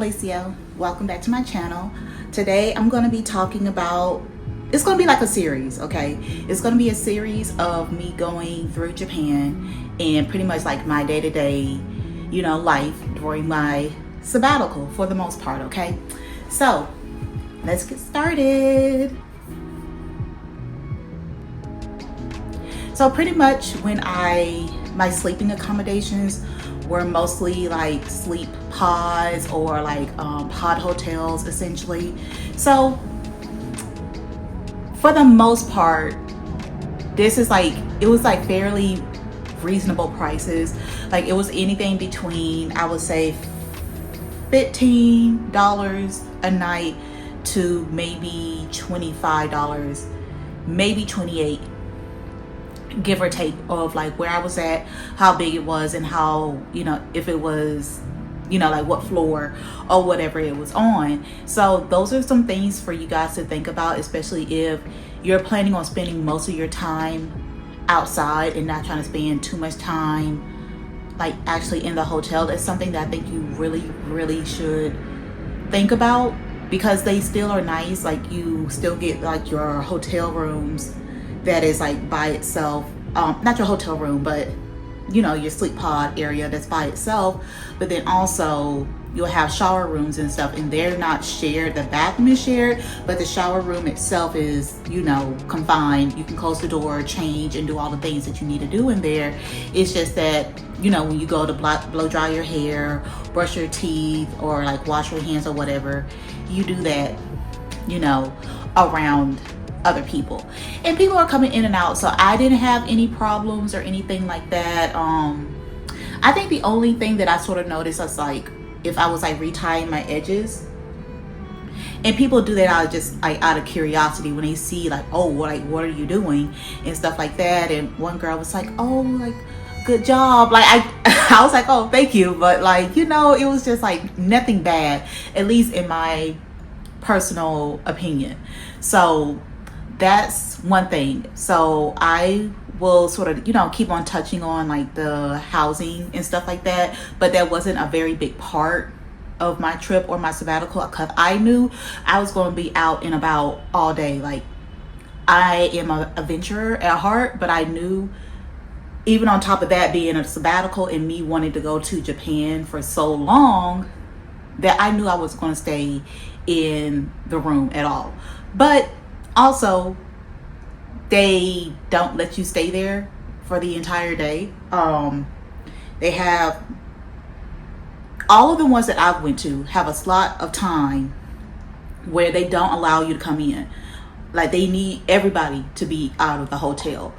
Alicia. Welcome back to my channel. Today I'm going to be talking about, it's going to be like a series, okay? It's going to be a series of me going through Japan and pretty much like my day-to-day, life during my sabbatical for the most part, okay? So let's get started. So pretty much when my sleeping accommodations were mostly like sleep pods or like pod hotels essentially. So for the most part, it was like fairly reasonable prices. Like it was anything between, I would say, $15 a night to maybe $25, maybe $28, give or take, of like where I was at, how big it was, and how, if it was, like what floor or whatever it was on. So those are some things for you guys to think about, especially if you're planning on spending most of your time outside and not trying to spend too much time like actually in the hotel. That's something that I think you really should think about, because they still are nice. Like you still get like your hotel rooms that is like by itself, not your hotel room, but your sleep pod area that's by itself. But then also you'll have shower rooms and stuff, and they're not shared. The bathroom is shared, but the shower room itself is confined. You can close the door, change, and do all the things that you need to do in there. It's just that when you go to blow dry your hair, brush your teeth, or like wash your hands or whatever, you do that around other people, and people are coming in and out. So I didn't have any problems or anything like that. I think the only thing that I sort of noticed was like if I was like retying my edges, and people do that out of curiosity when they see like, oh, what are you doing and stuff like that. And one girl was like, oh, like good job. Like I was like, oh, thank you, but like it was just like nothing bad, at least in my personal opinion. So that's one thing. So I will sort of keep on touching on like the housing and stuff like that, but that wasn't a very big part of my trip or my sabbatical, because I knew I was going to be out and about all day. Like I am an adventurer at heart, but I knew, even on top of that, being a sabbatical and me wanting to go to Japan for so long, that I knew I was going to stay in the room at all. But also, they don't let you stay there for the entire day. They have, all of the ones that I've went to have a slot of time where they don't allow you to come in. Like they need everybody to be out of the hotel.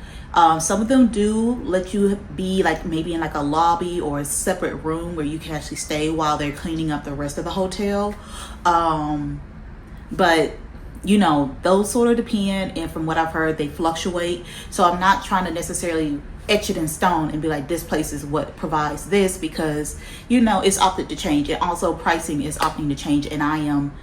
Some of them do let you be like maybe in like a lobby or a separate room where you can actually stay while they're cleaning up the rest of the hotel. But those sort of depend, and from what I've heard, they fluctuate. So I'm not trying to necessarily etch it in stone and be like, this place is what provides this, because it's opted to change, and also pricing is opting to change. And I am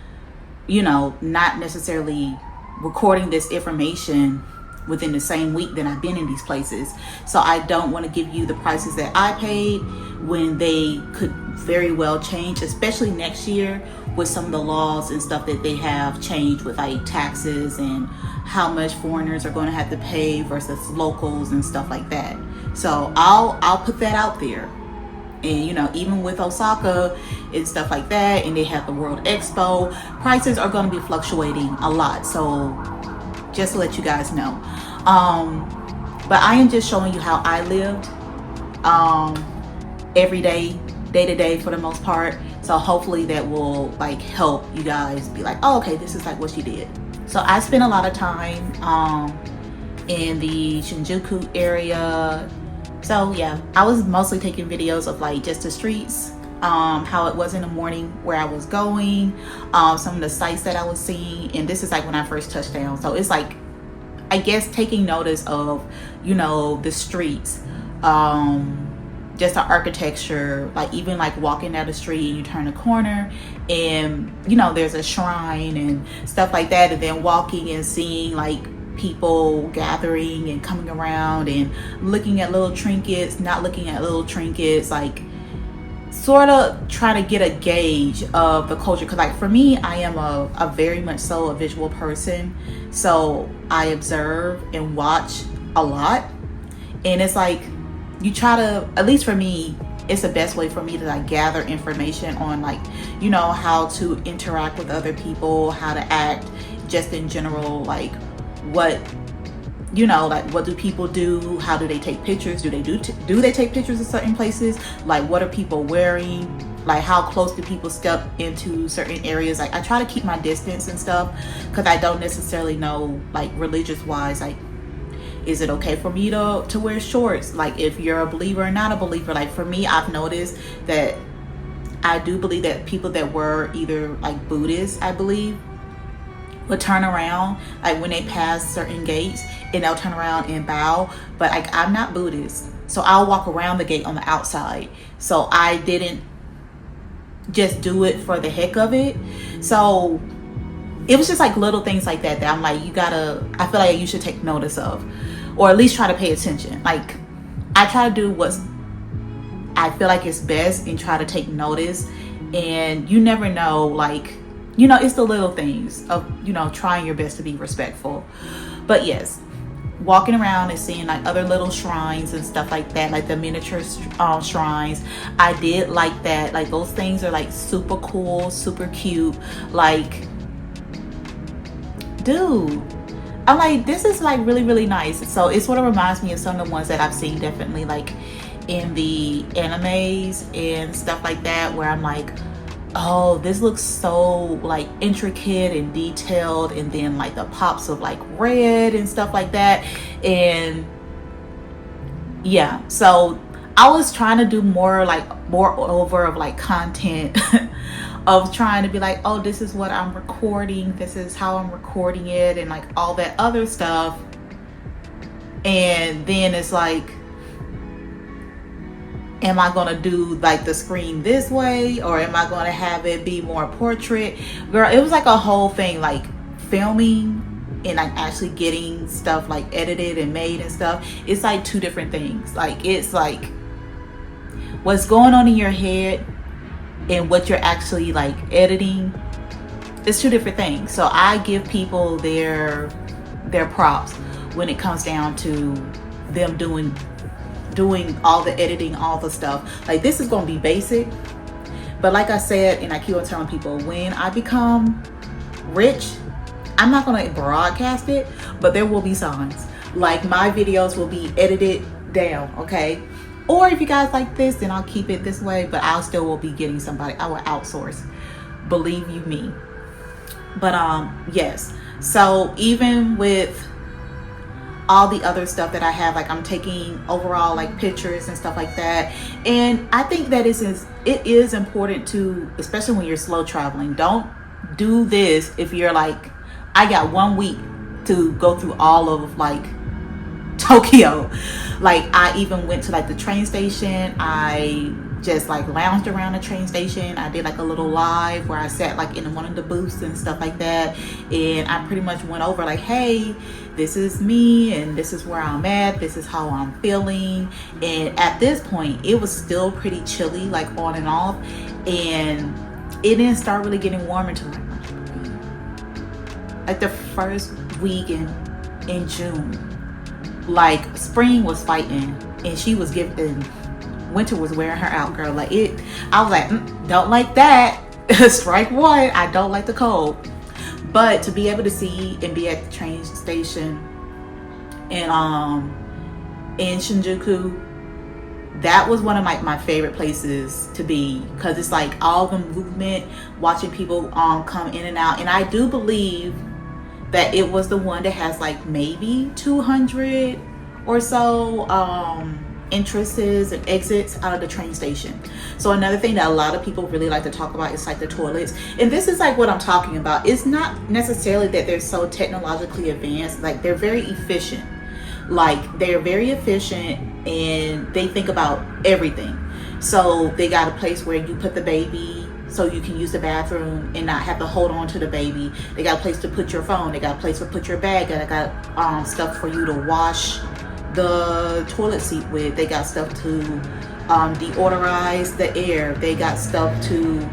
not necessarily recording this information within the same week that I've been in these places. So I don't want to give you the prices that I paid when they could very well change, especially next year with some of the laws and stuff that they have changed with like taxes and how much foreigners are going to have to pay versus locals and stuff like that. So I'll put that out there. And even with Osaka and stuff like that, and they have the World Expo, prices are going to be fluctuating a lot. So just to let you guys know. But I am just showing you how I lived every day to day for the most part. So hopefully that will like help you guys be like, oh, okay, this is like what she did. So I spent a lot of time in the Shinjuku area. So yeah, I was mostly taking videos of like just the streets, how it was in the morning, where I was going, some of the sights that I was seeing. And this is like when I first touched down. So it's like, I guess, taking notice of, the streets, just the architecture, like even like walking down the street and you turn a corner and, there's a shrine and stuff like that. And then walking and seeing like people gathering and coming around and looking at little trinkets, not looking at little trinkets, like sort of trying to get a gauge of the culture, because like for me, I am a very much so a visual person, so I observe and watch a lot. And it's like you try to, at least for me, it's the best way for me to like gather information on like, you know, how to interact with other people, how to act just in general, like what, you know, like what do people do, how do they take pictures, do they take pictures of certain places, like what are people wearing, like how close do people step into certain areas. Like I try to keep my distance and stuff, because I don't necessarily know, like religious wise, like is it okay for me to wear shorts, like if you're a believer or not a believer. Like for me, I've noticed that I do believe that people that were either like Buddhists, I believe, would turn around like when they pass certain gates, and they'll turn around and bow. But like I'm not Buddhist, so I'll walk around the gate on the outside. So I didn't just do it for the heck of it. So it was just like little things like that I'm like, I feel like you should take notice of, or at least try to pay attention. Like I try to do what's I feel like is best and try to take notice. And you never know, like, you know, it's the little things of, you know, trying your best to be respectful. But yes, walking around and seeing like other little shrines and stuff like that, like the miniature shrines, I did like that. Like those things are like super cool, super cute. Like, dude, I'm like, this is like really, really nice. So it sort of reminds me of some of the ones that I've seen, definitely like in the animes and stuff like that, where I'm like, oh, this looks so like intricate and detailed, and then like the pops of like red and stuff like that. And yeah, so I was trying to do more over of like content of trying to be like, oh, this is what I'm recording, this is how I'm recording it, and like all that other stuff. And then it's like, am I gonna do like the screen this way, or am I gonna have it be more portrait? Girl, it was like a whole thing, like filming and like actually getting stuff like edited and made and stuff. It's like two different things. Like it's like what's going on in your head and what you're actually like editing, it's two different things. So I give people their props when it comes down to them doing all the editing, all the stuff. Like this is gonna be basic, but like I said, and I keep on telling people, when I become rich, I'm not gonna broadcast it, but there will be signs. Like my videos will be edited down, okay? Or if you guys like this, then I'll keep it this way, but I'll still will be getting somebody. I will outsource, believe you me. But yes, so even with all the other stuff that I have, like I'm taking overall like pictures and stuff like that. And I think that it is important to, especially when you're slow traveling, don't do this if you're like, I got 1 week to go through all of like Tokyo. Like I even went to like the train station. I just like lounged around the train station. I did like a little live where I sat like in one of the booths and stuff like that. And I pretty much went over like, hey, this is me and this is where I'm at. This is how I'm feeling. And at this point, it was still pretty chilly, like on and off. And it didn't start really getting warm until like the first week in June. Like spring was fighting and she was giving, winter was wearing her out, girl. Like it, I was like, don't like that. Strike one. I don't like the cold. But to be able to see and be at the train station in Shinjuku, that was one of my favorite places to be, because it's like all the movement, watching people come in and out. And I do believe that it was the one that has like maybe 200 or so entrances and exits out of the train station. So another thing that a lot of people really like to talk about is like the toilets. And this is like what I'm talking about. It's not necessarily that they're so technologically advanced. Like they're very efficient. Like they're very efficient and they think about everything. So they got a place where you put the baby so you can use the bathroom and not have to hold on to the baby. They got a place to put your phone. They got a place to put your bag. They got stuff for you to wash the toilet seat with. They got stuff to deodorize the air. They got stuff to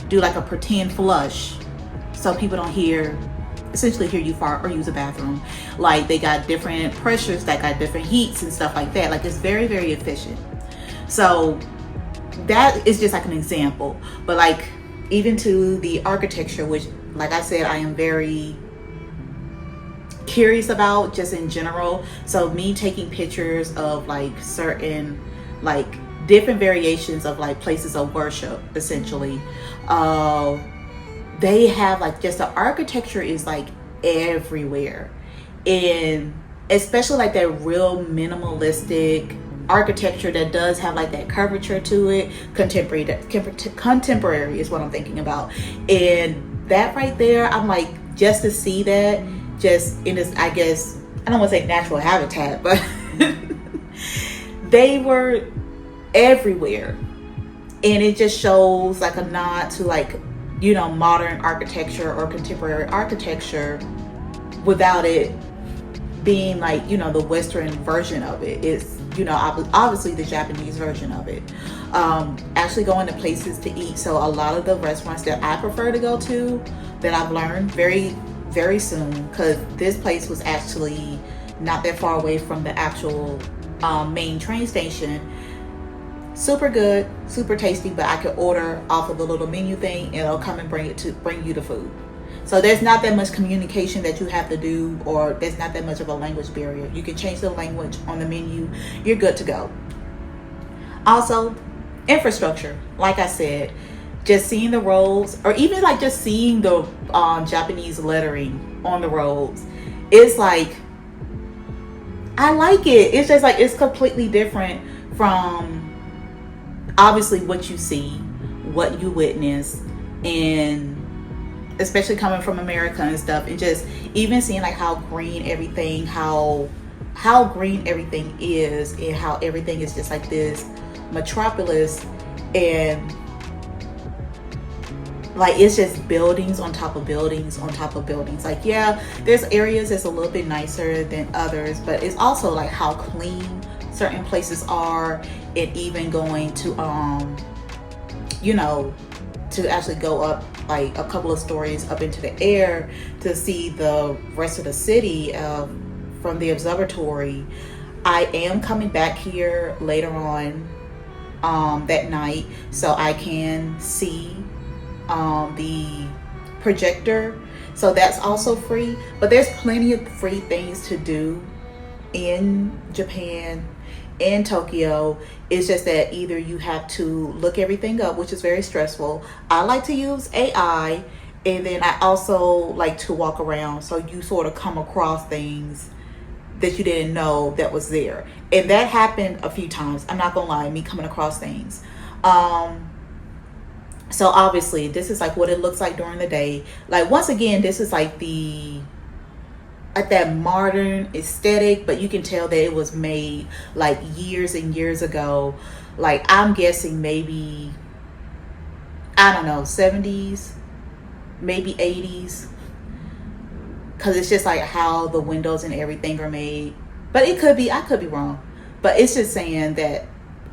do like a pretend flush so people don't essentially hear you fart or use a bathroom. Like they got different pressures that got different heats and stuff like that. Like it's very, very efficient. So that is just like an example. But like even to the architecture, which like I said, I am very curious about just in general. So me taking pictures of like certain like different variations of like places of worship essentially. They have like just the architecture is like everywhere, and especially like that real minimalistic architecture that does have like that curvature to it. Contemporary is what I'm thinking about, and that right there, I'm like, just to see that just in this, I guess I don't want to say natural habitat, but they were everywhere, and it just shows like a nod to like, you know, modern architecture or contemporary architecture without it being like, you know, the Western version of it. It's, you know, obviously the Japanese version of it. Actually going to places to eat. So a lot of the restaurants that I prefer to go to, that I've learned very, very soon, because this place was actually not that far away from the actual main train station. Super good, super tasty, but I could order off of the little menu thing and it'll come and bring you the food. So there's not that much communication that you have to do, or there's not that much of a language barrier. You can change the language on the menu. You're good to go. Also, infrastructure. Like I said, just seeing the roads, or even like just seeing the Japanese lettering on the roads, it's like, I like it. It's just like, it's completely different from obviously what you see, what you witness, and especially coming from America and stuff, and just even seeing like how green everything is, and how everything is just like this metropolis, and like it's just buildings on top of buildings on top of buildings. Like, yeah, there's areas that's a little bit nicer than others, but it's also like how clean certain places are, and even going to you know, to actually go up like a couple of stories up into the air to see the rest of the city from the observatory. I am coming back here later on that night so I can see the projector. So that's also free, but there's plenty of free things to do in Japan, in Tokyo. It's just that either you have to look everything up, which is very stressful. I like to use AI, and then I also like to walk around, so you sort of come across things that you didn't know that was there. And that happened a few times, I'm not gonna lie, me coming across things. So obviously this is like what it looks like during the day. Like, once again, this is like that modern aesthetic, but you can tell that it was made like years and years ago. Like, I'm guessing maybe, I don't know, 70s, maybe 80s, because it's just like how the windows and everything are made. But it could be, I could be wrong, but it's just saying that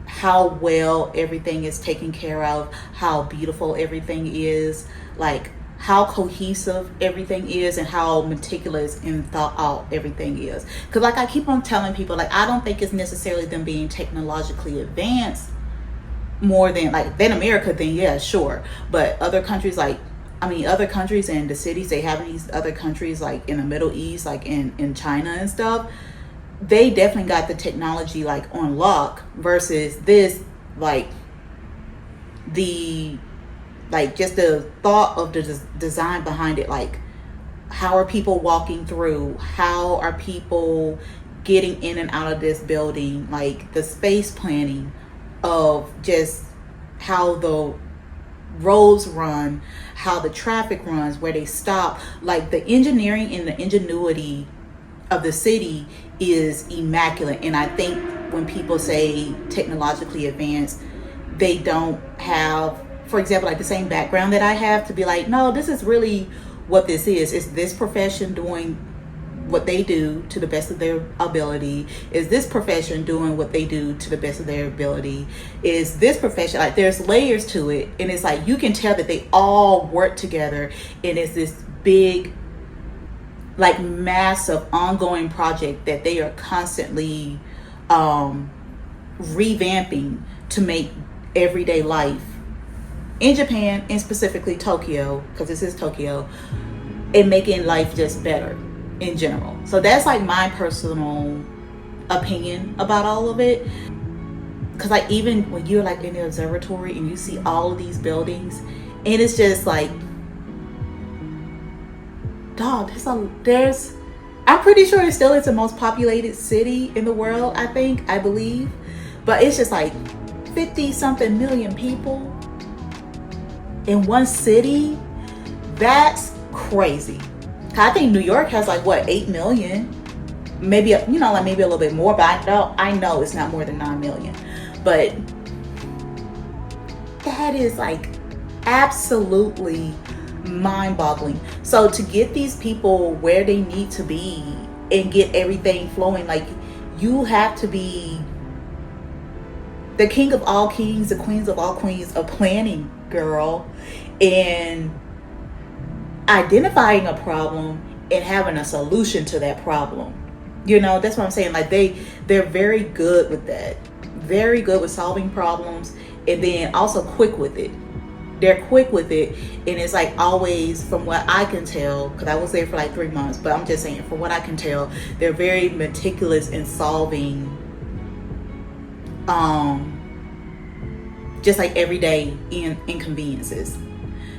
how well everything is taken care of, how beautiful everything is, like how cohesive everything is, and how meticulous and thought out everything is. Because like I keep on telling people, like, I don't think it's necessarily them being technologically advanced more than America, then yeah, sure. But other countries, like, I mean, other countries and the cities they have in these other countries, like in the Middle East, like in China and stuff, they definitely got the technology like on lock, versus this, like just the thought of the design behind it. Like, how are people walking through? How are people getting in and out of this building? Like, the space planning of just how the roads run, how the traffic runs, where they stop. Like, the engineering and the ingenuity of the city is immaculate. And I think when people say technologically advanced, they don't have, for example, like the same background that I have to be like, no, this is really what this is. It's this profession doing what they do to the best of their ability? Is this profession doing what they do to the best of their ability? Is this profession, like, there's layers to it, and it's like you can tell that they all work together, and it's this big, like, massive ongoing project that they are constantly revamping to make everyday life in Japan, and specifically Tokyo, because this is Tokyo, and making life just better in general. So that's like my personal opinion about all of it. Because like, even when you're like in the observatory and you see all of these buildings, and it's just like, dog, there's I'm pretty sure it still is the most populated city in the world, I believe. But it's just like 50 something million people in one city. That's crazy. I think New York has like, what, 8 million? Maybe, like maybe a little bit more, but I know it's not more than 9 million. But that is like absolutely mind-boggling. So to get these people where they need to be and get everything flowing, like, you have to be the king of all kings, the queens of all queens of planning, girl, and identifying a problem and having a solution to that problem. That's what I'm saying. Like, they're very good with that. Very good with solving problems, and then also quick with it. They're quick with it, and it's like, always, from what I can tell, because I was there for like 3 months, but I'm just saying, from what I can tell, they're very meticulous in solving just like everyday inconveniences.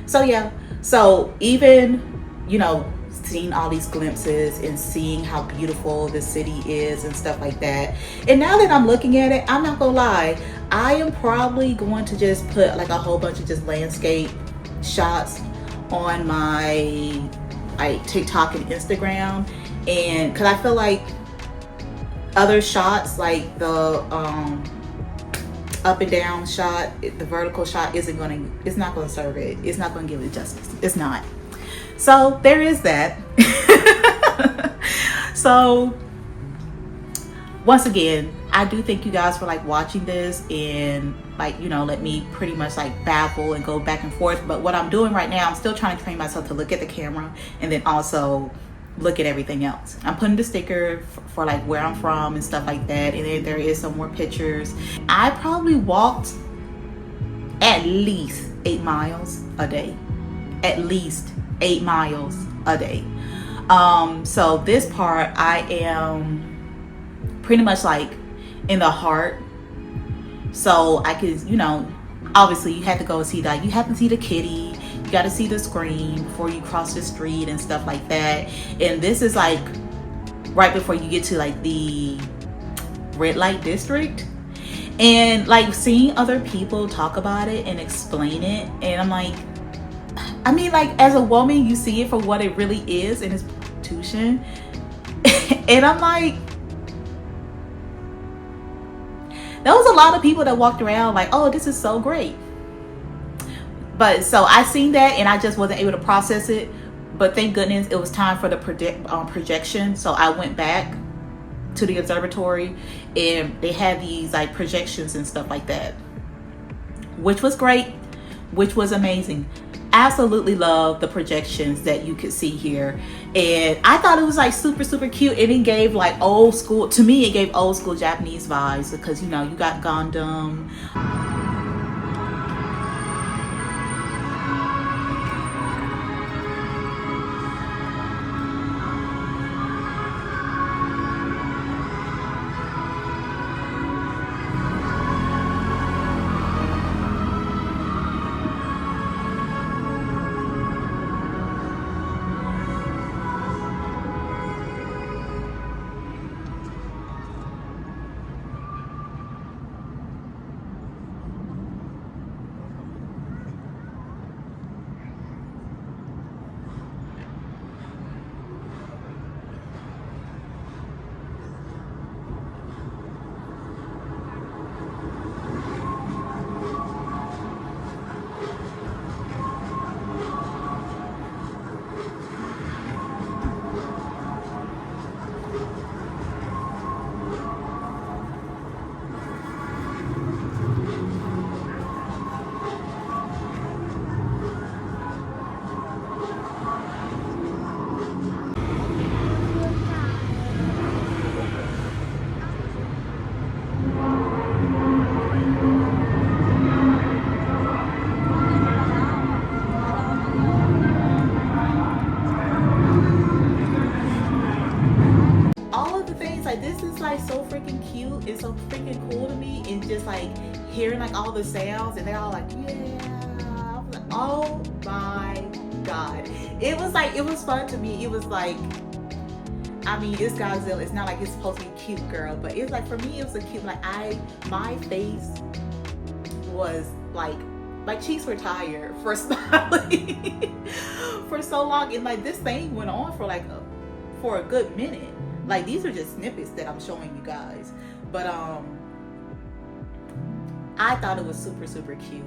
So yeah, so even seeing all these glimpses and seeing how beautiful the city is and stuff like that, and now that I'm looking at it, I'm not gonna lie, I am probably going to just put like a whole bunch of just landscape shots on my TikTok and Instagram, and because I feel like other shots, like the up and down shot, the vertical shot, it's not gonna serve it. It's not gonna give it justice. It's not. So there is that. So once again, I do thank you guys for like watching this and like, let me pretty much like babble and go back and forth. But what I'm doing right now, I'm still trying to train myself to look at the camera and then also look at everything else. I'm putting the sticker for like where I'm from and stuff like that, and then there is some more pictures. I probably walked at least 8 miles a day. At least 8 miles a day. So this part, I am pretty much like in the heart. So I could, obviously you have to go see that. You have to see the kitty. You got to see the screen before you cross the street and stuff like that. And this is like right before you get to like the red light district. And like seeing other people talk about it and explain it. And I'm like, I mean, like, as a woman, you see it for what it really is, and it's prostitution. And I'm like, there was a lot of people that walked around like, oh, this is so great. But so I seen that and I just wasn't able to process it. But thank goodness it was time for the projection. So I went back to the observatory and they had these like projections and stuff like that, which was great, which was amazing. Absolutely love the projections that you could see here. And I thought it was like super, super cute. And it gave like old school, to me, it gave old school Japanese vibes because, you got Gundam. like, this is like so freaking cute. It's so freaking cool to me. And just like hearing like all the sounds, and they're all like, yeah. I was like, oh my God. It was fun to me. It was like, I mean, it's Godzilla. It's not like it's supposed to be cute, girl, but it's like, for me, it was a cute, like, my face was like, my cheeks were tired for smiling for so long. And like, this thing went on for like for a good minute. Like, these are just snippets that I'm showing you guys. But I thought it was super, super cute.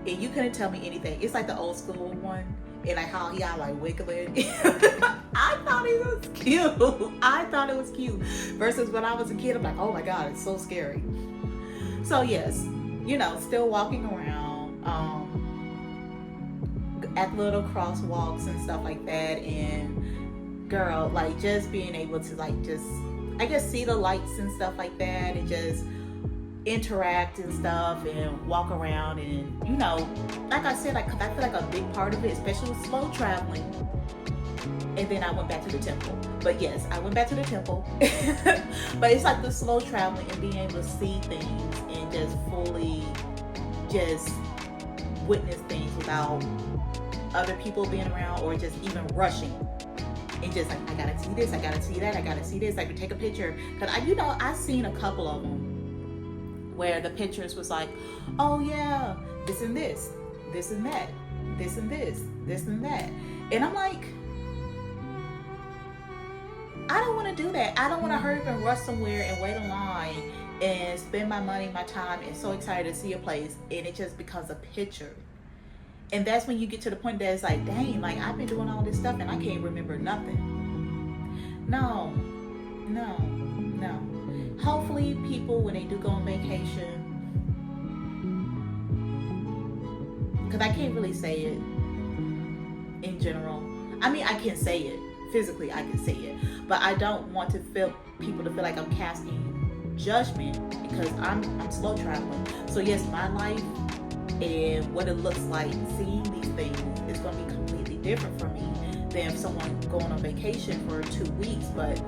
And you couldn't tell me anything. It's like the old school one. And like how he got like wiggling. I thought it was cute. I thought it was cute. Versus when I was a kid, I'm like, oh my God, it's so scary. So yes, you know, still walking around at little crosswalks and stuff like that. And girl, like, just being able to like, just, I guess, see the lights and stuff like that, and just interact and stuff, and walk around. And you know, like I said, like, cause I feel like a big part of it, especially with slow traveling. And then I went back to the temple. But yes, I went back to the temple. But it's like the slow traveling and being able to see things and just fully just witness things without other people being around, or just even rushing. And just like, I gotta see this, I gotta see that, I gotta see this, I can take a picture. Cause I've seen a couple of them where the pictures was like, oh yeah, this and this, this and that, this and this and that. And I'm like, I don't want to do that. I don't want to hurry up and rush somewhere and wait in line and spend my money, my time, and so excited to see a place, and it just becomes a picture. And that's when you get to the point that it's like, dang, like, I've been doing all this stuff and I can't remember nothing. No. Hopefully people, when they do go on vacation, because I can't really say it in general. I mean, I can say it. Physically, I can say it. But I don't want to people to feel like I'm casting judgment, because I'm slow traveling. So yes, my life and what it looks like seeing these things is going to be completely different for me than someone going on vacation for 2 weeks. But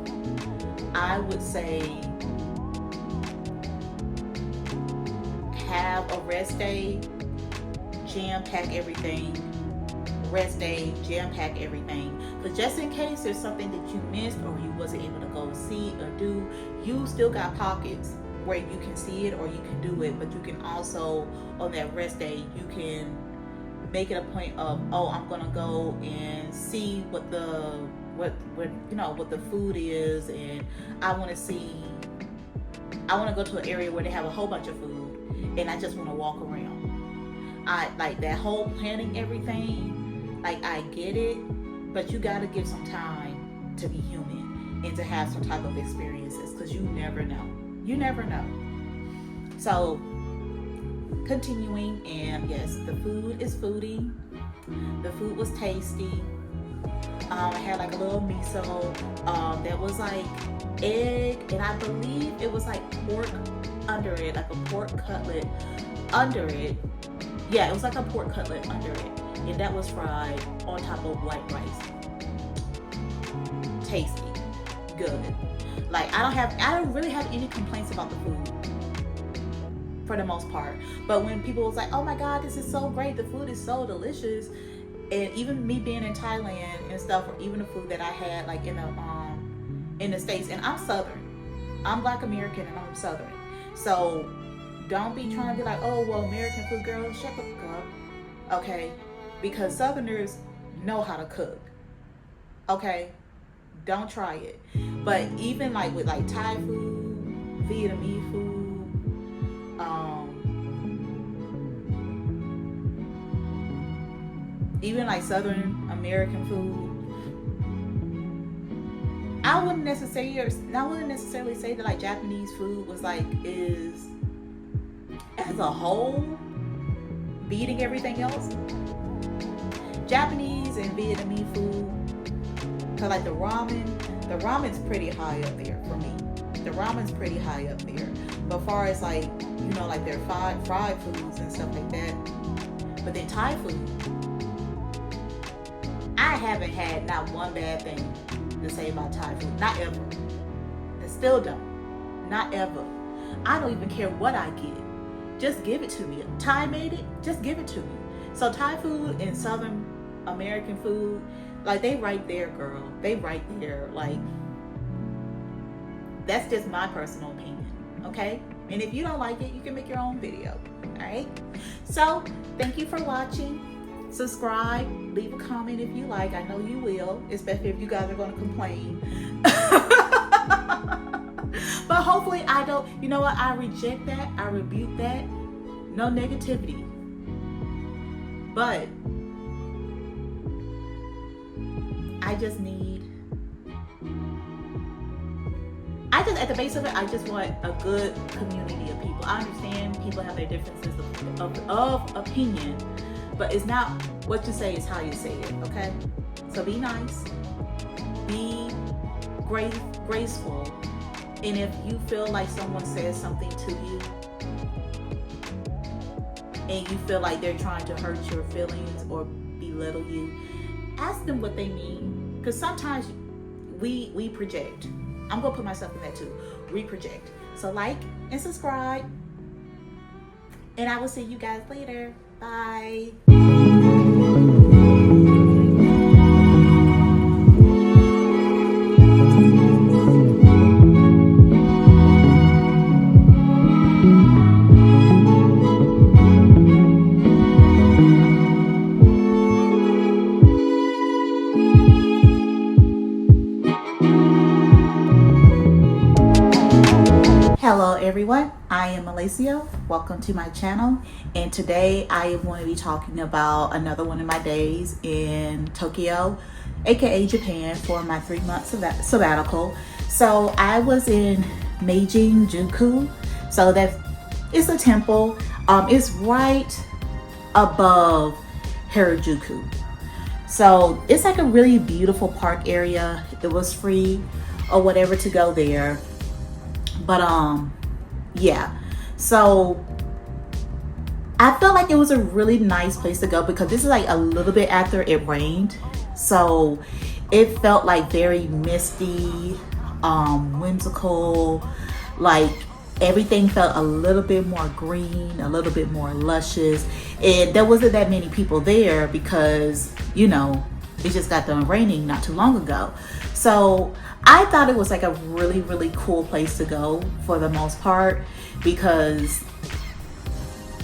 I would say have a rest day, jam-pack everything. Rest day, jam-pack everything. But just in case there's something that you missed or you wasn't able to go see or do, you still got pockets where you can see it or you can do it. But you can also, on that rest day, you can make it a point of, oh, I'm gonna go and see what the food is, and I want to go to an area where they have a whole bunch of food, and I just want to walk around. I like that whole planning everything. Like, I get it, but you got to give some time to be human and to have some type of experiences, because you never know. You never know. So, continuing, and yes, the food is foodie. The food was tasty. I had like a little miso. That was like egg, and I believe it was like pork under it, like a pork cutlet under it. Yeah, it was like a pork cutlet under it. And that was fried on top of white rice. Tasty. Good. Like, I don't really have any complaints about the food for the most part. But when people was like, oh my God, this is so great, the food is so delicious. And even me being in Thailand and stuff, or even the food that I had like in the States, and I'm Southern. I'm Black American and I'm Southern. So don't be trying to be like, oh, well, American food, girl, shut the fuck up. Okay? Because Southerners know how to cook. Okay? Don't try it. But even like with like Thai food, Vietnamese food, even like Southern American food, I wouldn't necessarily say that like Japanese food was like, is as a whole beating everything else. Japanese and Vietnamese food, cause like the ramen's pretty high up there for me. The ramen's pretty high up there. But far as like, you know, like their fried foods and stuff like that. But then Thai food, I haven't had not one bad thing to say about Thai food. Not ever. To Still don't. Not ever. I don't even care what I get. Just give it to me. Thai made it, just give it to me. So Thai food and Southern American food, like they right there, girl. They right there. Like, that's just my personal opinion, okay? And if you don't like it, you can make your own video, all right? So thank you for watching. Subscribe, leave a comment if you like. I know you will, especially if you guys are going to complain. But hopefully I don't, you know what? I reject that. I rebuke that. No negativity. But at the base of it, I just want a good community of people. I understand people have their differences of opinion, but it's not what you say, it's how you say it, okay? So be nice, be graceful, and if you feel like someone says something to you and you feel like they're trying to hurt your feelings or belittle you, ask them what they mean, because sometimes we project. I'm gonna put myself in that too. We project. So like and subscribe, and I will see you guys later. Bye. Hello everyone, I am Alicia. Welcome to my channel, and today I am going to be talking about another one of my days in Tokyo, aka Japan, for my 3-month sabbatical. So I was in Meijin-juku, so that it's a temple. It's right above Harajuku. So it's like a really beautiful park area. It was free or whatever to go there. But yeah, so I felt like it was a really nice place to go because this is like a little bit after it rained, so it felt like very misty, whimsical. Like everything felt a little bit more green, a little bit more luscious, and there wasn't that many people there because, you know, it just got done raining not too long ago. So I thought it was like a really, really cool place to go for the most part, because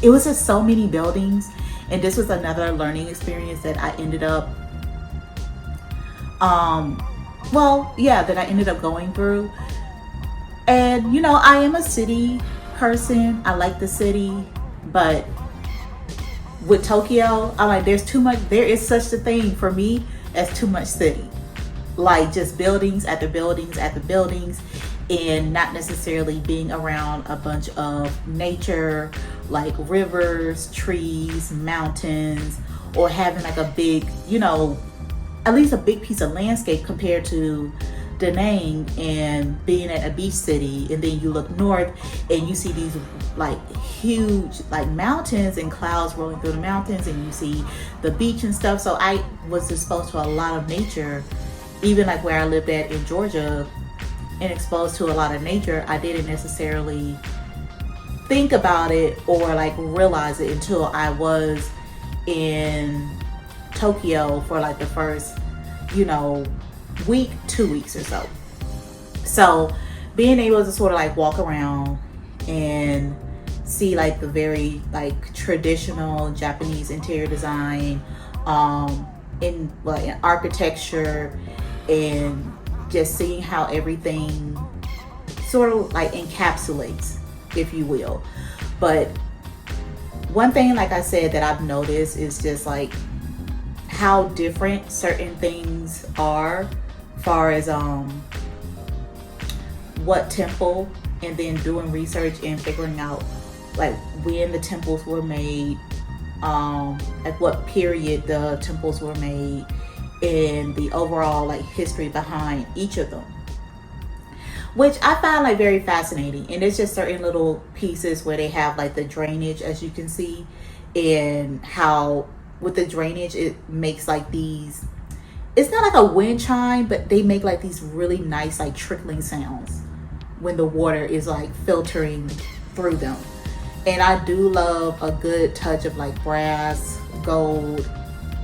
it was just so many buildings, and this was another learning experience that I ended up that I ended up going through. And you know, I am a city person. I like the city, but with Tokyo, I'm like, there's too much. There is such a thing for me as too much city. Like just buildings after buildings after buildings, and not necessarily being around a bunch of nature, like rivers, trees, mountains, or having like a big, you know, at least a big piece of landscape compared to Da Nang and being at a beach city. And then you look north and you see these like huge like mountains and clouds rolling through the mountains, and you see the beach and stuff. So I was exposed to a lot of nature. Even like where I lived at in Georgia and exposed to a lot of nature, I didn't necessarily think about it or like realize it until I was in Tokyo for like the first, you know, week, 2 weeks or so. So being able to sort of like walk around and see like the very like traditional Japanese interior design, in architecture, and just seeing how everything sort of like encapsulates, if you will. But one thing, like I said, that I've noticed is just like how different certain things are, far as what temple, and then doing research and figuring out like when the temples were made, at what period the temples were made, and the overall like history behind each of them, which I find like very fascinating. And it's just certain little pieces where they have like the drainage, as you can see, and how with the drainage it makes like these, it's not like a wind chime, but they make like these really nice like trickling sounds. when the water is like filtering through them. And I do love a good touch of like brass, gold,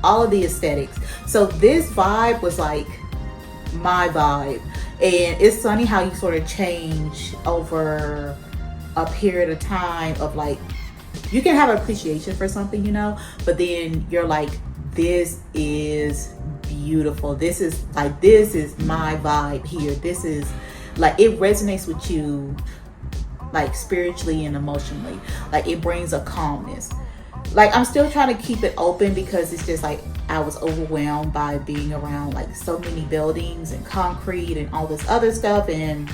all of the aesthetics. So this vibe was like my vibe. And it's funny how you sort of change over a period of time of like, you can have appreciation for something, you know, but then you're like, this is beautiful. This is my vibe here. This is like, it resonates with you like spiritually and emotionally. Like it brings a calmness. Like I'm still trying to keep it open because it's just like I was overwhelmed by being around like so many buildings and concrete and all this other stuff, and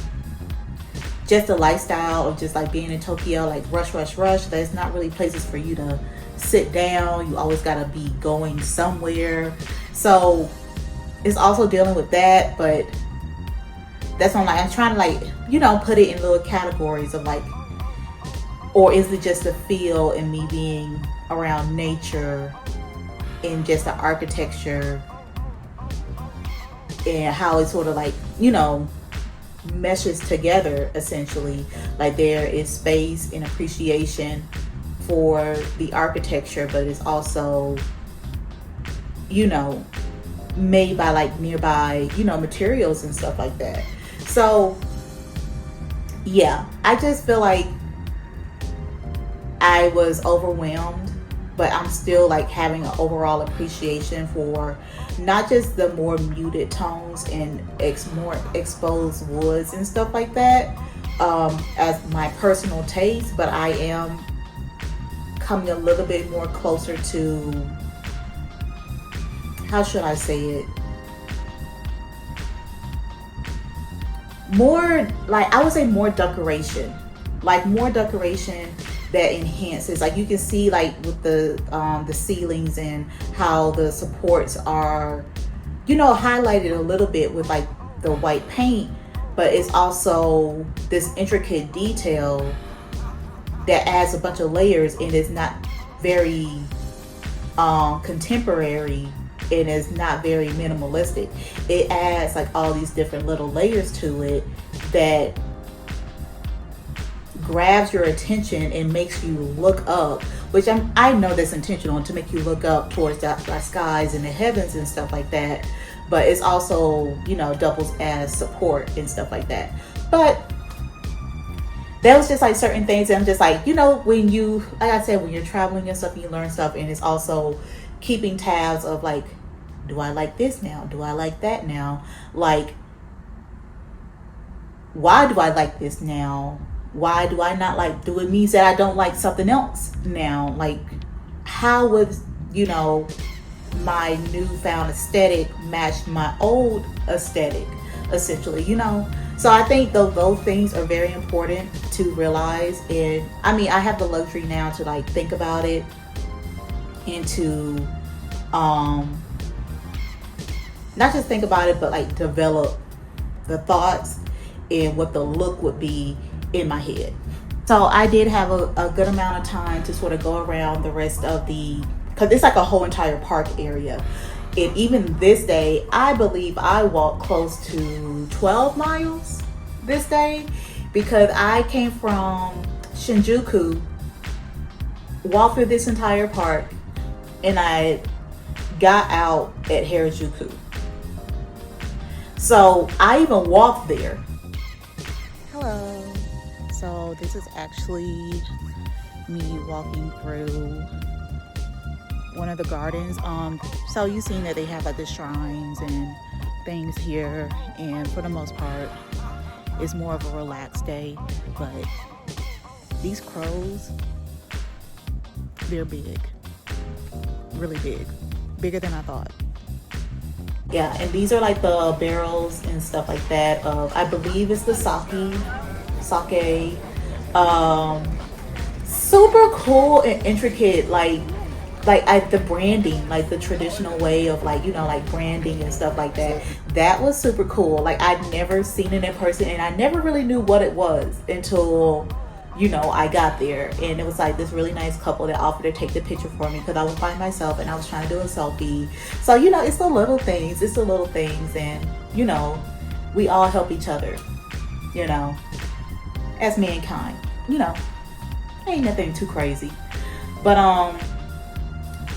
just the lifestyle of just like being in Tokyo, like rush, rush, rush. There's not really places for you to sit down. You always gotta be going somewhere. So it's also dealing with that, but that's on like, I'm trying to like, you know, put it in little categories of like, or is it just a feel and me being around nature and just the architecture and how it sort of like, you know, meshes together essentially. Like there is space and appreciation for the architecture, but it's also, you know, made by like nearby, you know, materials and stuff like that. So yeah, I just feel like I was overwhelmed, but I'm still like having an overall appreciation for not just the more muted tones and more exposed woods and stuff like that as my personal taste, but I am coming a little bit more closer to, how should I say it, more like, I would say more decoration, like more decoration that enhances, like you can see like with the ceilings and how the supports are, you know, highlighted a little bit with like the white paint, but it's also this intricate detail that adds a bunch of layers and is not very contemporary and is not very minimalistic. It adds like all these different little layers to it that grabs your attention and makes you look up, which I know that's intentional, to make you look up towards the skies and the heavens and stuff like that, but it's also, you know, doubles as support and stuff like that. But that was just like certain things, and I'm just like, you know, when you, like I said, when you're traveling and stuff, you learn stuff, and it's also keeping tabs of like, do I like this now? Do I like that now? Like, why do I like this now? Why do I not like, do it means that I don't like something else now? Like, how would, you know, my newfound aesthetic match my old aesthetic, essentially, you know? So I think those things are very important to realize. And I mean, I have the luxury now to like think about it and to not just think about it, but like develop the thoughts and what the look would be in my head. So I did have a good amount of time to sort of go around the rest of because it's like a whole entire park area. And even this day, I believe I walked close to 12 miles this day, because I came from Shinjuku, walked through this entire park, and I got out at Harajuku. So I even walked there. Hello. So this is actually me walking through one of the gardens. So you've seen that they have like the shrines and things here, and for the most part it's more of a relaxed day. But these crows, they're big, really big, bigger than I thought. Yeah, and these are like the barrels and stuff like that of, I believe it's the sake. Super cool and intricate, like the branding, like the traditional way of like, you know, like branding and stuff like that. That was super cool. Like I'd never seen it in person, and I never really knew what it was until, you know, I got there. And it was like this really nice couple that offered to take the picture for me because I was by myself and I was trying to do a selfie. So, you know, it's the little things, and, you know, we all help each other, you know. as mankind. You know, ain't nothing too crazy. But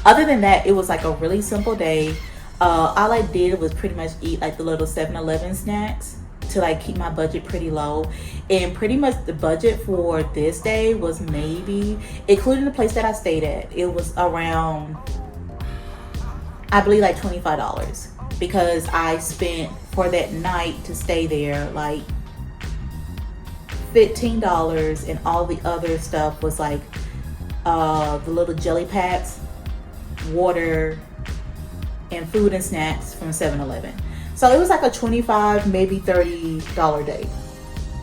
other than that, it was like a really simple day. All I did was pretty much eat like the little 7-Eleven snacks to like keep my budget pretty low. And pretty much the budget for this day was maybe, including the place that I stayed at, it was around, I believe, like $25, because I spent for that night to stay there like $15, and all the other stuff was like the little jelly packs, water, and food and snacks from 7-Eleven. So it was like a $25, maybe $30 day.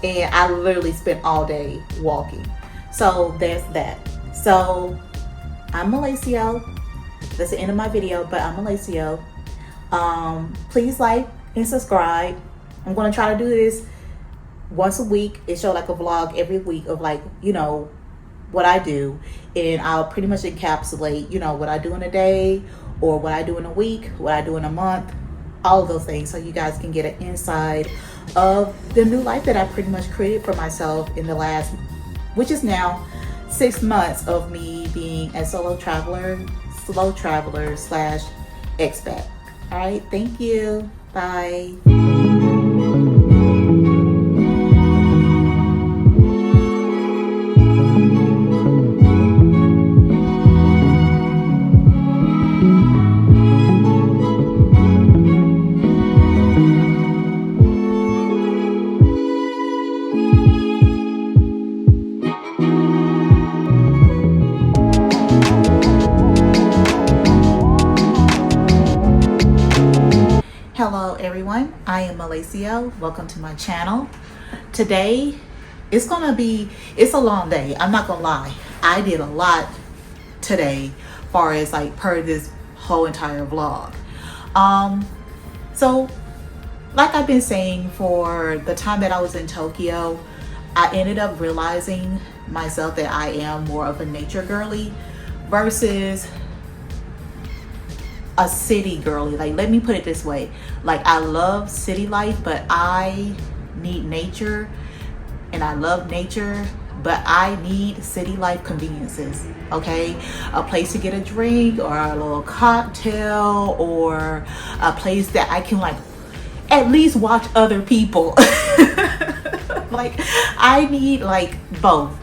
And I literally spent all day walking. So there's that. So I'm Malacio. That's the end of my video, but I'm Malacio. Please like and subscribe. I'm going to try to do this once a week. It show like a vlog every week of like, you know, what I do. And I'll pretty much encapsulate, you know, what I do in a day, or what I do in a week, what I do in a month, all of those things, so you guys can get an insight of the new life that I pretty much created for myself in the last, which is now 6 months of me being a slow traveler slash expat. All right, thank you. Bye. Hello everyone, I am Malacio. Welcome to my channel. Today it's a long day. I'm not gonna lie, I did a lot today far as like per this whole entire vlog. So like I've been saying, for the time that I was in Tokyo, I ended up realizing myself that I am more of a nature girly versus a city girly. Like, let me put it this way, like I love city life, but I need nature, and I love nature, but I need city life conveniences. Okay, a place to get a drink or a little cocktail, or a place that I can like at least watch other people. Like I need like both.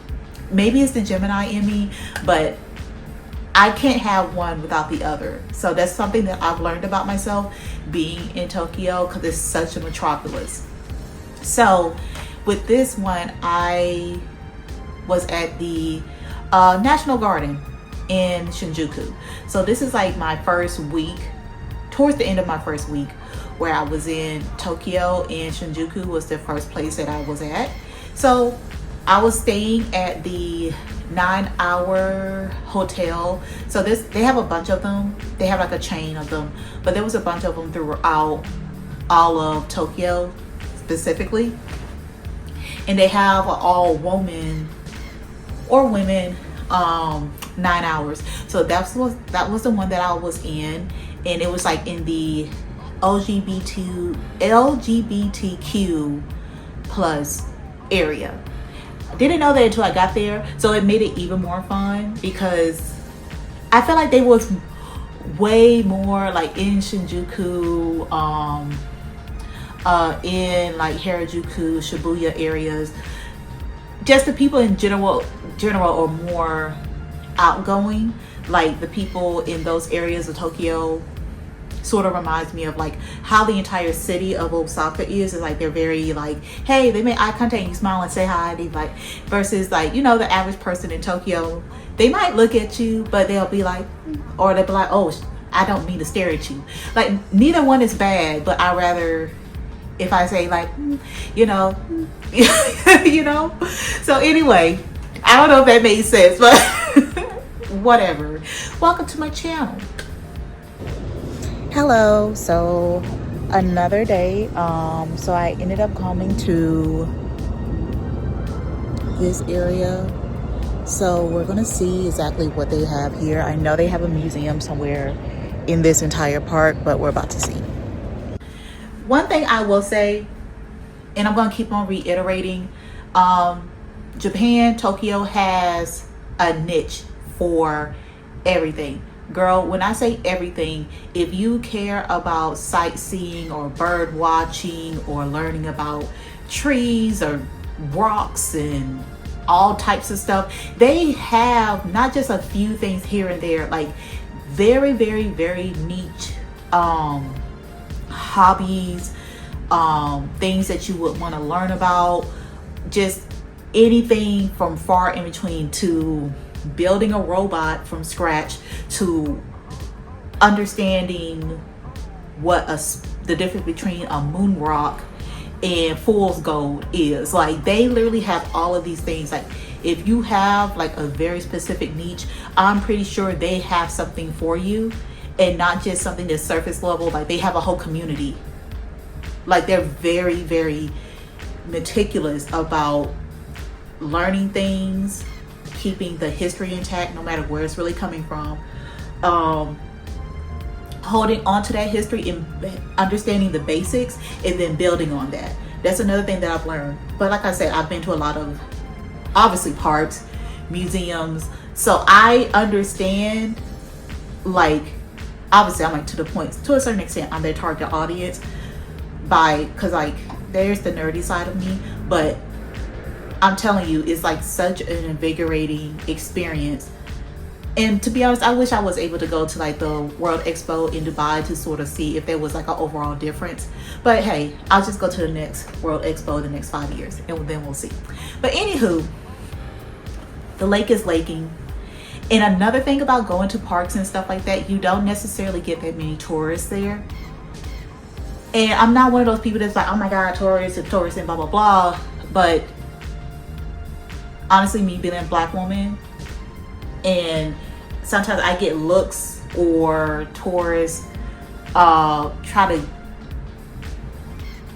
Maybe it's the Gemini in me, but I can't have one without the other. So that's something that I've learned about myself being in Tokyo, because it's such a metropolis. So with this one, I was at the National Garden in Shinjuku. So this is like my first week, towards the end of my first week, where I was in Tokyo, and Shinjuku was the first place that I was at. So I was staying at the 9-hour hotel. So they have a bunch of them. They have like a chain of them, but there was a bunch of them throughout all of Tokyo specifically. And they have an all woman or women 9 hours. So that was the one that I was in, and it was like in the LGBTQ plus area. Didn't know that until I got there, so it made it even more fun, because I felt like they was way more like in Shinjuku, in like Harajuku, Shibuya areas. Just the people in general are more outgoing. Like the people in those areas of Tokyo sort of reminds me of like how the entire city of Osaka is. Like they're very like, hey, they make eye contact and you smile and say hi. They like, versus like, you know, the average person in Tokyo, they might look at you, but they'll be like, or they'll be like, oh, I don't mean to stare at you. Like neither one is bad, but I rather if I say like, you know, you know. So anyway, I don't know if that made sense, but whatever. Welcome to my channel. Hello. So another day. So I ended up coming to this area. So we're gonna see exactly what they have here. I know they have a museum somewhere in this entire park, but we're about to see. One thing I will say, and I'm gonna keep on reiterating, Japan, Tokyo has a niche for everything. Girl, when I say everything, if you care about sightseeing or bird watching or learning about trees or rocks and all types of stuff, they have not just a few things here and there, like very, very, very niche hobbies, things that you would want to learn about, just anything from far in between to building a robot from scratch to understanding what the difference between a moon rock and fool's gold is. Like, they literally have all of these things. Like, if you have like a very specific niche, I'm pretty sure they have something for you, and not just something that's surface level. Like, they have a whole community. Like, they're very, very meticulous about learning things, keeping the history intact no matter where it's really coming from, holding on to that history and understanding the basics, and then building on that. That's another thing that I've learned. But like I said, I've been to a lot of, obviously, parks, museums, so I understand. Like, obviously, I'm like, to the point, to a certain extent, I'm their target audience, because like there's the nerdy side of me, but I'm telling you, it's like such an invigorating experience. And to be honest, I wish I was able to go to like the World Expo in Dubai to sort of see if there was like an overall difference. But hey, I'll just go to the next World Expo in the next 5 years, and then we'll see. But anywho, the lake is laking. And another thing about going to parks and stuff like that, you don't necessarily get that many tourists there. And I'm not one of those people that's like, oh my God, tourists and blah, blah, blah. But honestly, me being a Black woman, and sometimes I get looks or tourists try to,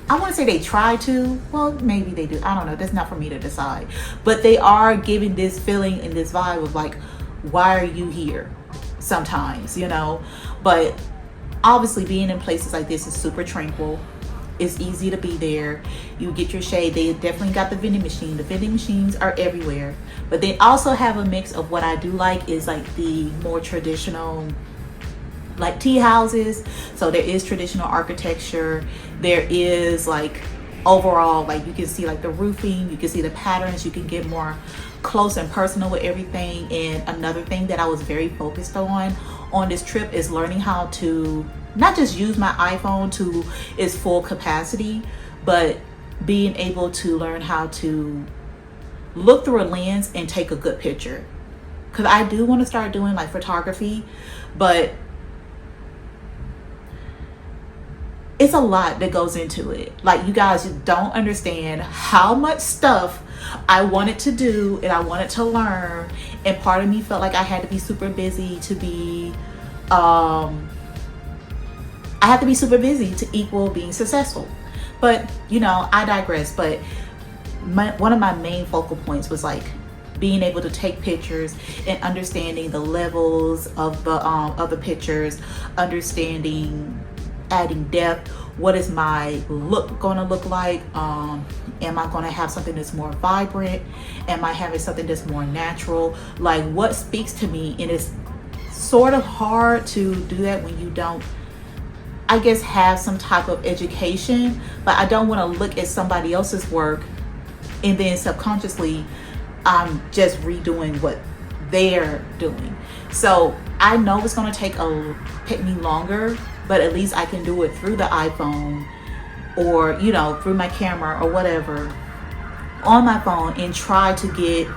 I want to say they try to, well, maybe they do, I don't know, that's not for me to decide, but they are giving this feeling and this vibe of like, why are you here sometimes, you know? But obviously, being in places like this is super tranquil. It's easy to be there. You get your shade. They definitely got the vending machine. The vending machines are everywhere. But they also have a mix of what I do like is like the more traditional, like tea houses. So there is traditional architecture. There is like overall, like you can see like the roofing, you can see the patterns, you can get more close and personal with everything. And another thing that I was very focused on this trip is learning how to not just use my iPhone to its full capacity, but being able to learn how to look through a lens and take a good picture. Because I do want to start doing like photography, but it's a lot that goes into it. Like, you guys don't understand how much stuff I wanted to do and I wanted to learn, and part of me felt like I had to be super busy to be I have to be super busy to equal being successful. But you know, I digress. But one of my main focal points was like being able to take pictures and understanding the levels of the pictures, understanding, adding depth. What is my look going to look like? Am I going to have something that's more vibrant? Am I having something that's more natural? Like, what speaks to me? And it's sort of hard to do that when you don't, I guess, have some type of education. But I don't want to look at somebody else's work and then subconsciously I'm just redoing what they're doing. So I know it's going to take me longer, but at least I can do it through the iPhone, or you know, through my camera or whatever on my phone, and try to get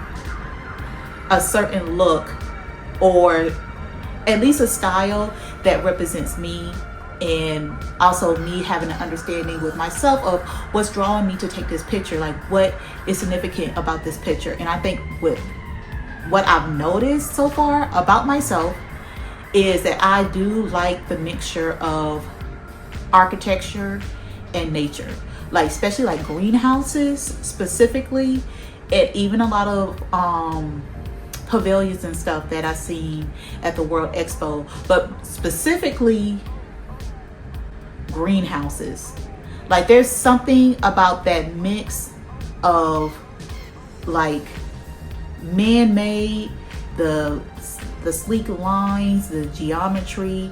a certain look, or at least a style that represents me, and also me having an understanding with myself of what's drawing me to take this picture, like what is significant about this picture. And I think with what I've noticed so far about myself is that I do like the mixture of architecture and nature, like especially like greenhouses specifically, and even a lot of pavilions and stuff that I've seen at the World Expo, but specifically greenhouses. Like, there's something about that mix of like man-made, the sleek lines, the geometry,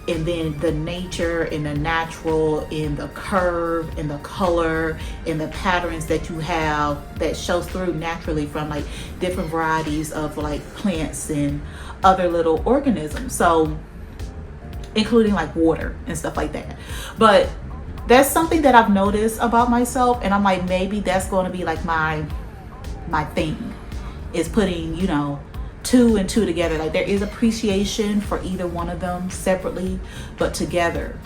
and then the nature and the natural and the curve and the color and the patterns that you have that shows through naturally from like different varieties of like plants and other little organisms, so including like water and stuff like that. But that's something that I've noticed about myself, and I'm like, maybe that's going to be like my thing, is putting, you know, two and two together. Like there is appreciation for either one of them separately, but together,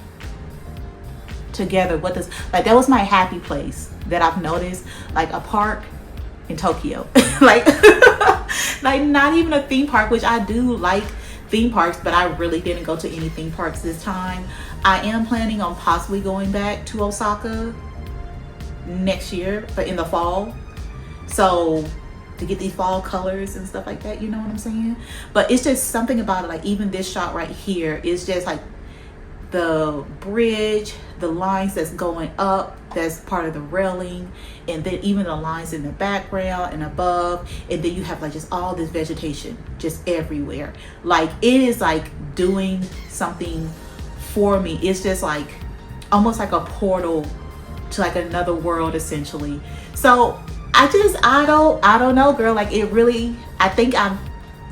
what does, like, that was my happy place that I've noticed, like a park in Tokyo. like like not even a theme park, which I do like theme parks, but I really didn't go to any theme parks this time. I am planning on possibly going back to Osaka next year, but in the fall, so to get these fall colors and stuff like that, you know what I'm saying? But it's just something about it, like even this shot right here is just like the bridge, the lines that's going up, that's part of the railing, and then even the lines in the background and above, and then you have like just all this vegetation just everywhere. Like it is like doing something for me. It's just like almost like a portal to like another world essentially. So I don't know, girl. Like it really, I think I'm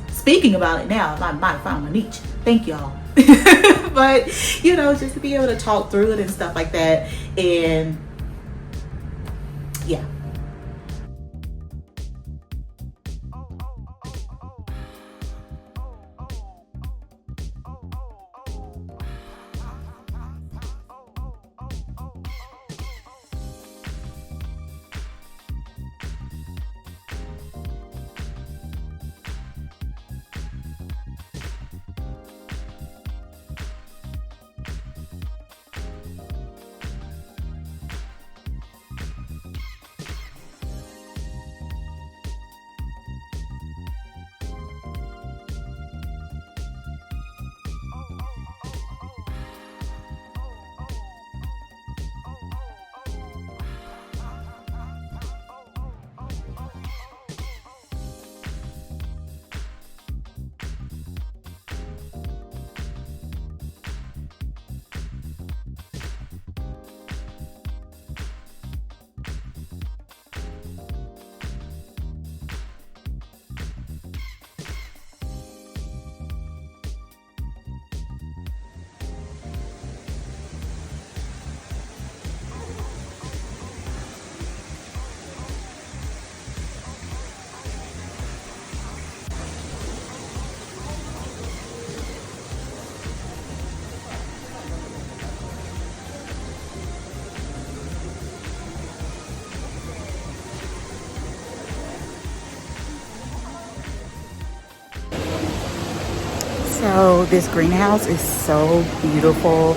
speaking about it now. I might have found my niche. Thank y'all. But you know, just to be able to talk through it and stuff like that, and yeah. So this greenhouse is so beautiful.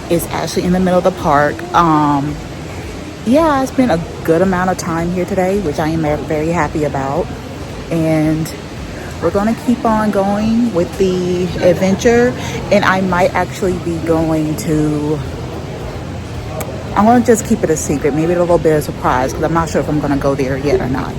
It's actually in the middle of the park. Yeah, I spent a good amount of time here today, which I am very happy about. And we're going to keep on going with the adventure. And I might actually be going to, I'm going to just keep it a secret, maybe a little bit of a surprise, because I'm not sure if I'm going to go there yet or not.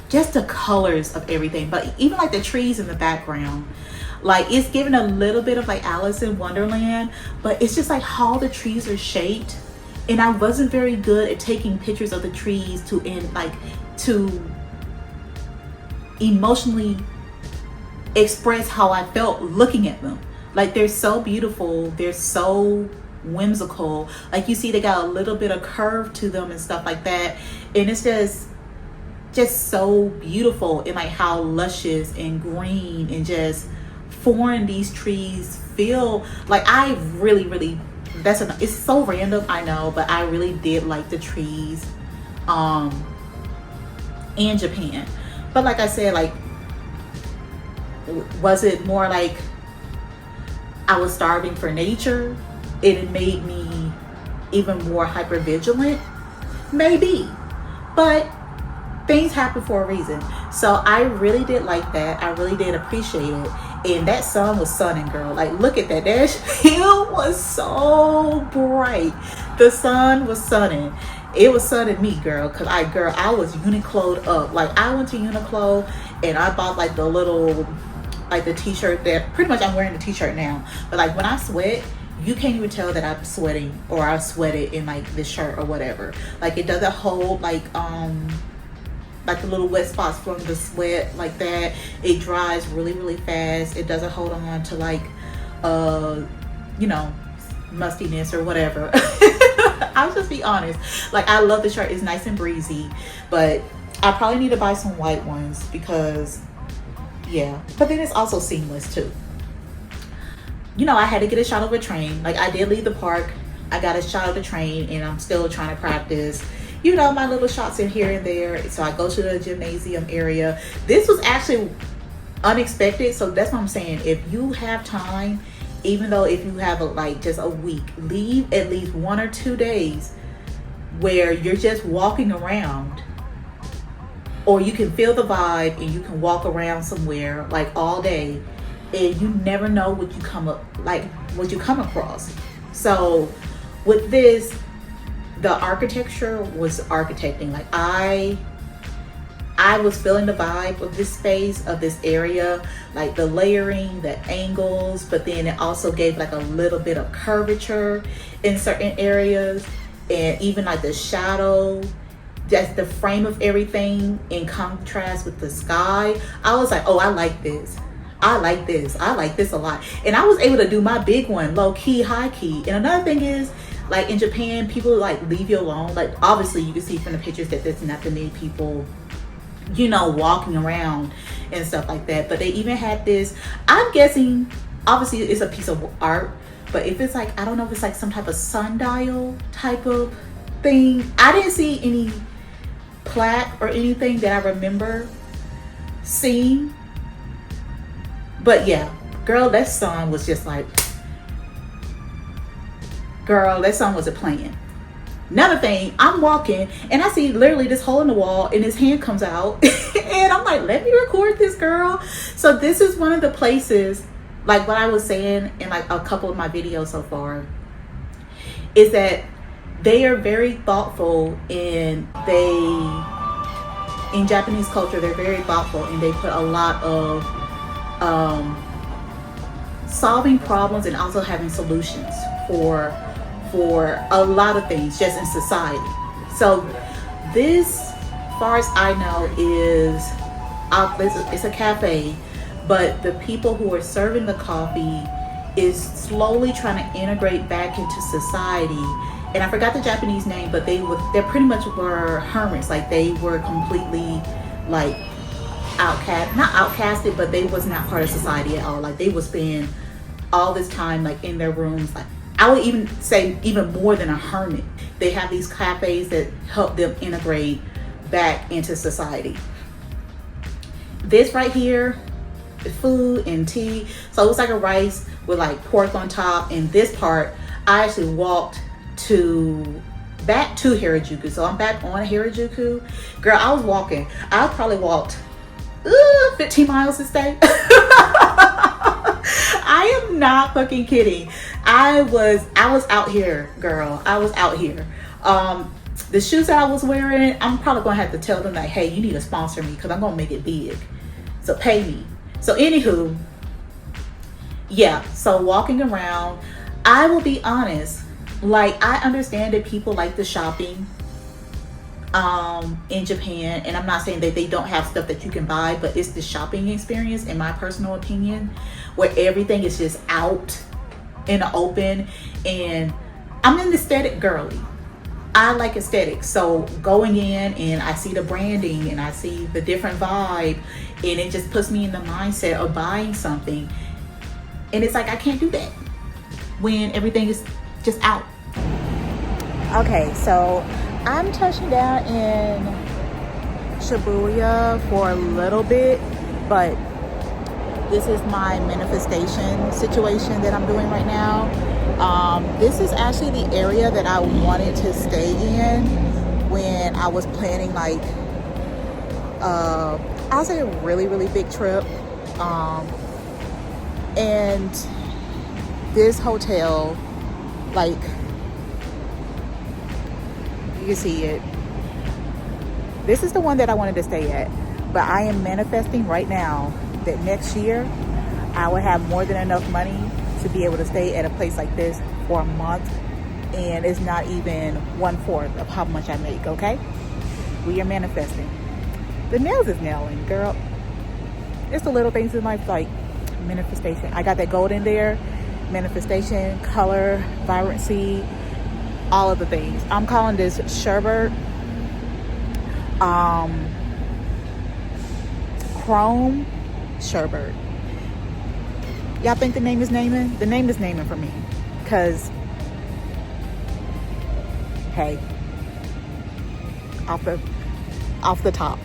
just the colors of everything, but even like the trees in the background, like it's giving a little bit of like Alice in Wonderland, but it's just like how the trees are shaped. And I wasn't very good at taking pictures of the trees to emotionally express how I felt looking at them. Like they're so beautiful, they're so whimsical. Like you see they got a little bit of curve to them and stuff like that. And it's just so beautiful, and like how luscious and green and just foreign these trees feel. Like I really it's so random, I know, but I really did like the trees in Japan. But like I said, like, was it more like I was starving for nature? It made me even more hyper vigilant? Maybe. But things happen for a reason. So I really did like that. I really did appreciate it. And that sun was sunning, girl. Like, look at that. That hill was so bright. The sun was sunning. It was sunning me, girl. Cause I was Uniqlo'd up. Like, I went to Uniqlo and I bought like the little, like the t-shirt that, pretty much I'm wearing the t-shirt now. But like when I sweat, you can't even tell that I'm sweating or I sweated in like this shirt or whatever. Like it doesn't hold like the little wet spots from the sweat like that. It dries really fast. It doesn't hold on to like mustiness or whatever. I'll just be honest. Like I love the shirt. It's nice and breezy, but I probably need to buy some white ones because yeah. But then it's also seamless too. I had to get a shot of a train. Like I did leave the park. I got a shot of the train and I'm still trying to practice my little shots in here and there. So I go to the gymnasium area. This was actually unexpected. So that's what I'm saying. If you have time, even though if you have just a week, leave at least 1 or 2 days where you're just walking around, or you can feel the vibe and you can walk around somewhere like all day, and you never know what you come across. So with this, the architecture was architecting. Like I was feeling the vibe of this space, of this area, like the layering, the angles, but then it also gave like a little bit of curvature in certain areas, and even like the shadow, just the frame of everything in contrast with the sky. I was like, oh, I like this. I like this a lot. And I was able to do my big one, low key, high key. And another thing is, like in Japan, people like leave you alone. Like obviously you can see from the pictures that there's not that many people, walking around and stuff like that. But they even had this, I'm guessing, obviously it's a piece of art, but if it's like, I don't know if it's like some type of sundial type of thing. I didn't see any plaque or anything that I remember seeing. But yeah, girl, that song was just like, girl, that song wasn't playing. Another thing, I'm walking and I see literally this hole in the wall and his hand comes out and I'm like, let me record this, girl. So this is one of the places, like what I was saying in like a couple of my videos so far, is that they are very thoughtful and in Japanese culture, they're very thoughtful and they put a lot of solving problems and also having solutions for a lot of things just in society. So this, far as I know, it's a cafe, but the people who are serving the coffee is slowly trying to integrate back into society. And I forgot the Japanese name, but they pretty much were hermits. Like they were completely like not outcasted, but they was not part of society at all. Like they would spend all this time like in their rooms. Like I would even say even more than a hermit. They have these cafes that help them integrate back into society. This right here, the food and tea. So it was like a rice with like pork on top. And this part, I actually walked back to Harajuku. So I'm back on Harajuku. Girl, I was walking. I probably walked 15 miles this day. I am not fucking kidding. I was out here, girl. I was out here. The shoes that I was wearing, I'm probably gonna have to tell them like, hey, you need to sponsor me because I'm gonna make it big. So pay me. So anywho, yeah, so walking around, I will be honest, like I understand that people like the shopping in Japan, and I'm not saying that they don't have stuff that you can buy, but it's the shopping experience, in my personal opinion, where everything is just out in the open. And I'm an aesthetic girly. I like aesthetics. So going in and I see the branding and I see the different vibe, and it just puts me in the mindset of buying something. And it's like I can't do that when everything is just out. Okay, so I'm touching down in Shibuya for a little bit, but this is my manifestation situation that I'm doing right now. This is actually the area that I wanted to stay in when I was planning, like, I'll say a really, really big trip. And this hotel, like, you can see it. This is the one that I wanted to stay at, but I am manifesting right now that next year I will have more than enough money to be able to stay at a place like this for a month, and it's not even 1/4 of how much I make. Okay, we are manifesting. The nails is nailing, girl. It's the little things in life, like manifestation. I got that gold in there. Manifestation, color, vibrancy, all of the things. I'm calling this sherbet chrome sherbet. Y'all think the name is naming? The name is naming for me, because hey, off the top.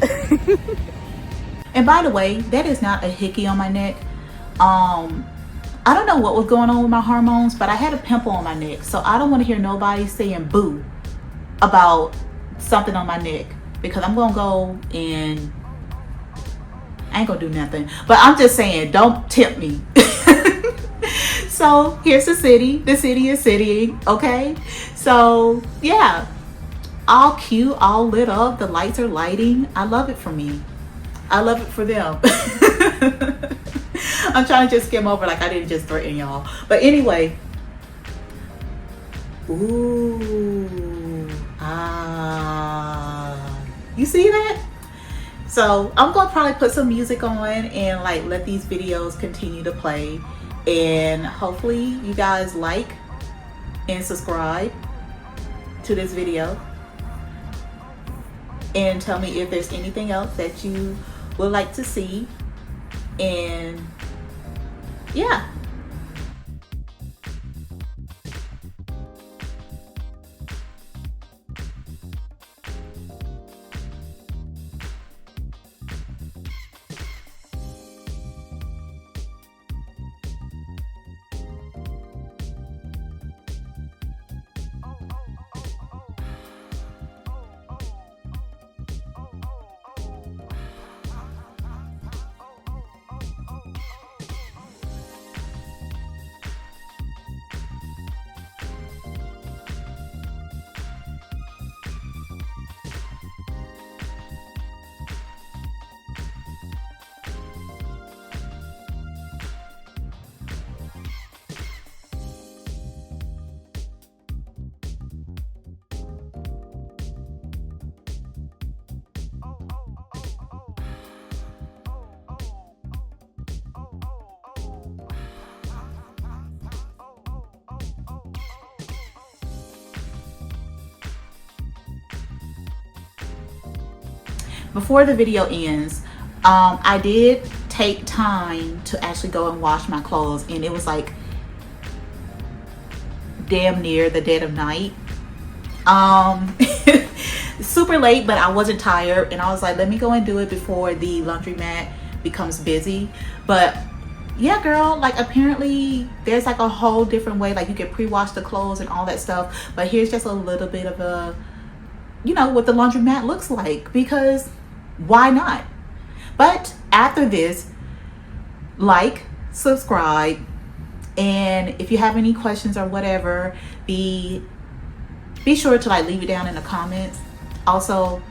And by the way, that is not a hickey on my neck. I don't know what was going on with my hormones, but I had a pimple on my neck. So I don't want to hear nobody saying boo about something on my neck, because I'm going to go and I ain't going to do nothing. But I'm just saying, don't tempt me. So here's the city. The city is citying, okay? So yeah, all cute, all lit up. The lights are lighting. I love it for me. I love it for them. I'm trying to just skim over like I didn't just threaten y'all. But anyway. Ooh. You see that? So I'm going to probably put some music on and like let these videos continue to play. And hopefully you guys like and subscribe to this video. And tell me if there's anything else that you would like to see. And yeah. Before the video ends, I did take time to actually go and wash my clothes, and it was like damn near the dead of night. Super late, but I wasn't tired, and I was like, let me go and do it before the laundromat becomes busy. But yeah, girl, like apparently there's like a whole different way, like you can pre-wash the clothes and all that stuff. But here's just a little bit of a, you know, what the laundromat looks like, because why not? But after this, like, subscribe, and if you have any questions or whatever, be be sure to like leave it down in the comments. Also,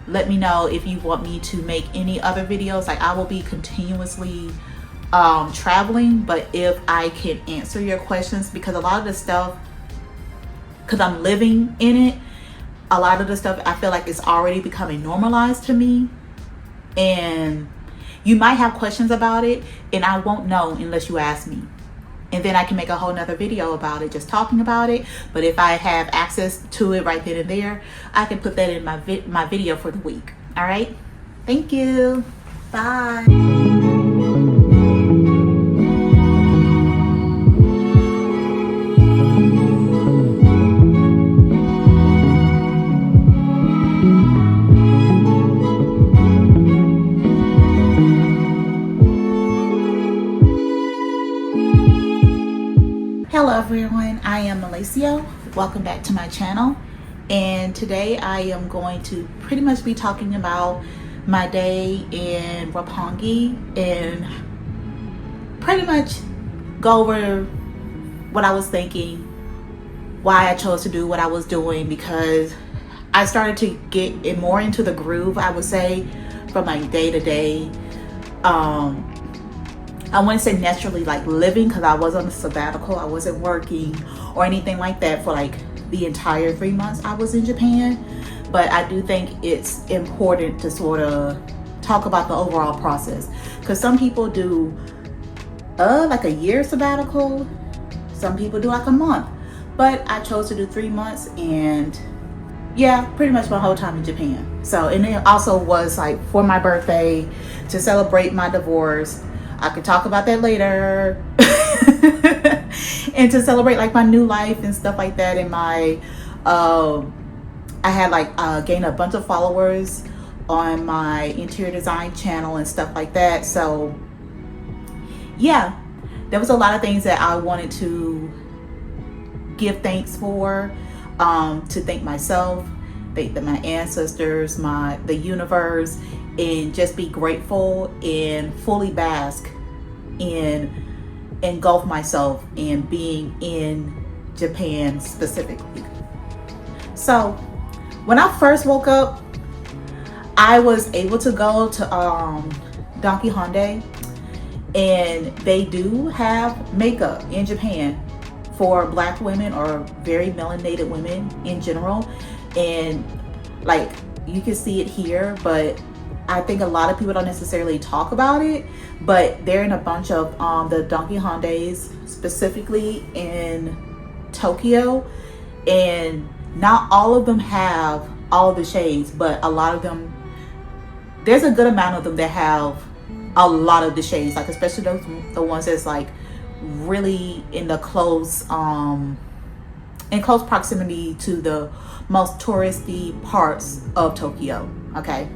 let me know if you want me to make any other videos. Like, I will be continuously traveling, but if I can answer your questions, because a lot of the stuff, because I'm living in it, a lot of the stuff I feel like it's already becoming normalized to me, and you might have questions about it and I won't know unless you ask me, and then I can make a whole nother video about it, just talking about it. But if I have access to it right then and there, I can put that in my video for the week. All right, thank you, bye. Hello everyone, I am Malacia. Welcome back to my channel, and today I am going to pretty much be talking about my day in Roppongi and pretty much go over what I was thinking, why I chose to do what I was doing, because I started to get more into the groove, I would say, from like day to day. I wouldn't say naturally like living, because I was on a sabbatical. I wasn't working or anything like that for like the entire 3 months I was in Japan. But I do think it's important to sort of talk about the overall process, because some people do like a year sabbatical, some people do like a month, but I chose to do 3 months, and yeah, pretty much my whole time in Japan. So, and it also was like for my birthday, to celebrate my divorce. I could talk about that later. And to celebrate like my new life and stuff like that. And my I had like gained a bunch of followers on my interior design channel and stuff like that. So yeah, there was a lot of things that I wanted to give thanks for, to thank myself, thank my ancestors, the universe, and just be grateful and fully bask in engulf myself in being in Japan specifically. So when I first woke up, I was able to go to Donkey Hyundai, and they do have makeup in Japan for Black women or very melanated women in general. And like, you can see it here, but I think a lot of people don't necessarily talk about it, but they're in a bunch of the Donkey Hyundais, specifically in Tokyo, and not all of them have all of the shades, but a lot of them, there's a good amount of them that have a lot of the shades, like especially the ones that's like really in the close in close proximity to the most touristy parts of Tokyo, okay,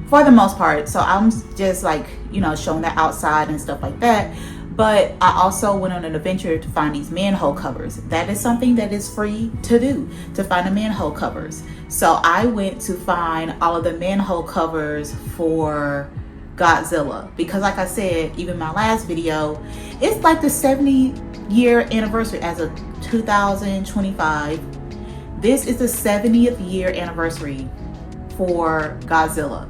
for the most part. So I'm just like, you know, showing that outside and stuff like that. But I also went on an adventure to find these manhole covers. That is something that is free to do, to find the manhole covers. So I went to find all of the manhole covers for Godzilla, because like I said, even my last video, it's like the 70-year anniversary as of 2025. This is the 70th year anniversary for Godzilla.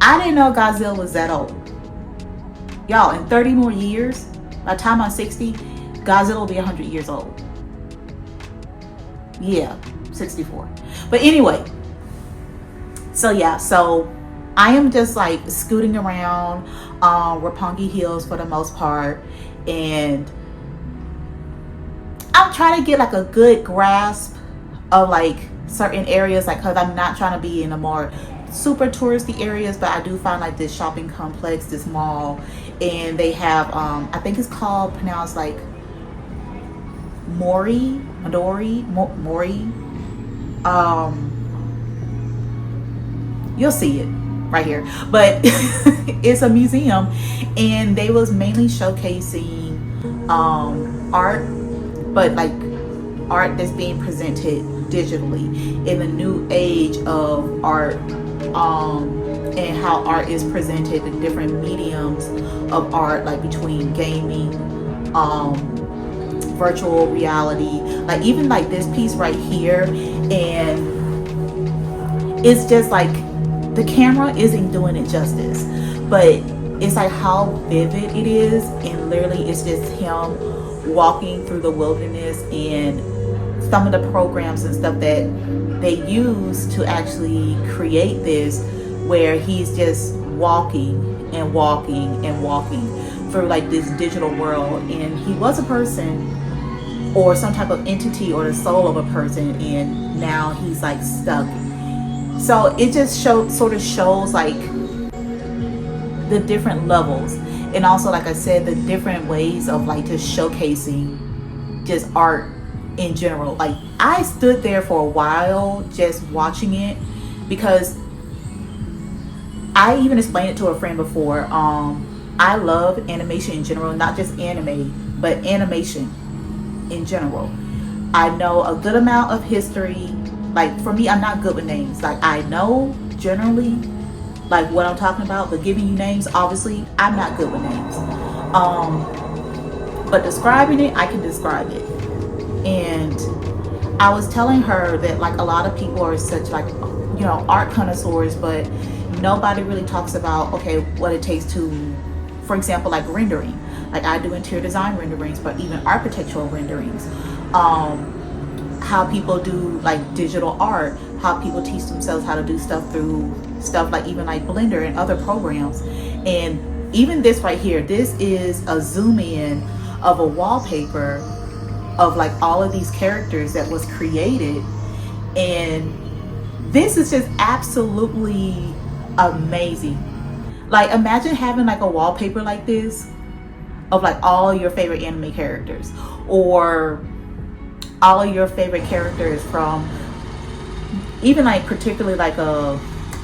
I didn't know Godzilla was that old. Y'all, in 30 more years, by the time I'm 60, Godzilla will be 100 years old. Yeah, 64. But anyway, so yeah, so I am just like scooting around Roppongi Hills for the most part, and I'm trying to get like a good grasp of like certain areas, like, because I'm not trying to be in the more super touristy areas, but I do find like this shopping complex, this mall, and they have I think it's called, pronounced like Mori. You'll see it right here, but it's a museum, and they was mainly showcasing art, but like art that's being presented digitally in the new age of art, and how art is presented in different mediums of art, like between gaming, virtual reality, like even like this piece right here. And it's just like the camera isn't doing it justice, but it's like how vivid it is. And literally it's just him walking through the wilderness, and some of the programs and stuff that they use to actually create this, where he's just walking and walking and walking through like this digital world. And he was a person or some type of entity or the soul of a person, and now he's like stuck. So it just sort of shows like the different levels, and also like I said, the different ways of like just showcasing just art in general. Like I stood there for a while just watching it, because I even explained it to a friend before. I love animation in general, not just anime, but animation in general. I know a good amount of history. Like for me, I'm not good with names. Like I know generally like what I'm talking about, but giving you names, obviously I'm not good with names. But describing it, I can describe it. And I was telling her that like a lot of people are such like, you know, art connoisseurs, but nobody really talks about, okay, what it takes to, for example, like rendering. Like I do interior design renderings, but even architectural renderings. How people do like digital art, how people teach themselves how to do stuff through stuff like even like Blender and other programs. And even this right here, this is a zoom in of a wallpaper of like all of these characters that was created. And this is just absolutely amazing. Like imagine having like a wallpaper like this of like all your favorite anime characters, or all of your favorite characters from even like particularly like I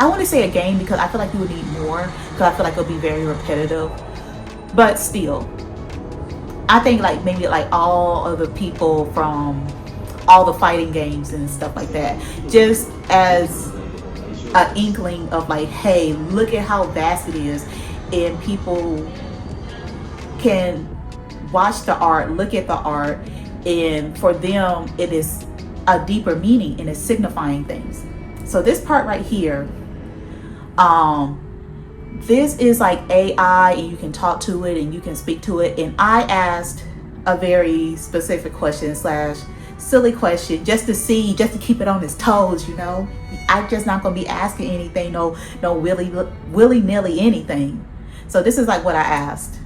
want to say a game, because I feel like you would need more, because I feel like it'll be very repetitive, but still I think like maybe like all of the people from all the fighting games and stuff like that, just as an inkling of like, hey, look at how vast it is. And people can watch the art, look at the art, and for them it is a deeper meaning and it's signifying things. So this part right here, this is like AI, and you can talk to it and you can speak to it. And I asked a very specific question slash silly question just to keep it on its toes, you know. I'm just not gonna be asking anything, no willy-nilly anything. So this is like what I asked.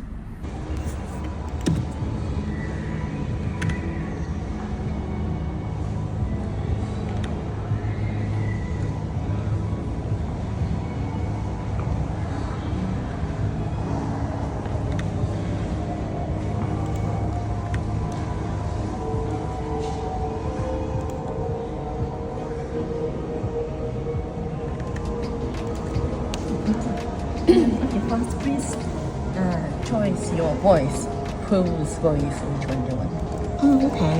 Okay, first please choose your voice. Whose voice? Which one do you want? Oh, okay.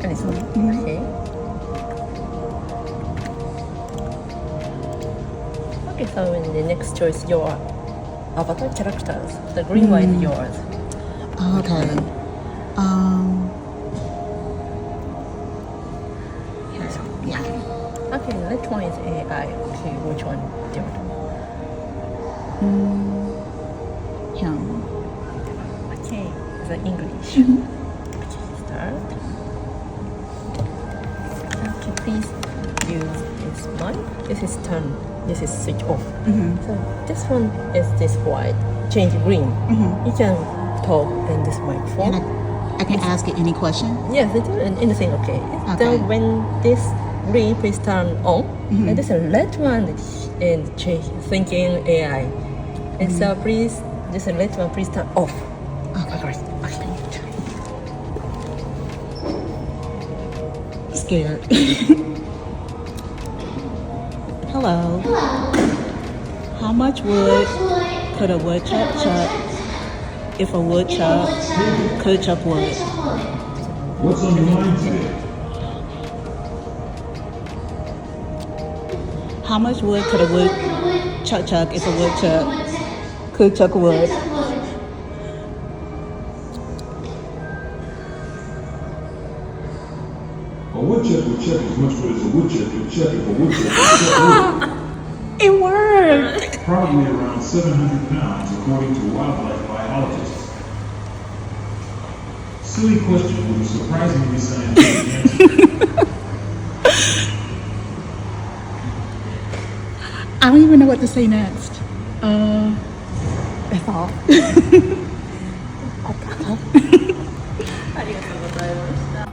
This one. Okay. Okay, so in the next choice, your avatar characters. The green one is yours. Okay. Yeah. Okay, next one is AI. Okay, which one do you want? Him. Okay, the English. Okay, start. Okay, please use this one. This is turn. This is switch off. So this one is this white. Change green. You can talk in this microphone. And I can ask it any question? Yes, anything okay. Okay. Then when this green, please turn on. And this red one is change thinking AI. And so please, this red one, please turn off. Okay. Scared. Hello. How much wood could a woodchuck chuck if a woodchuck could chuck wood? What's on your mind today? How much wood could a woodchuck chuck if a woodchuck could chuck wood? woodchuck would chuck as much wood as a woodchuck could chuck if a woodchuck could chuck wood. It worked. Probably around 700 pounds, according to wildlife biologists. Silly question with a surprisingly scientific answer. I don't even know what to say next. That's all. ありがとうございました。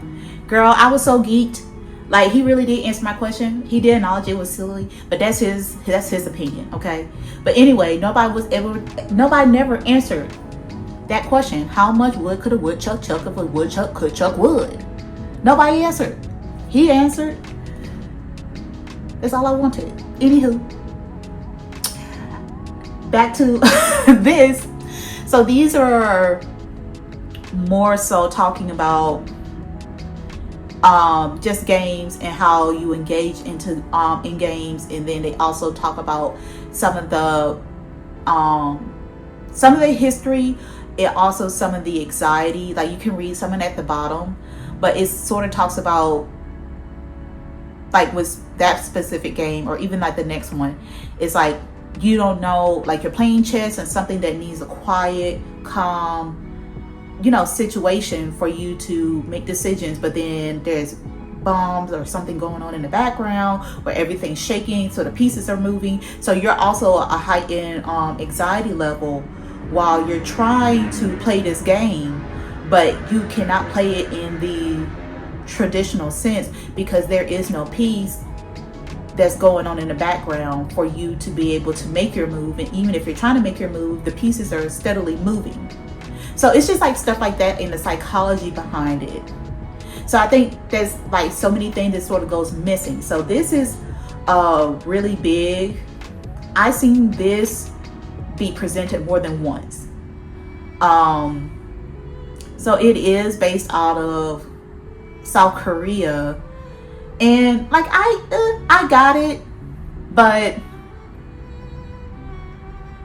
Girl, I was so geeked. Like, he really did answer my question. He did acknowledge it was silly, but that's his opinion, okay? But anyway, nobody never answered that question. How much wood could a woodchuck chuck if a woodchuck could chuck wood? Nobody answered. He answered. That's all I wanted. Anywho, back to this. So these are more so talking about just games and how you engage into in games, and then they also talk about some of the history, and also some of the anxiety. Like, you can read something at the bottom, but it sort of talks about, like, with that specific game, or even like the next one, it's like, you don't know, like, you're playing chess and something that needs a quiet, calm, situation for you to make decisions, but then there's bombs or something going on in the background where everything's shaking, so the pieces are moving. So you're also a heightened anxiety level while you're trying to play this game, but you cannot play it in the traditional sense because there is no peace that's going on in the background for you to be able to make your move. And even if you're trying to make your move, the pieces are steadily moving. So it's just like stuff like that, and the psychology behind it. So I think there's like so many things that sort of goes missing. So this is really big. I've seen this be presented more than once. So it is based out of South Korea, and like I got it, but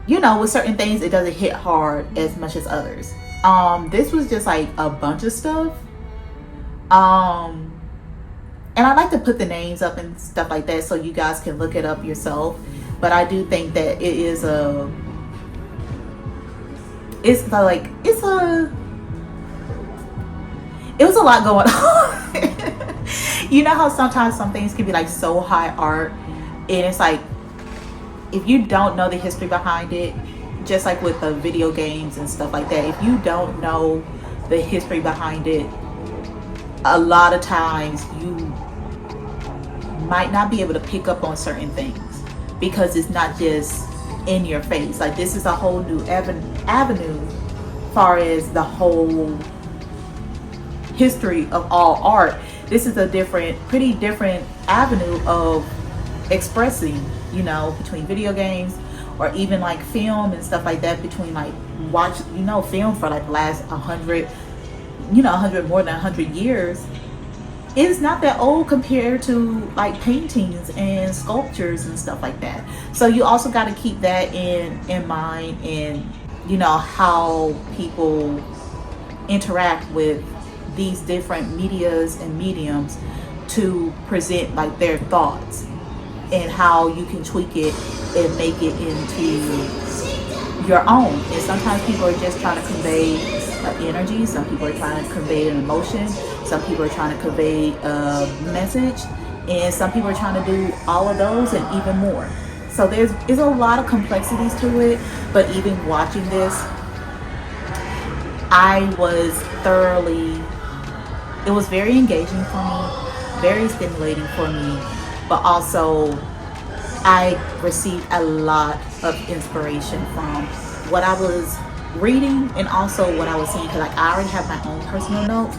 with certain things it doesn't hit hard as much as others. This was just like a bunch of stuff. And I like to put the names up and stuff like that so you guys can look it up yourself. But I do think that it was a lot going on. You know how sometimes some things can be like so high art, and it's like, if you don't know the history behind it, just like with the video games and stuff like that, if you don't know the history behind it, a lot of times you might not be able to pick up on certain things because it's not just in your face. Like, this is a whole new avenue as far as the whole history of all art. This is a pretty different avenue of expressing, between video games or even like film and stuff like that, between like film for like the last 100 more than 100 years. It's not that old compared to like paintings and sculptures and stuff like that. So you also got to keep that in mind, and how people interact with these different medias and mediums to present like their thoughts, and how you can tweak it and make it into your own. And sometimes people are just trying to convey an energy, some people are trying to convey an emotion, some people are trying to convey a message, and some people are trying to do all of those and even more. So there's a lot of complexities to it, but even watching this, it was very engaging for me, very stimulating for me, but also I received a lot of inspiration from what I was reading and also what I was seeing, because like, I already have my own personal notes,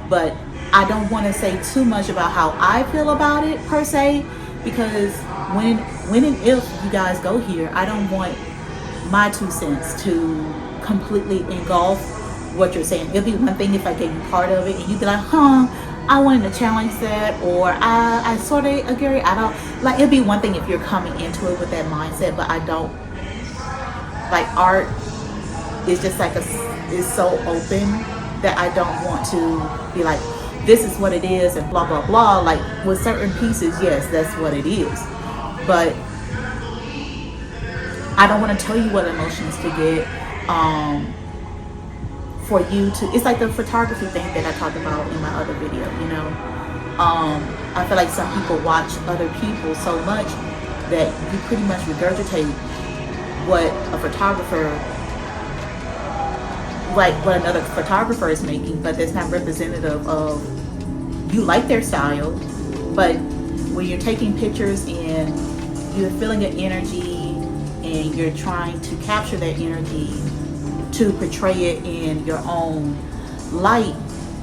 but I don't want to say too much about how I feel about it per se, because when and if you guys go here, I don't want my 2 cents to completely engulf what you're saying. It'll be one thing if I gave you part of it and you'd be like, I wanted to challenge that, or I sort of agree. I don't like. It'd be one thing if you're coming into it with that mindset, but I don't like art. Is just like it's so open that I don't want to be like, this is what it is and blah, blah, blah. Like with certain pieces, yes, that's what it is. But I don't want to tell you what emotions to get for you to, it's like the photography thing that I talked about in my other video, you know. I feel like some people watch other people so much that you pretty much regurgitate what a photographer, like what another photographer is making, but that's not representative of, you like their style, but when you're taking pictures and you're feeling an energy and you're trying to capture that energy to portray it in your own light,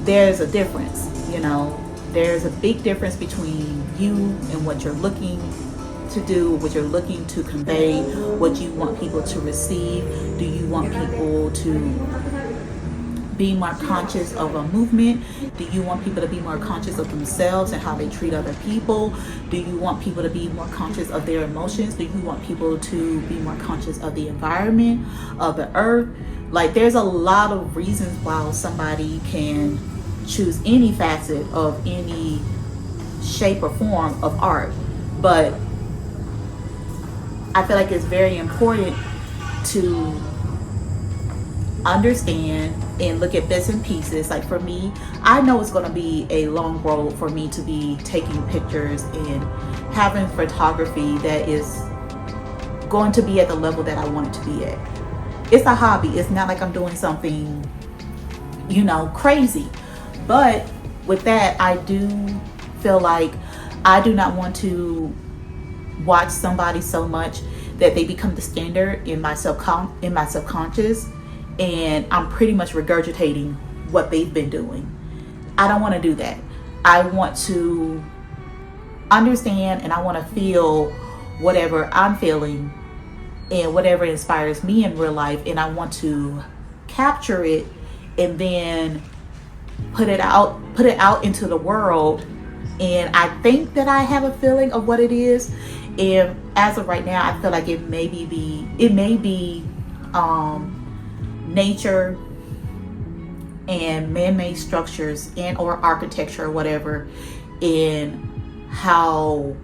there's a difference, you know. There's a big difference between you and what you're looking to do, what you're looking to convey, what you want people to receive. Do you want people to be more conscious of a movement? Do you want people to be more conscious of themselves and how they treat other people? Do you want people to be more conscious of their emotions? Do you want people to be more conscious of the environment, of the earth? Like, there's a lot of reasons why somebody can choose any facet of any shape or form of art. But I feel like it's very important to understand and look at bits and pieces. Like for me, I know it's going to be a long road for me to be taking pictures and having photography that is going to be at the level that I want it to be at. It's a hobby. It's not like I'm doing something, you know, crazy. But with that, I do feel like I do not want to watch somebody so much that they become the standard in my subconscious, and I'm pretty much regurgitating what they've been doing. I don't want to do that. I want to understand and I want to feel whatever I'm feeling and whatever inspires me in real life, and I want to capture it and then put it out into the world. And I think that I have a feeling of what it is, and as of right now I feel like it may be nature and man-made structures and or architecture or whatever, in how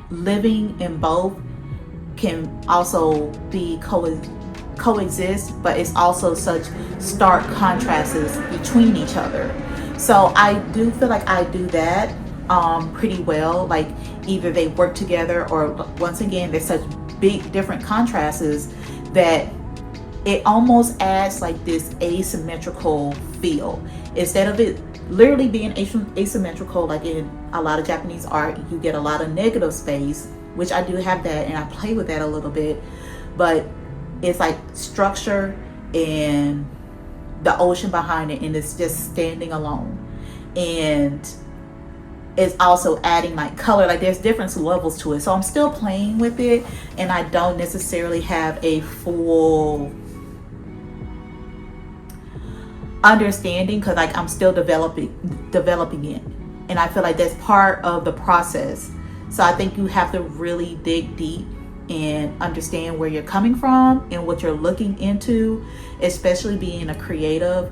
living in both can also be coexist, but it's also such stark contrasts between each other. So I do feel like I do that pretty well. Like either they work together, or once again there's such big different contrasts that it almost adds like this asymmetrical feel, instead of it literally being asymmetrical. Like in a lot of Japanese art, you get a lot of negative space, which I do have that and I play with that a little bit, but it's like structure and the ocean behind it, and it's just standing alone. And it's also adding like color, like there's different levels to it. So I'm still playing with it, and I don't necessarily have a full understanding, because like I'm still developing it, and I feel like that's part of the process. So I think you have to really dig deep and understand where you're coming from and what you're looking into, especially being a creative.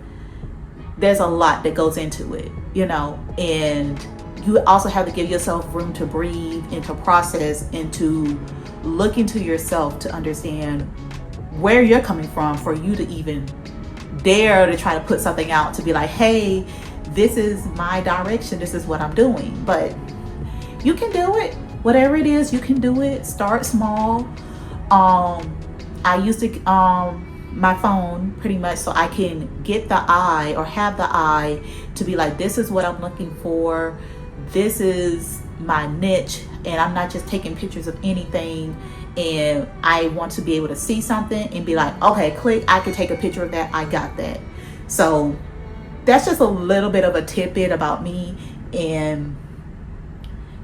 There's a lot that goes into it, you know, and you also have to give yourself room to breathe and to process and to look into yourself to understand where you're coming from, for you to even dare to try to put something out to be like, hey, this is my direction, this is what I'm doing. But you can do it. Whatever it is, you can do it. Start small. I use my phone pretty much so I can get the eye, or have the eye to be like, this is what I'm looking for. This is my niche, and I'm not just taking pictures of anything. And I want to be able to see something and be like, okay, click, I can take a picture of that. I got that. So that's just a little bit of a tidbit about me, and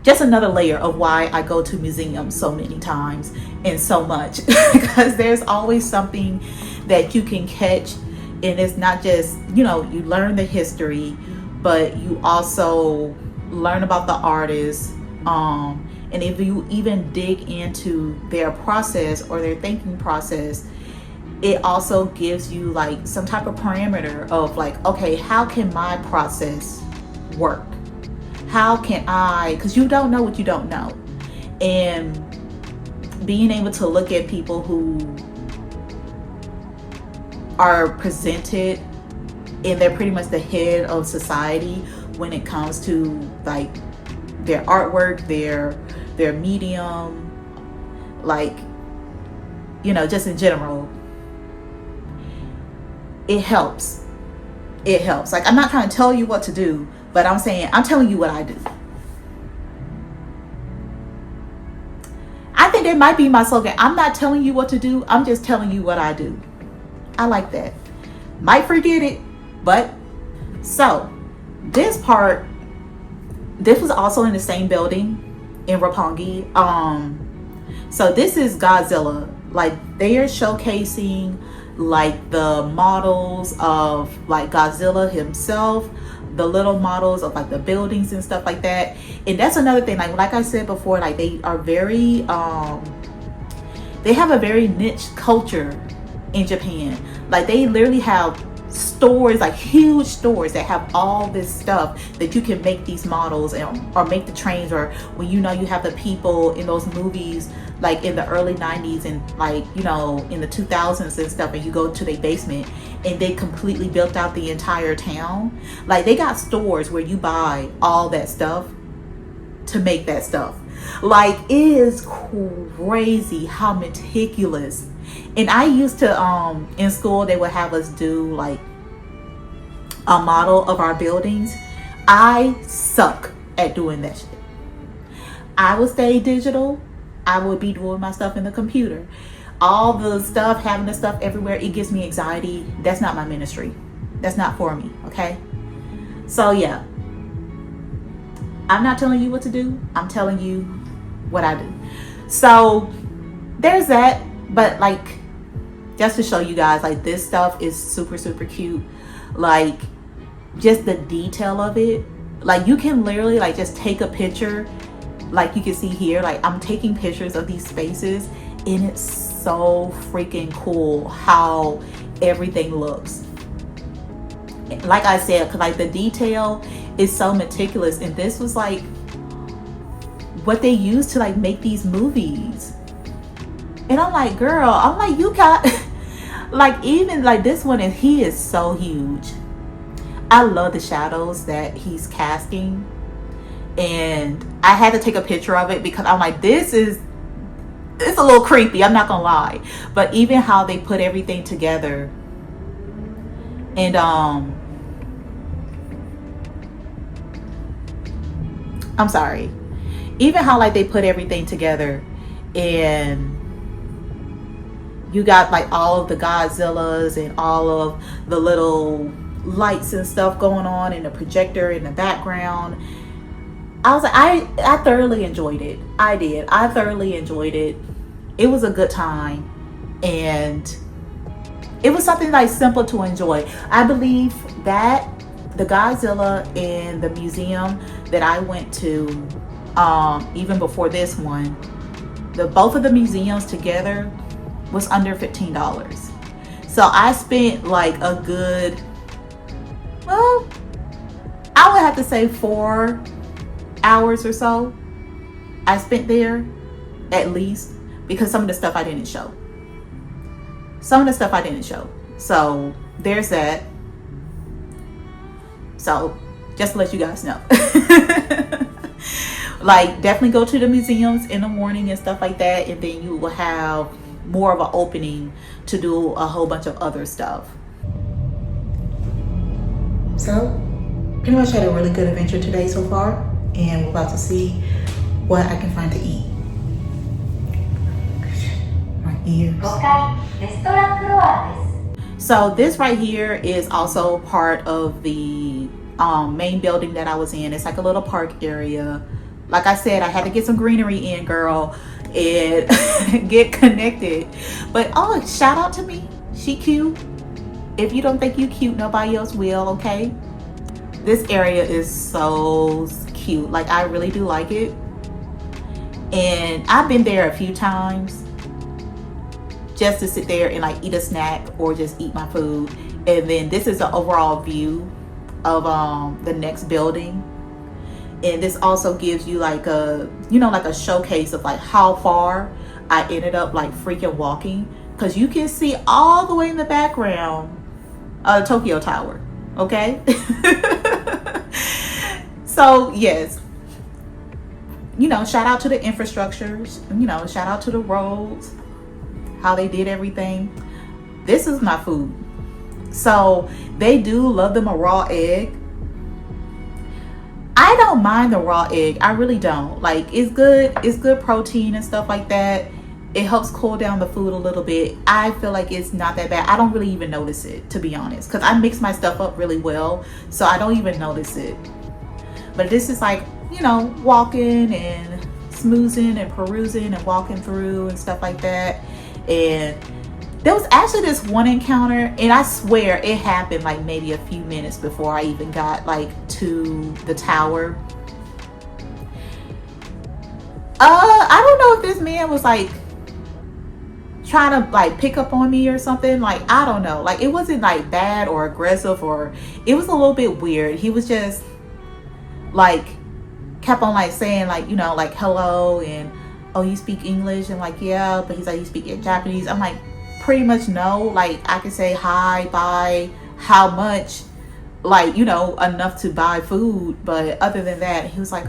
just another layer of why I go to museums so many times and so much, because there's always something that you can catch. And it's not just, you know, you learn the history, but you also learn about the artists. And if you even dig into their process or their thinking process, it also gives you like some type of parameter of like, okay, how can my process work? How can I, because you don't know what you don't know. And being able to look at people who are presented and they're pretty much the head of society when it comes to like their artwork, their medium, like, you know, just in general, it helps. It helps. Like, I'm not trying to tell you what to do, but I'm saying, I'm telling you what I do. I think that might be my slogan. I'm not telling you what to do. I'm just telling you what I do. I like that. Might forget it, but so this part, this was also in the same building in Roppongi. So this is Godzilla. Like, they are showcasing like the models of like Godzilla himself, the little models of like the buildings and stuff like that. And that's another thing, like I said before, like they are very they have a very niche culture in Japan. Like, they literally have stores, like huge stores that have all this stuff that you can make these models or make the trains, or when you know you have the people in those movies like in the early 90s and like, you know, in the 2000s and stuff, and you go to their basement and they completely built out the entire town. Like, they got stores where you buy all that stuff to make that stuff. Like, it is crazy how meticulous. And I used to in school, they would have us do like a model of our buildings. I suck at doing that shit. I would stay digital. I would be doing my stuff in the computer. All the stuff, having the stuff everywhere, it gives me anxiety. That's not my ministry. That's not for me, okay? So yeah, I'm not telling you what to do. I'm telling you what I do. So there's that. But like, just to show you guys, like, this stuff is super, super cute. Like, just the detail of it. Like, you can literally like just take a picture. Like, you can see here, like I'm taking pictures of these spaces, and it's so freaking cool how everything looks. Like I said, like the detail is so meticulous, and this was like what they used to like make these movies. And I'm like, girl, I'm like, you got like, even like this one, and he is so huge. I love the shadows that he's casting, and I had to take a picture of it because I'm like, it's a little creepy, I'm not gonna lie. But even how they put everything together, and I'm sorry, even how like they put everything together, and you got like all of the Godzillas and all of the little lights and stuff going on, and the projector in the background. I was like, I thoroughly enjoyed it. I did. I thoroughly enjoyed it. It was a good time, and it was something like simple to enjoy. I believe that the Godzilla in the museum that I went to, even before this one, both of the museums together was under $15. So I spent like a good, well, I would have to say 4 hours or so I spent there, at least, because some of the stuff I didn't show. So there's that. So just to let you guys know. Like, definitely go to the museums in the morning and stuff like that, and then you will have more of an opening to do a whole bunch of other stuff. So pretty much had a really good adventure today so far, and we're about to see what I can find to eat. My ears. So this right here is also part of the main building that I was in. It's like a little park area. Like I said, I had to get some greenery in, girl, and get connected. But oh, shout out to me. She cute. If you don't think you cute, nobody else will, okay? This area is so cute. Like, I really do like it. And I've been there a few times just to sit there and like eat a snack or just eat my food. And then this is the overall view of the next building. And this also gives you like a, you know, like a showcase of like how far I ended up like freaking walking, because you can see all the way in the background Tokyo Tower. Okay. So yes, you know, shout out to the infrastructures, you know, shout out to the roads, how they did everything. This is my food. So they do love them a raw egg. I don't mind the raw egg. I really don't. Like, it's good protein and stuff like that. It helps cool down the food a little bit. I feel like it's not that bad. I don't really even notice it, to be honest, because I mix my stuff up really well, so I don't even notice it. But this is like, you know, walking and smoozing and perusing and walking through and stuff like that. And there was actually this one encounter, and I swear it happened like maybe a few minutes before I even got like to the tower. I don't know if this man was like trying to like pick up on me or something. Like, I don't know. Like, it wasn't like bad or aggressive, or it was a little bit weird. He was just like kept on like saying like, you know, like hello and oh, you speak English? And like, yeah. But he's like, you speak Japanese? I'm like, pretty much no. Like, I can say hi, bye, how much, like, you know, enough to buy food. But other than that, he was like,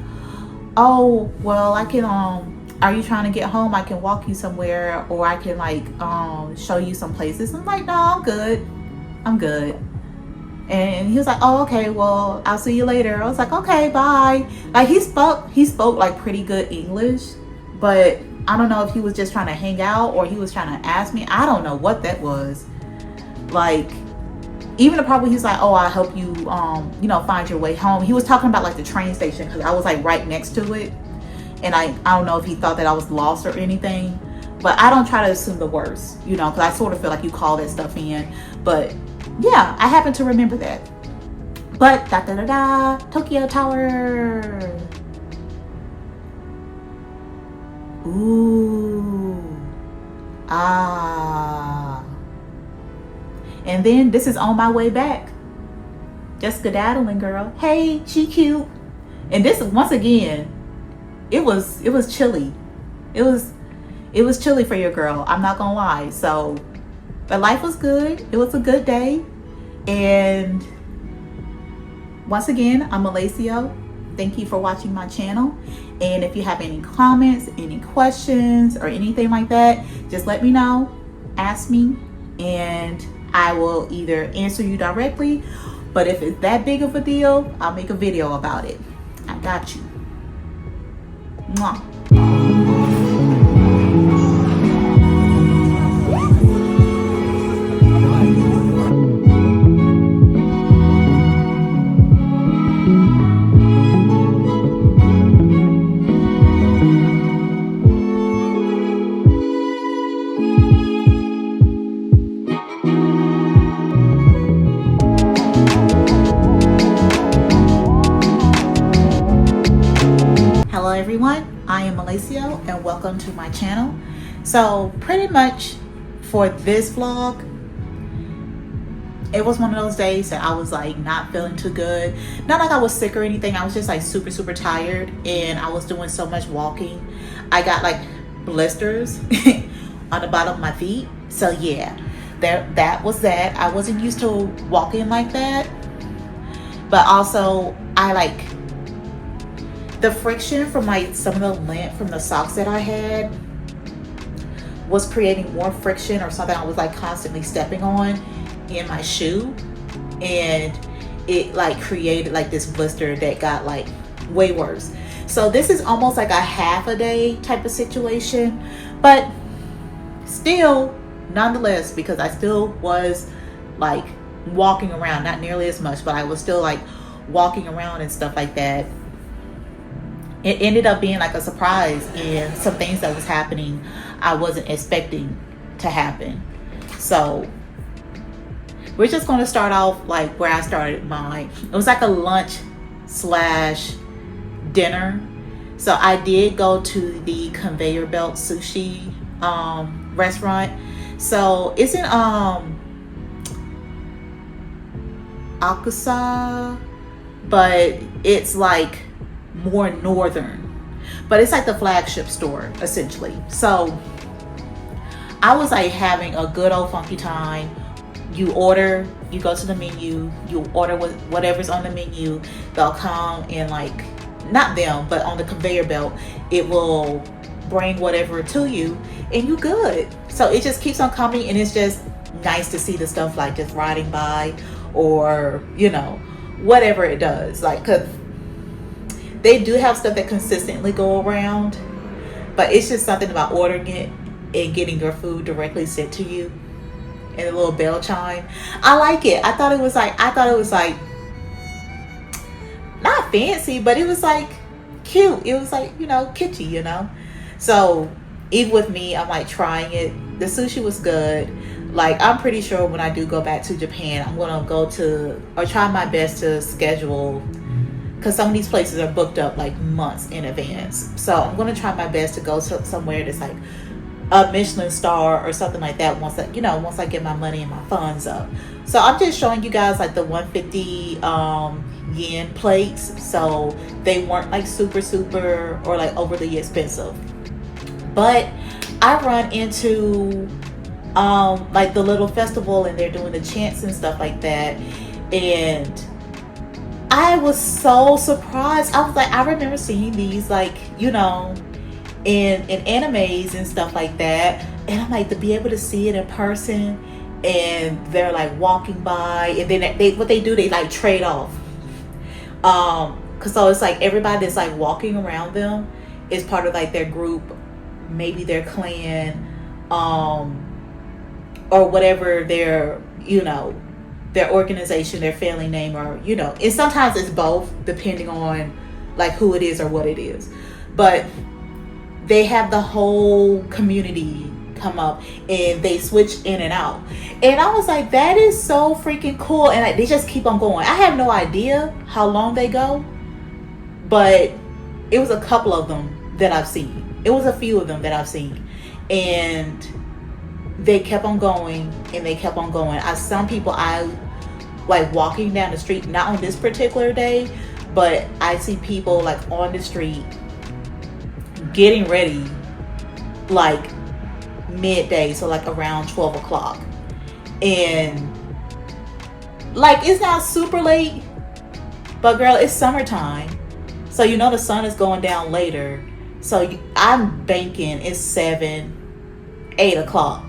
oh, well, I can are you trying to get home? I can walk you somewhere, or I can like show you some places. I'm like, no, I'm good. And he was like, oh, okay, well, I'll see you later. I was like, okay, bye. Like, he spoke like pretty good English, but I don't know if he was just trying to hang out or he was trying to ask me. I don't know what that was. Like, even the part where he's like, oh, I'll help you, you know, find your way home. He was talking about like the train station, because I was like right next to it. And I don't know if he thought that I was lost or anything, but I don't try to assume the worst, you know, because I sort of feel like you call that stuff in. But yeah, I happen to remember that. But Tokyo Tower. Ooh. Ah. And then this is on my way back. Just skedaddling, girl. Hey, she cute. And this, once again, it was chilly. It was chilly for your girl. I'm not gonna lie. So, but life was good. It was a good day. And once again, I'm Malacio. Thank you for watching my channel. And if you have any comments, any questions, or anything like that, just let me know. Ask me, and I will either answer you directly, but if it's that big of a deal, I'll make a video about it. I got you. Mwah. Hello everyone, I am Malacio and welcome to my channel. So pretty much for this vlog, it was one of those days that I was like not feeling too good. Not like I was sick or anything, I was just like super tired, and I was doing so much walking. I got like blisters on the bottom of my feet. So yeah, that was that. I wasn't used to walking like that, but also I like the friction from like some of the lint from the socks that I had was creating more friction, or something I was like constantly stepping on in my shoe, and it like created like this blister that got like way worse. So this is almost like a half a day type of situation, but still nonetheless, because I still was like walking around, not nearly as much, but I was still like walking around and stuff like that. It ended up being like a surprise, and some things that was happening I wasn't expecting to happen. So we're just going to start off like where I started mine. It was like a lunch slash dinner. So I did go to the Conveyor Belt Sushi restaurant. So it's in Akusa, but it's like more northern. But it's like the flagship store essentially. So I was like having a good old funky time. You order, you go to the menu, you order whatever's on the menu. They'll come and like, not them, but on the conveyor belt, it will bring whatever to you and you good. So it just keeps on coming, and it's just nice to see the stuff like just riding by, or you know, whatever it does. Like, cause they do have stuff that consistently go around, but it's just something about ordering it and getting your food directly sent to you, and a little bell chime. I like it. I thought it was like not fancy, but it was like cute. It was like, you know, kitschy, you know. So even with me, I'm like trying it. The sushi was good. Like, I'm pretty sure when I do go back to Japan, I'm gonna go to, or try my best to schedule, because some of these places are booked up like months in advance. So I'm gonna try my best to go to somewhere that's like a Michelin star or something like that once I get my money and my funds up. So I'm just showing you guys like the 150 yen plates, so they weren't like super or like overly expensive. But I run into like the little festival, and they're doing the chants and stuff like that, and I was so surprised. I was like, I remember seeing these, like, you know, in animes and stuff like that, and I'm like, to be able to see it in person, and they're like walking by, and then they like trade off, cause so it's like everybody that's like walking around them is part of like their group, maybe their clan, or whatever their, you know, their organization, their family name, or, you know, and sometimes it's both depending on like who it is or what it is. But they have the whole community come up, and they switch in and out, and I was like, that is so freaking cool. And like, they just keep on going. I have no idea how long they go, but it was a couple of them that I've seen. It was a few of them that I've seen, and they kept on going and they kept on going. Some people I like walking down the street, not on this particular day, but I see people like on the street getting ready like midday, so like around 12 o'clock. And like, it's not super late, but girl, it's summertime, so you know the sun is going down later. So I'm banking it's 7, 8 o'clock.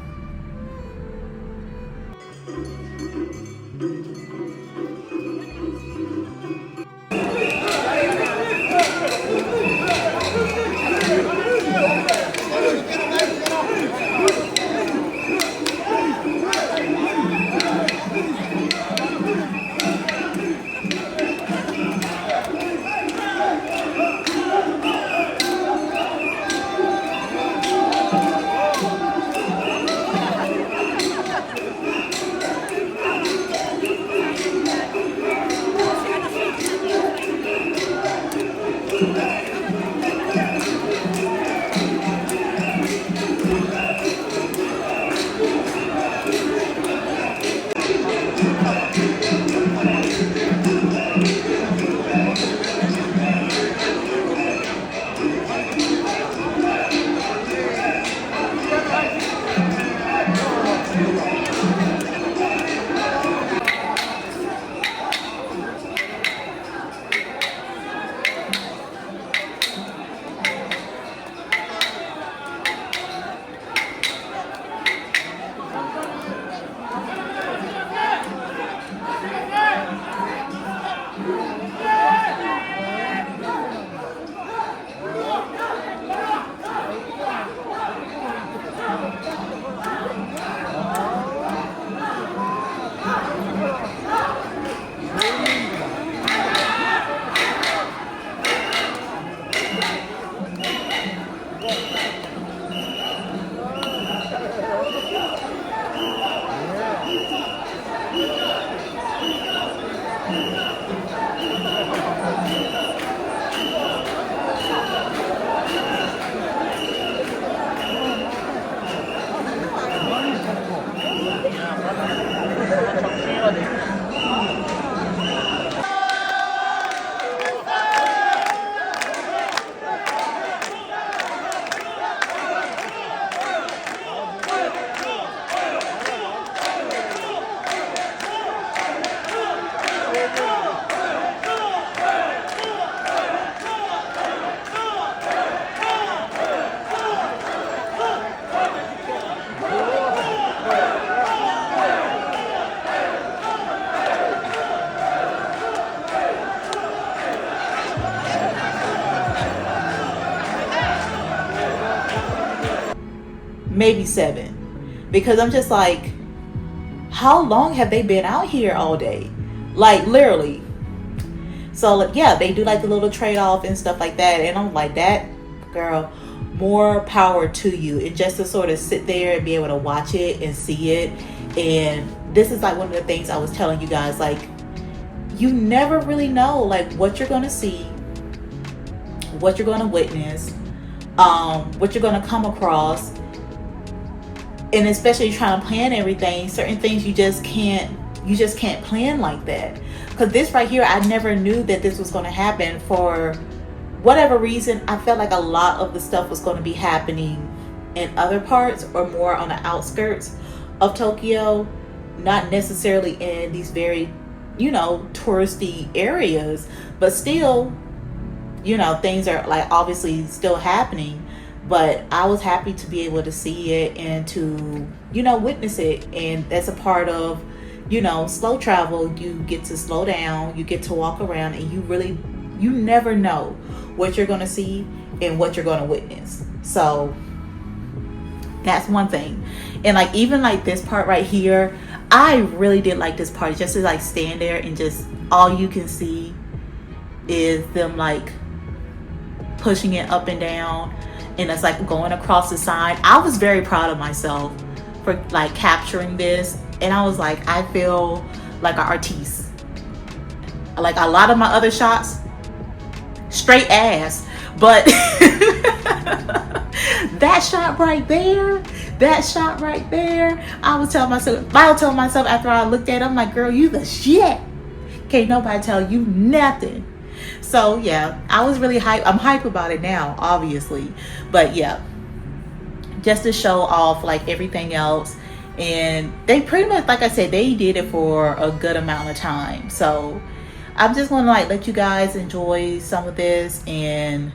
maybe 7, because I'm just like, how long have they been out here all day? Like literally. So yeah, they do like the little trade-off and stuff like that, and I'm like, that girl, more power to you. And just to sort of sit there and be able to watch it and see it. And this is like one of the things I was telling you guys, like, you never really know like what you're going to see, what you're going to witness, what you're going to come across. And especially trying to plan everything, certain things you just can't plan like that. Because this right here, I never knew that this was going to happen. For whatever reason, I felt like a lot of the stuff was going to be happening in other parts or more on the outskirts of Tokyo, not necessarily in these very, touristy areas, but still, things are like obviously still happening. But I was happy to be able to see it and to, witness it. And that's a part of, slow travel. You get to slow down, you get to walk around, and you never know what you're going to see and what you're going to witness. So that's one thing. And like, even like this part right here, I really did like this part, just to like stand there and just all you can see is them like pushing it up and down, and it's like going across the sign. I was very proud of myself for like capturing this, and I was like, I feel like an artiste. Like a lot of my other shots, straight ass, but that shot right there, I was telling myself after I looked at it, I'm like, girl, you the shit. Can't nobody tell you nothing. So yeah, I was really hyped. I'm hyped about it now, obviously. But yeah, just to show off like everything else. And they pretty much, like I said, they did it for a good amount of time. So I'm just gonna like let you guys enjoy some of this. And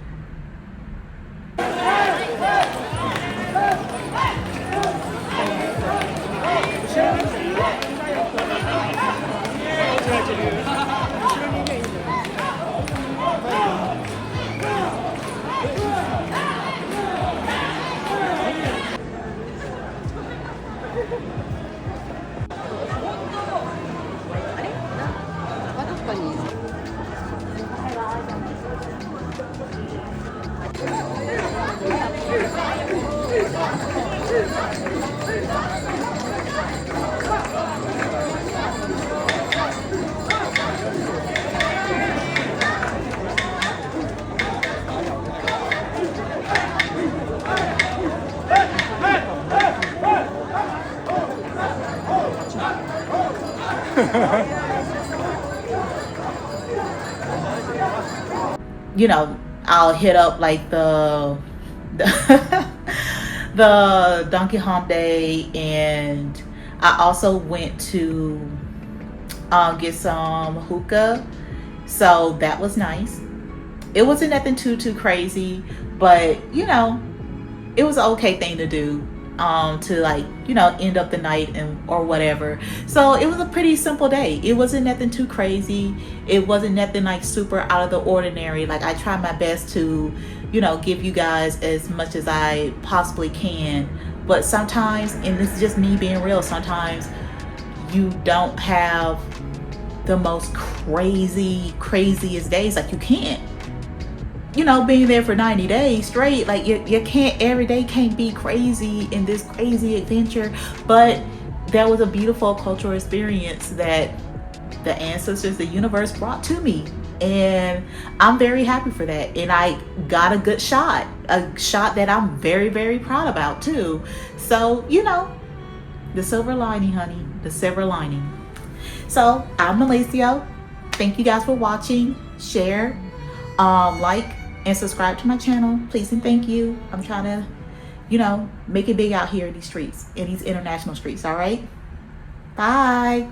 I'll hit up like the the Donkey Hump Day, and I also went to get some hookah, so that was nice. It wasn't nothing too crazy, but it was an okay thing to do, to like end up the night or whatever. So it was a pretty simple day. It wasn't nothing too crazy. It wasn't nothing like super out of the ordinary. Like, I try my best to give you guys as much as I possibly can, but sometimes, and this is just me being real, sometimes you don't have the most craziest days. Like, you can't being there for 90 days straight, like you can't, every day can't be crazy in this crazy adventure. But there was a beautiful cultural experience that the ancestors, the universe brought to me, and I'm very happy for that. And I got a good shot, a shot that I'm very, very proud about too. So the silver lining, honey, the silver lining. So I'm Malacio. Thank you guys for watching. Share, like, and subscribe to my channel, please and thank you. I'm trying to make it big out here in these streets, in these international streets. All right, bye.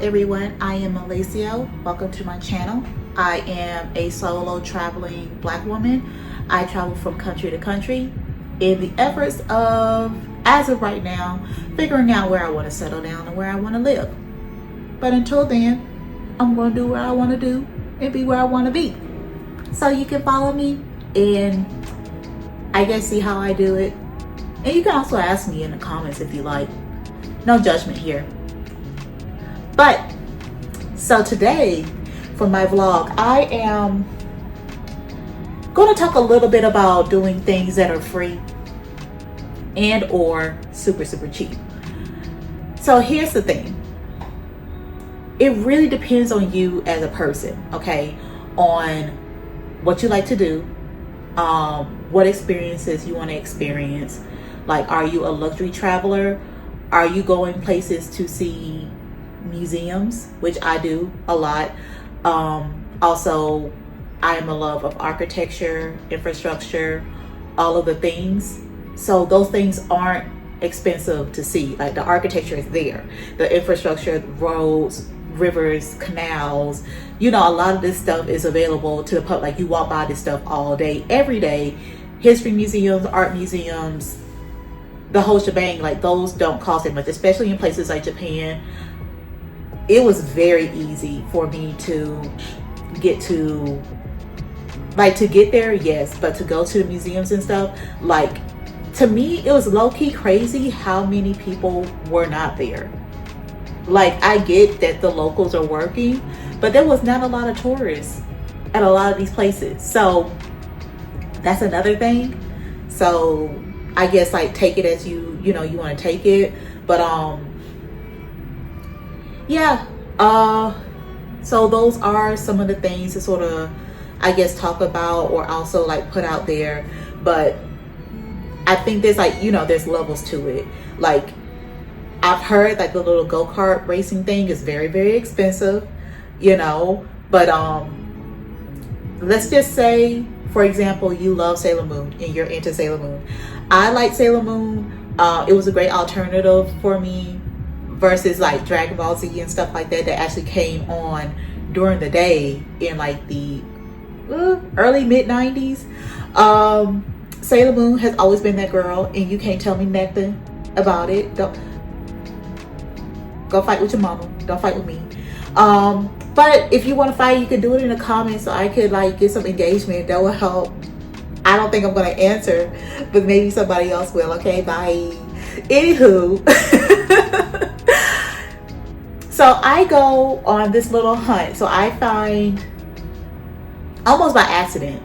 everyone, I am Alicia. Welcome to my channel. I am a solo traveling Black woman. I travel from country to country in the efforts of, as of right now, figuring out where I want to settle down and where I want to live. But until then, I'm going to do what I want to do and be where I want to be. So you can follow me and I guess see how I do it. And you can also ask me in the comments if you like. No judgment here. But so today for my vlog, I am going to talk a little bit about doing things that are free and or super cheap. So here's the thing. It really depends on you as a person, okay? On what you like to do, what experiences you want to experience. Like, are you a luxury traveler? Are you going places to see museums, which I do a lot. Also, I am a love of architecture, infrastructure, all of the things. So those things aren't expensive to see. Like, the architecture is there, the infrastructure, roads, rivers, canals, you know, a lot of this stuff is available to the public. Like, you walk by this stuff all day, every day. History museums, art museums, the whole shebang, like those don't cost that much, especially in places like Japan. It was very easy for me to get to, like, to get there, yes, but to go to the museums and stuff, like, to me, it was low-key crazy how many people were not there. Like, I get that the locals are working, but there was not a lot of tourists at a lot of these places. So that's another thing. So I guess, like, take it as you know, you want to take it. But yeah, so those are some of the things to sort of, I guess, talk about or also like put out there. But I think there's, like, you know, there's levels to it. Like, I've heard like the little go-kart racing thing is very expensive, you know, but let's just say, for example, you love Sailor Moon and you're into Sailor Moon. I like Sailor Moon. It was a great alternative for me versus like Dragon Ball Z and stuff like that actually came on during the day in like the early mid 90s. Sailor Moon has always been that girl, and you can't tell me nothing about it. Don't go fight with your mama. Don't fight with me. But if you want to fight, you can do it in the comments so I could like get some engagement. That will help. I don't think I'm going to answer, but maybe somebody else will. Okay, bye. Anywho, so I go on this little hunt. So I find, almost by accident,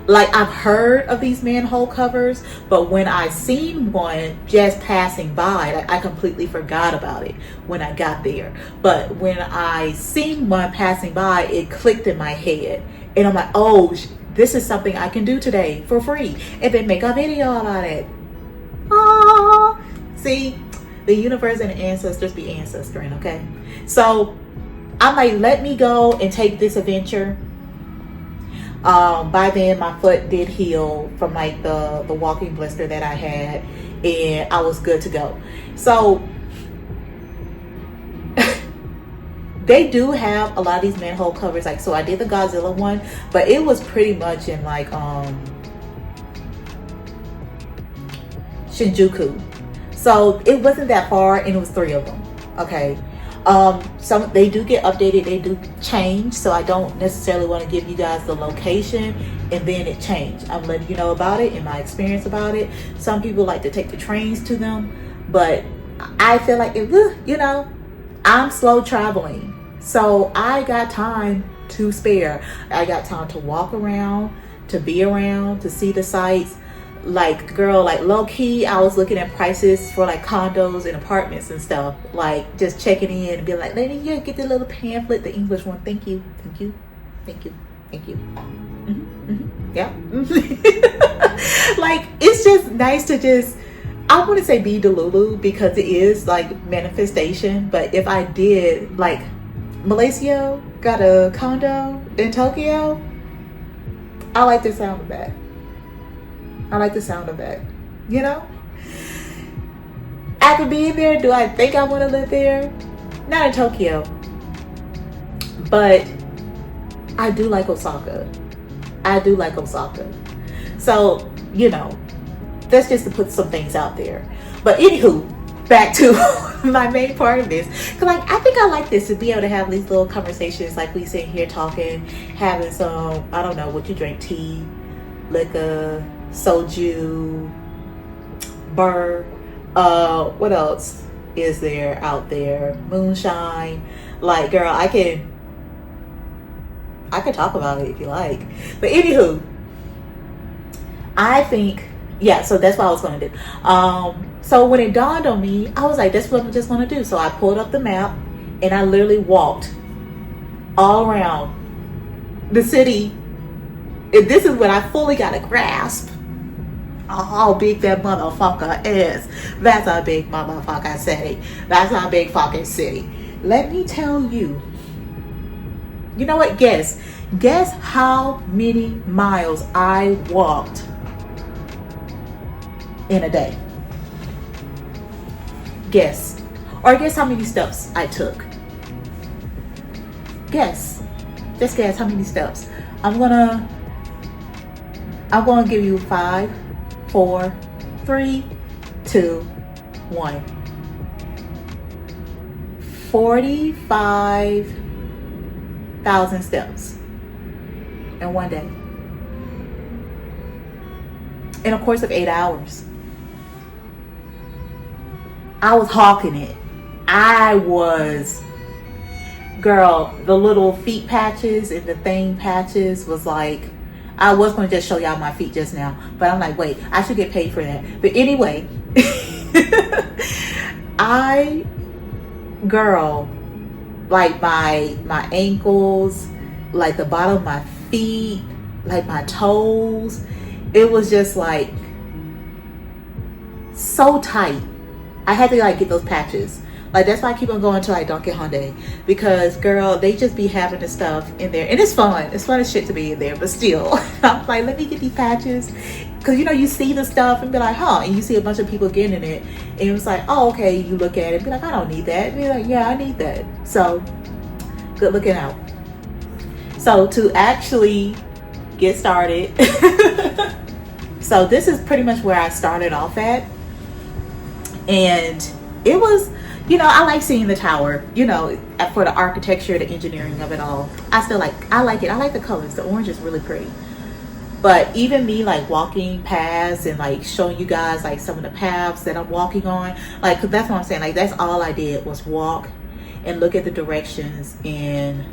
like, I've heard of these manhole covers, but when I seen one just passing by, like, I completely forgot about it when I got there. But when I seen one passing by, it clicked in my head, and I'm like, oh, this is something I can do today for free, and then make a video about it. Oh, see, the universe and the ancestors be ancestoring, okay? So I'm like, let me go and take this adventure. By then my foot did heal from like the walking blister that I had, and I was good to go. So they do have a lot of these manhole covers. Like, so I did the Godzilla one, but it was pretty much in like Shinjuku, so it wasn't that far, and it was 3 of them. Okay. Some, they do get updated, they do change, so I don't necessarily want to give you guys the location and then it changed. I'm letting you know about it and my experience about it. Some people like to take the trains to them, but I feel like, you know, I'm slow traveling, so I got time to spare. I got time to walk around, to be around, to see the sights. Like, girl, like, low-key, I was looking at prices for like condos and apartments and stuff, like just checking in and being like, lady, yeah, get the little pamphlet, the English one. Thank you. Yeah. Like, it's just nice to just, I wouldn't say be delulu, because it is like manifestation, but if I did, like, Malaysia got a condo in Tokyo, I like the sound of that. I like the sound of that, you know? After being there, do I think I want to live there? Not in Tokyo. But I do like Osaka. I do like Osaka. So, you know, that's just to put some things out there. But anywho, back to my main part of this. Cause like, I think I like this, to be able to have these little conversations, like we sitting here talking, having some, I don't know what you drink, tea, liquor, soju, burr, what else is there out there? Moonshine. Like, girl, I can talk about it if you like. But anywho, I think, yeah, so that's what I was going to do. So when it dawned on me, I was like, that's what I'm just going to do. So I pulled up the map and I literally walked all around the city. And this is when I fully got a grasp of how big that motherfucker is. That's a big motherfucker city. That's a big fucking city. Let me tell you. You know what? Guess how many miles I walked in a day. Guess. Or guess how many steps I took. Guess. Just guess how many steps. I'm gonna give you 5, 4, 3, 2, 1. 45,000 steps in one day. In a course of 8 hours. I was hawking it. I was, girl, the little feet patches and the thing patches was like, I was going to just show y'all my feet just now, but I'm like, wait, I should get paid for that. But anyway, girl, like my ankles, like the bottom of my feet, like my toes, it was just like so tight. I had to like get those patches. Like, that's why I keep on going to like Donkey Hyundai, because girl, they just be having the stuff in there, and it's fun. It's fun as shit to be in there, but still, I'm like, let me get these patches, because you know, you see the stuff and be like, huh, and you see a bunch of people getting it, and it was like, oh, okay, you look at it and be like, I don't need that, and be like, yeah, I need that. So good looking out. So to actually get started, so this is pretty much where I started off at, and it was, you know, I like seeing the tower, you know, for the architecture, the engineering of it all. I like it. I like the colors. The orange is really pretty. But even me like walking past and like showing you guys like some of the paths that I'm walking on, like, 'cause that's what I'm saying. Like, that's all I did was walk and look at the directions. And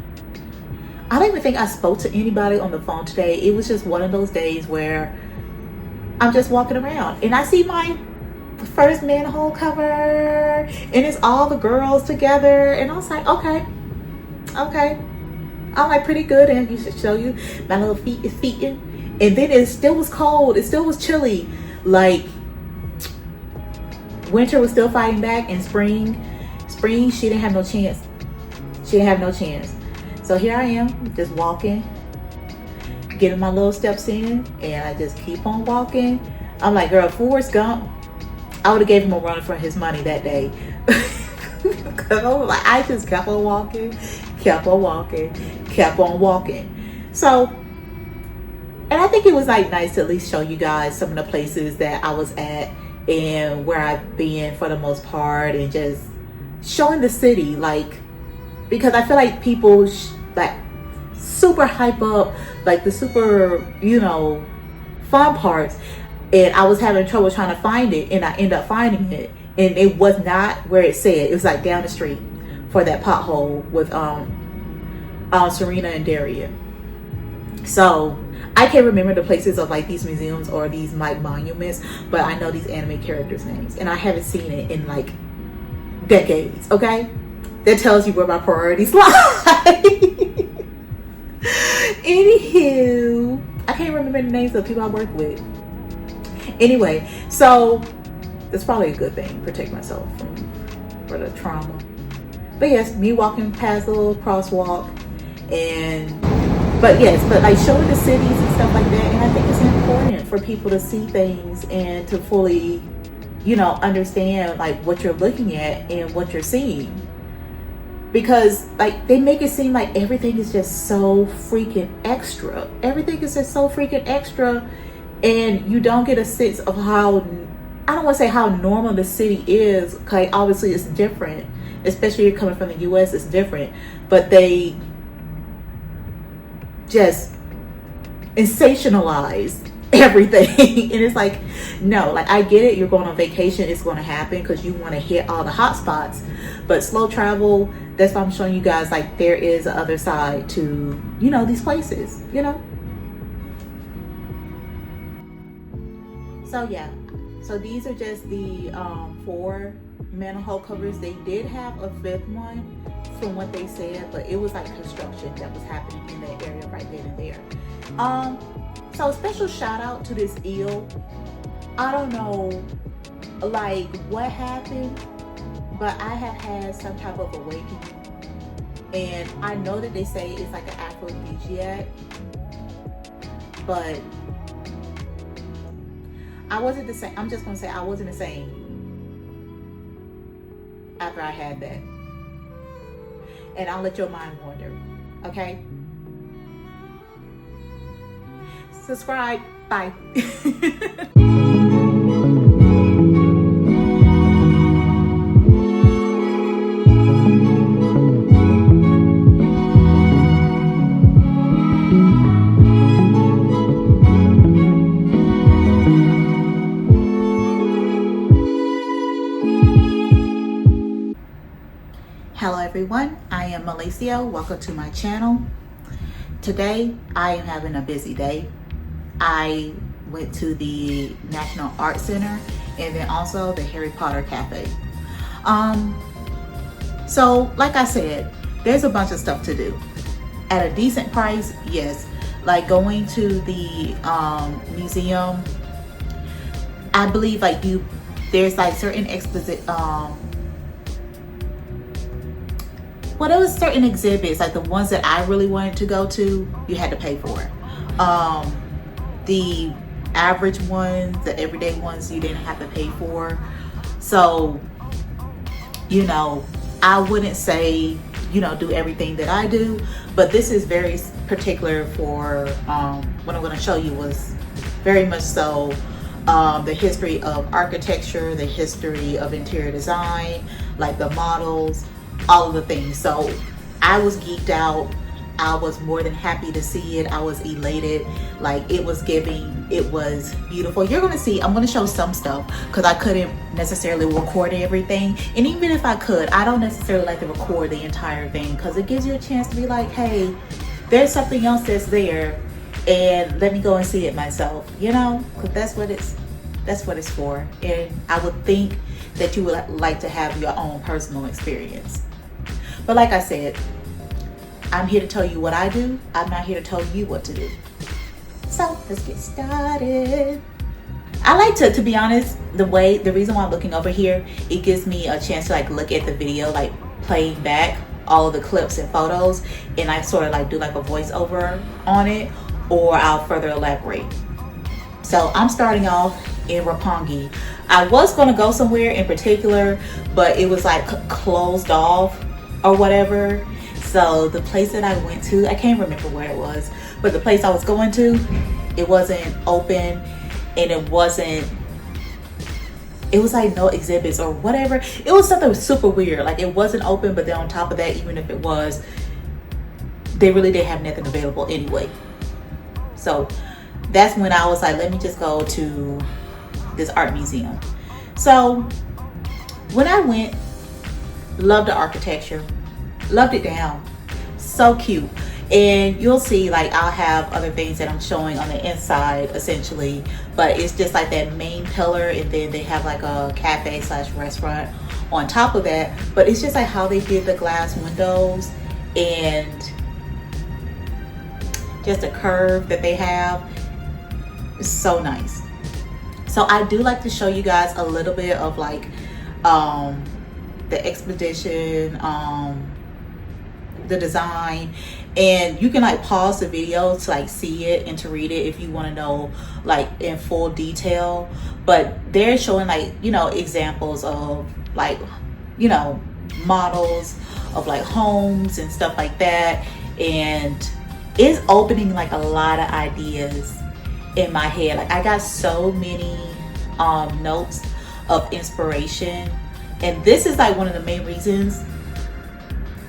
I don't even think I spoke to anybody on the phone today. It was just one of those days where I'm just walking around and I see my first manhole cover and it's all the girls together, and I was like, okay, I'm like pretty good, and you should show you my little feet is feeting. And then it still was cold, it still was chilly, like winter was still fighting back, and spring she didn't have no chance. So here I am, just walking, getting my little steps in, and I just keep on walking. I'm like, girl, Forrest Gump, I would have gave him a run for his money that day. Cause I just kept on walking. So, and I think it was like nice to at least show you guys some of the places that I was at and where I've been for the most part, and just showing the city, like, because I feel like people like super hype up like the super, you know, fun parts. And I was having trouble trying to find it, and I ended up finding it, and it was not where it said. It was like down the street for that pothole with Serena and Darian. So I can't remember the places of like these museums or these like monuments, but I know these anime characters' names, and I haven't seen it in like decades. Okay, that tells you where my priorities lie. Anywho, I can't remember the names of the people I work with. Anyway, so that's probably a good thing. Protect myself for the trauma. But yes, me walking past the little crosswalk, but like showing the cities and stuff like that. And I think it's important for people to see things and to fully understand like what you're looking at and what you're seeing. Because like they make it seem like everything is just so freaking extra. Everything is just so freaking extra, and you don't get a sense of how, I don't want to say how normal the city is, because obviously it's different, especially you're coming from the US, it's different, but they just sensationalized everything. And it's like, no, like I get it, you're going on vacation, it's going to happen because you want to hit all the hot spots, but slow travel, that's why I'm showing you guys like there is a other side to these places. So yeah, so these are just the 4 manhole covers. They did have a 5th one from what they said, but it was like construction that was happening in that area right then and there. So special shout out to this eel. I don't know like what happened, but I have had some type of awakening, and I know that they say it's like an aphrodisiac, but I wasn't the same. I'm just gonna say I wasn't the same after I had that. And I'll let your mind wander, okay? Subscribe. Bye. Hello everyone, I am Malaysia. Welcome to my channel. Today I am having a busy day. I went to the National Art Center and then also the Harry Potter Cafe. So like I said, there's a bunch of stuff to do. At a decent price, yes. Like going to the museum, I believe like there's like certain there was certain exhibits, like the ones that I really wanted to go to, you had to pay for it. The average ones, the everyday ones, you didn't have to pay for. So, I wouldn't say, do everything that I do, but this is very particular for what I'm going to show you was very much so the history of architecture, the history of interior design, like the models, all of the things. So I was geeked out. I was more than happy to see it. I was elated. Like it was beautiful. You're gonna see, I'm gonna show some stuff because I couldn't necessarily record everything. And even if I could, I don't necessarily like to record the entire thing because it gives you a chance to be like, hey, there's something else that's there and let me go and see it myself, because that's what it's for. And I would think that you would like to have your own personal experience. But like I said, I'm here to tell you what I do. I'm not here to tell you what to do. So let's get started. I like to be honest, the reason why I'm looking over here, it gives me a chance to like look at the video, like playing back all of the clips and photos, and I sort of like do like a voiceover on it, or I'll further elaborate. So I'm starting off in Roppongi. I was going to go somewhere in particular, but it was like closed off or whatever. So the place that I went to, I can't remember where it was, but the place I was going to, it wasn't open, and it was like no exhibits or whatever. It was something super weird. Like it wasn't open, but then on top of that, even if it was, they really didn't have nothing available anyway. So that's when I was like, let me just go to this art museum. So when I went, loved the architecture, loved it down, so cute. And you'll see like I'll have other things that I'm showing on the inside essentially, but it's just like that main pillar, and then they have like a cafe / restaurant on top of that. But it's just like how they did the glass windows and just a curve that they have. It's so nice. So I do like to show you guys a little bit of like the expedition, the design, And you can like pause the video to like see it and to read it if you want to know like in full detail. But they're showing like, you know, examples of like, you know, models of like homes and stuff like that. And it's opening like a lot of ideas in my head. Like I got so many notes of inspiration, and this is like one of the main reasons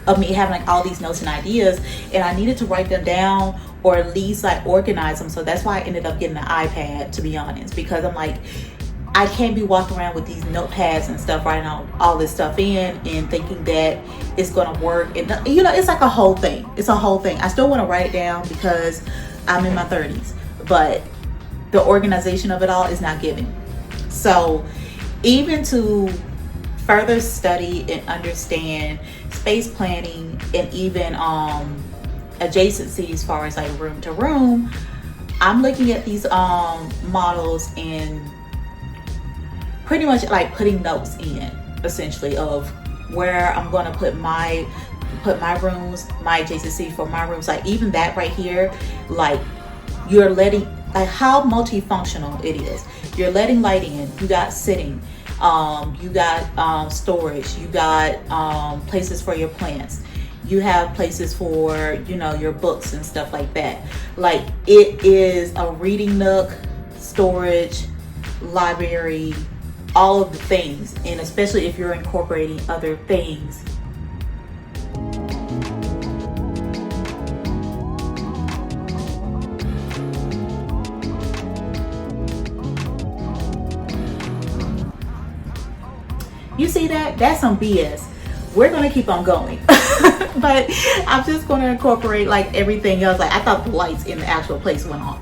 of me having like all these notes and ideas, and I needed to write them down or at least like organize them. So that's why I ended up getting an iPad, to be honest, because I'm like, I can't be walking around with these notepads and stuff, writing all this stuff in and thinking that it's gonna work. And you know, it's like a whole thing. It's a whole thing. I still want to write it down because I'm in my 30s, but the organization of it all is not giving. So even to further study and understand space planning and even adjacency as far as like room to room, I'm looking at these models and pretty much like putting notes in essentially of where I'm going to put my rooms, my adjacency for my rooms. Like even that right here, like you're letting like how multifunctional it is. You're letting light in. You got sitting, you got storage, you got places for your plants, you have places for, you know, your books and stuff like that. Like it is a reading nook, storage, library, all of the things. And especially if you're incorporating other things. You see that? That's some BS. We're gonna keep on going. But I'm just gonna incorporate like everything else. Like I thought the lights in the actual place went off.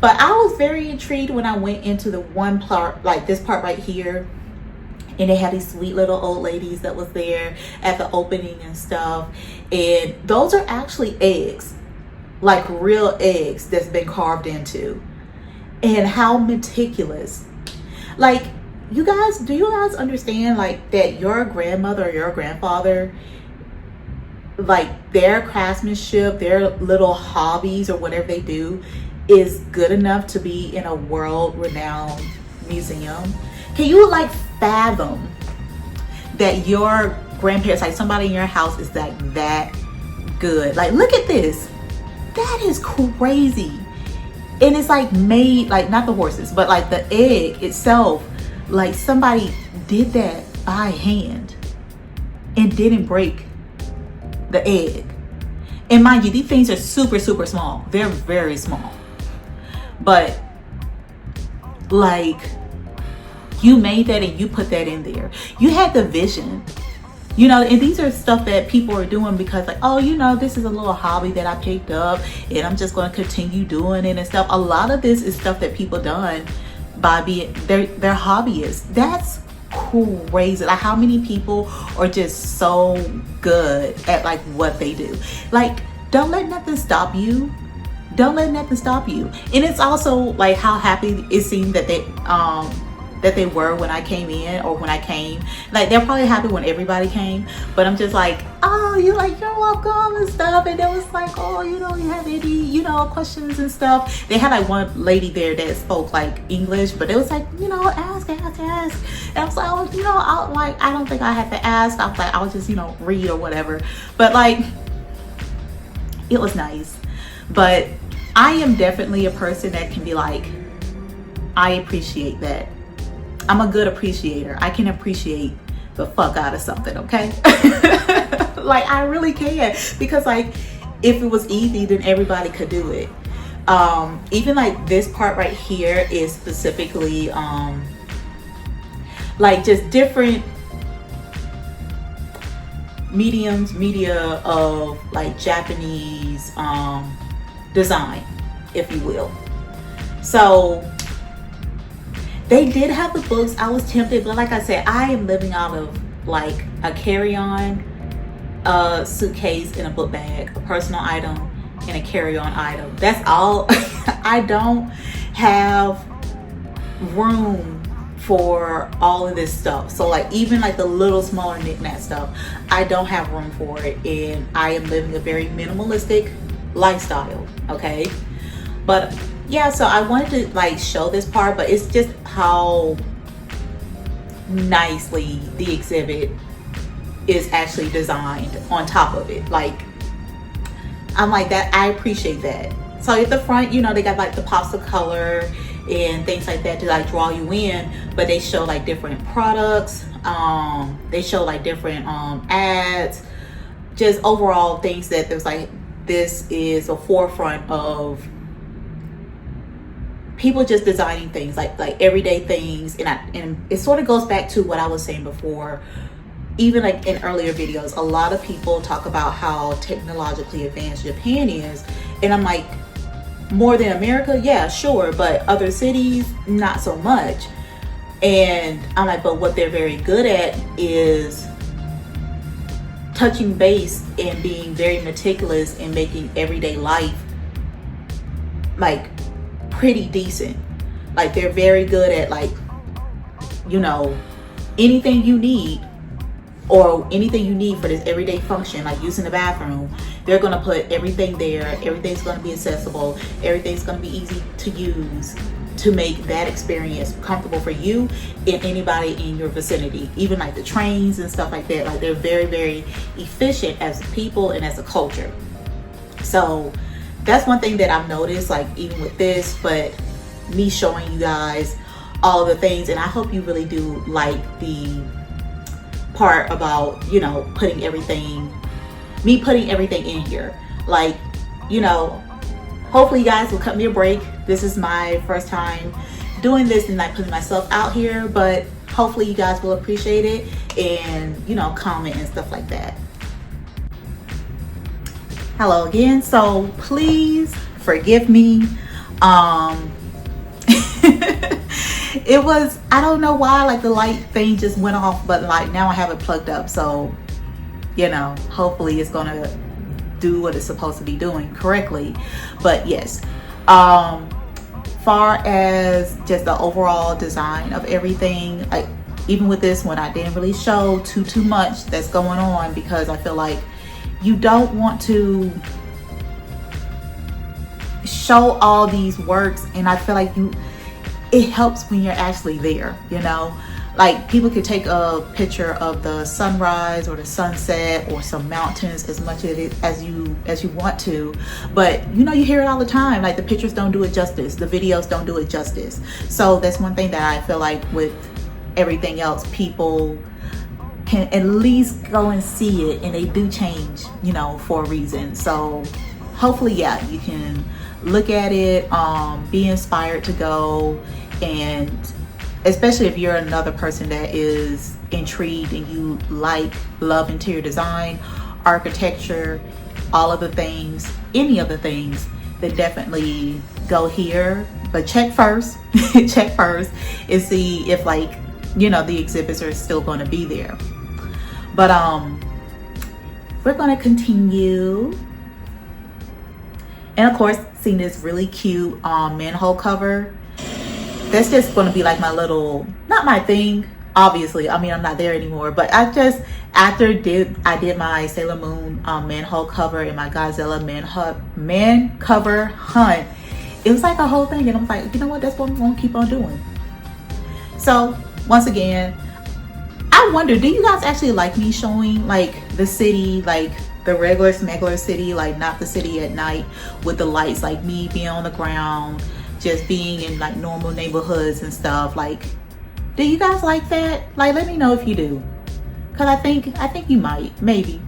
But I was very intrigued when I went into the one part, like this part right here, and they had these sweet little old ladies that was there at the opening and stuff, and those are actually eggs, like real eggs that's been carved into. And how meticulous. Like, you guys, do you guys understand like that your grandmother or your grandfather, like their craftsmanship, their little hobbies or whatever they do is good enough to be in a world renowned museum? Can you like fathom that your grandparents, like somebody in your house is like that good? Like, look at this. That is crazy. And it's like made, like not the horses, but like the egg itself, like somebody did that by hand and didn't break the egg. And mind you, these things are super, super small. They're very small. But like, you made that and you put that in there. You had the vision, you know, and these are stuff that people are doing because like, oh, you know, this is a little hobby that I picked up and I'm just going to continue doing it and stuff. A lot of this is stuff that people done by being their hobbyists. That's crazy. Like, how many people are just so good at like what they do? Like, don't let nothing stop you. Don't let nothing stop you. And it's also like how happy it seemed that they were when I came in, or when I came. Like, they're probably happy when everybody came, but I'm just like, oh, you're welcome and stuff. And it was like, oh, you know, you have any, you know, questions and stuff. They had like one lady there that spoke like English, but it was like, you know, ask. And I was like, oh, you know, I don't think I had to ask. I was like, I'll just, you know, read or whatever. But like, it was nice. But I am definitely a person that can be like, I appreciate that. I'm a good appreciator. I can appreciate the fuck out of something, okay? Like, I really can. Because like, if it was easy, then everybody could do it. Even like this part right here is specifically like just different media of like Japanese design, if you will. So they did have the books. I was tempted, but like I said, I am living out of like a carry-on, a suitcase, and a book bag, a personal item, and a carry-on item. That's all. I don't have room for all of this stuff. So like, even like the little smaller knick-knack stuff, I don't have room for it, and I am living a very minimalistic lifestyle, okay? But yeah, so I wanted to like show this part, but it's just how nicely the exhibit is actually designed on top of it. Like, I'm like, that, I appreciate that. So at the front, you know, they got like the pops of color and things like that to like draw you in, but they show like different products. They show like different ads, just overall things that there's like, this is a forefront of people just designing things like everyday things. And it sort of goes back to what I was saying before, even like in earlier videos. A lot of people talk about how technologically advanced Japan is, and I'm like, more than America? Yeah, sure, but other cities, not so much. And I'm like, but what they're very good at is touching base and being very meticulous and making everyday life like pretty decent. Like, they're very good at like, you know, anything you need, or anything you need for this everyday function, like using the bathroom, they're going to put everything there. Everything's going to be accessible. Everything's going to be easy to use to make that experience comfortable for you and anybody in your vicinity. Even like the trains and stuff like that. Like, they're very, very efficient as people and as a culture. So that's one thing that I've noticed, like even with this, but me showing you guys all the things. And I hope you really do like the part about, you know, putting everything in here. Like, you know, hopefully you guys will cut me a break. This is my first time doing this and like putting myself out here, but hopefully you guys will appreciate it and, you know, comment and stuff like that. Hello again. So please forgive me. It was, I don't know why, like the light thing just went off, but like now I have it plugged up, so you know, hopefully it's gonna do what it's supposed to be doing correctly. But yes, far as just the overall design of everything, like even with this one, I didn't really show too much that's going on, because I feel like you don't want to show all these works, and I feel like it helps when you're actually there, you know. Like people could take a picture of the sunrise or the sunset or some mountains as much as you want to, but you know, you hear it all the time, like the pictures don't do it justice, the videos don't do it justice. So that's one thing that I feel like with everything else, people can at least go and see it, and they do change, you know, for a reason. So hopefully, yeah, you can look at it, be inspired to go, and especially if you're another person that is intrigued and you love interior design, architecture, all of the things, any of the things, then definitely go here. But check first check first and see if, like, you know, the exhibits are still going to be there. But we're going to continue. And of course, seeing this really cute manhole cover. That's just going to be like my little, not my thing, obviously. I mean, I'm not there anymore, but I just, after I did my Sailor Moon manhole cover and my Godzilla man cover hunt, it was like a whole thing, and I'm like, you know what, that's what I'm going to keep on doing. So once again, I wonder, do you guys actually like me showing like the city, like the regular smuggler city, like not the city at night with the lights, like me being on the ground, just being in like normal neighborhoods and stuff? Like, do you guys like that? Like, let me know if you do, because I think you might, maybe.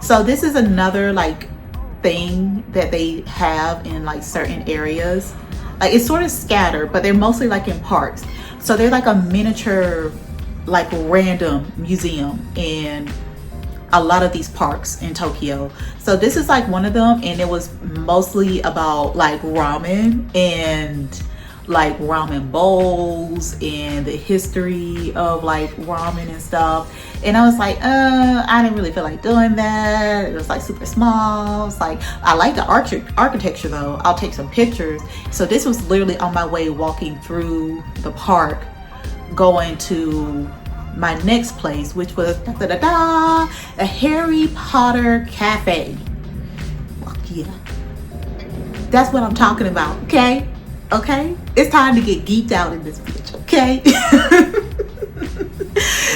So this is another like thing that they have in like certain areas. Like, it's sort of scattered, but they're mostly like in parks. So they're like a miniature, like random museum in a lot of these parks in Tokyo. So this is like one of them, and it was mostly about like ramen and like ramen bowls and the history of like ramen and stuff. And I was like, I didn't really feel like doing that. It was like super small. It's like, I like the architecture though. I'll take some pictures. So this was literally on my way walking through the park, going to my next place, which was a Harry Potter cafe. Fuck yeah, that's what I'm talking about. Okay, it's time to get geeked out in this bitch. Okay.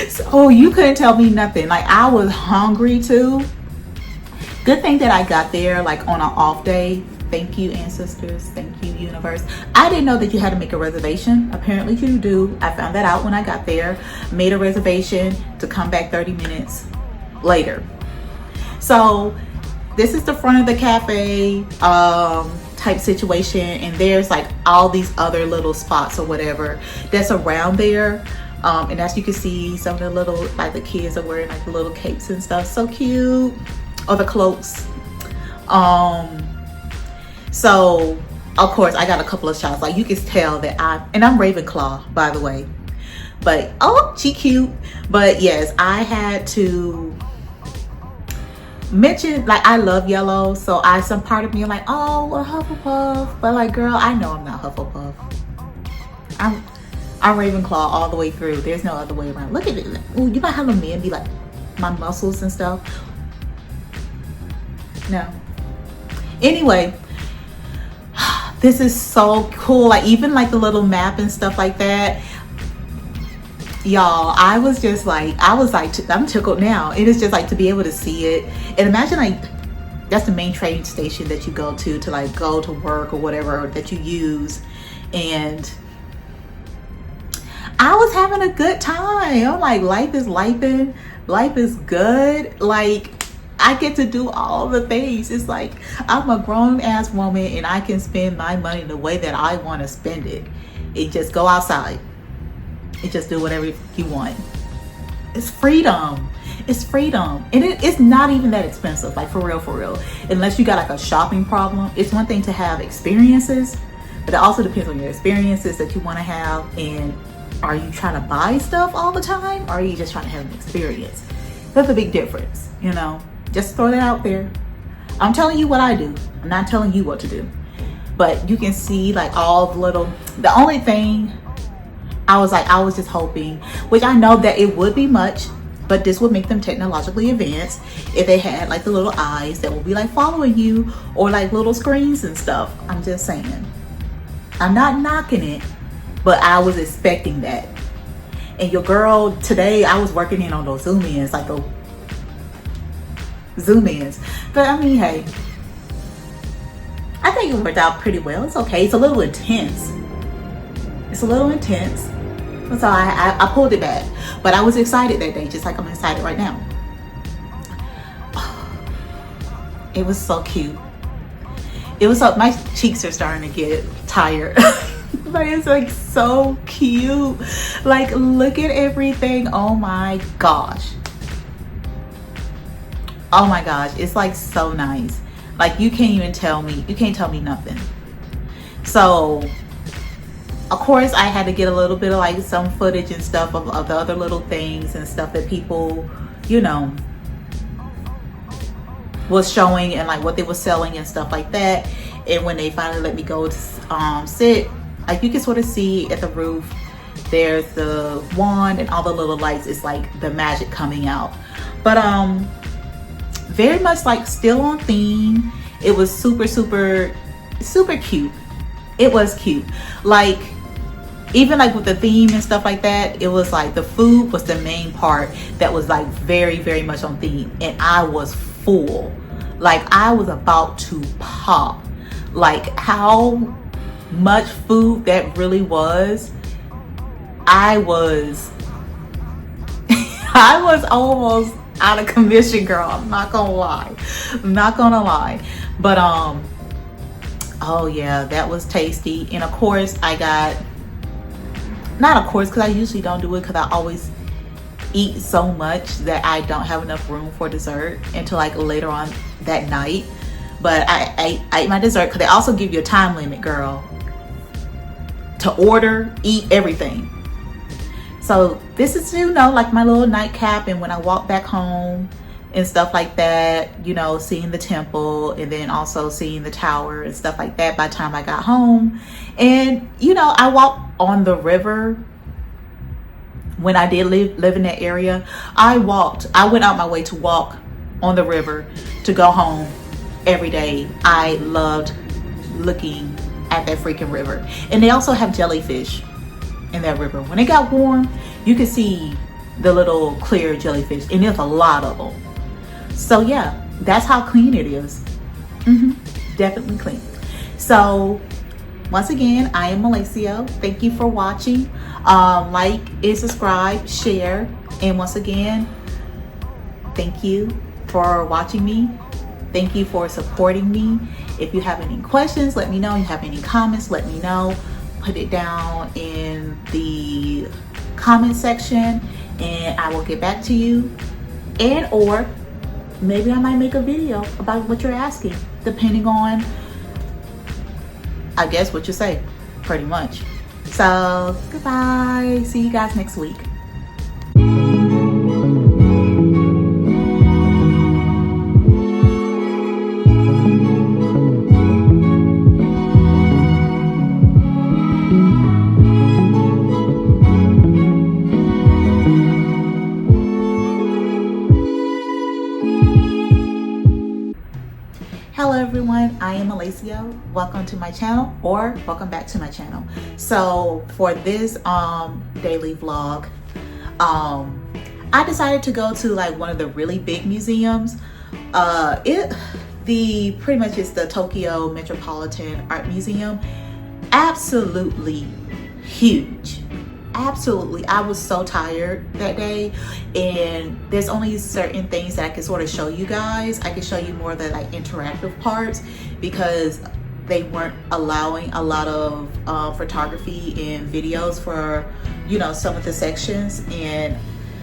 So you couldn't tell me nothing. Like, I was hungry too. Good thing that I got there like on an off day. Thank you, ancestors. Thank you, universe. I didn't know that you had to make a reservation. Apparently you do. I found that out when I got there. Made a reservation to come back 30 minutes later. So this is the front of the cafe type situation, and there's like all these other little spots or whatever that's around there. And as you can see, some of the little, like the kids are wearing like the little capes and stuff. So cute. Or the cloaks. So of course I got a couple of shots. Like, you can tell that I'm Ravenclaw, by the way. But oh, she cute. But yes, I had to mention, like, I love yellow. So some part of me like, oh, well, Hufflepuff. But like, girl, I know I'm not Hufflepuff. I'm Ravenclaw all the way through. There's no other way around. Look at it. Ooh, you might have a man be like my muscles and stuff. No. Anyway, this is so cool. Like, even like the little map and stuff like that. Y'all, I was like, I'm tickled now. It is just like to be able to see it. And imagine, like, that's the main train station that you go to like go to work or whatever that you use. And I was having a good time. I'm like, life is lifing. Life is good. Like, I get to do all the things. It's like, I'm a grown ass woman and I can spend my money the way that I want to spend it. It just go outside and just do whatever you want. It's freedom. It's freedom. And it's not even that expensive. Like, for real. Unless you got like a shopping problem. It's one thing to have experiences, But it also depends on your experiences that you want to have, and are you trying to buy stuff all the time, or are you just trying to have an experience? That's a big difference, you know. Just throw that out there. I'm telling you what I do. I'm not telling you what to do. But you can see like all the little, the only thing I was just hoping, which I know that it would be much, but this would make them technologically advanced if they had like the little eyes that will be like following you, or like little screens and stuff. I'm just saying. I'm not knocking it, but I was expecting that. And your girl today, I was working in on those zoom ins, like those zoom ins. But I mean, hey, I think it worked out pretty well. It's okay. It's a little intense. It's a little intense. So I pulled it back. But I was excited that day, just like I'm excited right now. It was so cute. It was so, my cheeks are starting to get tired. But it's like so cute. Like, look at everything. Oh my gosh. Oh my gosh. It's like so nice. Like, you can't even tell me. You can't tell me nothing. So, of course, I had to get a little bit of like some footage and stuff of the other little things and stuff that people, you know, was showing, and like what they were selling and stuff like that. And when they finally let me go to sit, like you can sort of see at the roof, there's the wand and all the little lights. It's like the magic coming out. But very much like still on theme. It was super cute. It was cute. Like, even like with the theme and stuff like that, it was like the food was the main part that was like very much on theme. And I was full. Like, I was about to pop. Like, how much food that really was. I was almost out of commission, girl. I'm not gonna lie. But oh yeah, that was tasty. And of course I got, not of course, because I usually don't do it, because I always eat so much that I don't have enough room for dessert until like later on that night. But I ate my dessert, because they also give you a time limit, girl, to order, eat everything. So this is, you know, like my little nightcap. And when I walk back home and stuff like that, you know, seeing the temple and then also seeing the tower and stuff like that by the time I got home. And, you know, I walked on the river when I did live in that area. I went out my way to walk on the river to go home every day. I loved looking at that freaking river. And they also have jellyfish in that river. When it got warm, you could see the little clear jellyfish, and there's a lot of them. So yeah, that's how clean it is. Definitely clean. So once again, I am Malacio. Thank you for watching. Like and subscribe, share, and once again, thank you for watching me. Thank you for supporting me. If you have any questions, let me know. If you have any comments, let me know. Put it down in the comment section and I will get back to you. And or maybe I might make a video about what you're asking, depending on, I guess, what you say, pretty much. So goodbye. See you guys next week. Hello everyone, I am Malacio. Welcome to my channel, or welcome back to my channel. So for this daily vlog, I decided to go to like one of the really big museums. Pretty much is the Tokyo Metropolitan Art Museum. Absolutely huge. Absolutely. I was so tired that day, and there's only certain things that I can sort of show you guys. I can show you more of the like interactive parts, because they weren't allowing a lot of photography and videos for, you know, some of the sections. And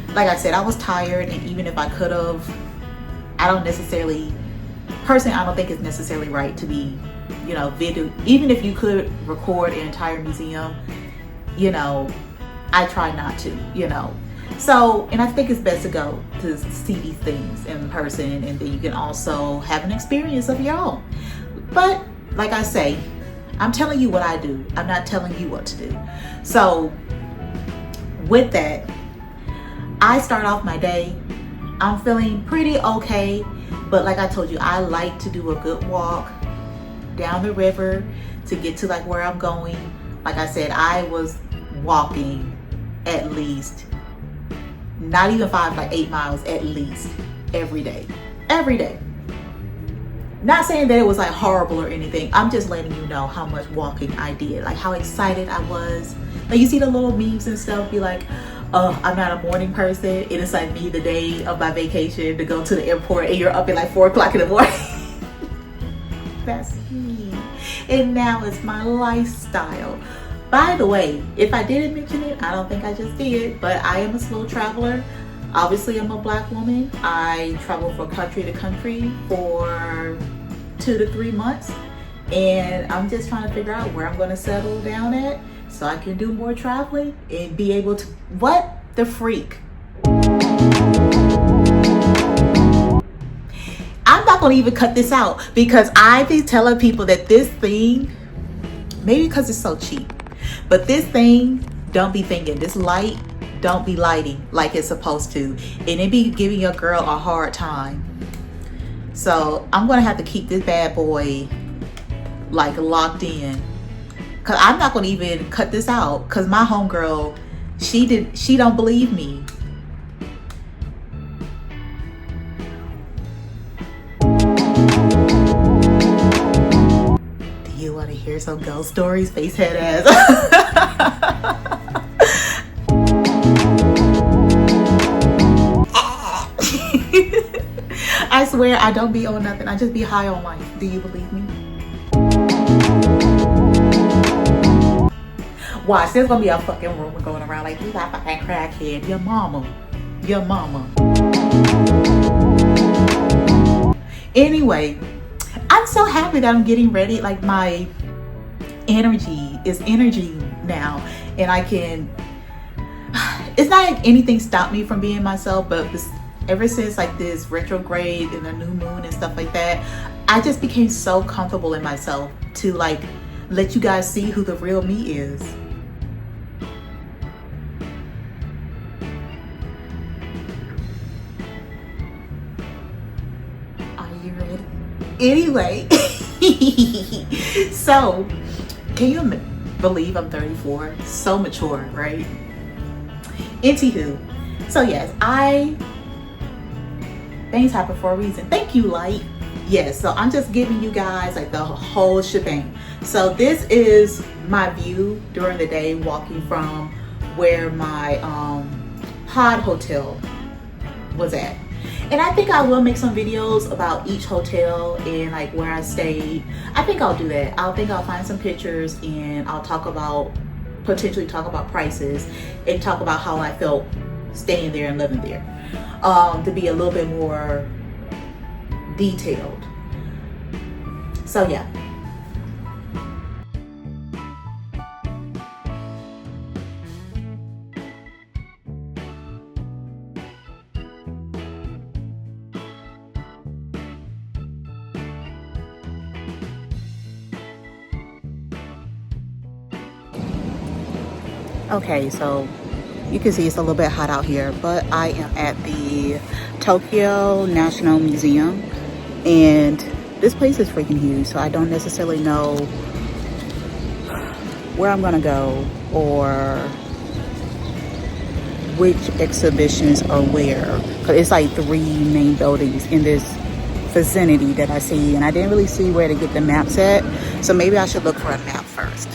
like I said, I was tired, and even if I could have, I don't think it's necessarily right to be you know, video, even if you could record an entire museum, you know, I try not to, you know. So, and I think it's best to go to see these things in person, and then you can also have an experience of your own. But like I say, I'm telling you what I do. I'm not telling you what to do. So with that, I start off my day. I'm feeling pretty okay. But like I told you, I like to do a good walk down the river to get to like where I'm going. Like I said, I was walking at least, not even 5, like 8 miles at least every day. Every day. Not saying that it was like horrible or anything. I'm just letting you know how much walking I did, like how excited I was. Like you see the little memes and stuff, be like, oh, I'm not a morning person. It is like me the day of my vacation to go to the airport and you're up at like 4 o'clock in the morning. That's me. And now it's my lifestyle. By the way, if I didn't mention it, I don't think I just did, but I am a slow traveler. Obviously, I'm a Black woman. I travel from country to country for 2 to 3 months. And I'm just trying to figure out where I'm going to settle down at so I can do more traveling and be able to, what the freak? I'm not going to even cut this out because I be telling people that this thing, maybe because it's so cheap, but this thing, don't be thinking, this light, don't be lighting like it's supposed to, and it be giving your girl a hard time. So I'm gonna have to keep this bad boy like locked in, cause I'm not gonna even cut this out, cause my homegirl, she don't believe me. Do you want to hear some ghost stories, facehead ass? I swear I don't be on nothing. I just be high on life. Do you believe me? Watch, there's gonna be a fucking rumor going around like, you got fucking crackhead. Your mama. Your mama. Anyway, I'm so happy that I'm getting ready. Like my energy is energy now. And I can, it's not like anything stopped me from being myself, but ever since like this retrograde and the new moon and stuff like that, I just became so comfortable in myself to like let you guys see who the real me is. Are you ready? Anyway, so can you believe I'm 34? So mature, right? Anywho, so yes, things happen for a reason. Thank you, Light. Yes, so I'm just giving you guys like the whole shebang. So this is my view during the day walking from where my pod hotel was at. And I think I will make some videos about each hotel and like where I stayed. I think I'll do that. I think I'll find some pictures and I'll potentially talk about prices and talk about how I felt staying there and living there. To be a little bit more detailed. So yeah. Okay, so you can see it's a little bit hot out here, but I am at the Tokyo National Museum, and this place is freaking huge, so I don't necessarily know where I'm gonna go or which exhibitions are where, because it's like 3 main buildings in this vicinity that I see, and I didn't really see where to get the maps at, so maybe I should look for a map first.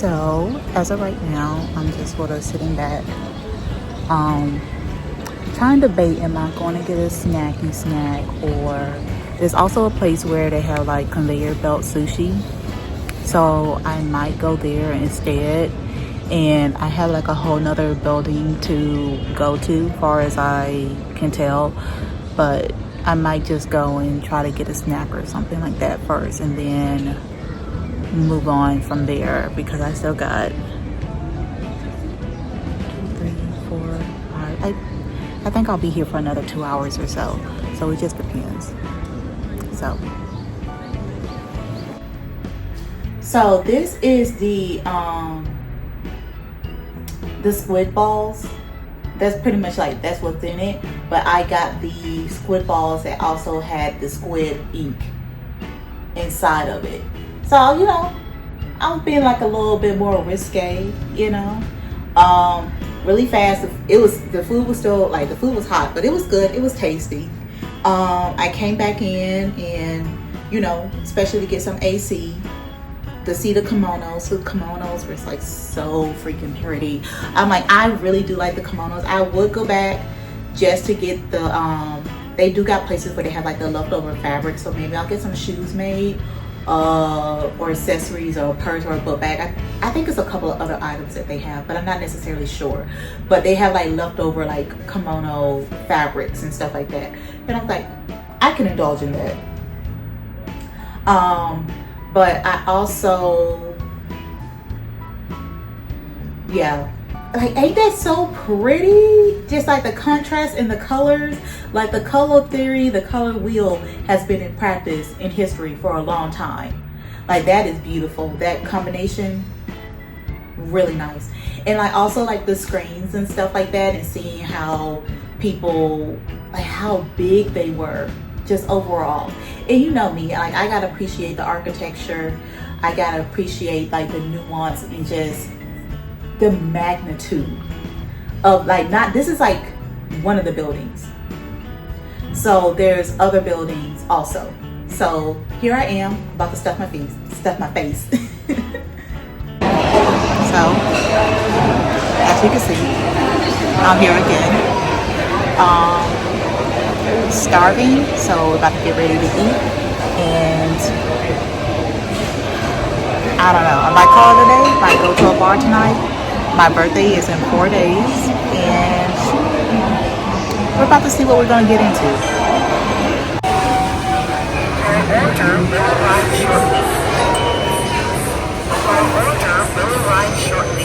So as of right now, I'm just sort of sitting back, trying to debate, am I going to get a snacky snack, or there's also a place where they have like conveyor belt sushi, so I might go there instead. And I have like a whole nother building to go to, far as I can tell, but I might just go and try to get a snack or something like that first, and then move on from there, because I still got 3, 4, 5. I think I'll be here for another 2 hours or so. So it just depends. So this is the squid balls. That's pretty much like, that's what's in it. But I got the squid balls that also had the squid ink inside of it. So, you know, I'm being like a little bit more risque, you know. Really fast. The food was still like, the food was hot, but it was good. It was tasty. I came back in and, you know, especially to get some AC, to see the kimonos. So the kimonos were like so freaking pretty. I'm like, I really do like the kimonos. I would go back just to get the, they do got places where they have like the leftover fabric. So maybe I'll get some shoes made, or accessories, or a purse, or a book bag. I think it's a couple of other items that they have, but I'm not necessarily sure. But they have like leftover like kimono fabrics and stuff like that. And I'm like, I can indulge in that. But I also, yeah, like, ain't that so pretty? Just like the contrast in the colors, like the color theory, the color wheel has been in practice in history for a long time. Like, that is beautiful. That combination, really nice. And like also like the screens and stuff like that, and seeing how people, like how big they were just overall. And you know me, like, I gotta appreciate the architecture. I gotta appreciate like the nuance and just the magnitude of like, not, this is like one of the buildings. So there's other buildings also. So here I am about to stuff my face. So as you can see, I'm here again. Starving, so we're about to get ready to eat, and I don't know, I might call it a day, might go to a bar tonight. My birthday is in 4 days, and we're about to see what we're going to get into. Your order will arrive shortly. Your order will arrive shortly.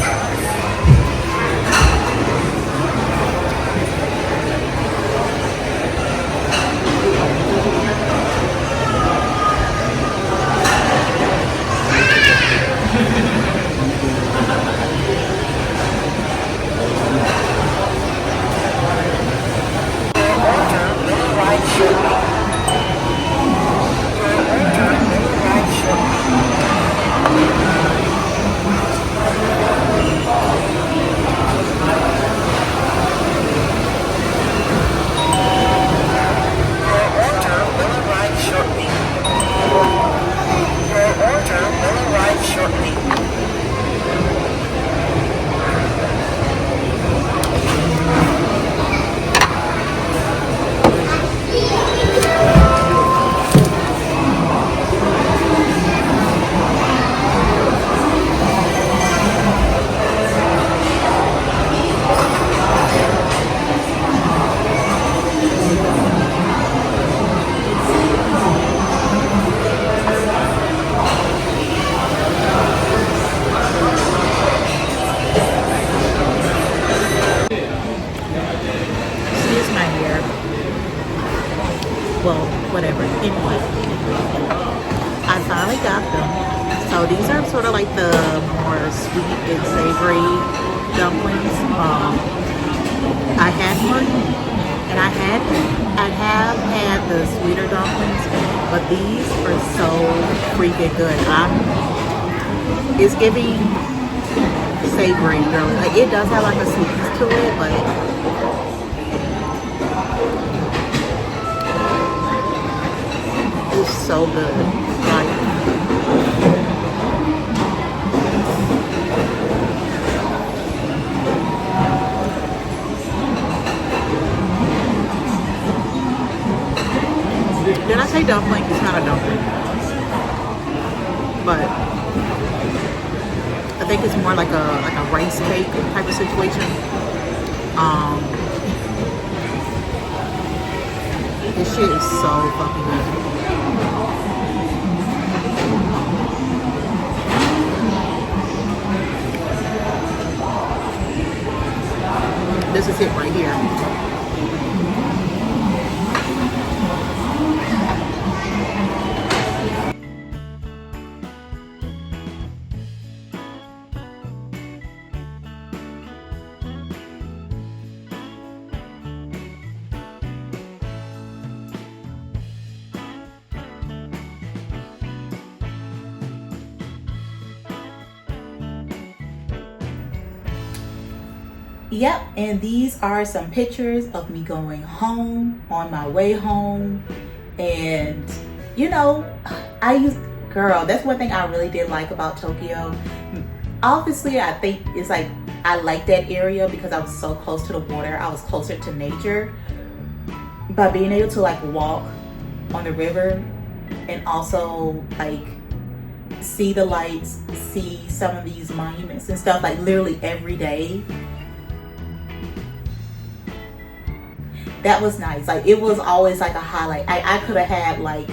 Well, whatever. Anyway, I finally got them. So these are sort of like the more sweet and savory dumplings. I had one, and I have had the sweeter dumplings, but these are so freaking good. It's giving savory, girl. Like, it does have like a sweetness to it, but it's so good. Like, dumpling. It's not a dumpling, but I think it's more like a rice cake type of situation. This shit is so fucking good. This is it right here. Yep, and these are some pictures of me going home, on my way home. And you know, girl, that's one thing I really did like about Tokyo. Obviously, I think it's like I like that area because I was so close to the water. I was closer to nature. But being able to like walk on the river and also like see the lights, see some of these monuments and stuff like literally every day. That was nice. Like it was always like a highlight. I could have had like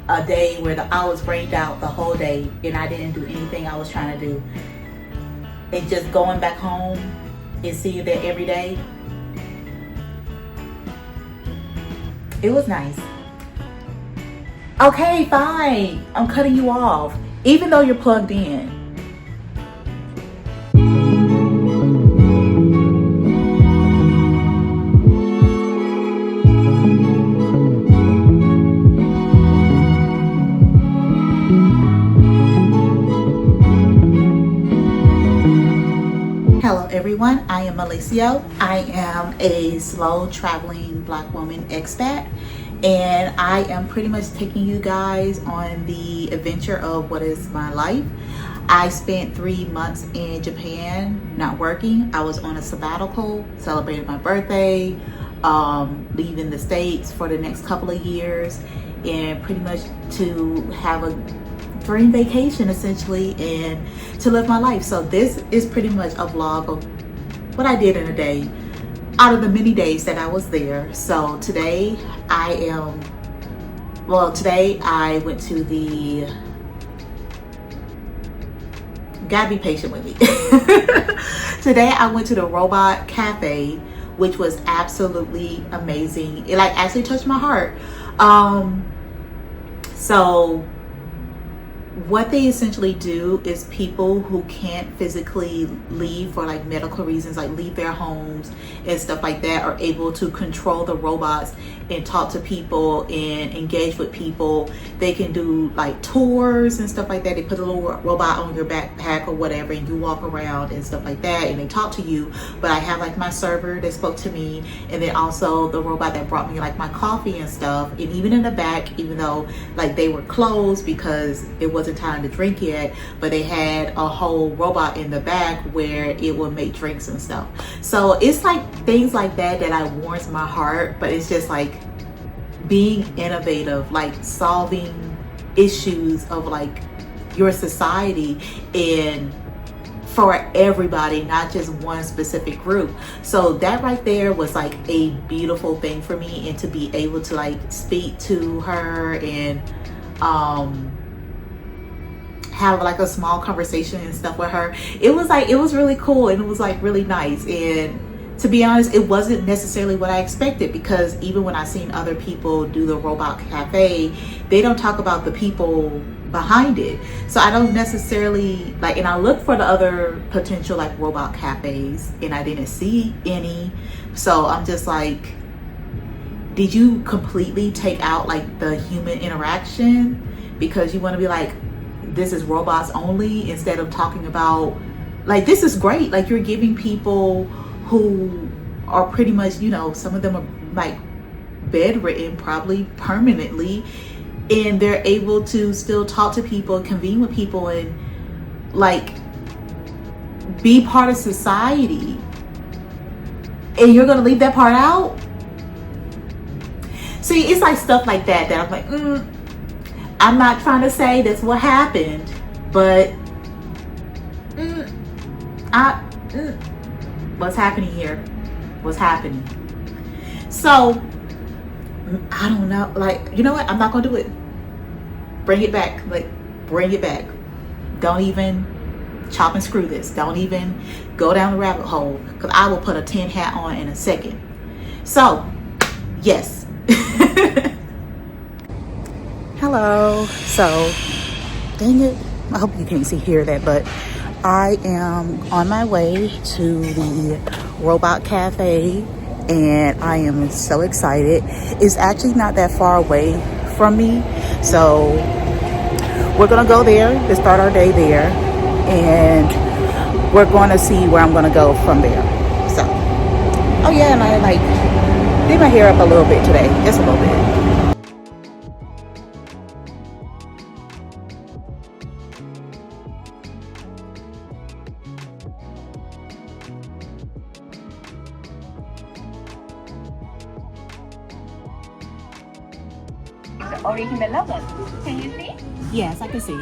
a day where I was rained out the whole day and I didn't do anything I was trying to do. And just going back home and seeing that every day, it was nice. Okay, fine. I'm cutting you off, even though you're plugged in. Hello everyone, I am Alicia. I am a slow traveling Black woman expat, and I am pretty much taking you guys on the adventure of what is my life. I spent 3 months in Japan not working. I was on a sabbatical, celebrating my birthday, leaving the States for the next couple of years, and pretty much to have a dream vacation essentially and to live my life. So this is pretty much a vlog of what I did in a day out of the many days that I was there. So today I went to the, gotta be patient with me. Today I went to the robot cafe, which was absolutely amazing. It like actually touched my heart. So what they essentially do is people who can't physically leave for like medical reasons, like leave their homes and stuff like that, are able to control the robots and talk to people and engage with people. They can do like tours and stuff like that. They put a little robot on your backpack or whatever and you walk around and stuff like that and they talk to you. But I have like my server that spoke to me, and then also the robot that brought me like my coffee and stuff. And even in the back, even though like they were closed because it wasn't time to drink yet, but they had a whole robot in the back where it would make drinks and stuff. So it's like things like that that warms my heart. But it's just like being innovative, like solving issues of like your society and for everybody, not just one specific group. So that right there was like a beautiful thing for me, and to be able to like speak to her and have like a small conversation and stuff with her. It was really cool, and it was like really nice. And to be honest, it wasn't necessarily what I expected, because even when I seen other people do the robot cafe, they don't talk about the people behind it. So I don't necessarily like, and I looked for the other potential like robot cafes and I didn't see any. So I'm just like, did you completely take out like the human interaction because you want to be like, this is robots only, instead of talking about like, this is great, like you're giving people who are pretty much, you know, some of them are like bedridden probably permanently, and they're able to still talk to people, convene with people, and like be part of society, and you're gonna leave that part out? See, it's like stuff like that I'm like, I'm not trying to say that's what happened, but what's happening here? What's happening? So, I don't know. Like, you know what? I'm not gonna do it. Bring it back. Like, bring it back. Don't even chop and screw this. Don't even go down the rabbit hole, because I will put a tin hat on in a second. So, yes. Hello. So, dang it. I hope you can't hear that, but I am on my way to the Robot Cafe, and I am so excited. It's actually not that far away from me, so we're gonna go there to start our day there, and we're going to see where I'm gonna go from there. So, oh yeah, and I like did my hair up a little bit today, just a little bit. The original logo. Can you see? Yes, I can see.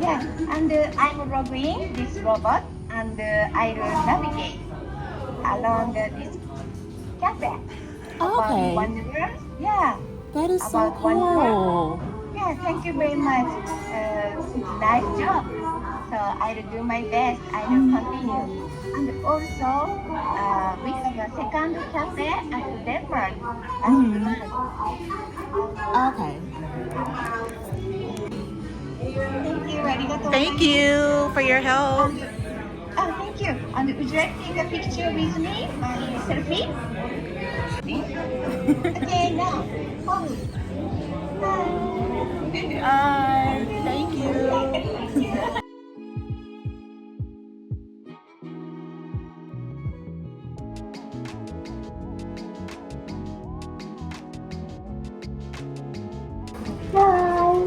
Yeah, and I'm logging this robot, and I will navigate along this cafe. About Okay. wonders. Yeah. That is so About one cool. Yeah, thank you very much. Nice job. So I will do my best. I will continue. And also, we have a second cafe at Denmark. Okay. Thank you. Arigatou. Thank you for your help. Oh, thank you. And would you like to take a picture with me? Selfie? Okay, now. Hold. Thank you. Hi.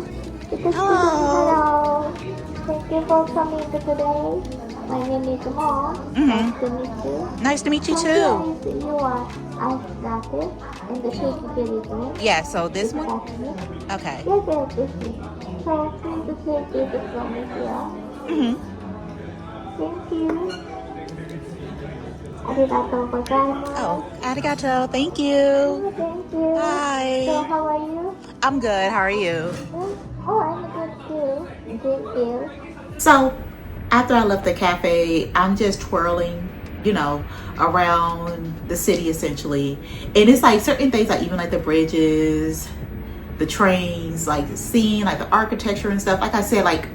Hello. Thank you for coming today. My name is Mo. Nice to meet you. Nice to meet you too. You are ice latte and the capability drink. Yeah, so this one? Okay. Yes, yes, this is. So please take this from me here. Thank you. Arigatou gozaimasu. Oh, arigato. Thank you. Thank you. Bye. So how are you? I'm good. How are you? Oh, I'm good too. Thank you. So, after I left the cafe, I'm just twirling, around the city essentially. And it's like certain things, like even like the bridges, the trains, like seeing like the architecture and stuff. Like I said, like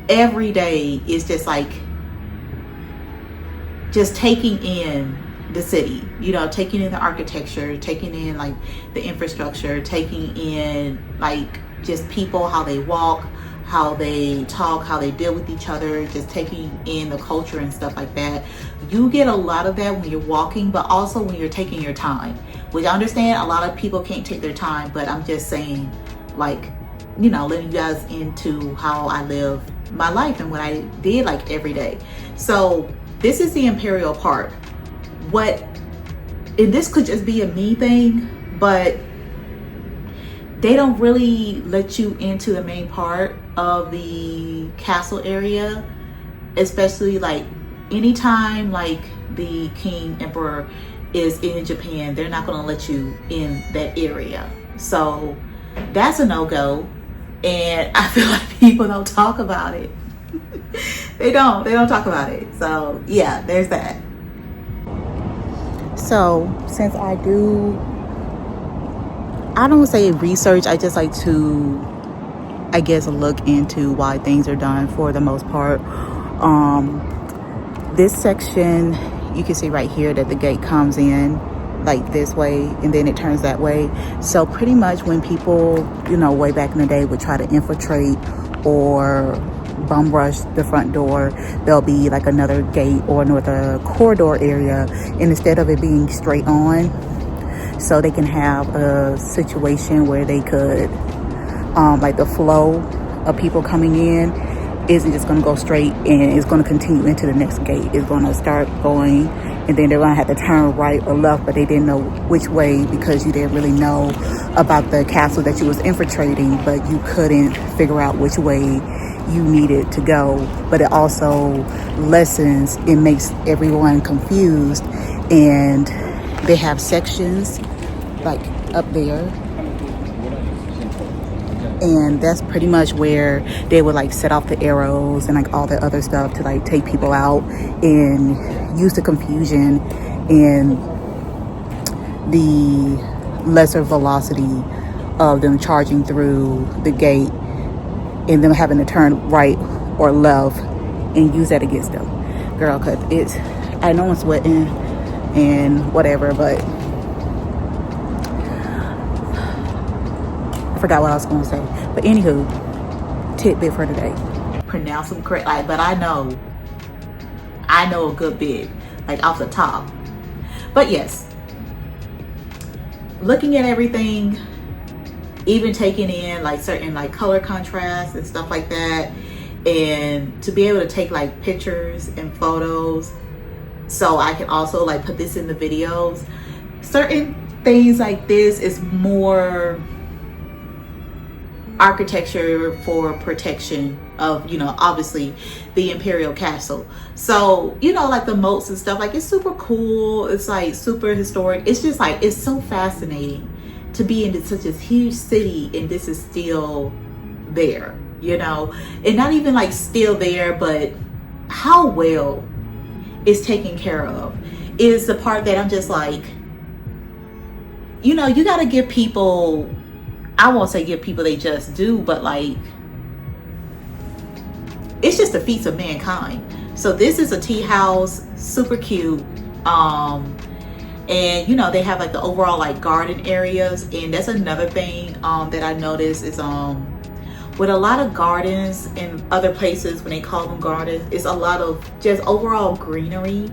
every day is just like just taking in the city, taking in the architecture, taking in like the infrastructure, taking in like just people, how they walk, how they talk, how they deal with each other, just taking in the culture and stuff like that. You get a lot of that when you're walking, but also when you're taking your time, which I understand a lot of people can't take their time, but I'm just saying, like, letting you guys into how I live my life and what I did like every day. So this is the Imperial Park. And this could just be a me thing, but they don't really let you into the main part of the castle area, especially like anytime like the king emperor is in Japan, they're not going to let you in that area. So that's a no-go, and I feel like people don't talk about it. they don't talk about it. So yeah, there's that. So since I don't say research, I just like to, I guess, look into why things are done for the most part. This section, you can see right here that the gate comes in like this way and then it turns that way. So pretty much when people, way back in the day would try to infiltrate or bum rush the front door, there'll be like another gate or another corridor area, and instead of it being straight on, so they can have a situation where they could like the flow of people coming in isn't just going to go straight and it's going to continue into the next gate. It's going to start going and then they're gonna have to turn right or left, but they didn't know which way because you didn't really know about the castle that you was infiltrating, but you couldn't figure out which way you needed to go. But it also lessens, it makes everyone confused, and they have sections like up there, and that's pretty much where they would like set off the arrows and like all the other stuff to like take people out and use the confusion and the lesser velocity of them charging through the gate and them having to turn right or left and use that against them. Girl, cause it's, I know I'm sweating and whatever, but I forgot what I was gonna say. But anywho, tidbit for today. Pronounce them correct, like, but I know a good bit, like off the top. But yes, looking at everything, even taking in like certain like color contrasts and stuff like that, and to be able to take like pictures and photos so I can also like put this in the videos. Certain things like this is more architecture for protection of, you know, obviously the imperial castle. So, you know, like the moats and stuff, like it's super cool, it's like super historic. It's just like, it's so fascinating to be in such a huge city and this is still there, you know, and not even like still there, but how well it's taken care of is the part that I'm just like, you know, you got to give people, I won't say give people they just do, but like, it's just the feats of mankind. So this is a tea house, super cute. And you know, they have like the overall like garden areas. And that's another thing that I noticed is with a lot of gardens in other places, when they call them gardens, it's a lot of just overall greenery.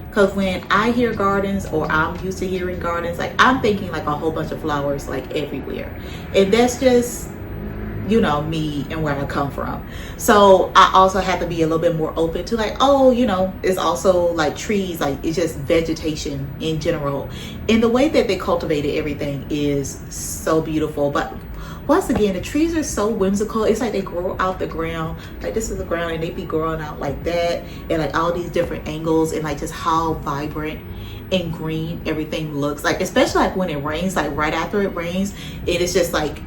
Because when I hear gardens, or I'm used to hearing gardens, like I'm thinking like a whole bunch of flowers like everywhere. And that's just, you know, me and where I come from. So I also have to be a little bit more open to like, oh, you know, it's also like trees, like it's just vegetation in general. And the way that they cultivated everything is so beautiful. But once again, the trees are so whimsical. It's like they grow out the ground. Like this is the ground and they be growing out like that. And like all these different angles and like just how vibrant and green everything looks. Like, especially like when it rains, like right after it rains, it is just like,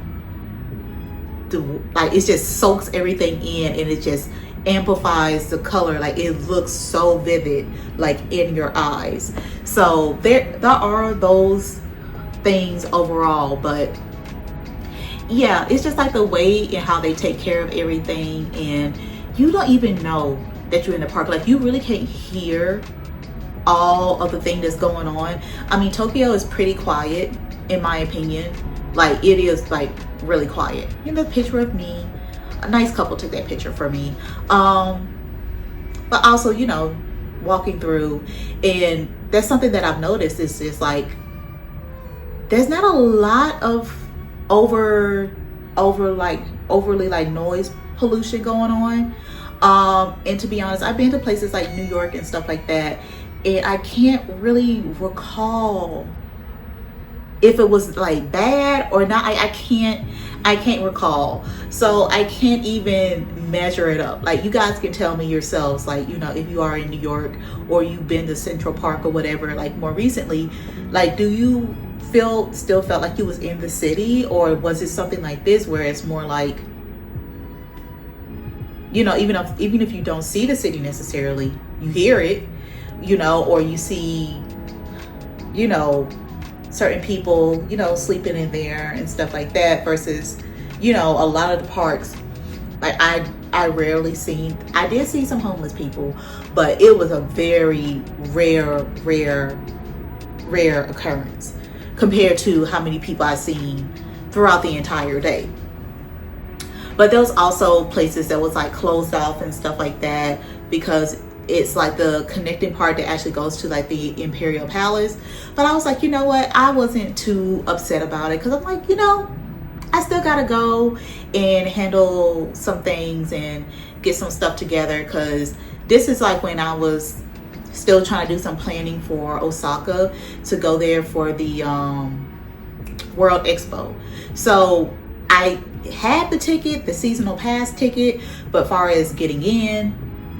it just soaks everything in and it just amplifies the color. Like it looks so vivid, like in your eyes. So there are those things overall, but yeah, it's just like the way and how they take care of everything, and you don't even know that you're in the park. Like you really can't hear all of the thing that's going on. I mean, Tokyo is pretty quiet in my opinion. Like it is like really quiet. You know, the picture of me, a nice couple took that picture for me. But also, you know, walking through, and that's something that I've noticed is just like there's not a lot of overly like noise pollution going on. And to be honest, I've been to places like New York and stuff like that, and I can't really recall if it was like bad or not. I can't recall. So I can't even measure it up. Like you guys can tell me yourselves, like, you know, if you are in New York or you've been to Central Park or whatever, like more recently, like do you still felt like you was in the city, or was it something like this where it's more like, you know, even if you don't see the city necessarily, you hear it, you know, or you see, you know, certain people, you know, sleeping in there and stuff like that, versus, you know, a lot of the parks, like I rarely seen, I did see some homeless people, but it was a very rare occurrence compared to how many people I've seen throughout the entire day. But there was also places that was like closed off and stuff like that, because it's like the connecting part that actually goes to like the Imperial Palace. But I was like, you know what, I wasn't too upset about it, because I'm like, you know, I still gotta go and handle some things and get some stuff together, because this is like when I was still trying to do some planning for Osaka to go there for the World Expo. So I had the ticket, the seasonal pass ticket, but far as getting in,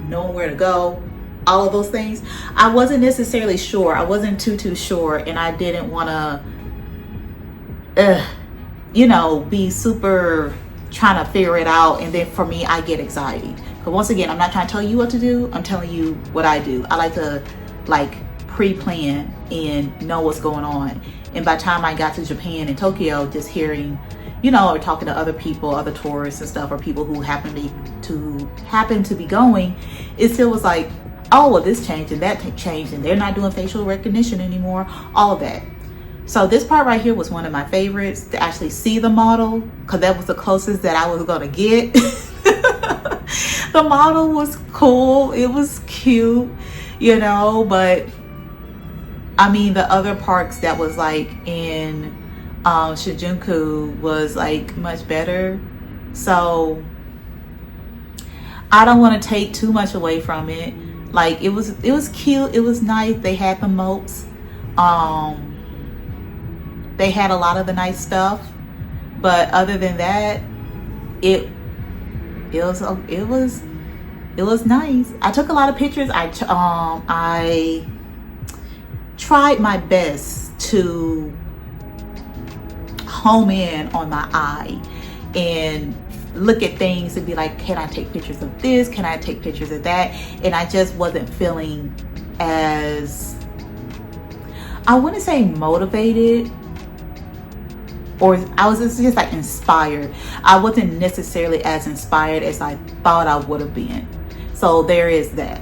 knowing where to go, all of those things, I wasn't necessarily sure. I wasn't too sure, and I didn't want to you know, be super trying to figure it out. And then for me, I get anxiety. But once again, I'm not trying to tell you what to do. I'm telling you what I do. I like to like pre-plan and know what's going on. And by the time I got to Japan and Tokyo, just hearing, you know, or talking to other people, other tourists and stuff, or people who happen to be going, it still was like, oh, well, this changed and that changed, and they're not doing facial recognition anymore, all of that. So this part right here was one of my favorites, to actually see the model, because that was the closest that I was gonna get. The model was cool, it was cute, you know, but I mean, the other parks that was like in Shinjuku was like much better. So I don't want to take too much away from it. Like it was cute, it was nice. They had the moats. They had a lot of the nice stuff, but other than that, it was nice. I took a lot of pictures. I tried my best to home in on my eye and look at things and be like, can I take pictures of this? Can I take pictures of that? And I just wasn't feeling as, I wouldn't say motivated, or I was just like inspired. I wasn't necessarily as inspired as I thought I would have been. So there is that.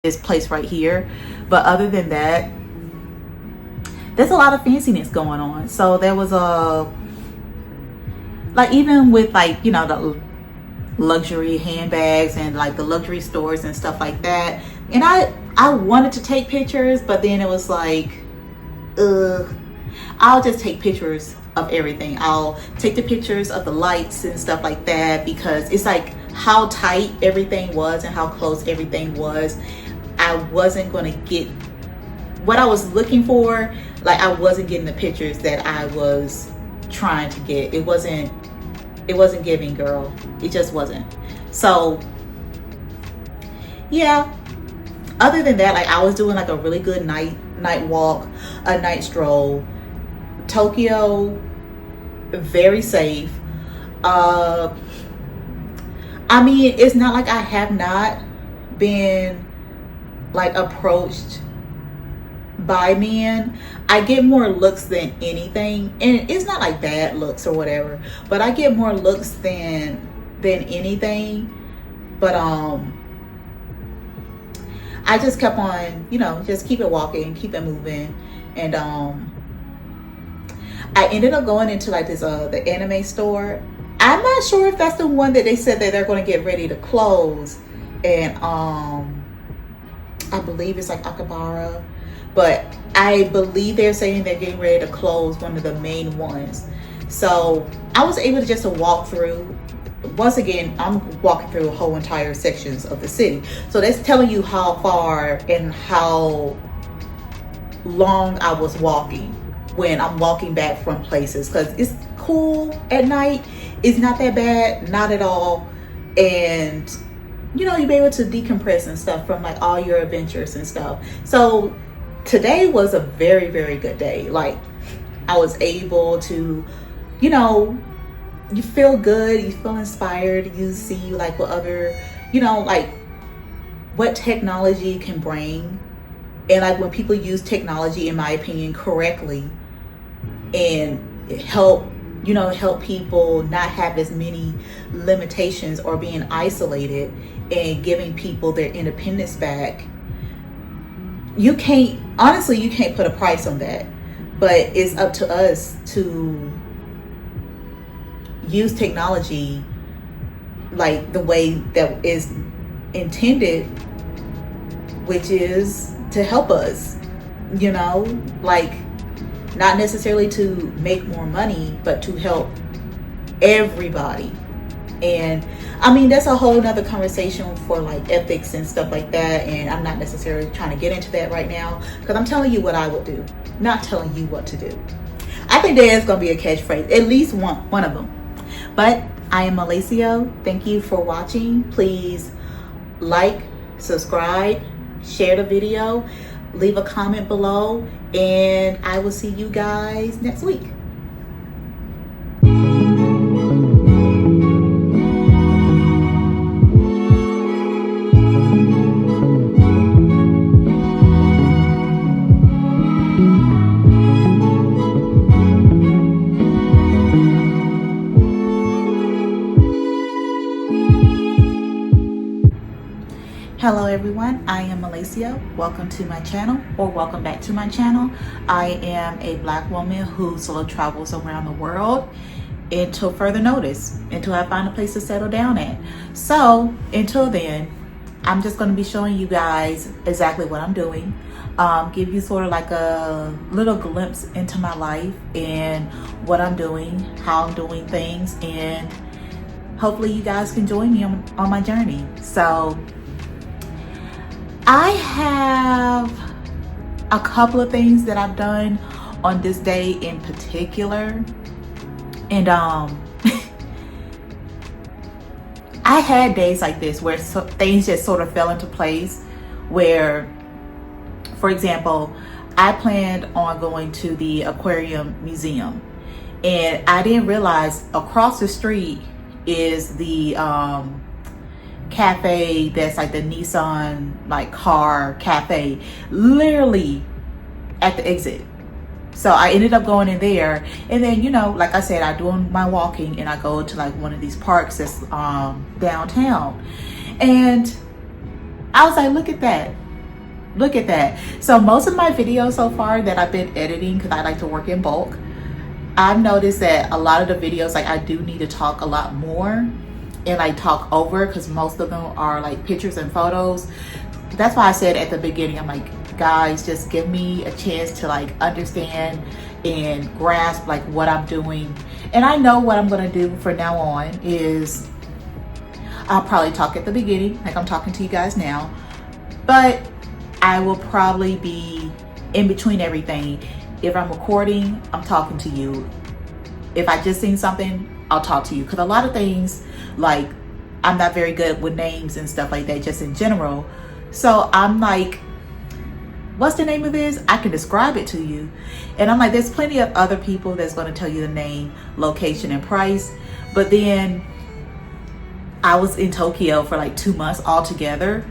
This place right here, but other than that, there's a lot of fanciness going on. So there was a, like, even with like, you know, the luxury handbags and like the luxury stores and stuff like that, and I wanted to take pictures, but then it was like, I'll just take pictures of everything. I'll take the pictures of the lights and stuff like that, because it's like how tight everything was and how close everything was. I wasn't going to get what I was looking for. Like, I wasn't getting the pictures that I was trying to get. It wasn't giving, girl. It just wasn't. So yeah, other than that, like, I was doing like a really good night walk, a night stroll. Tokyo, very safe. I mean, it's not like I have not been like approached by men. I get more looks than anything, and it's not like bad looks or whatever, but I get more looks than anything. But I just kept on, you know, just keep it walking, keep it moving. And I ended up going into like this the anime store. I'm not sure if that's the one that they said that they're going to get ready to close, and I believe it's like Akabara, but I believe they're saying they're getting ready to close one of the main ones. So I was able to just walk through. Once again, I'm walking through whole entire sections of the city. So that's telling you how far and how long I was walking when I'm walking back from places, because it's cool at night. It's not that bad, not at all. And you know, you'll be able to decompress and stuff from like all your adventures and stuff. So today was a very, very good day. Like, I was able to, you know, you feel good, you feel inspired, you see like what other, you know, like what technology can bring. And like when people use technology, in my opinion, correctly, and help, you know, help people not have as many limitations or being isolated, and giving people their independence back, you can't, honestly, you can't put a price on that. But it's up to us to use technology like the way that is intended, which is to help us, you know, like not necessarily to make more money, but to help everybody. And I mean, that's a whole nother conversation for like ethics and stuff like that. And I'm not necessarily trying to get into that right now, because I'm telling you what I would do, not telling you what to do. I think there is going to be a catchphrase, at least one of them. But I am Malacio. Thank you for watching. Please like, subscribe, share the video, leave a comment below, and I will see you guys next week. Hello everyone, I am Malacio. Welcome to my channel, or welcome back to my channel. I am a Black woman who solo travels around the world until further notice, until I find a place to settle down at. So until then, I'm just going to be showing you guys exactly what I'm doing, give you sort of like a little glimpse into my life and what I'm doing, how I'm doing things, and hopefully you guys can join me on my journey. So I have a couple of things that I've done on this day in particular, and I had days like this where things just sort of fell into place, where, for example, I planned on going to the aquarium museum, and I didn't realize across the street is the cafe that's like the Nissan like car cafe, literally at the exit. So I ended up going in there, and then, you know, like I said, I do my walking and I go to like one of these parks that's downtown, and I was like, look at that. So most of my videos so far that I've been editing, because I like to work in bulk, I've noticed that a lot of the videos, like, I do need to talk a lot more and like talk over, because most of them are like pictures and photos. That's why I said at the beginning, I'm like, guys, just give me a chance to like understand and grasp like what I'm doing. And I know what I'm going to do from now on is I'll probably talk at the beginning like I'm talking to you guys now, but I will probably be in between everything. If I'm recording, I'm talking to you. If I just seen something, I'll talk to you, because a lot of things, like, I'm not very good with names and stuff like that, just in general. So I'm like, what's the name of this? I can describe it to you. And I'm like, there's plenty of other people that's going to tell you the name, location, and price. But then I was in Tokyo for like 2 months altogether,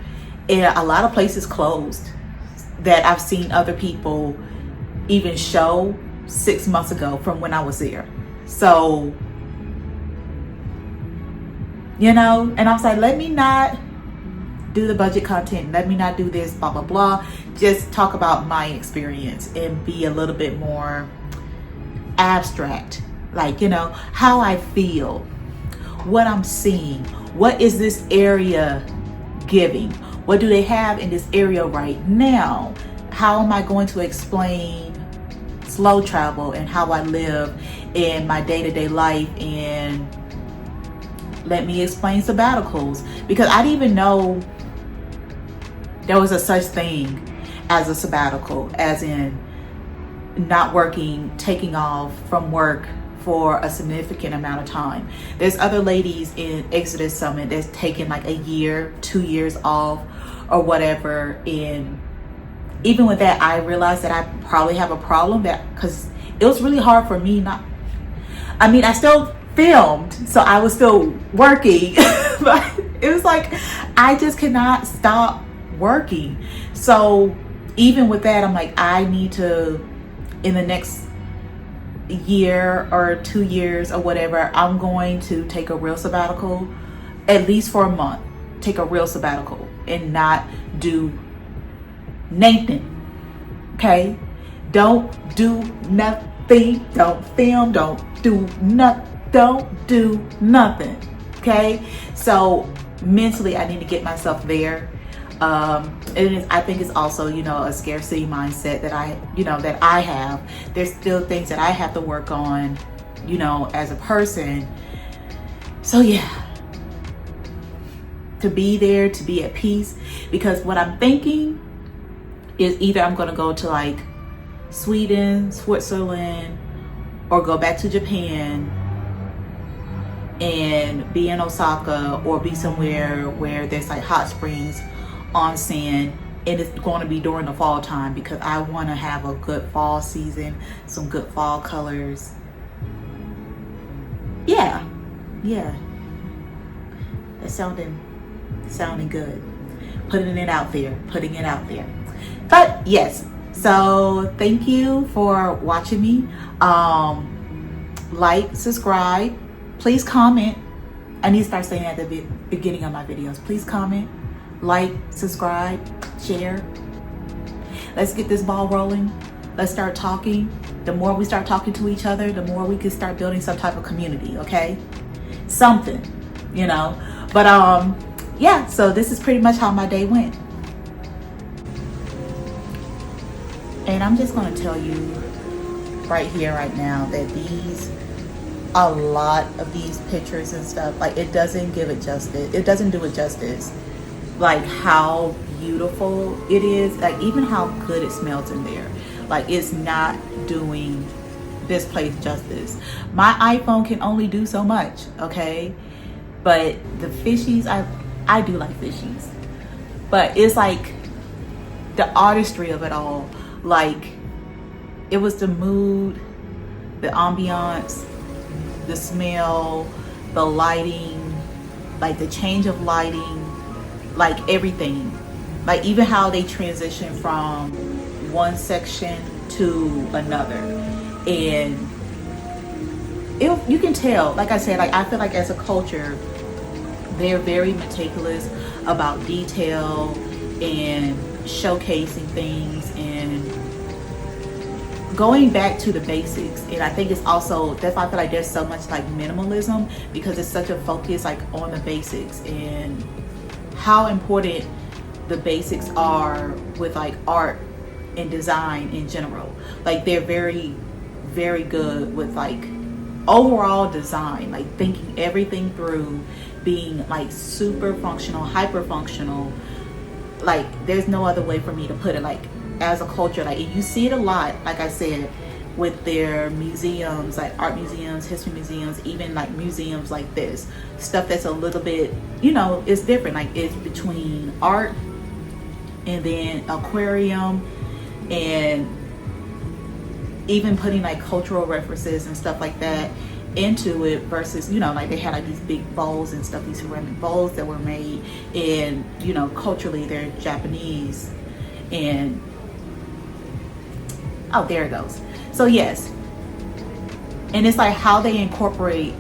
and a lot of places closed that I've seen other people even show 6 months ago from when I was there. So, you know, and I was like, let me not do the budget content, let me not do this, blah blah blah, just talk about my experience and be a little bit more abstract, like, you know, how I feel, what I'm seeing, what is this area giving, What do they have in this area right now? How am I going to explain slow travel and how I live in my day-to-day life? And let me explain sabbaticals, because I didn't even know there was a such thing as a sabbatical, as in not working, taking off from work for a significant amount of time. There's other ladies in Exodus Summit that's taken like a year, 2 years off or whatever. And even with that, I realized that I probably have a problem, that because it was really hard for me I still filmed, so I was still working, but it was like I just cannot stop working. So even with that, I'm like, I need to, in the next year or 2 years or whatever, I'm going to take a real sabbatical, at least for a month. Take a real sabbatical and not do nothing. Okay? Don't do nothing. Don't film. Don't do nothing. Okay? So mentally, I need to get myself there. I think it's also, a scarcity mindset that I have. There's still things that I have to work on, as a person. So yeah, to be there, to be at peace, because what I'm thinking is either I'm going to go to like Sweden, Switzerland, or go back to Japan and be in Osaka, or be somewhere where there's like hot springs, onsen, and it's going to be during the fall time, because I want to have a good fall season, some good fall colors. Yeah, that's sounding good. Putting it out there. But yes, so thank you for watching me. Like, subscribe, please comment. I need to start saying at the beginning of my videos. Please comment, like, subscribe, share. Let's get this ball rolling. Let's start talking. The more we start talking to each other, the more we can start building some type of community, okay? Something, But yeah, so this is pretty much how my day went. And I'm just gonna tell you right here, right now, that a lot of these pictures and stuff, like, it doesn't give it justice. It doesn't do it justice. Like how beautiful it is, like even how good it smells in there. Like, it's not doing this place justice. My iPhone can only do so much, okay? But the fishies, I do like fishies. But it's like the artistry of it all. Like, it was the mood, the ambiance, the smell, the lighting, like the change of lighting, like everything. Like even how they transition from one section to another. And you can tell, like I said, like I feel like as a culture, they're very meticulous about detail and showcasing things and going back to the basics. And I think it's also, that's why I feel like there's so much like minimalism, because it's such a focus like on the basics and how important the basics are with like art and design in general. Like they're very, very good with like overall design, like thinking everything through, being like super functional, hyper functional. Like there's no other way for me to put it. Like as a culture, like you see it a lot, like I said, with their museums, like art museums, history museums, even like museums like this, stuff that's a little bit, it's different. Like it's between art and then aquarium, and even putting like cultural references and stuff like that into it, versus like they had like these big bowls and stuff, these ceramic bowls that were made, and culturally they're Japanese. And oh, there it goes. So yes, and it's like how they incorporate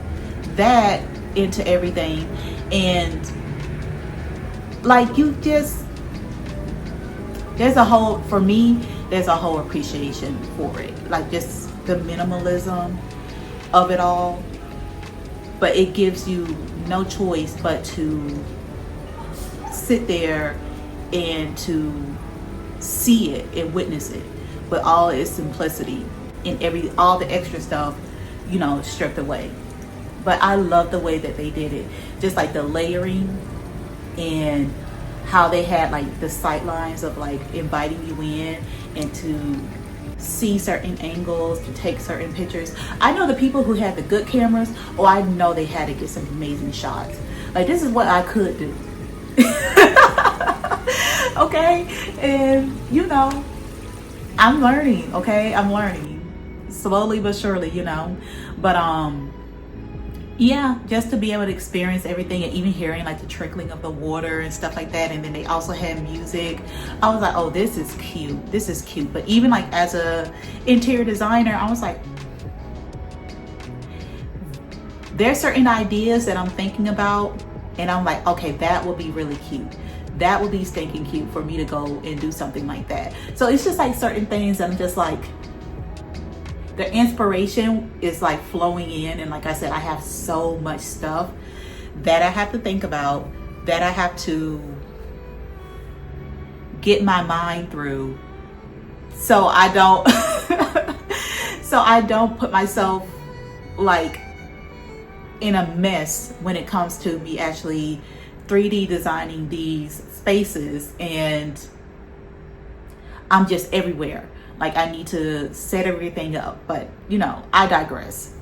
that into everything. And like there's a whole appreciation for it, like just the minimalism of it all. But it gives you no choice but to sit there and to see it and witness it with all its simplicity and all the extra stuff, you know, stripped away. But I love the way that they did it, just like the layering and how they had like the sight lines of like inviting you in and to see certain angles, to take certain pictures. I know the people who had the good cameras, oh, I know they had to get some amazing shots. Like, this is what I could do. Okay, and you know, I'm learning. Okay, I'm learning slowly but surely, you know. But yeah, just to be able to experience everything, and even hearing like the trickling of the water and stuff like that. And then they also had music. I was like, oh, this is cute, this is cute. But even like as a interior designer, I was like, there's certain ideas that I'm thinking about, and I'm like, okay, that will be really cute. That would be stinking cute for me to go and do something like that. So it's just like certain things that I'm just like, the inspiration is like flowing in. And like I said, I have so much stuff that I have to think about, that I have to get my mind through, so I don't so I don't put myself like in a mess when it comes to me actually 3D designing these spaces and I'm just everywhere. Like, I need to set everything up, but you know, I digress.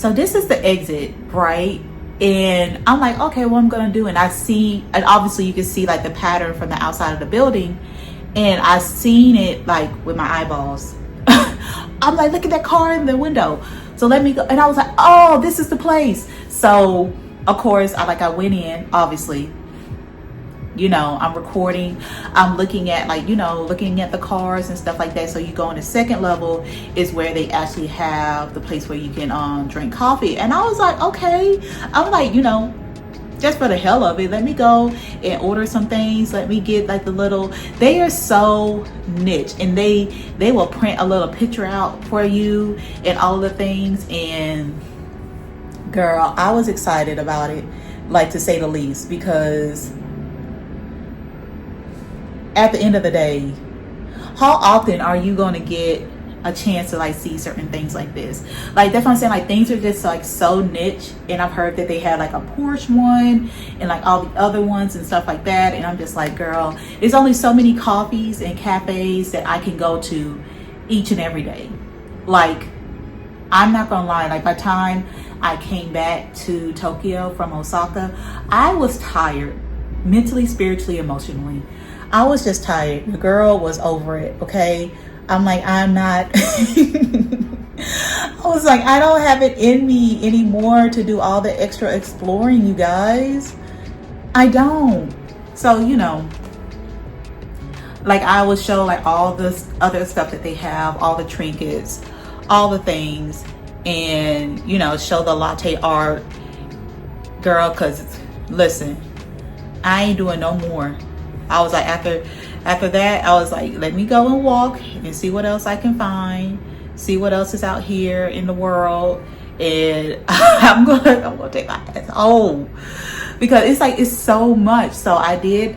So this is the exit, right? And I'm like, okay, what I'm gonna do? And I see, and obviously you can see like the pattern from the outside of the building, and I seen it like with my eyeballs. I'm like, look at that car in the window. So let me go. And I was like, oh, this is the place. So of course I went in, obviously, you know, I'm recording, I'm looking at like, you know, looking at the cars and stuff like that. So you go on the second level is where they actually have the place where you can drink coffee. And I was like, okay, I'm like, you know, just for the hell of it, let me go and order some things. Let me get like the little, they are so niche, and they will print a little picture out for you and all the things. And girl, I was excited about it, like, to say the least, because at the end of the day, how often are you going to get a chance to like see certain things like this? Like, that's what I'm saying, like, things are just like so niche. And I've heard that they had like a Porsche one and like all the other ones and stuff like that, and I'm just like, girl, there's only so many coffees and cafes that I can go to each and every day. Like, I'm not gonna lie, like, by the time I came back to Tokyo from Osaka, I was tired, mentally, spiritually, emotionally. I was just tired. The girl was over it, okay? I'm like, I'm not. I was like, I don't have it in me anymore to do all the extra exploring, you guys. I don't. So, you know, like, I would show like all this other stuff that they have, all the trinkets, all the things, and, you know, show the latte art, girl, because listen, I ain't doing no more. I was like, after that, I was like, let me go and walk and see what else I can find, see what else is out here in the world. And I'm gonna take my ass home, because it's like, it's so much. So I did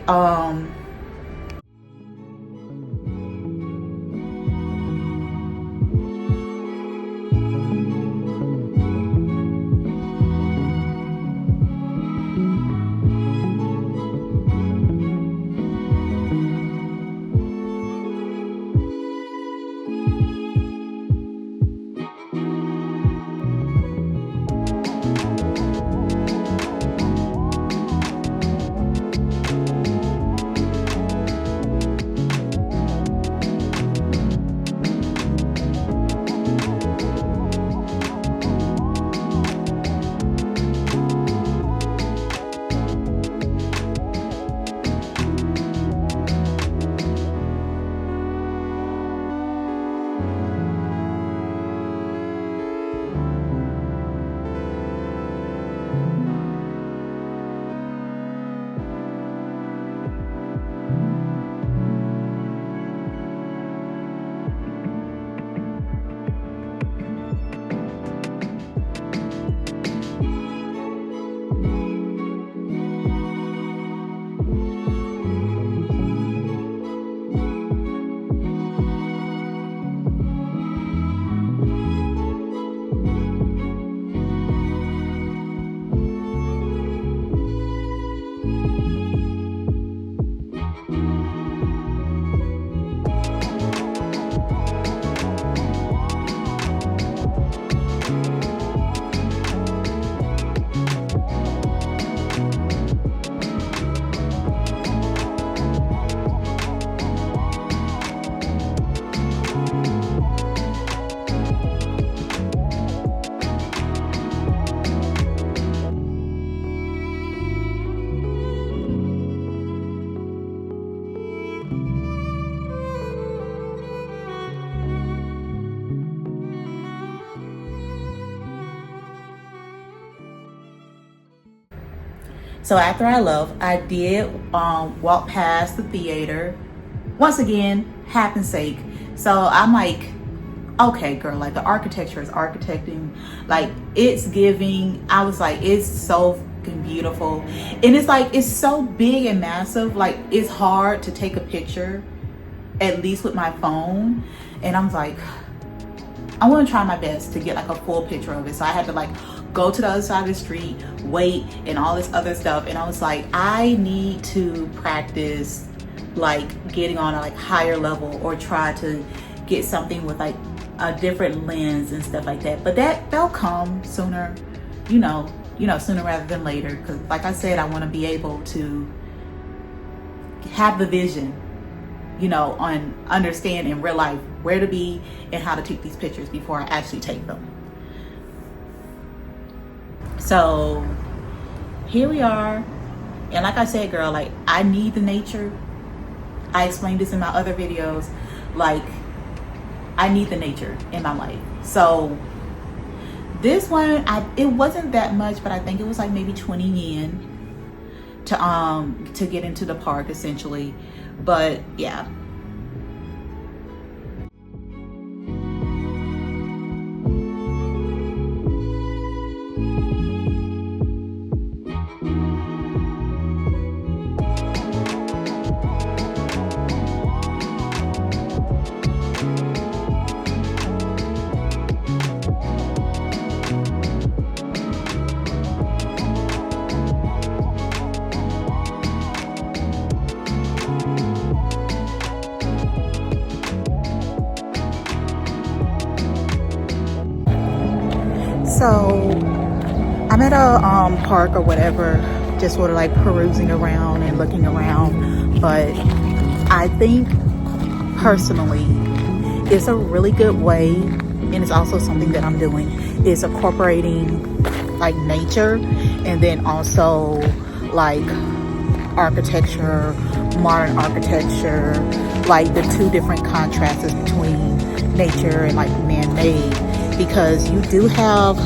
So after I left, I did walk past the theater. Once again, happenstake. So I'm like, okay, girl, like, the architecture is architecting. Like, it's giving. I was like, it's so fucking beautiful. And it's like, it's so big and massive. Like, it's hard to take a picture, at least with my phone. And I was like, I want to try my best to get like a full picture of it. So I had to like go to the other side of the street, wait, and all this other stuff. And I was like, I need to practice like getting on a like higher level, or try to get something with like a different lens and stuff like that. But that'll come sooner, sooner rather than later. Because like I said, I want to be able to have the vision, on understand in real life where to be and how to take these pictures before I actually take them. So here we are. And like I said, girl, like I need the nature. I explained this in my other videos. Like I need the nature in my life. So this one, it wasn't that much, but I think it was like maybe 20 yen to get into the park essentially. But yeah. So I'm at a park or whatever, just sort of like perusing around and looking around. But I think personally it's a really good way, and it's also something that I'm doing, is incorporating like nature and then also like architecture, modern architecture, like the two different contrasts between nature and like man-made. Because you do have,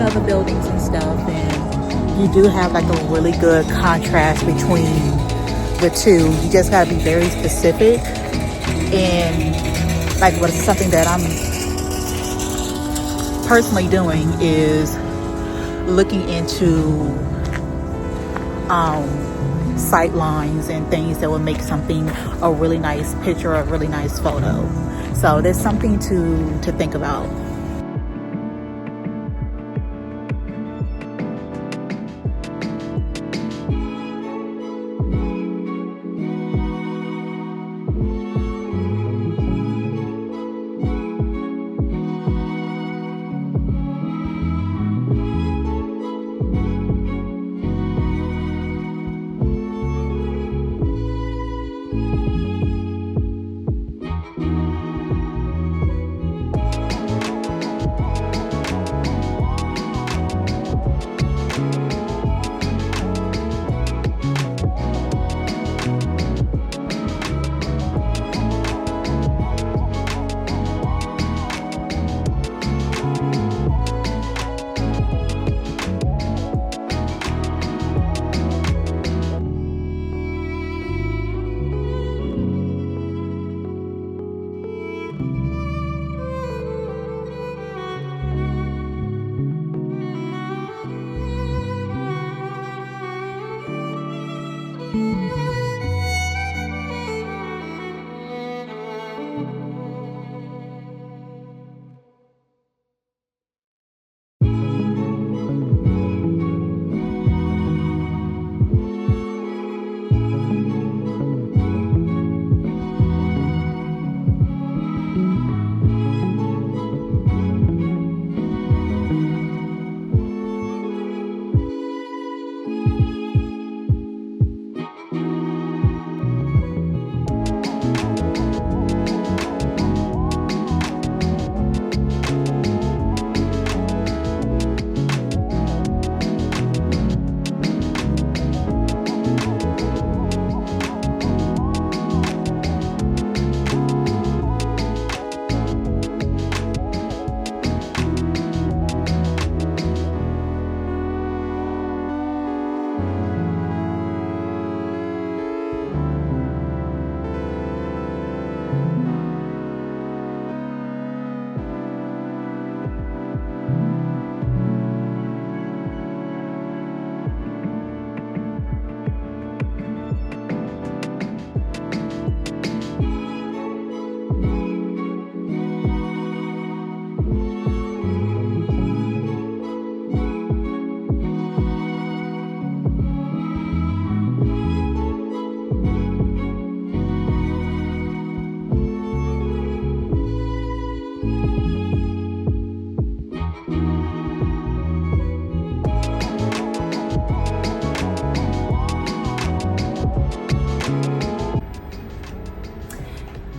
the buildings and stuff, and you do have like a really good contrast between the two. You just gotta be very specific. And like what's something that I'm personally doing is looking into sight lines and things that would make something a really nice picture, a really nice photo. So there's something to think about.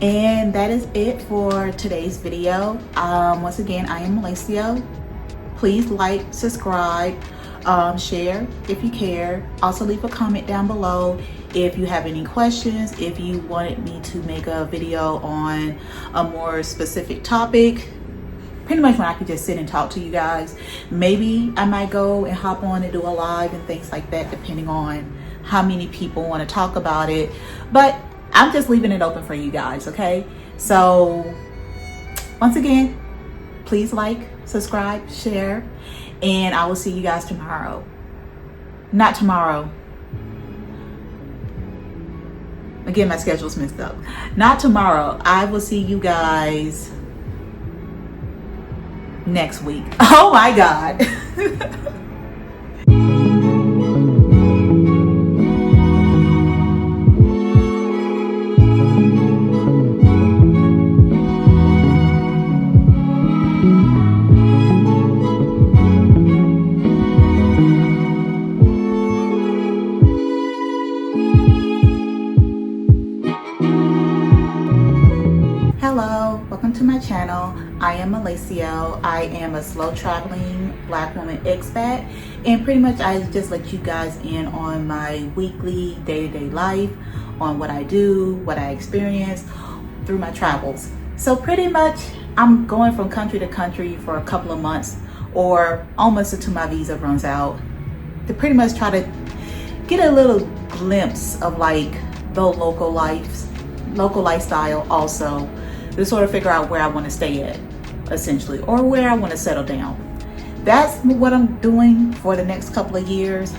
And that is it for today's video. Once again, I am Malacio. Please like, subscribe, share if you care. Also leave a comment down below if you have any questions, if you wanted me to make a video on a more specific topic. Pretty much when I could just sit and talk to you guys. Maybe I might go and hop on and do a live and things like that, depending on how many people want to talk about it. But I'm just leaving it open for you guys, okay? So once again, please like, subscribe, share, and I will see you guys tomorrow. Not tomorrow. Again, my schedule's messed up. Not tomorrow. I will see you guys next week. Oh my God. Hello, welcome to my channel. I am Malacio. I am a slow traveling Black woman expat, and pretty much I just let you guys in on my weekly day-to-day life, on what I do, what I experience through my travels. So pretty much I'm going from country to country for a couple of months, or almost until my visa runs out, to pretty much try to get a little glimpse of like the local lifestyle, also to sort of figure out where I want to stay at, essentially, or where I want to settle down. That's what I'm doing for the next couple of years,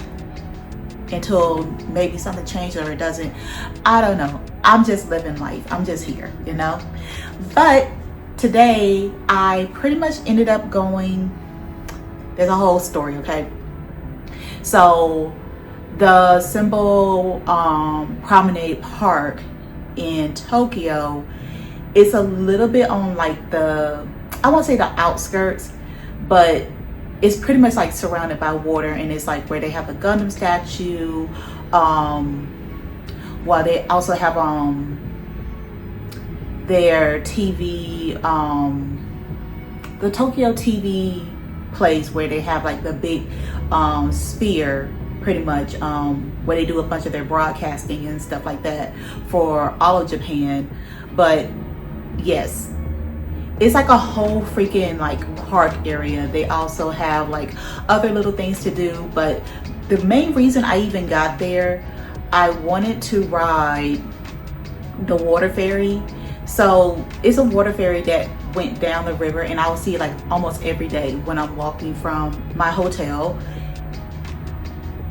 until maybe something changes or it doesn't. I don't know. I'm just living life. I'm just here, you know. But today I pretty much ended up going, there's a whole story, okay? So the Symbol Promenade Park in Tokyo, it's a little bit on like the, I won't say the outskirts, but it's pretty much like surrounded by water, and it's like where they have the Gundam statue. Well, they also have their TV, the Tokyo TV place where they have like the big sphere, pretty much, where they do a bunch of their broadcasting and stuff like that for all of Japan. But yes, it's like a whole freaking like park area. They also have like other little things to do, but the main reason I even got there, I wanted to ride the water ferry. So it's a water ferry that went down the river, and I will see it like almost every day when I'm walking from my hotel.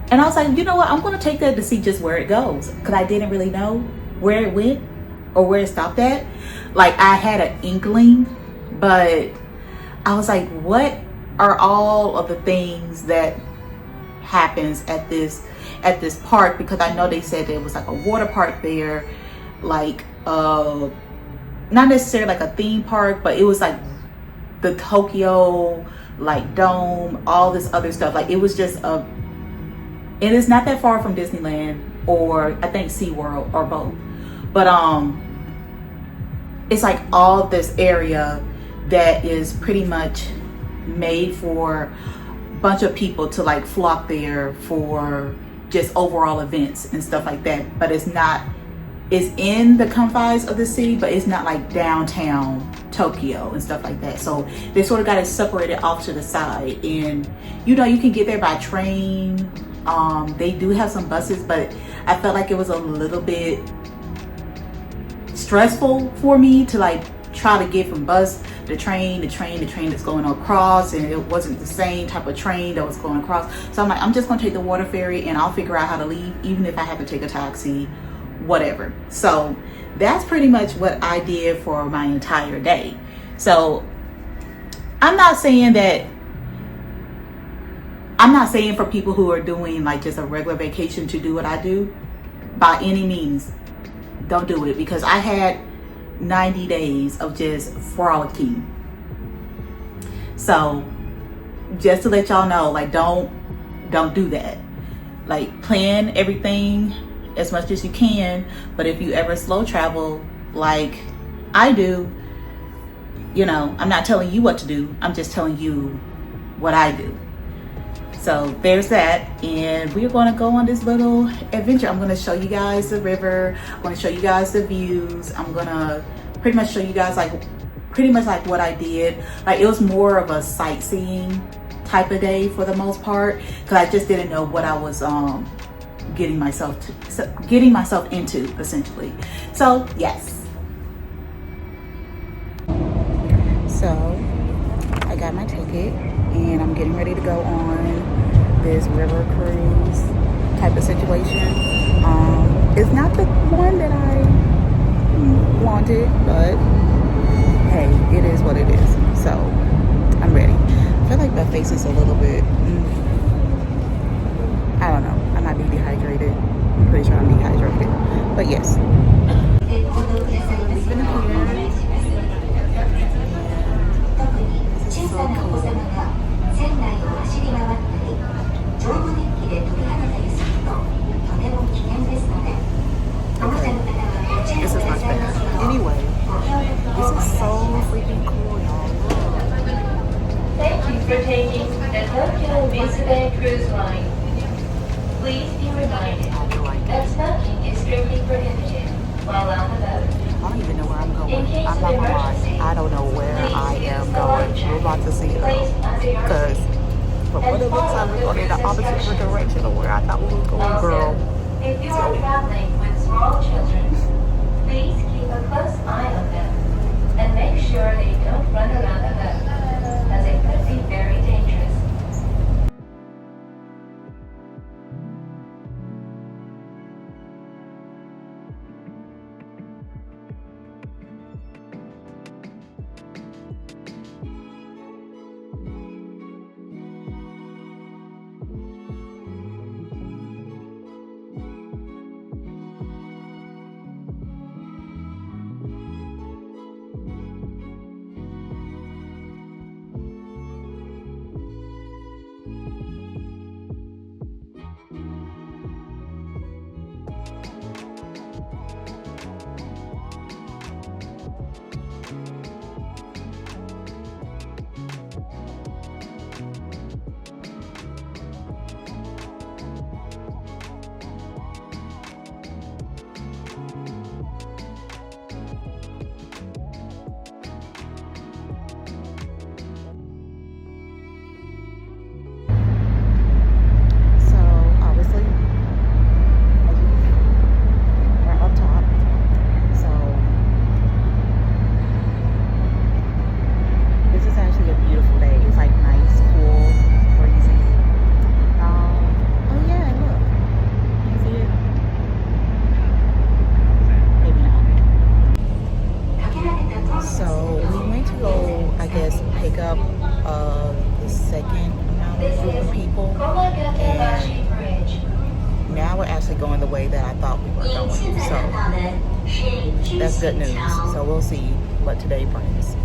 And I was like, you know what, I'm gonna take that to see just where it goes, because I didn't really know where it went or where it stopped at. Like I had an inkling, but I was like, what are all of the things that happens at this park? Because I know they said there was like a water park there, like not necessarily like a theme park, but it was like the Tokyo like dome, all this other stuff. Like it was just and it's not that far from Disneyland, or I think SeaWorld, or both. But it's like all this area that is pretty much made for a bunch of people to like flock there for just overall events and stuff like that. But it's in the confines of the city, but it's not like downtown Tokyo and stuff like that. So they sort of got it separated off to the side, and you know, you can get there by train. They do have some buses, but I felt like it was a little bit stressful for me to like try to get from bus to train that's going across, and it wasn't the same type of train that was going across. So I'm like, I'm just gonna take the water ferry and I'll figure out how to leave, even if I have to take a taxi, whatever. So that's pretty much what I did for my entire day. So I'm not saying for people who are doing like just a regular vacation to do what I do. By any means, don't do it, because I had 90 days of just frolicking. So just to let y'all know, like don't do that. Like plan everything as much as you can, but if you ever slow travel, like I do. You know, I'm not telling you what to do. I'm just telling you what I do. So there's that, and we're going to go on this little adventure. I'm going to show you guys the river. I'm going to show you guys the views. I'm going to pretty much show you guys pretty much like what I did. Like, it was more of a sightseeing type of day for the most part, because I just didn't know what I was getting myself into, essentially. So yes. So I got my ticket and I'm getting ready to go on this river cruise type of situation. It's not the one that I wanted, but hey, it is what it is. So I'm ready. I feel like my face is a little bit, I don't know. I might be dehydrated. I'm pretty sure I'm dehydrated. But yes. This is much better. Anyway, this is so freaking cool, y'all. Thank you for taking the Tokyo Osaka cruise line. Please be reminded that smoking is strictly prohibited while on the boat. I don't even know where I'm going. I'm not gonna lie. I don't know where I am going. We're about to see though. Because from what it looks like, we're going in the opposite direction of where I thought we were going, girl. If you are traveling with small children, please keep a close eye on them and make sure they don't run around the boat, as it could be very dangerous. Going the way that I thought we were going. So that's good news. So we'll see what today brings.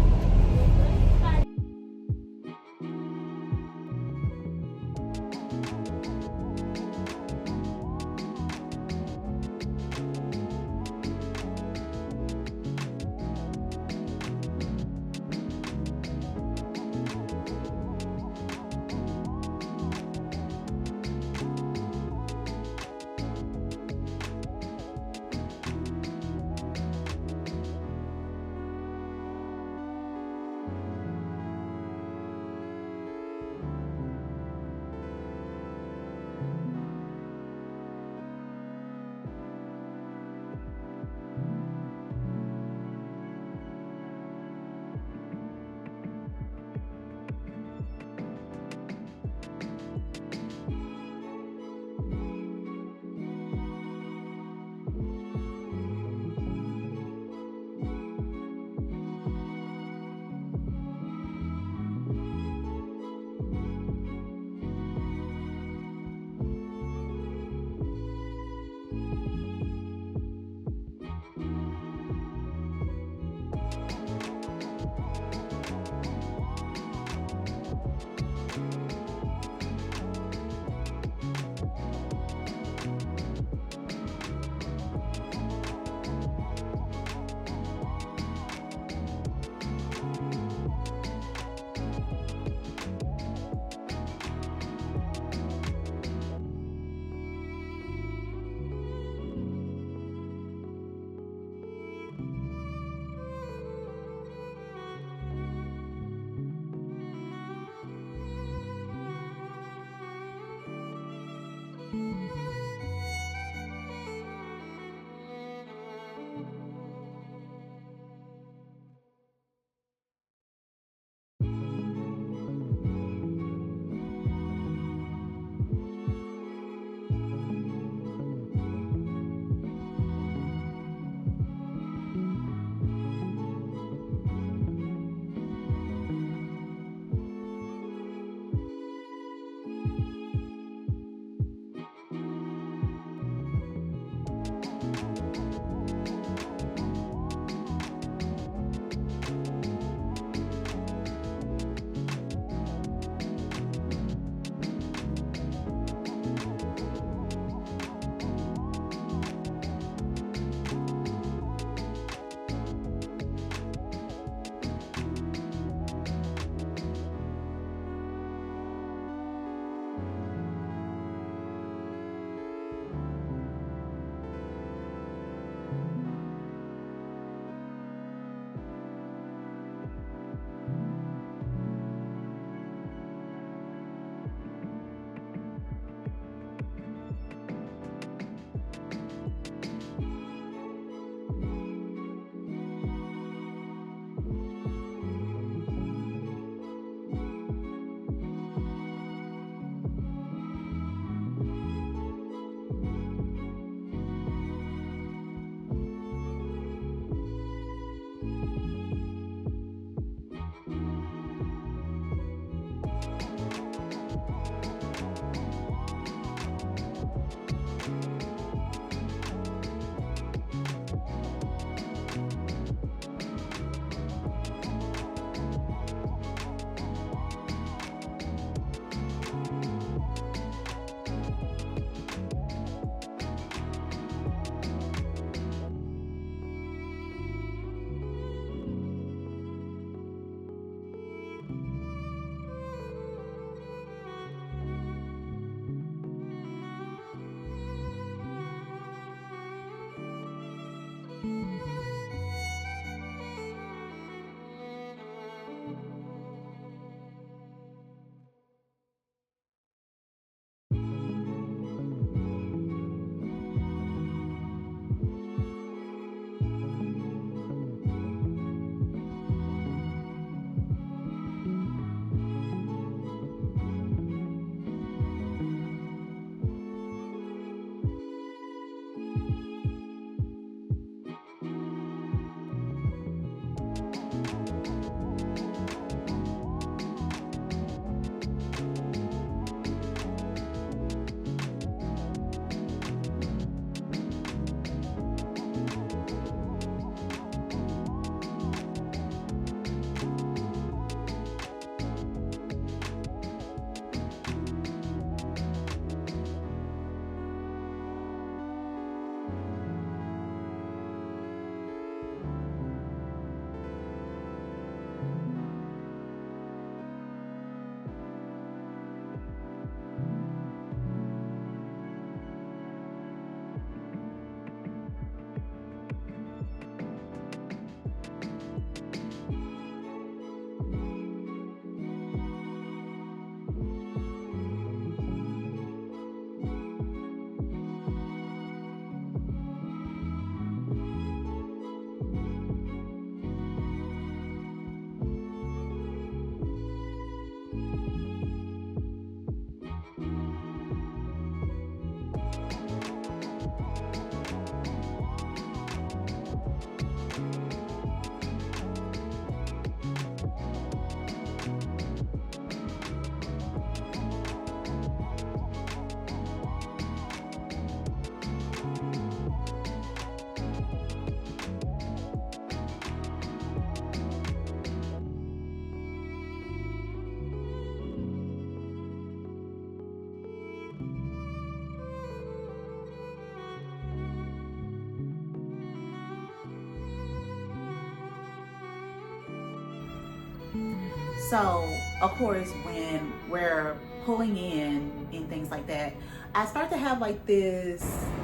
So of course, when we're pulling in and things like that, I start to have like this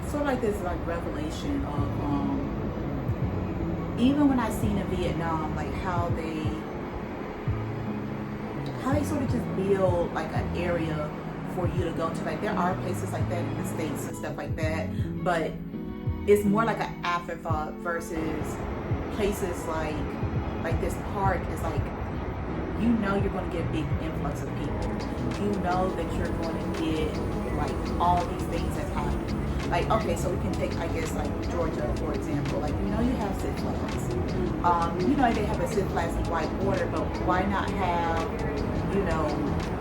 sort of like revelation of even when I seen in Vietnam, like how they sort of just build like an area for you to go to. Like there are places like that in the States and stuff like that, but it's more like an afterthought versus places like this park is like, you know, you're going to get a big influx of people. You know that you're going to get like all these things that's happening. Like, okay, so we can take, I guess, like Georgia, for example. Like, you know, you have Six Flags. You know, they have a Six Flags in Whitewater, but why not have, you know,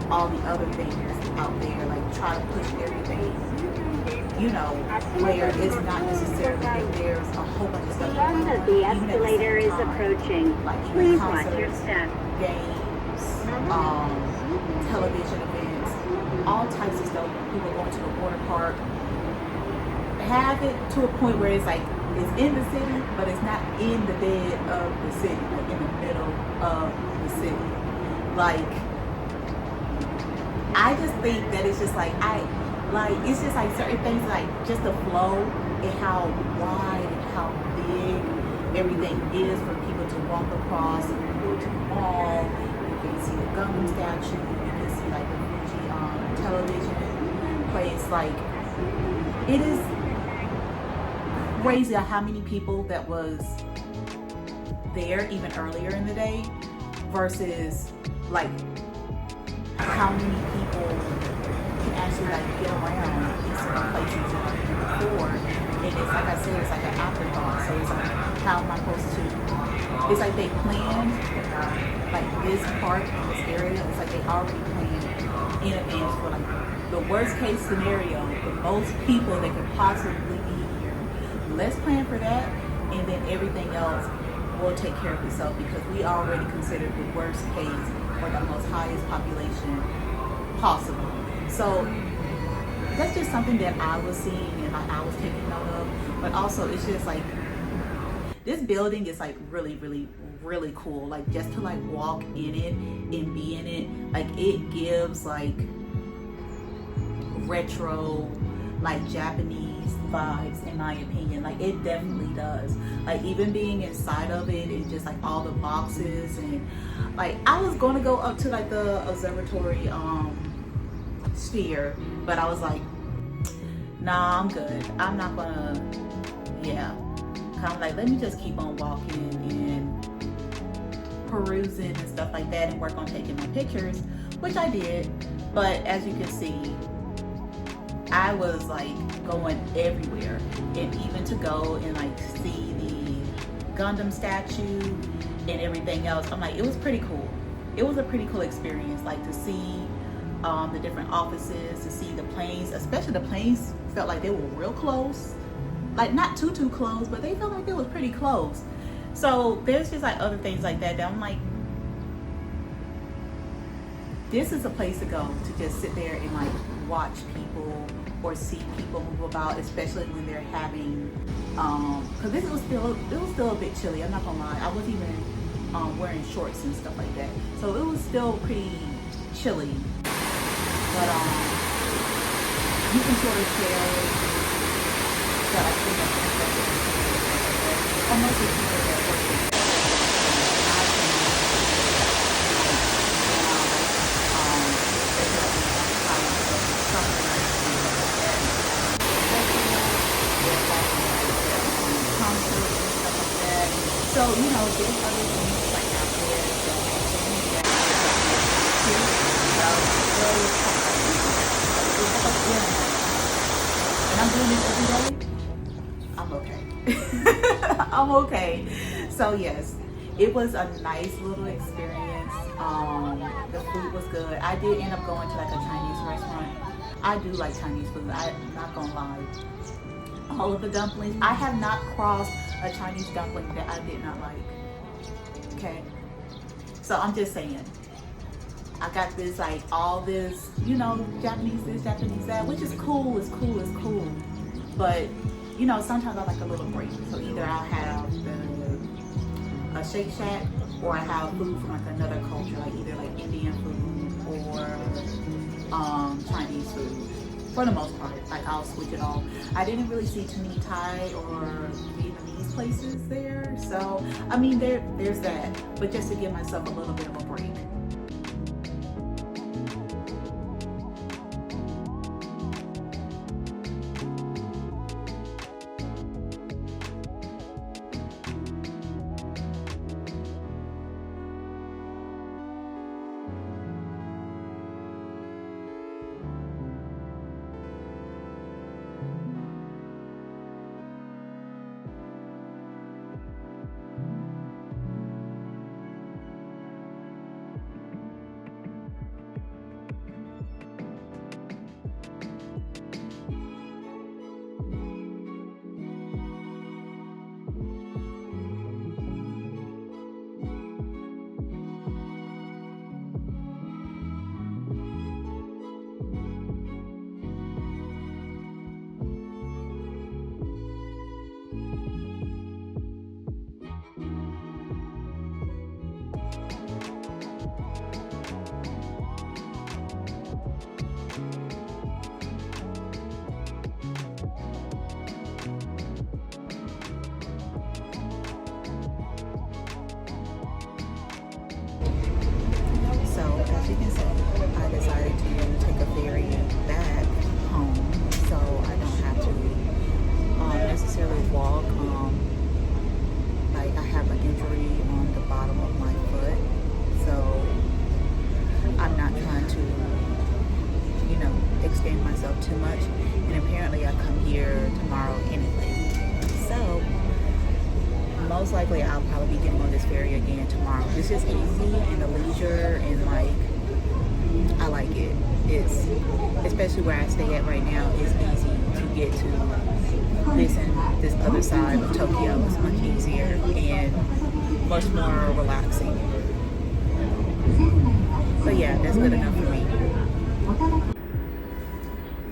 all the other things out there? Like, try to push everything, you know, where it's not necessarily that there's a whole bunch of stuff. The escalator is approaching. Like, Please watch concerts, your step. games, television events, all types of stuff. People going to the water park. Have it to a point where it's like it's in the city, but it's not in the bed of the city, like in the middle of the city. Like, I just think that it's just like it's just like certain things, like just the flow and how wide and how big everything is for people to walk across. And you go to the mall, you can see the Gundam statue, you can see like the Fuji television place. Like, it is crazy how many people that was there even earlier in the day versus like how many people can actually like get around in certain places before. And it's like I said, it's like an afterthought. So it's like, how am I supposed to, it's like they planned like this part in this area. It's like they already planned in advance for like the worst case scenario, the most people that could possibly be here. Let's plan for that, and then everything else will take care of itself, because we already considered the worst case or the most highest population possible. So that's just something that I was seeing and like I was taking note of. But also, it's just like this building is like really, really, really cool. Like, just to like walk in it and be in it, like it gives like retro, like Japanese vibes, in my opinion. Like, it definitely does. Like, even being inside of it and just like all the boxes, and like I was going to go up to like the observatory sphere, but I was like, nah, I'm good. I'm not gonna, kind of like, let me just keep on walking and perusing and stuff like that, and work on taking my pictures, which I did. But as you can see, I was like going everywhere, and even to go and like see the Gundam statue and everything else, I'm like, it was pretty cool. It was a pretty cool experience, like to see the different offices, to see the planes, especially the planes felt like they were real close, like not too close, but they felt like they was pretty close. So there's just like other things like that I'm like, this is a place to go to just sit there and like watch people or see people move about, especially when they're having because it was still a bit chilly, I'm not gonna lie. I wasn't even wearing shorts and stuff like that, so it was still pretty chilly. But you can sort of tell that I think that's most of the people that work there. So, you know, there's other things like out there and I'm doing this every day, I'm okay. I'm okay. So yes, it was a nice little experience. The food was good. I did end up going to like a Chinese restaurant. I do like Chinese food, I'm not gonna lie. All of the dumplings, I have not crossed a Chinese dumpling that I did not like. Okay, so I'm just saying, I got this like all this, you know, Japanese this, Japanese that, which is cool, it's cool. But you know, sometimes I like a little break. So either I'll have a Shake Shack or I have food from like another culture, like either like Indian food or Chinese food. For the most part, like I'll switch it all. I didn't really see too many Thai or Vietnamese places there, so I mean there's that, but just to give myself a little bit of a break. As you can see, I decided to take a ferry back home, so I don't have to necessarily walk. Like I have an injury on the bottom of my foot, so I'm not trying to, you know, extend myself too much. And apparently I come here tomorrow anyway, so most likely I'll probably be getting on this ferry again tomorrow. It's just easy and the leisure, and like I like it. It's, especially where I stay at right now, it's easy to get to this and this other side of Tokyo. It's much easier and much more relaxing. But yeah, that's good enough for me.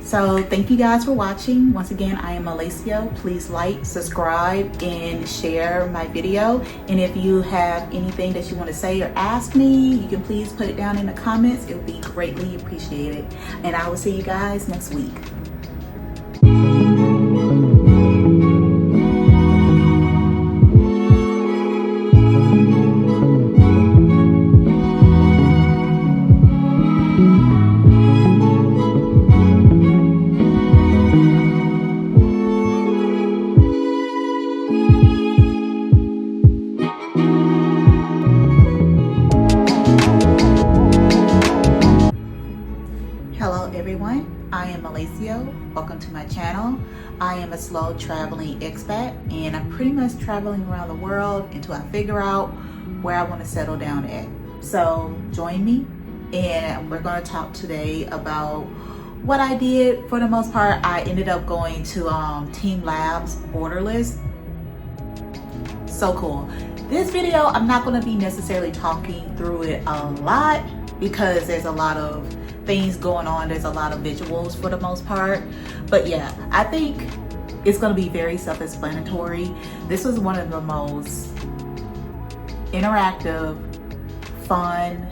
So thank you guys for watching. Once again, I am Alacio. Please like, subscribe, and share my video. And if you have anything that you want to say or ask me, you can please put it down in the comments. It would be greatly appreciated. And I will see you guys next week. I am Alacio. Welcome to my channel. I am a slow traveling expat, and I'm pretty much traveling around the world until I figure out where I want to settle down at. So join me, and we're going to talk today about what I did. For the most part, I ended up going to Team Lab's Borderless. So cool. This video, I'm not going to be necessarily talking through it a lot because there's a lot of things going on. There's a lot of visuals for the most part, but yeah, I think it's going to be very self-explanatory. This was one of the most interactive, fun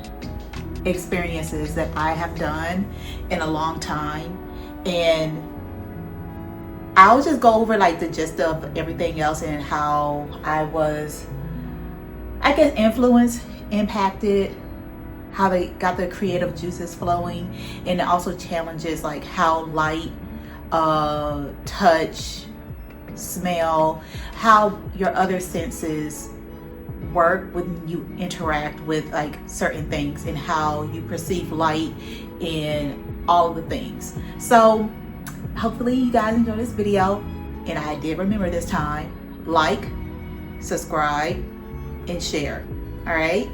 experiences that I have done in a long time, and I'll just go over like the gist of everything else and how I was, I guess, influenced, impacted, how they got their creative juices flowing, and also challenges like how light, touch, smell, how your other senses work when you interact with like certain things, and how you perceive light and all of the things. So hopefully you guys enjoy this video, and I did remember this time, like, subscribe, and share. All right.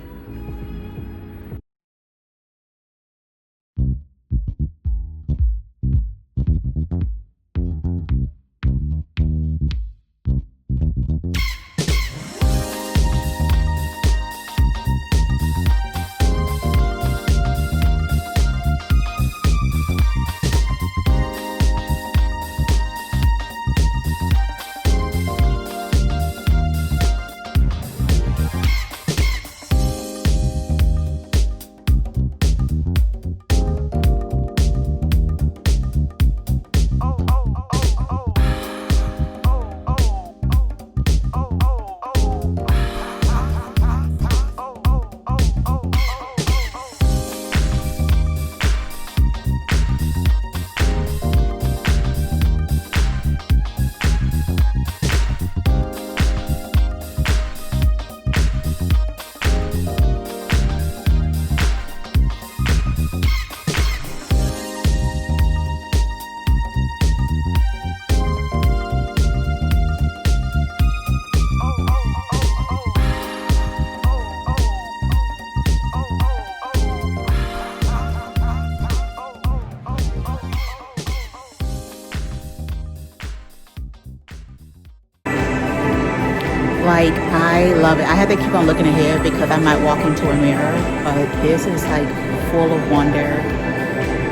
I love it. I had to keep on looking ahead because I might walk into a mirror, but this is like full of wonder,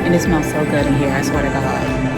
and it smells so good in here, I swear to God.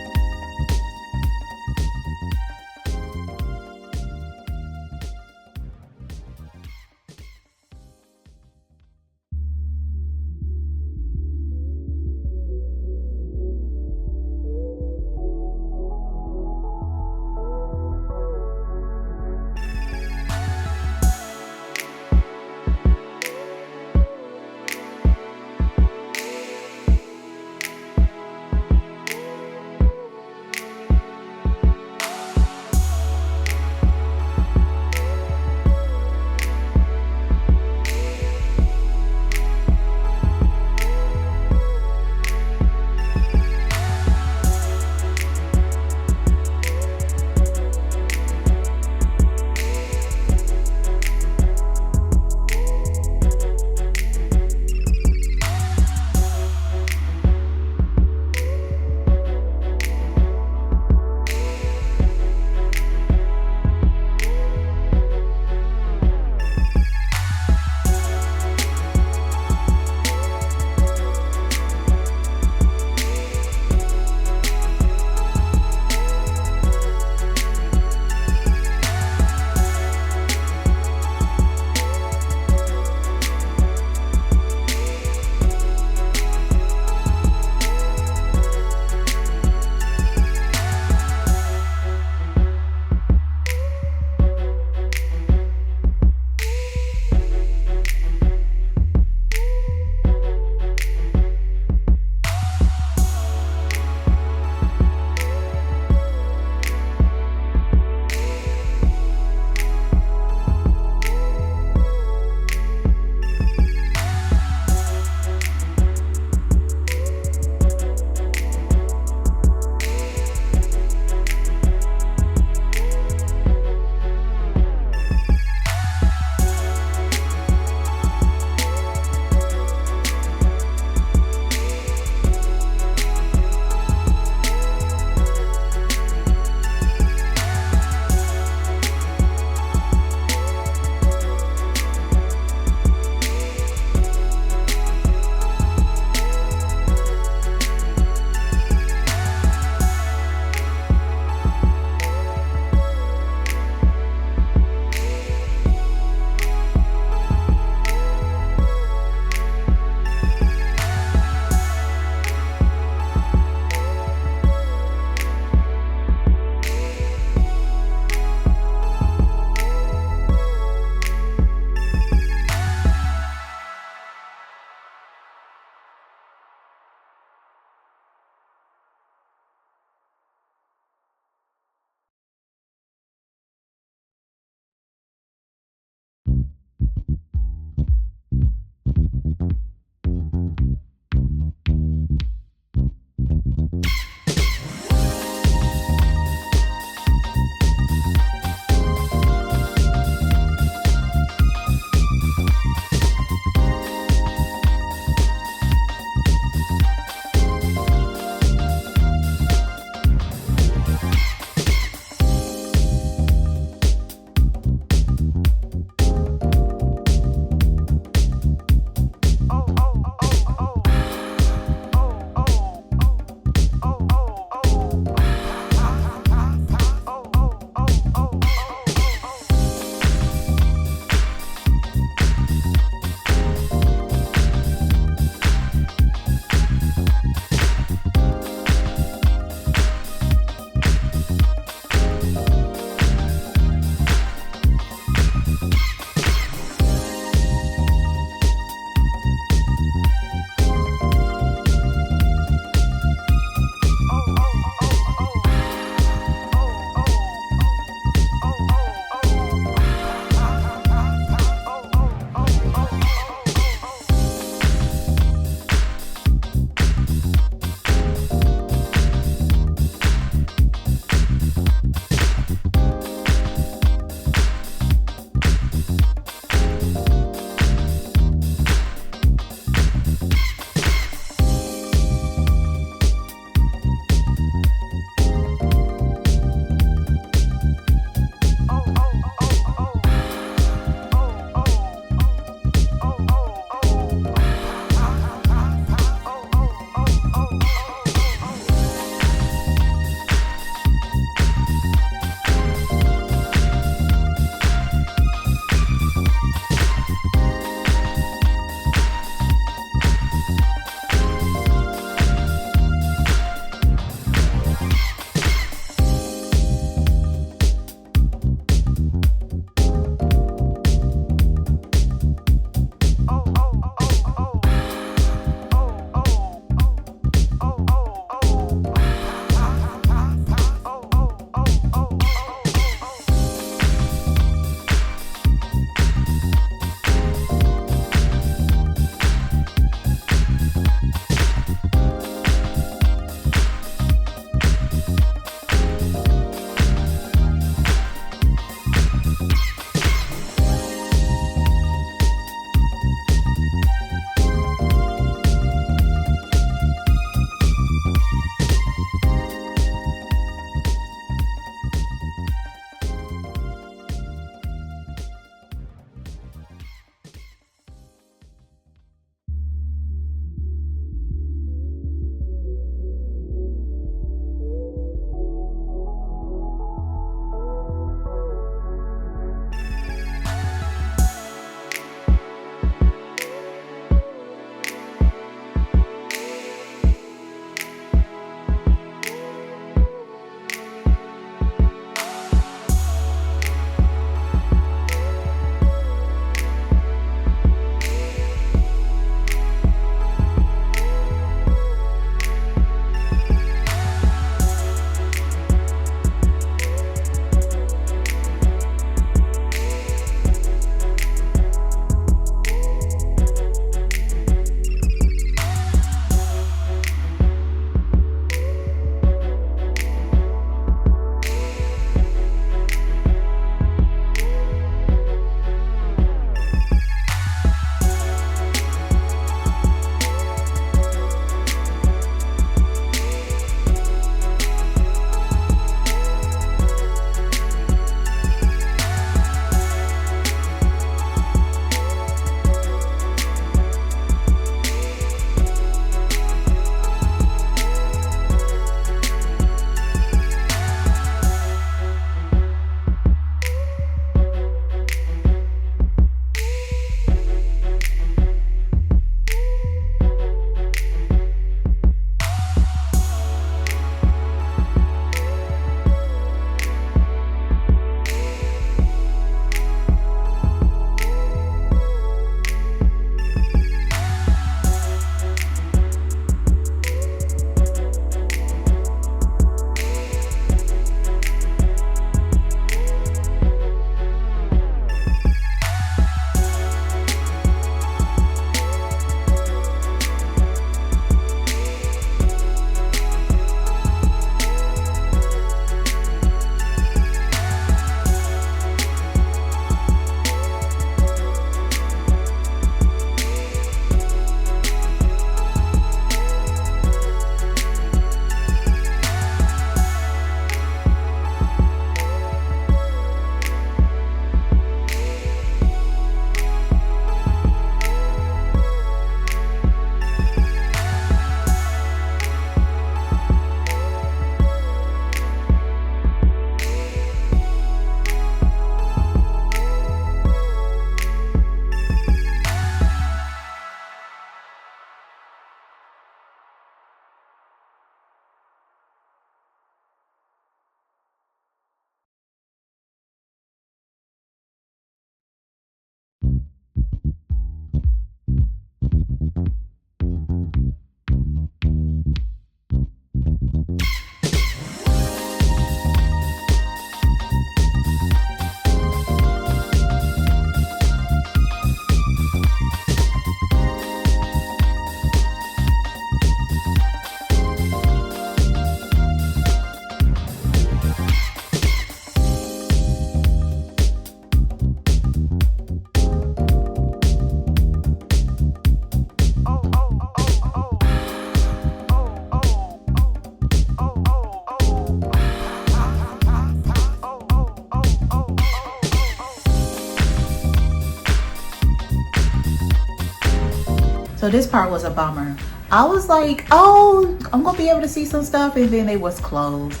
So this part was a bummer. I was like, oh, I'm gonna be able to see some stuff, and then it was closed.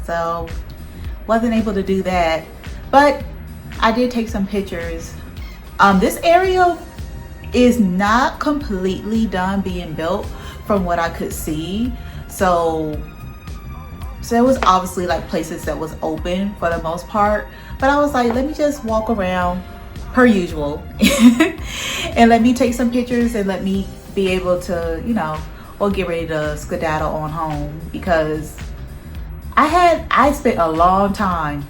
So wasn't able to do that. But I did take some pictures. This area is not completely done being built from what I could see. So there was obviously like places that was open for the most part. But I was like, let me just walk around per usual and let me take some pictures and let me be able to, you know, or get ready to skedaddle on home, because I spent a long time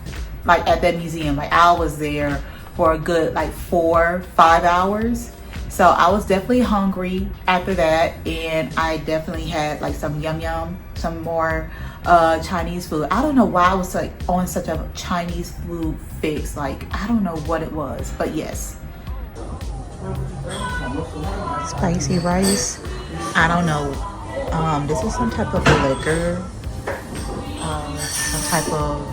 like at that museum. Like I was there for a good like 4-5 hours. So I was definitely hungry after that, and I definitely had like some yum, some more Chinese food. I don't know why I was like on such a Chinese food fix. Like I don't know what it was, but yes. Spicy rice. I don't know. This is some type of liquor. Some type of,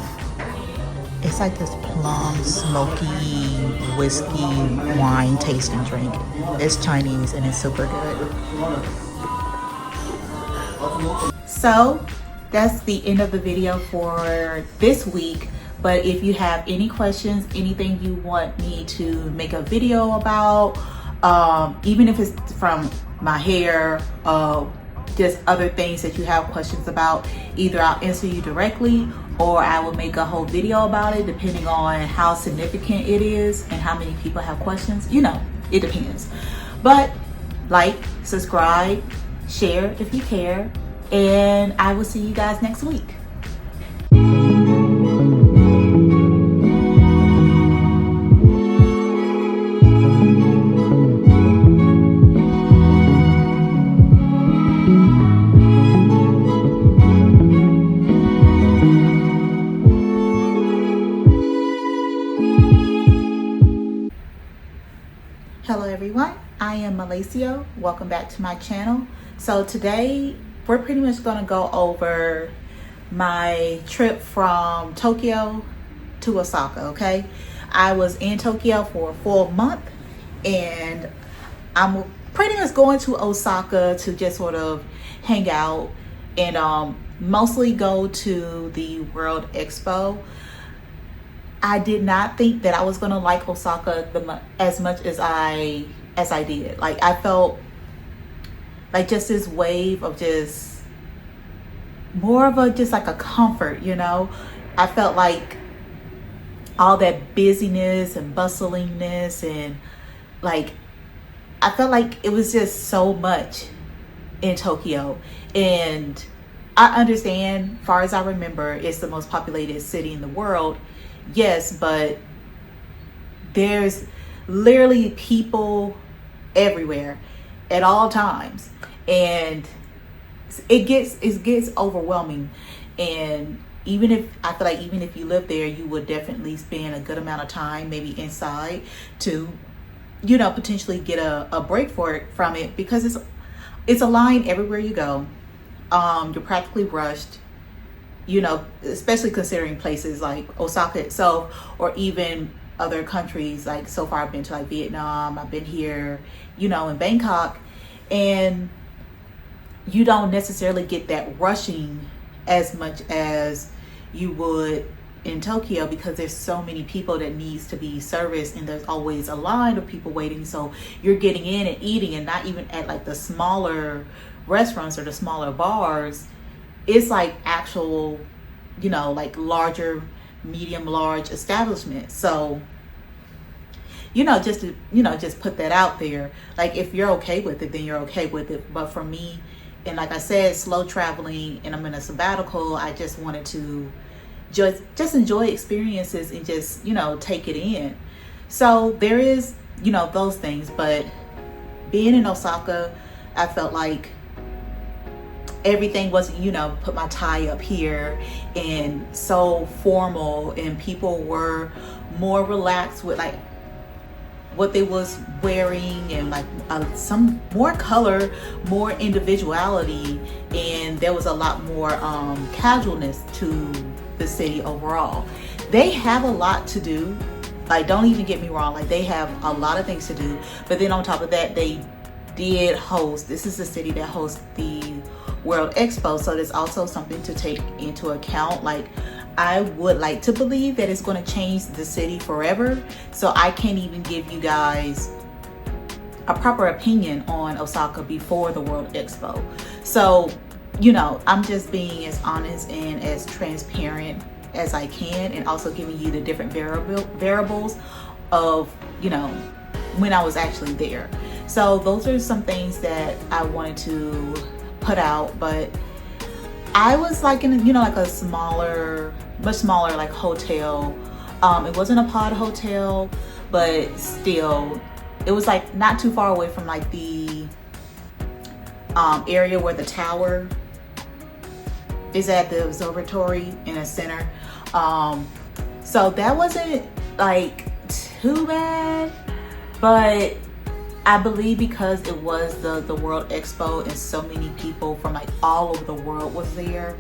it's like this plum, smoky, whiskey, wine tasting drink. It's Chinese and it's super good. So that's the end of the video for this week. But if you have any questions, anything you want me to make a video about, even if it's from my hair, just other things that you have questions about, either I'll answer you directly or I will make a whole video about it, depending on how significant it is and how many people have questions. You know, it depends. But like, subscribe, share if you care, and I will see you guys next week. Hello everyone, I am Malacio. Welcome back to my channel. So today we're pretty much going to go over my trip from Tokyo to Osaka, okay? I was in Tokyo for a full month, and I'm pretty much going to Osaka to just sort of hang out and mostly go to the World Expo. I did not think that I was gonna like Osaka as much as I did. Like I felt like just this wave of just more of a just like a comfort, you know. I felt like all that busyness and bustlingness, and like I felt like it was just so much in Tokyo. And I understand, far as I remember, it's the most populated city in the world. Yes, but there's literally people everywhere at all times, and it gets overwhelming. And even if you live there, you would definitely spend a good amount of time maybe inside to, you know, potentially get a break from it, because it's a line everywhere you go. You're practically rushed. You know, especially considering places like Osaka itself, or even other countries. Like so far I've been to like Vietnam, I've been here, you know, in Bangkok, and you don't necessarily get that rushing as much as you would in Tokyo, because there's so many people that needs to be serviced, and there's always a line of people waiting. So you're getting in and eating, and not even at like the smaller restaurants or the smaller bars. It's like actual, you know, like large establishments. So, you know, just to, you know, just put that out there. Like if you're okay with it, then you're okay with it. But for me, and like I said, slow traveling, and I'm in a sabbatical, I just wanted to just enjoy experiences and just, you know, take it in. So there is, you know, those things. But being in Osaka, I felt like everything was, you know, put my tie up here and so formal, and people were more relaxed with like what they was wearing, and like some more color, more individuality, and there was a lot more casualness to the city overall. They have a lot to do. Like, don't even get me wrong, like they have a lot of things to do, but then on top of that, they did host, this is the city that hosts the World Expo, so there's also something to take into account. Like, I would like to believe that it's going to change the city forever, so I can't even give you guys a proper opinion on Osaka before the World Expo. So, you know, I'm just being as honest and as transparent as I can, and also giving you the different variables of, you know, when I was actually there. So those are some things that I wanted to put out. But I was like in, you know, like a smaller, much smaller like hotel. It wasn't a pod hotel, but still it was like not too far away from like the area where the tower is at, the observatory in a center. So that wasn't like too bad, but I believe because it was the World Expo and so many people from like all over the world was there,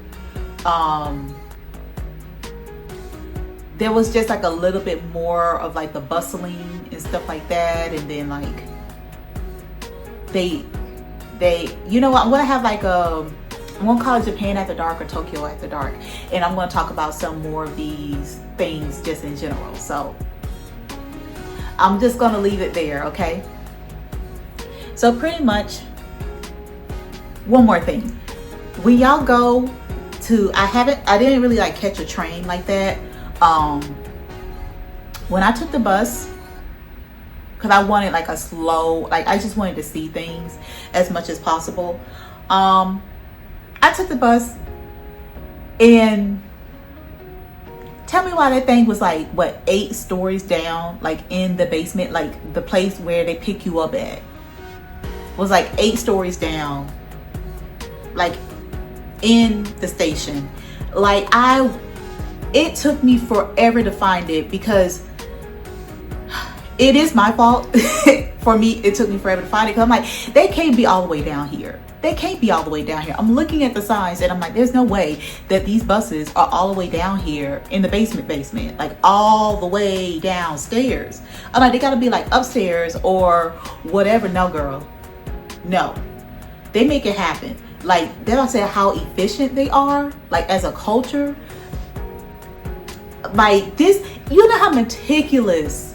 there was just like a little bit more of like the bustling and stuff like that. And then like they you know what, I'm gonna have like I'm gonna call it Japan After Dark or Tokyo After Dark, and I'm gonna talk about some more of these things just in general. So I'm just gonna leave it there, okay? So pretty much, one more thing. When y'all go to, I didn't really like catch a train like that. When I took the bus, because I wanted like a slow, like I just wanted to see things as much as possible. I took the bus, and tell me why that thing was like, what, 8 stories down, like in the basement, like the place where they pick you up at was like 8 stories down, like in the station. Like it took me forever to find it, because it is my fault. For me, it took me forever to find it, because I'm like, they can't be all the way down here. They can't be all the way down here. I'm looking at the signs and I'm like, there's no way that these buses are all the way down here in the basement, like all the way downstairs. I'm like, they gotta be like upstairs or whatever. No, girl, no. They make it happen. Like, they don't say how efficient they are, like as a culture. Like this, you know how meticulous,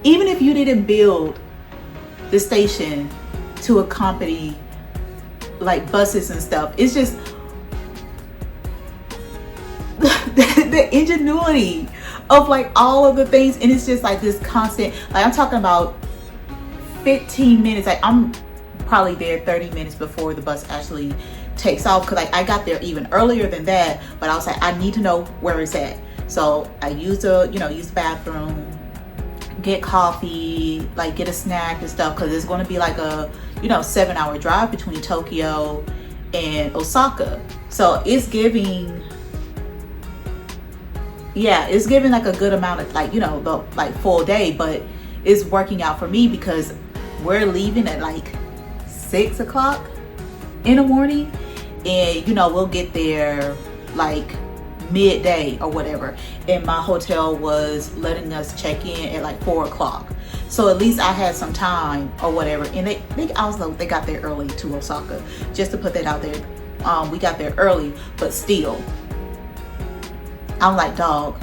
even if you didn't build the station to accompany like buses and stuff, it's just the ingenuity of like all of the things. And it's just like this constant, like I'm talking about 15 minutes, like I'm probably there 30 minutes before the bus actually takes off, because like I got there even earlier than that, but I was like, I need to know where it's at. So I use the bathroom, get coffee, like get a snack and stuff, because it's going to be like a 7-hour drive between Tokyo and Osaka. So it's giving like a good amount of like, the like full day, but it's working out for me because we're leaving at like 6 o'clock in the morning, and we'll get there like midday or whatever, and my hotel was letting us check in at like 4 o'clock. So at least I had some time or whatever. And they got there early to Osaka, just to put that out there. We got there early, but still, I'm like, dog,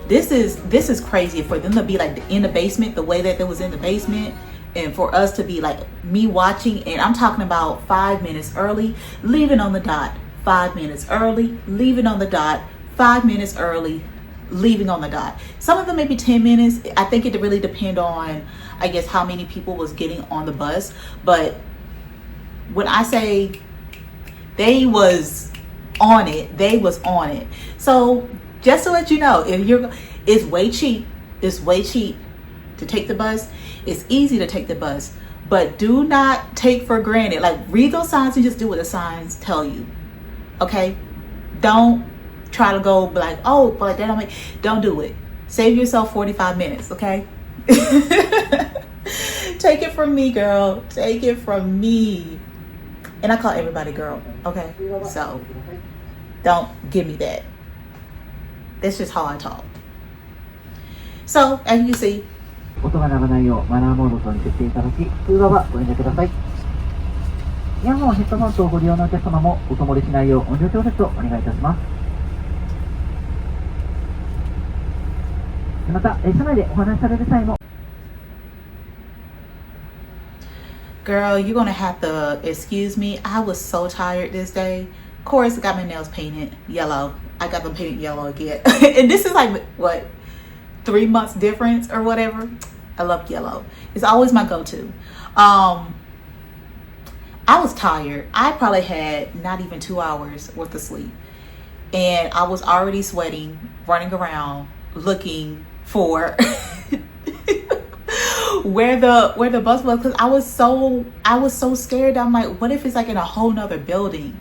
this is crazy for them to be like in the basement the way that they was in the basement, and for us to be like me watching. And I'm talking about 5 minutes early, leaving on the dot, 5 minutes early, leaving on the dot, 5 minutes early, leaving on the dot. Some of them maybe 10 minutes. I think it really depend on, I guess, how many people was getting on the bus. But when I say they was on it, So just to let you know, it's way cheap to take the bus. It's easy to take the bus, but do not take for granted. Like, read those signs and just do what the signs tell you. Okay? Don't try to go like, oh, but that don't do it. Save yourself 45 minutes, okay? Take it from me, girl. Take it from me. And I call everybody girl, okay? So don't give me that. That's just how I talk. So as you can see, 音が鳴らないようマナーモードとに設定いただき、通話はご遠慮ください。イヤホン、ヘッドホン等をご利用のお客様も音漏れしないよう音量調節をお願いいたします。また、車内でお話しされる際も Girl, you're gonna have to excuse me. I was so tired this day. Of course, I got my nails painted yellow. I got them painted yellow again. And this is like, what, 3 months difference or whatever. I love yellow. It's always my go-to. I was tired. I probably had not even 2 hours worth of sleep. And I was already sweating, running around, looking for where the bus was, because I was so scared. I'm like, what if it's like in a whole nother building?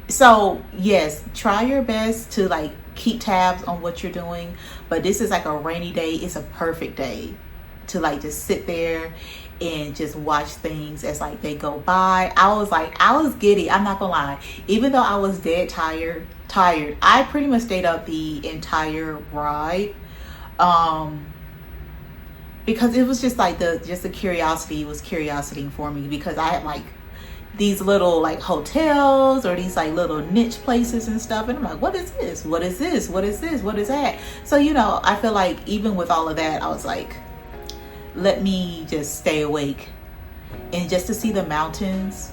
So yes, try your best to like keep tabs on what you're doing, but this is like a rainy day. It's a perfect day to like just sit there and just watch things as like they go by. I was giddy, I'm not gonna lie. Even though I was dead tired, I pretty much stayed up the entire ride. Because it was just like the curiosity was curiosity for me, because I had like these little like hotels or these like little niche places and stuff, and I'm like, what is this? What is this? What is this? What is that? So, you know, I feel like even with all of that, I was like, let me just stay awake. And just to see the mountains,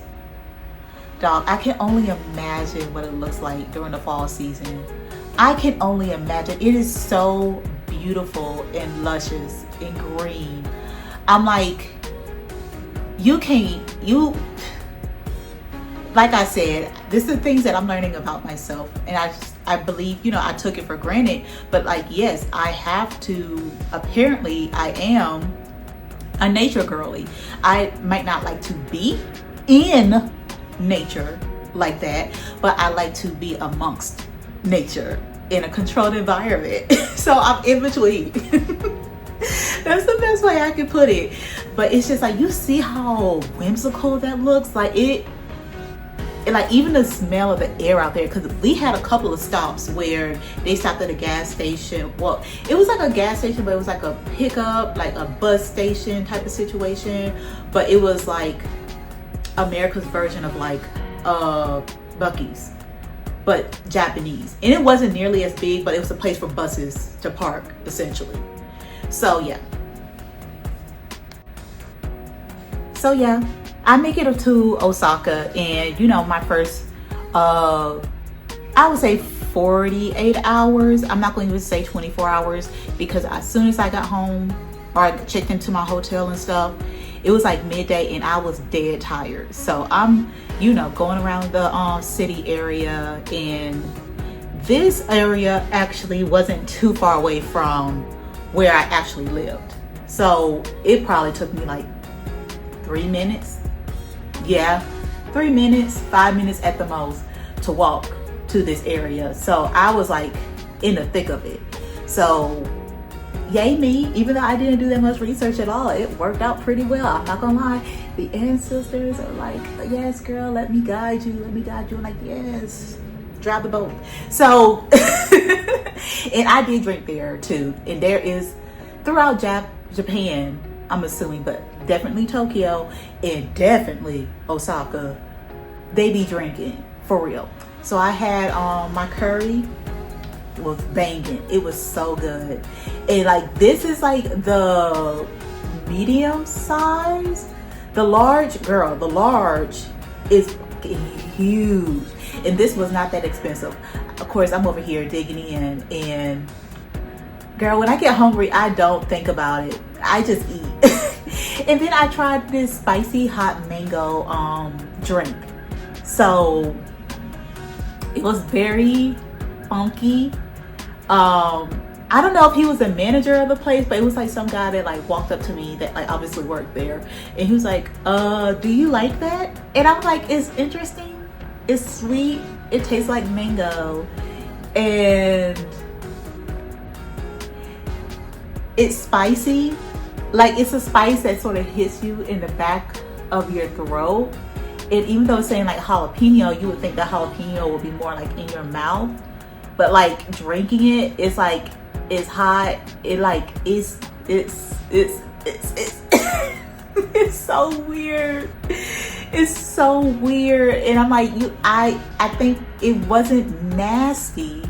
dog, I can only imagine what it looks like during the fall season. I can only imagine. It is so beautiful and luscious and green. I'm like, like I said, this is things that I'm learning about myself, and I believe, you know, I took it for granted, but like, yes, I have to. Apparently I am a nature girly. I might not like to be in nature like that, but I like to be amongst nature in a controlled environment. So I'm in between. That's the best way I can put it. But it's just like, you see how whimsical that looks. Like like even the smell of the air out there, because we had a couple of stops where they stopped at a gas station. Well, it was like a gas station, but it was like a pickup, like a bus station type of situation. But it was like America's version of like Buc-ee's, but Japanese. And it wasn't nearly as big, but it was a place for buses to park essentially. So yeah, I make it to Osaka, and you know, my first I would say 48 hours, I'm not going to even say 24 hours, because as soon as I got home or I checked into my hotel and stuff, it was like midday and I was dead tired. So I'm, you know, going around the city area, and this area actually wasn't too far away from where I actually lived. So it probably took me like 3 minutes. Yeah, 3 minutes, 5 minutes at the most to walk to this area. So I was like in the thick of it. So yay me, even though I didn't do that much research at all, it worked out pretty well. I'm not gonna lie. The ancestors are like, yes girl, let me guide you, let me guide you. I'm like, yes, drive the boat. So and I did drink there too, and there is throughout Japan, I'm assuming, but definitely Tokyo and definitely Osaka, they be drinking for real. So I had my curry was banging. It was so good. And like, this is like the medium size. The large, girl, the large is huge, and this was not that expensive. Of course, I'm over here digging in, and girl, when I get hungry, I don't think about it. I just eat. And then I tried this spicy hot mango drink. So it was very funky. I don't know if he was the manager of the place, but it was like some guy that like walked up to me that like obviously worked there, and he was like, do you like that? And I'm like, it's interesting, it's sweet, it tastes like mango, and it's spicy. Like, it's a spice that sort of hits you in the back of your throat. And even though it's saying like jalapeno, you would think the jalapeno would be more like in your mouth, but like drinking it, it's like, it's hot. It like, it's it's so weird. It's so weird. And I'm like, I think it wasn't nasty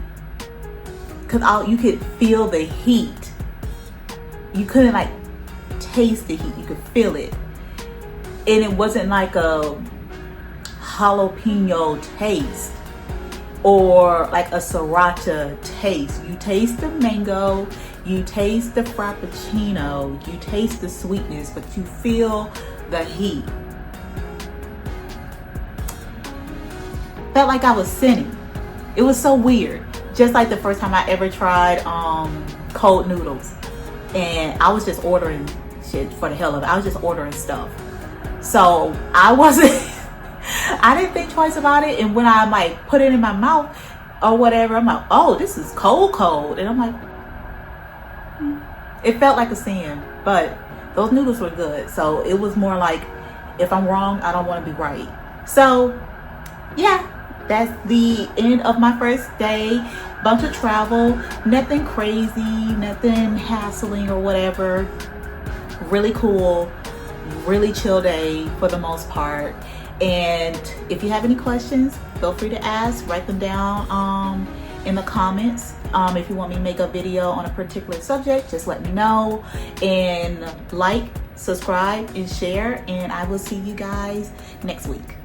because you could feel the heat. You couldn't like taste the heat, you could feel it. And it wasn't like a jalapeno taste or like a sriracha taste. You taste the mango, you taste the frappuccino, you taste the sweetness, but you feel the heat. Felt like I was sinning. It was so weird. Just like the first time I ever tried cold noodles, and I was just ordering shit for the hell of it. I was just ordering stuff. So I didn't think twice about it. And when I like put it in my mouth or whatever, I'm like, oh, this is cold. And I'm like, it felt like a sin, but those noodles were good. So it was more like, if I'm wrong, I don't want to be right. So yeah, that's the end of my first day. Bunch of travel, nothing crazy, nothing hassling or whatever. Really cool, really chill day for the most part. And if you have any questions, feel free to ask, write them down in the comments. If you want me to make a video on a particular subject, just let me know. And like, subscribe, and share. And I will see you guys next week.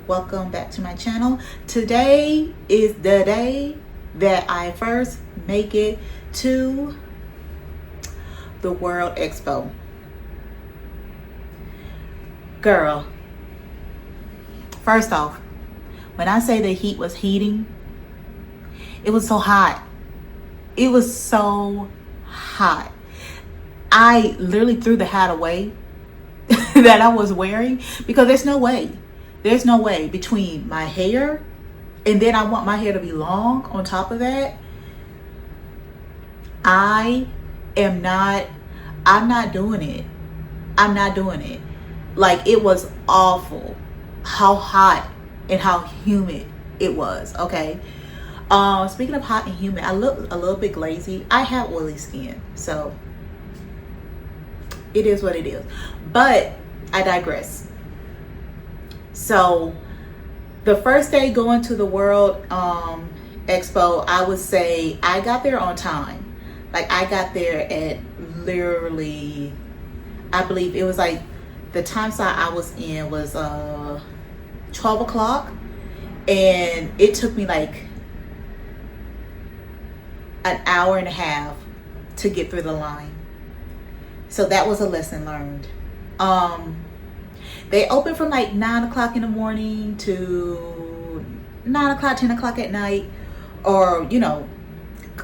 Welcome back to my channel. Today is the day that I first make it to the World Expo. Girl, first off, when I say the heat was heating, it was so hot. It was so hot. I literally threw the hat away that I was wearing because there's no way between my hair, and then I want my hair to be long on top of that. I'm not doing it. I'm not doing it. Like, it was awful how hot and how humid it was, okay? Speaking of hot and humid, I look a little bit glazy. I have oily skin, so it is what it is. But I digress. So the first day going to the World Expo, I would say I got there on time. Like, I got there at literally, I believe it was like the time slot I was in was 12 o'clock, and it took me like an hour and a half to get through the line. So that was a lesson learned. They open from like 9 o'clock in the morning to 9 o'clock, 10 o'clock at night, or, you know,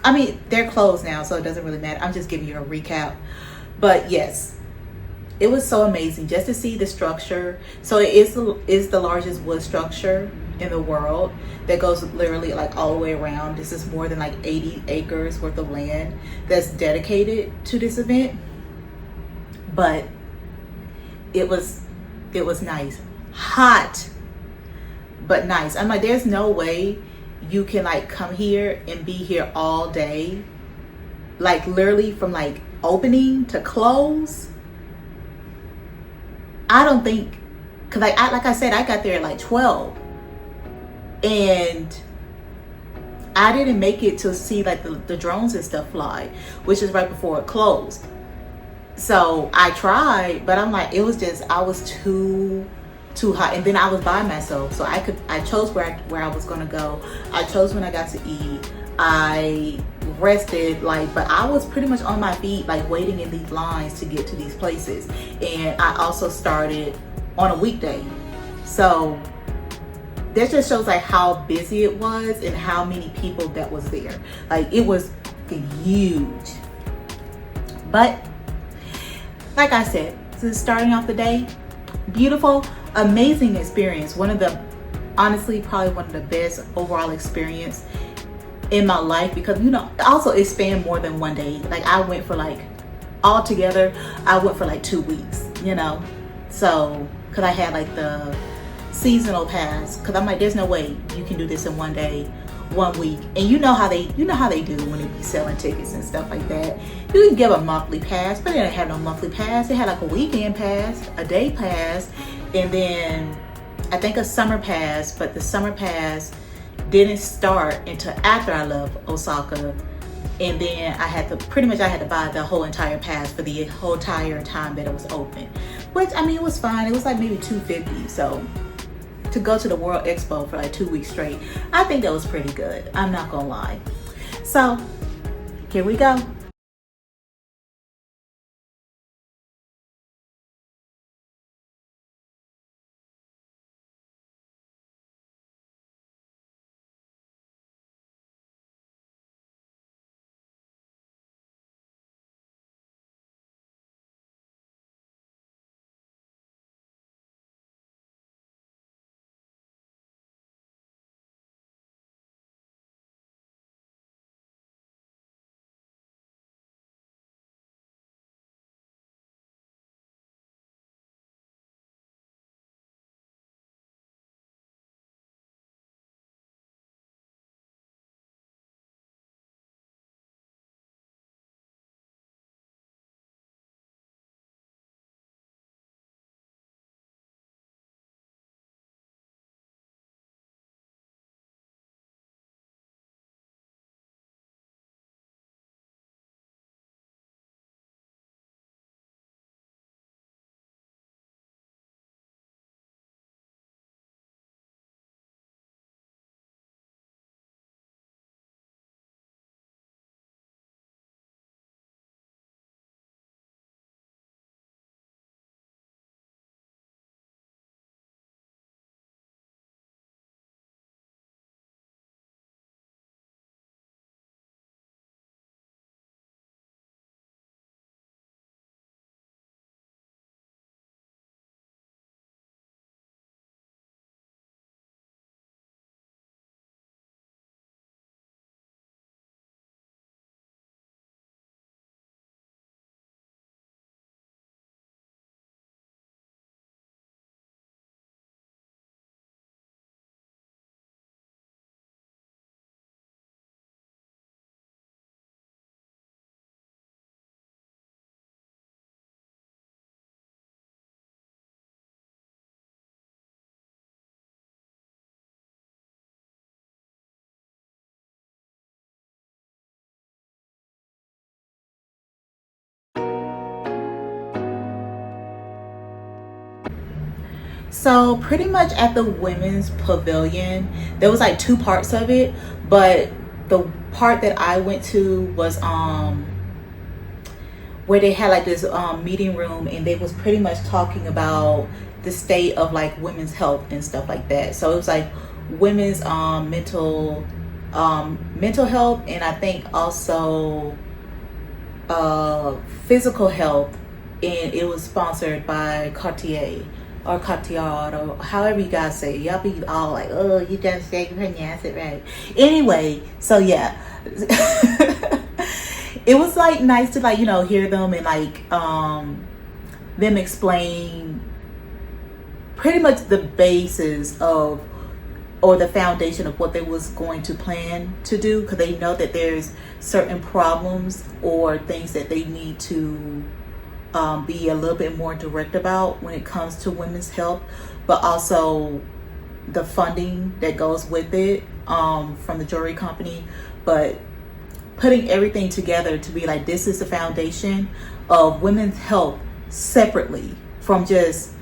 I mean, they're closed now, so it doesn't really matter. I'm just giving you a recap. But yes, it was so amazing just to see the structure. So it is the largest wood structure in the world that goes literally like all the way around. This is more than like 80 acres worth of land that's dedicated to this event. But it was nice. Hot, but nice. I'm like, there's no way you can like come here and be here all day. Like, literally from like opening to close. I don't think, cause like I said, I got there at like 12. And I didn't make it to see like the drones and stuff fly, which is right before it closed. So I tried, but I'm like, it was just, I was too hot. And then I was by myself, so I chose where I was gonna go. I chose when I got to eat. I rested, like, but I was pretty much on my feet, like waiting in these lines to get to these places. And I also started on a weekday. So that just shows like how busy it was and how many people that was there. Like, it was huge. But like I said, so starting off the day, beautiful, amazing experience. Honestly, probably one of the best overall experience in my life, because also it spanned more than one day. Like I went for altogether, I went for 2 weeks, so because I had the seasonal pass, because I'm like, there's no way you can do this in one day, 1 week. And you know how they do when they be selling tickets and stuff like that. You can give a monthly pass, but they didn't have no monthly pass. They had a weekend pass, a day pass, and then I think a summer pass, but the summer pass didn't start until after I left Osaka. And then I had to buy the whole entire pass for the whole entire time that it was open, which it was fine. It was maybe $250. So to go to the World Expo for 2 weeks straight, I think that was pretty good. I'm not gonna lie. So here we go. So pretty much at the women's pavilion, there was 2 parts of it, but the part that I went to was where they had this meeting room, and they was pretty much talking about the state of women's health and stuff like that. So it was women's mental health, and I think also physical health, and it was sponsored by Cartier or Cartier, or however you guys say it. Y'all be all oh, you just say you pronounce it right. Anyway, so yeah. It was nice to hear them and them explain pretty much the basis of, or the foundation of what they was going to plan to do, because they know that there's certain problems or things that they need to be a little bit more direct about when it comes to women's health, but also the funding that goes with it from the jewelry company. But putting everything together to be this is the foundation of women's health separately from just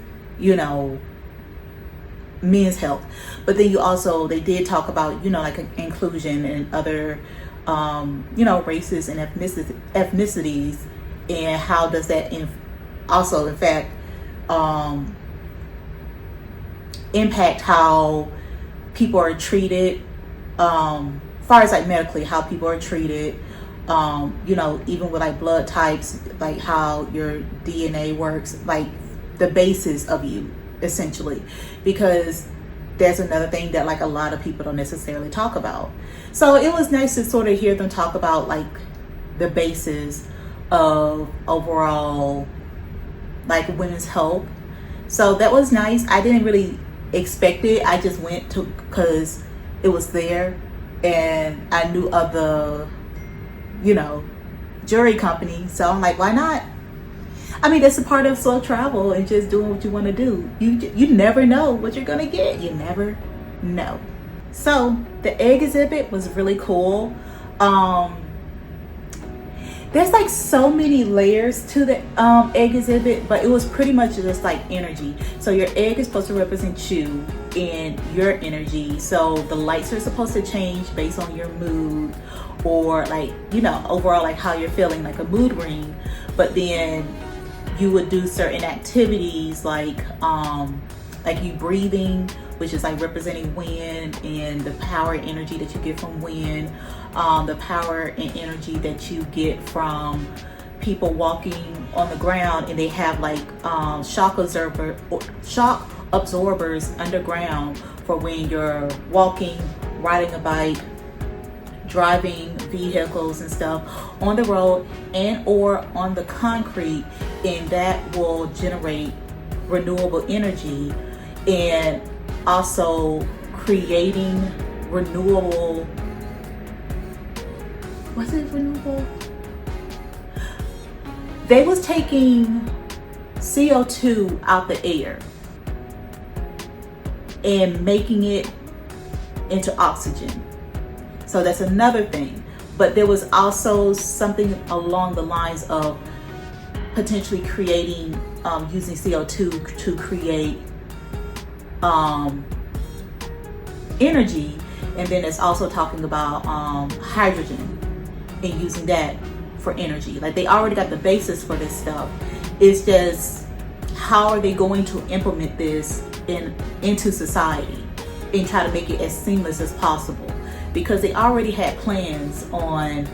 men's health. But then they did talk about inclusion and other races and ethnicities, and how does that also in fact impact how people are treated, far as medically, how people are treated, you know, even with like blood types, like how your DNA works, like the basis of you, essentially, because that's another thing that like a lot of people don't necessarily talk about. So it was nice to sort of hear them talk about like the basis of overall like women's health. So that was nice. I didn't really expect it. I just went to because it was there, and I knew of the, you know, jewelry company. So I'm like, why not? I mean, that's a part of slow travel and just doing what you want to do. You never know what you're gonna get. You never know. So the egg exhibit was really cool. There's like so many layers to the egg exhibit, but it was pretty much just like energy. So your egg is supposed to represent you and your energy. So the lights are supposed to change based on your mood, or like, you know, overall like how you're feeling, like a mood ring. But then you would do certain activities like you breathing, which is like representing wind and the power and energy that you get from wind, the power and energy that you get from people walking on the ground, and they have like shock absorbers underground for when you're walking, riding a bike, driving vehicles and stuff on the road and or on the concrete, and that will generate renewable energy, and also creating renewable, was it renewable? They was taking CO2 out the air and making it into oxygen. So that's another thing. But there was also something along the lines of potentially creating, using CO2 to create energy. And then it's also talking about hydrogen and using that for energy. Like they already got the basis for this stuff. It's just how are they going to implement this into society and try to make it as seamless as possible, because they already had plans on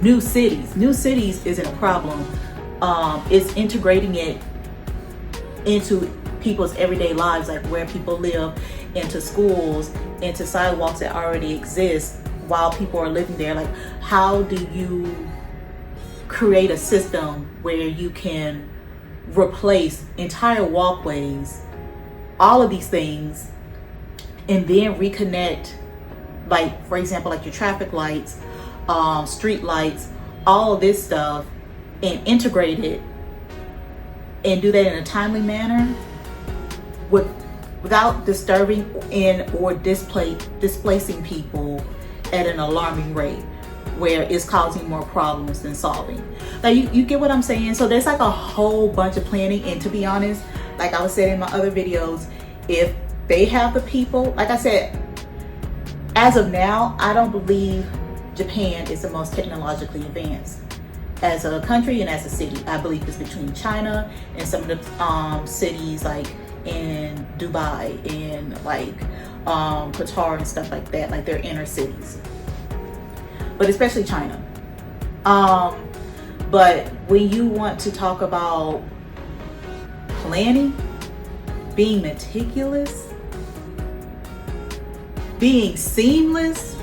new cities. New cities isn't a problem. It's integrating it into people's everyday lives, like where people live, into schools, into sidewalks that already exist while people are living there. Like, how do you create a system where you can replace entire walkways, all of these things, and then reconnect, like for example, like your traffic lights, street lights, all of this stuff, and integrate it and do that in a timely manner without disturbing and or displacing people at an alarming rate where it's causing more problems than solving. Like you get what I'm saying? So there's like a whole bunch of planning, and to be honest, like I was saying in my other videos, if they have the people, like I said, as of now, I don't believe Japan is the most technologically advanced as a country and as a city. I believe it's between China and some of the cities like in Dubai and like Qatar and stuff like that, like their inner cities, but especially China. But when you want to talk about planning, being meticulous, being seamless,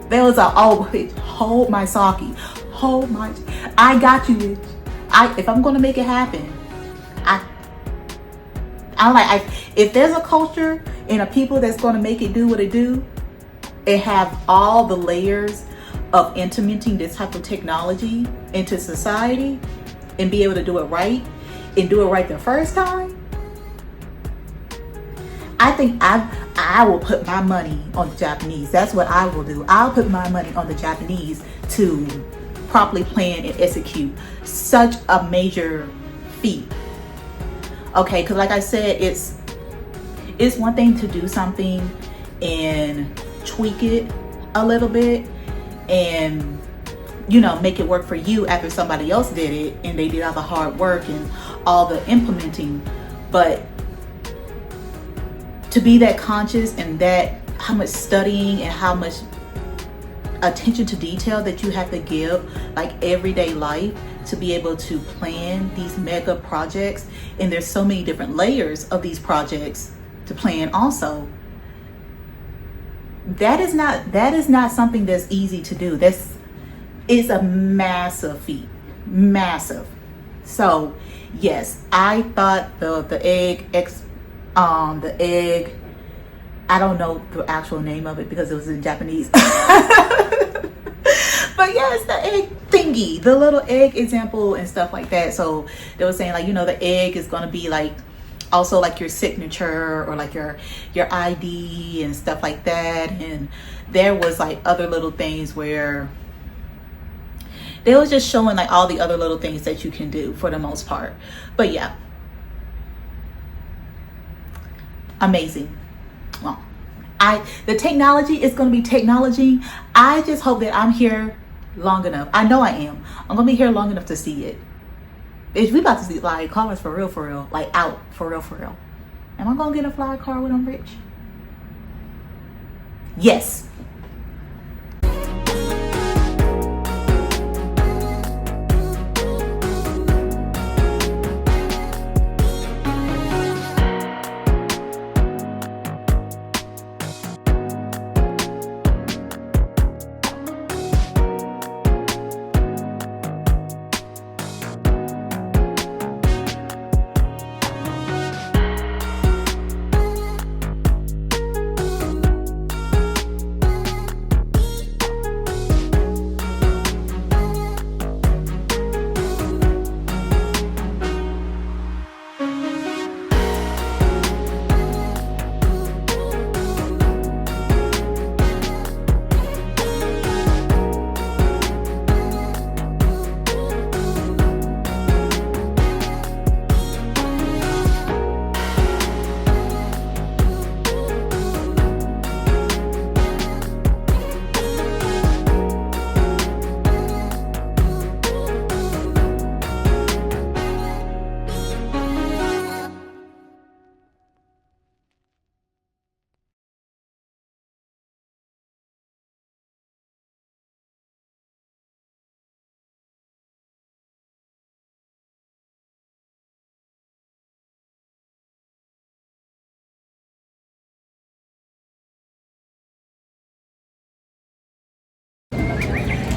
there was a always hold my sake, hold my, I got you, bitch. If I'm gonna make it happen, I'm like, if there's a culture and a people that's gonna make it do what it do and have all the layers of implementing this type of technology into society and be able to do it right and do it right the first time, I think I will put my money on the Japanese. That's what I will do. I'll put my money on the Japanese to properly plan and execute such a major feat. Okay, because like I said, it's one thing to do something and tweak it a little bit and, you know, make it work for you after somebody else did it and they did all the hard work and all the implementing. But to be that conscious and that how much studying and how much attention to detail that you have to give, like everyday life, to be able to plan these mega projects. And there's so many different layers of these projects to plan also. That is not something that's easy to do. It's a massive feat, massive. So yes, I thought the egg, I don't know the actual name of it because it was in Japanese. But yes, the egg thingy, the little egg example and stuff like that. So they were saying, like, you know, the egg is going to be like also like your signature or like your ID and stuff like that. And there was like other little things where they was just showing like all the other little things that you can do for the most part. But yeah, amazing. Well, the technology is going to be technology. I just hope that I'm here long enough. I know I am. I'm going to be here long enough to see it. If we about to see like cars for real, like out for real. Am I going to get a fly car when I'm rich? Yes.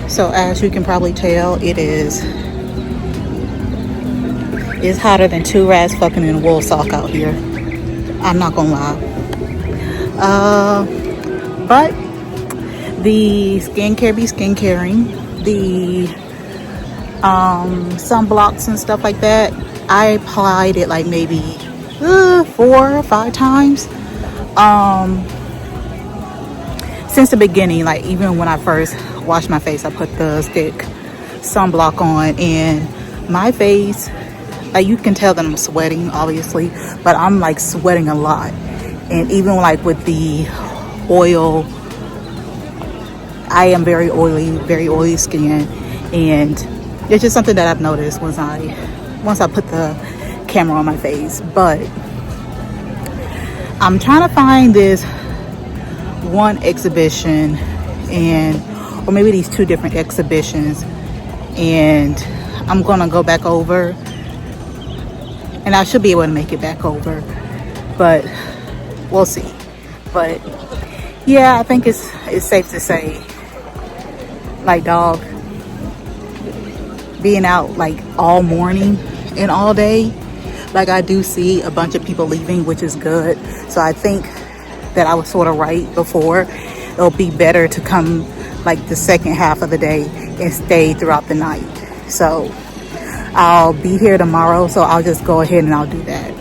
So as you can probably tell, it's hotter than two rats fucking in a wool sock out here. I'm not gonna lie. But the skincare be skincaring. The sunblocks and stuff like that, I applied it like maybe 4 or 5 times since the beginning. Like even when I first washed my face, I put the stick sunblock on, and my face, like you can tell that I'm sweating obviously, but I'm like sweating a lot. And even like with the oil, I am very oily skin, and it's just something that I've noticed once I put the camera on my face. But I'm trying to find this one exhibition, or maybe these 2 different exhibitions, and I'm gonna go back over, and I should be able to make it back over, but we'll see. But yeah, I think it's safe to say, like, dog, being out like all morning and all day, like I do see a bunch of people leaving, which is good. So I think that I was sort of right before. It'll be better to come like the second half of the day and stay throughout the night. So I'll be here tomorrow, so I'll just go ahead and I'll do that.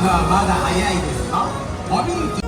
はまだ早いですか？おびき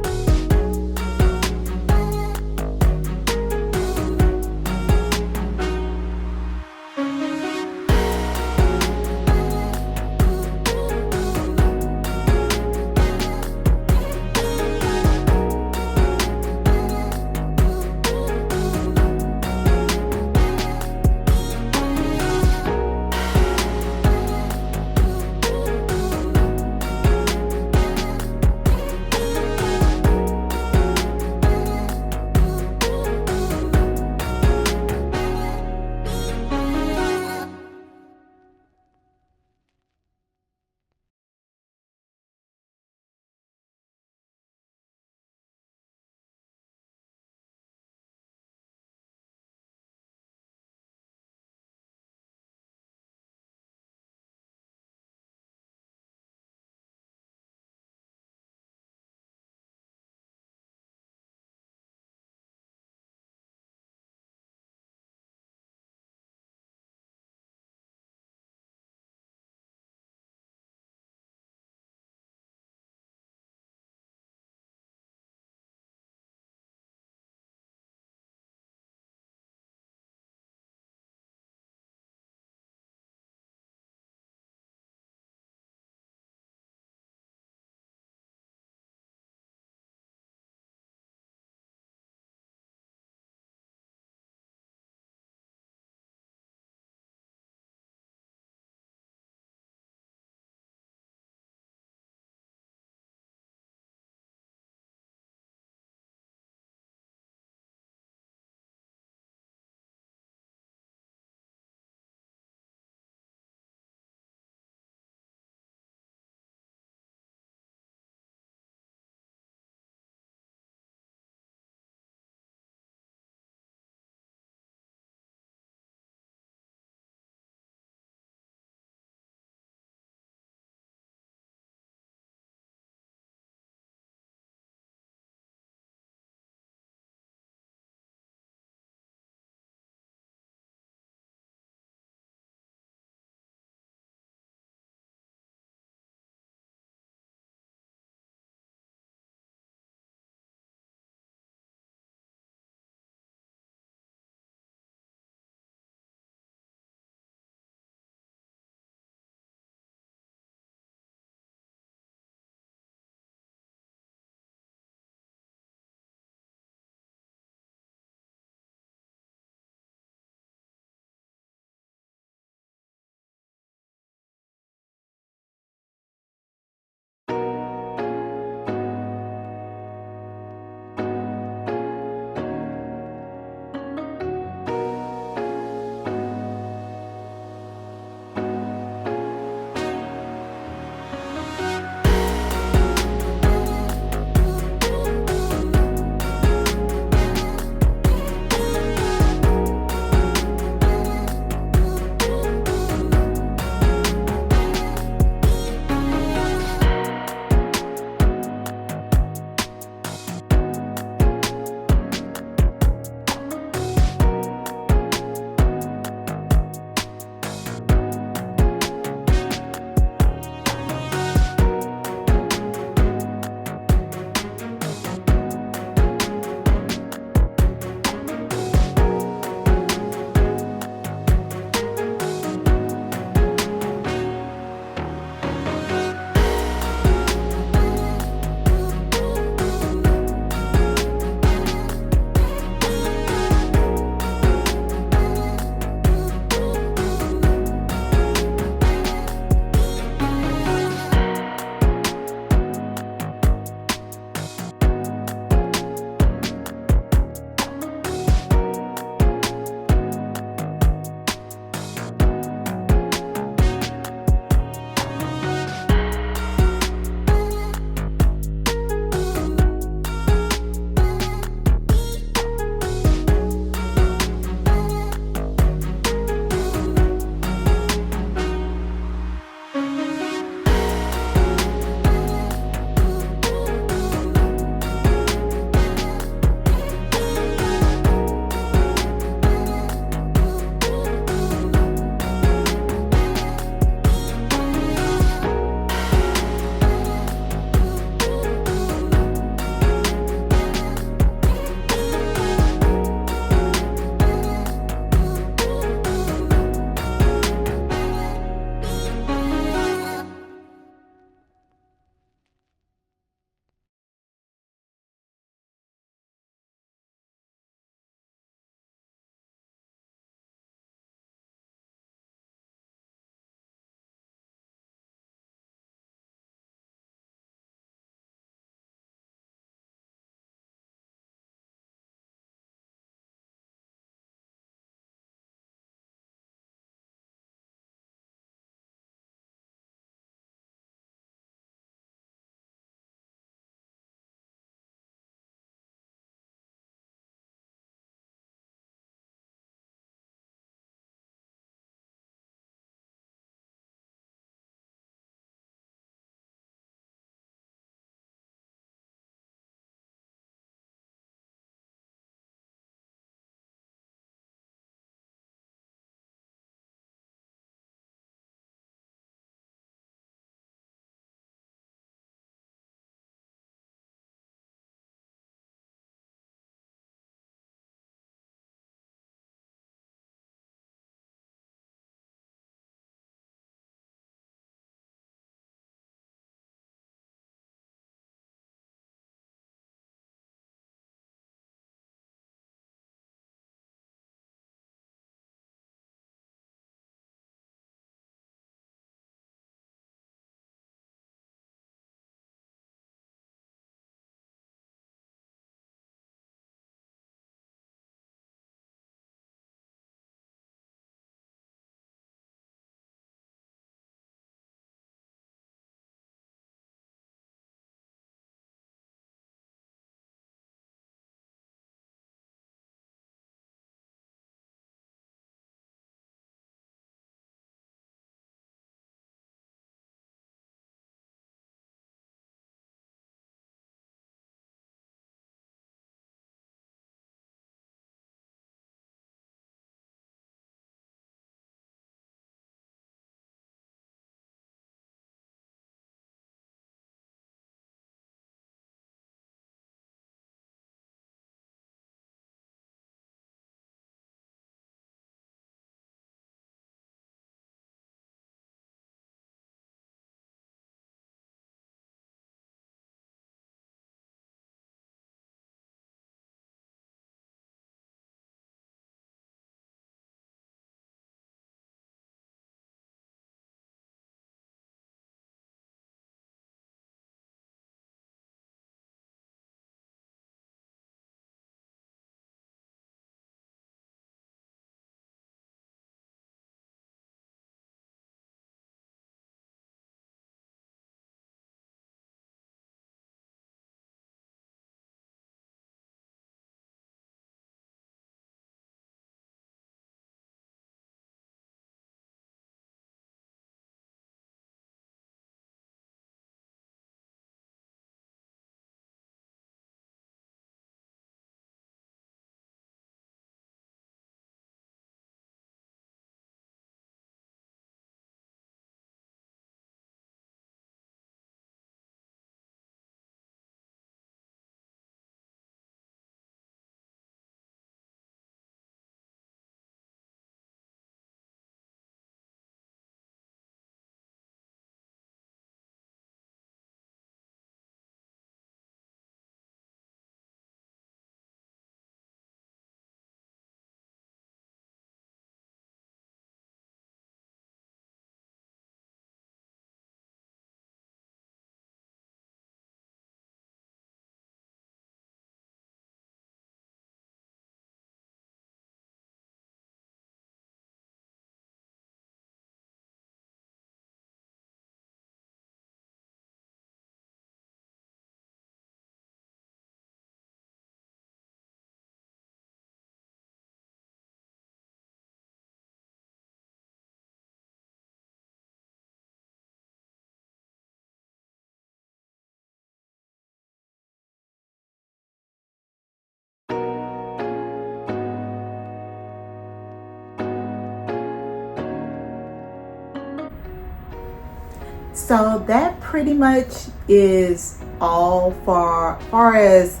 So that pretty much is all far as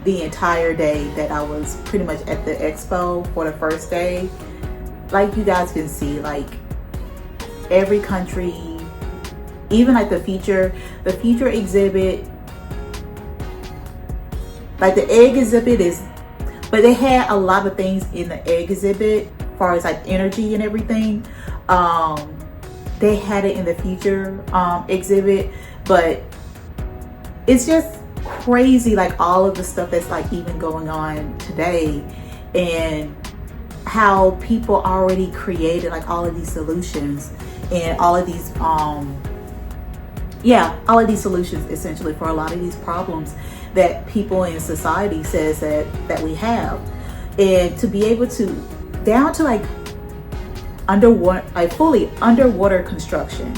the entire day that I was pretty much at the expo for the first day. Like you guys can see, like every country, even like the feature exhibit, like the egg exhibit is, but they had a lot of things in the egg exhibit as far as like energy and everything. They had it in the future exhibit, but it's just crazy, like all of the stuff that's like even going on today, and how people already created like all of these solutions and all of these all of these solutions essentially for a lot of these problems that people in society says that we have. And to be able to down to like underwater, like fully underwater construction,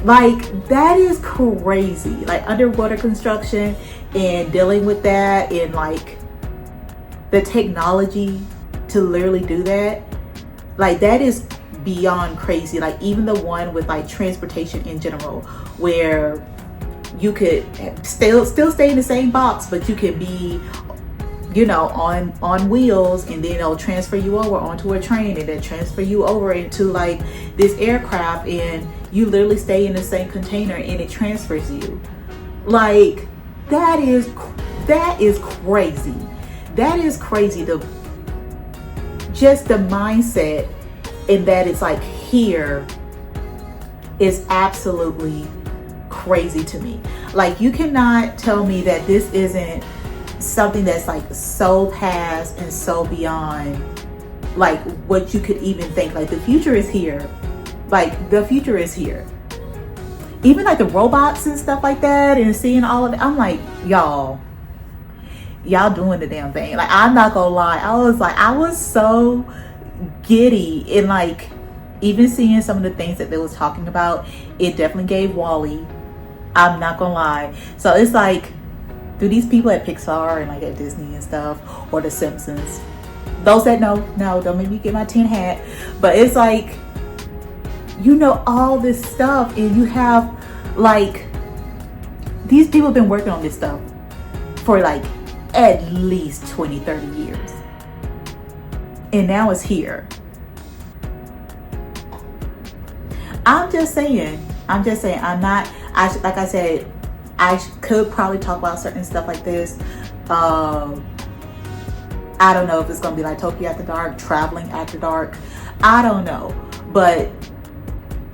like that is crazy. Like underwater construction and dealing with that, and like the technology to literally do that, like that is beyond crazy. Like even the one with like transportation in general, where you could still stay in the same box, but you could be, you know, on wheels, and then it'll transfer you over onto a train, and then transfer you over into like this aircraft, and you literally stay in the same container and it transfers you. Like that is crazy. That is crazy. Just the mindset in that it's like here is absolutely crazy to me. Like you cannot tell me that this isn't something that's like so past and so beyond like what you could even think. Like the future is here. Like the future is here. Even like the robots and stuff like that, and seeing all of it, I'm like, y'all doing the damn thing. Like I'm not gonna lie, I was so giddy, and like even seeing some of the things that they was talking about, it definitely gave Wally. I'm not gonna lie. So it's like, do these people at Pixar and like at Disney and stuff, or The Simpsons, those that know, don't make me get my tin hat, but it's like, you know, all this stuff, and you have like, these people have been working on this stuff for like at least 20-30 years, and now it's here. I'm just saying, like I said, I could probably talk about certain stuff like this. I don't know if it's gonna be like Tokyo After Dark, traveling after dark, I don't know, but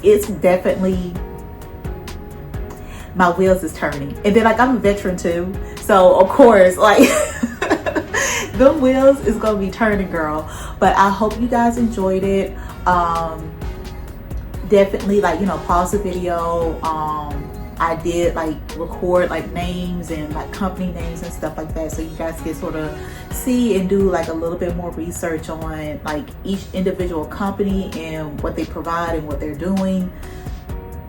it's definitely, my wheels is turning. And then like I'm a veteran too, so of course like the wheels is gonna be turning, girl. But I hope you guys enjoyed it. Definitely, like, you know, pause the video. I did like record like names and like company names and stuff like that, so you guys can sort of see and do like a little bit more research on like each individual company and what they provide and what they're doing,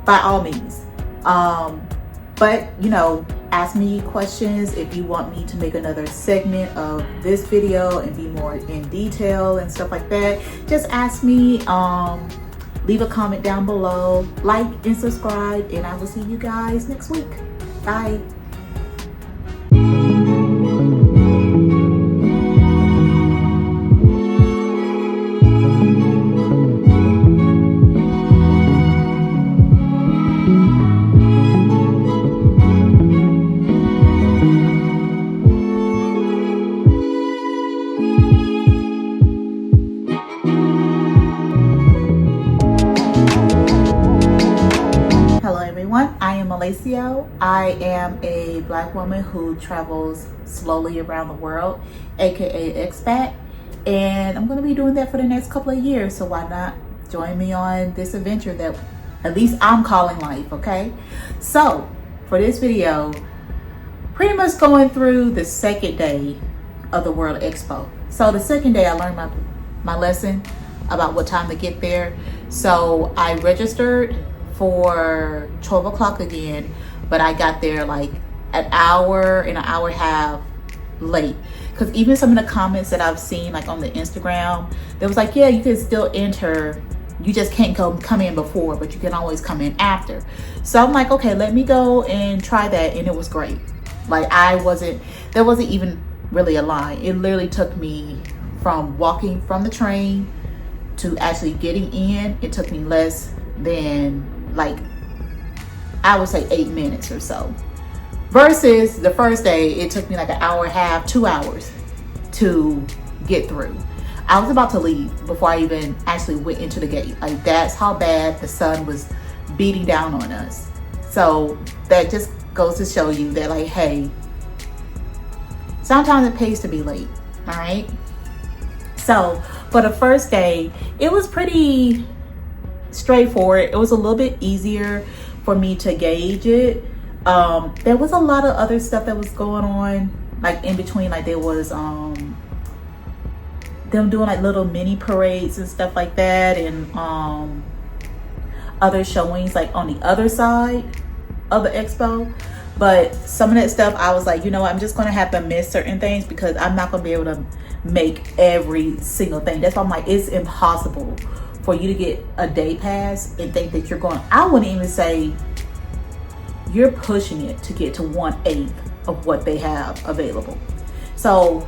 by all means. But you know, ask me questions if you want me to make another segment of this video and be more in detail and stuff like that. Just ask me. Leave a comment down below, like and subscribe, and I will see you guys next week. Bye. I am a Black woman who travels slowly around the world, aka expat, and I'm going to be doing that for the next couple of years, so why not join me on this adventure that at least I'm calling life, okay? So for this video, pretty much going through the second day of the World Expo. So the second day I learned my lesson about what time to get there, so I registered for 12 o'clock again, but I got there like an hour and a half late, because even some of the comments that I've seen like on the Instagram, they was like, yeah, you can still enter you just can't come in before, but you can always come in after. So I'm like, okay, let me go and try that. And it was great. Like there wasn't even really a line. It literally took me from walking from the train to actually getting in. It took me less than, like, I would say 8 minutes or so. Versus the first day, it took me like an hour and a half, 2 hours to get through. I was about to leave before I even actually went into the gate. Like, that's how bad the sun was beating down on us. So that just goes to show you that, like, hey, sometimes it pays to be late, all right? So for the first day, it was pretty straightforward. It was a little bit easier for me to gauge it. There was a lot of other stuff that was going on, like in between. Like, there was them doing like little mini parades and stuff like that, and other showings like on the other side of the expo. But some of that stuff, I was like, you know what, I'm just gonna have to miss certain things because I'm not gonna be able to make every single thing. That's why I'm like, it's impossible for you to get a day pass and think that you're going, I wouldn't even say you're pushing it to get to 1/8 of what they have available. So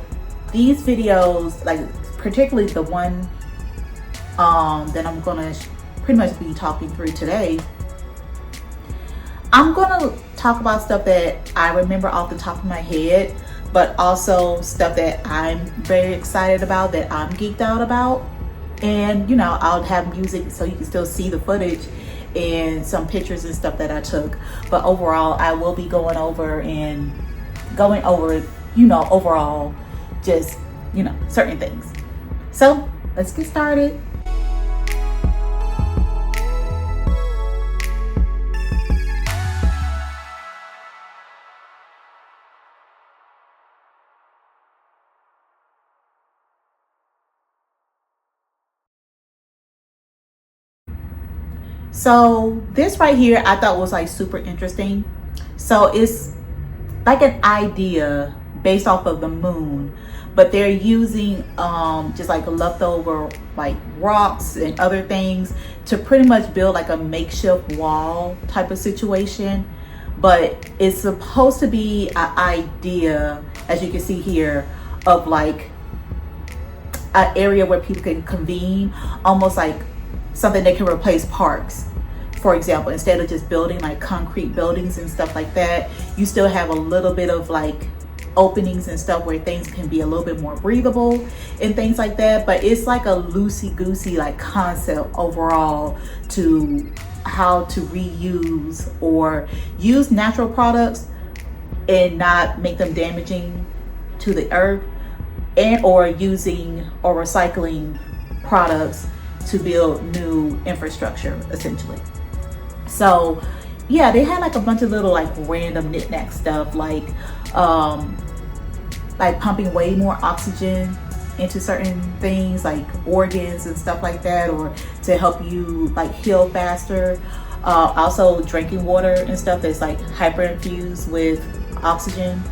these videos, like particularly the one that I'm gonna pretty much be talking through today, I'm gonna talk about stuff that I remember off the top of my head, but also stuff that I'm very excited about, that I'm geeked out about. And you know, I'll have music so you can still see the footage and some pictures and stuff that I took. But overall, I will be going over, you know, overall, just, you know, certain things. So let's get started. So this right here, I thought was like super interesting. So it's like an idea based off of the moon, but they're using just like leftover like rocks and other things to pretty much build like a makeshift wall type of situation. But it's supposed to be an idea, as you can see here, of like an area where people can convene, almost like something that can replace parks. For example, instead of just building like concrete buildings and stuff like that, you still have a little bit of like openings and stuff where things can be a little bit more breathable and things like that. But it's like a loosey-goosey like concept overall to how to reuse or use natural products and not make them damaging to the earth, and or using or recycling products to build new infrastructure essentially. So yeah, they had like a bunch of little like random knick-knack stuff, like pumping way more oxygen into certain things like organs and stuff like that, or to help you like heal faster. Also drinking water and stuff that's like hyper infused with oxygen.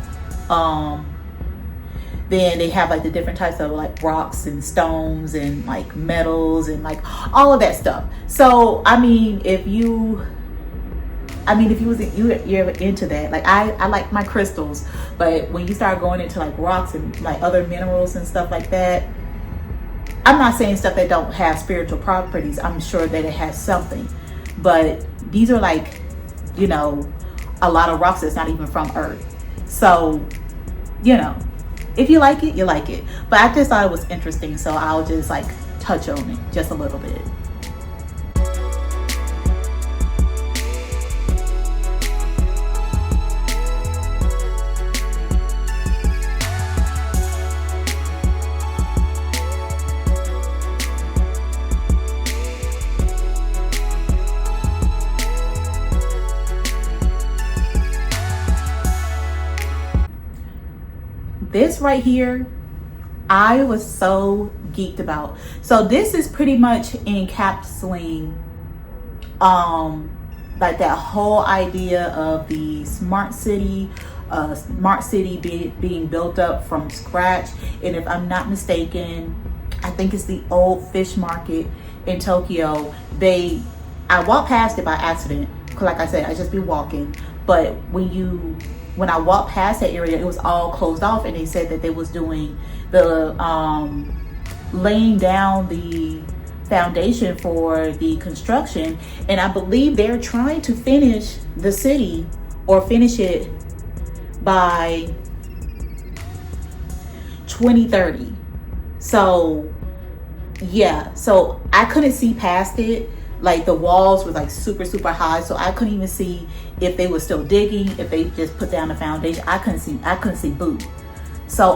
Then they have like the different types of like rocks and stones and like metals and like all of that stuff. So I mean, if you're into that, like I like my crystals, but when you start going into like rocks and like other minerals and stuff like that, I'm not saying stuff that don't have spiritual properties. I'm sure that it has something, but these are like, you know, a lot of rocks that's not even from Earth. So, you know, if you like it, you like it. But I just thought it was interesting, so I'll just like touch on it just a little bit. This right here, I was so geeked about. So this is pretty much encapsulating like that whole idea of the smart city being built up from scratch. And if I'm not mistaken, I think it's the old fish market in Tokyo, I walked past it by accident. Cause like I said, I just be walking. But when I walked past that area, it was all closed off, and they said that they was doing the laying down the foundation for the construction, and I believe they're trying to finish the city or finish it by 2030. So yeah, so I couldn't see past it. Like the walls were like super high, so I couldn't even see if they were still digging, if they just put down the foundation. I couldn't see boot. So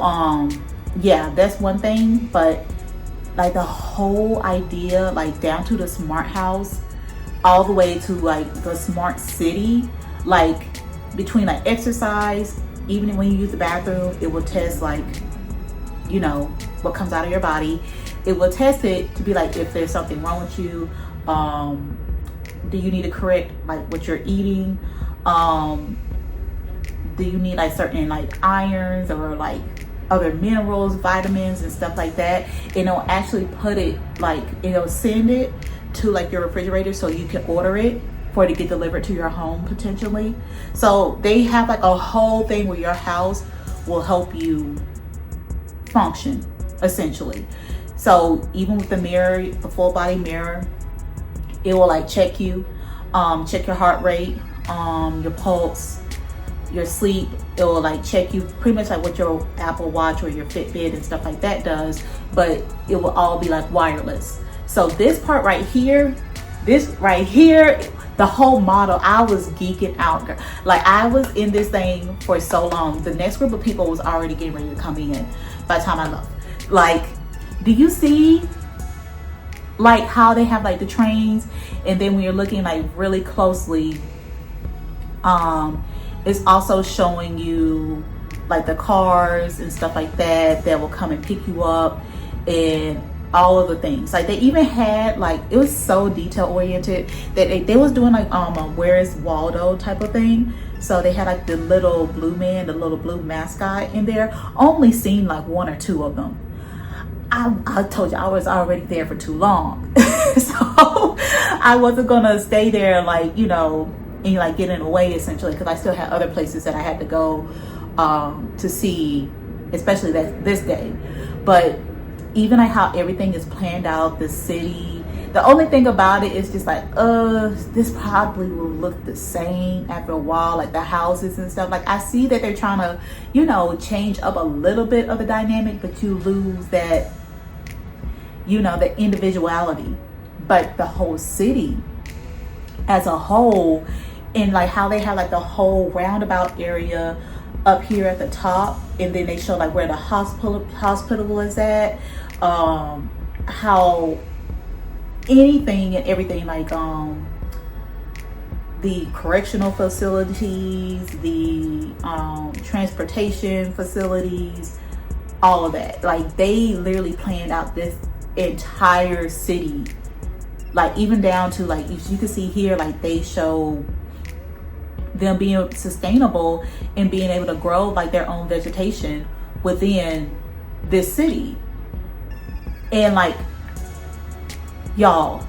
yeah, that's one thing. But like the whole idea, like down to the smart house, all the way to like the smart city, like between like exercise, even when you use the bathroom, it will test like, you know, what comes out of your body. It will test it to be like if there's something wrong with you. Do you need to correct like what you're eating? Do you need like certain like irons or like other minerals, vitamins and stuff like that? And it'll actually put it like, it'll send it to like your refrigerator so you can order it for it to get delivered to your home potentially. So they have like a whole thing where your house will help you function essentially. So even with the mirror, the full body mirror, it will like check you, check your heart rate, your pulse, your sleep. It will like check you pretty much like what your Apple Watch or your Fitbit and stuff like that does, but it will all be like wireless. So this part right here, the whole model, I was geeking out, girl. Like I was in this thing for so long. The next group of people was already getting ready to come in by the time I left. Like, do you see like how they have like the trains, and then when you're looking like really closely, it's also showing you like the cars and stuff like that will come and pick you up and all of the things. Like they even had like, it was so detail oriented that they was doing like Where's Waldo type of thing. So they had like the little blue man, the little blue mascot in there. Only seen like one or two of them. I told you I was already there for too long. So I wasn't gonna stay there like, you know, and like get in the way essentially, because I still had other places that I had to go to see, especially this day. But even like how everything is planned out, the city, the only thing about it is just like, this probably will look the same after a while, like the houses and stuff. Like I see that they're trying to, you know, change up a little bit of the dynamic, but you lose that, you know, the individuality. But the whole city as a whole, and like how they have like the whole roundabout area up here at the top, and then they show like where the hospital is at, how anything and everything, like the correctional facilities, the transportation facilities, all of that. Like they literally planned out this entire city, like even down to like, you can see here, like they show them being sustainable and being able to grow like their own vegetation within this city. And like, y'all,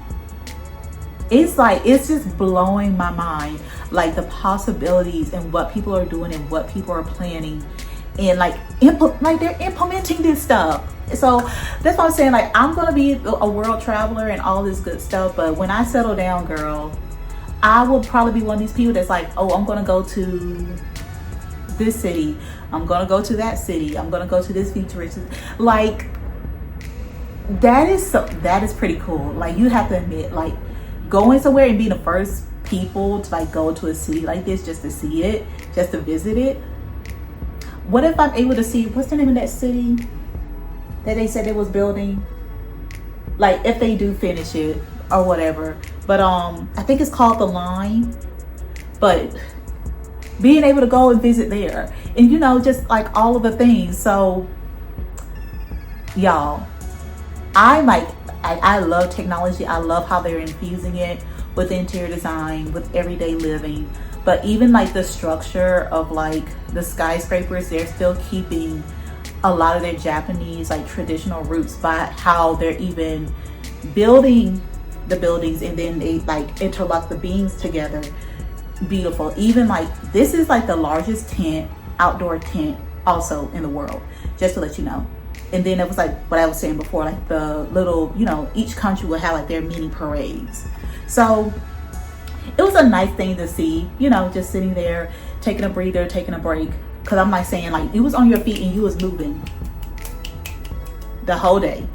it's like, it's just blowing my mind, like the possibilities and what people are doing and what people are planning, and like they're implementing this stuff. So that's what I'm saying, like I'm gonna be a world traveler and all this good stuff, but when I settle down, girl, I will probably be one of these people that's like, oh, I'm gonna go to this city, I'm gonna go to that city, I'm gonna go to this futuristic, like that is pretty cool. Like you have to admit, like going somewhere and being the first people to like go to a city like this just to see it, just to visit it. What if I'm able to see, what's the name of that city that they said they was building? Like if they do finish it or whatever. But I think it's called The Line. But being able to go and visit there, and you know, just like all of the things. So y'all, I love technology. I love how they're infusing it with interior design, with everyday living. But even like the structure of like the skyscrapers, they're still keeping a lot of their Japanese like traditional roots by how they're even building the buildings and then they like interlock the beams together. Beautiful. Even like this is like the largest tent, outdoor tent also in the world, just to let you know. And then it was like what I was saying before, like the little, you know, each country will have like their mini parades. So it was a nice thing to see, you know, just sitting there, taking a breather, taking a break. Cause I'm like saying, like, you was on your feet and you was moving the whole day.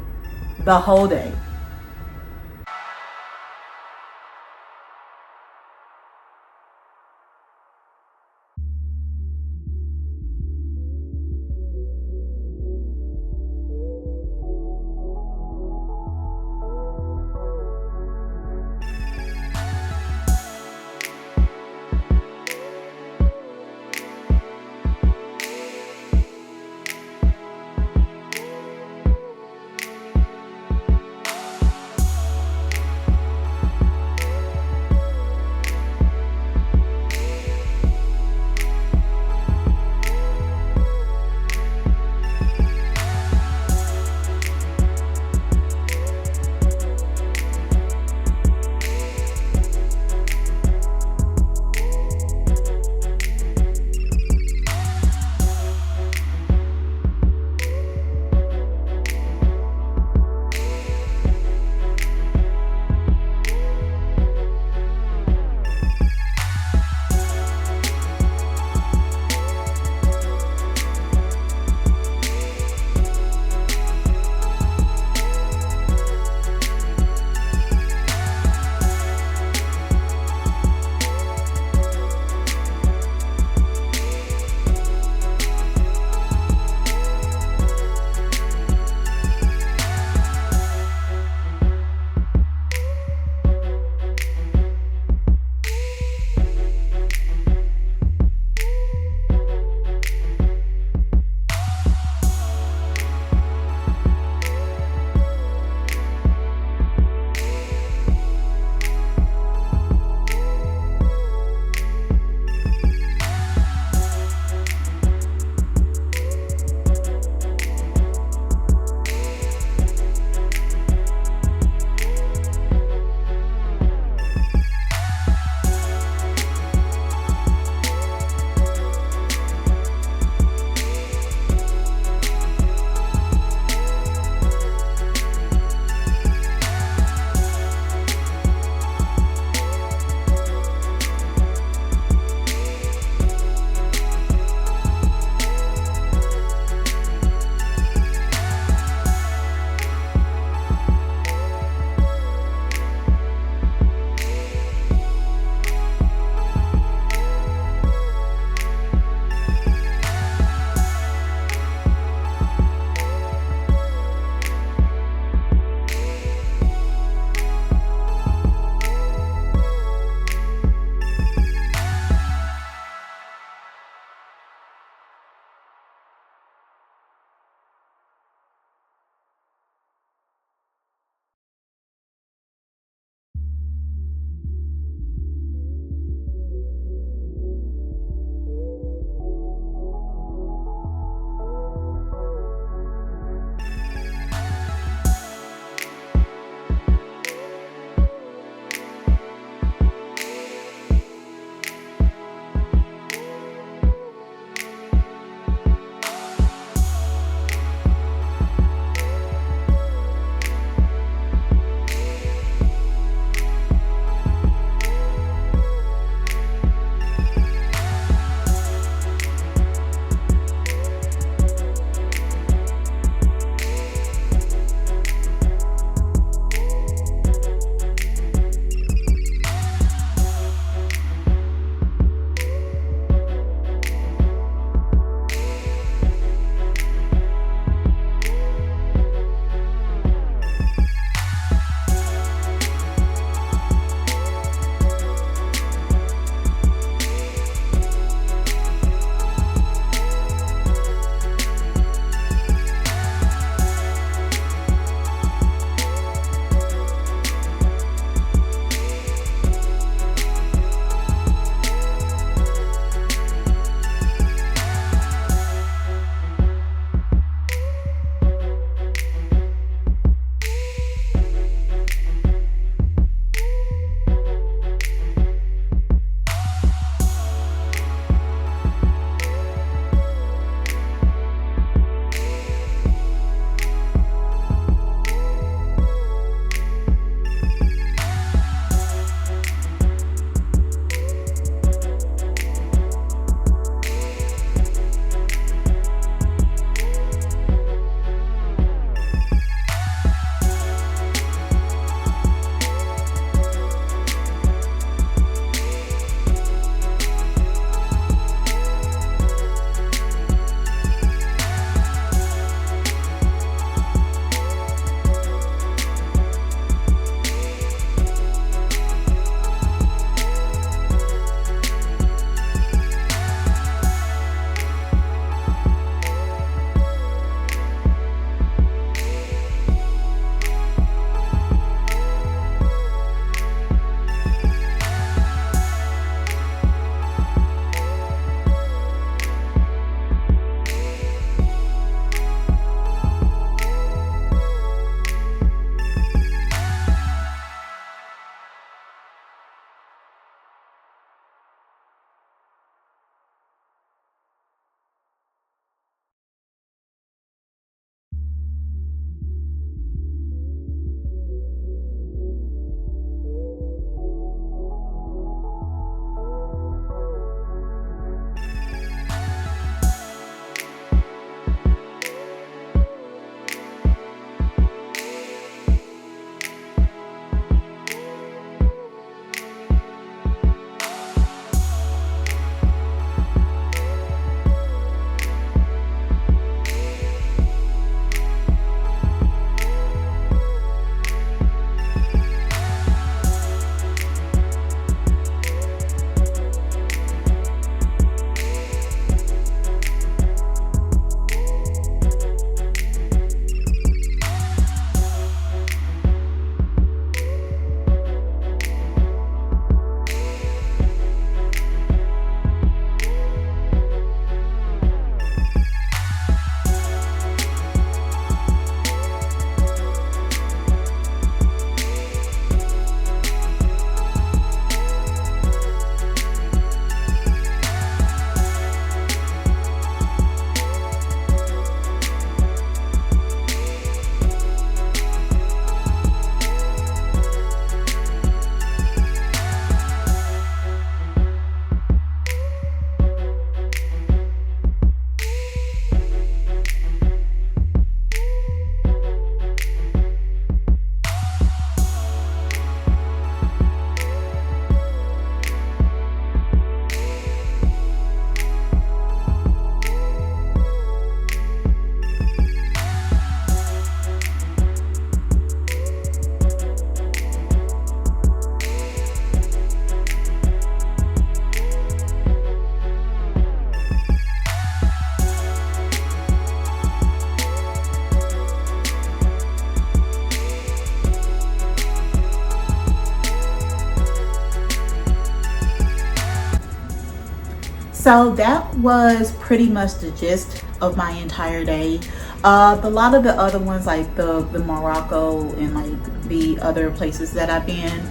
So that was pretty much the gist of my entire day. A lot of the other ones, like the Morocco and like the other places that I've been,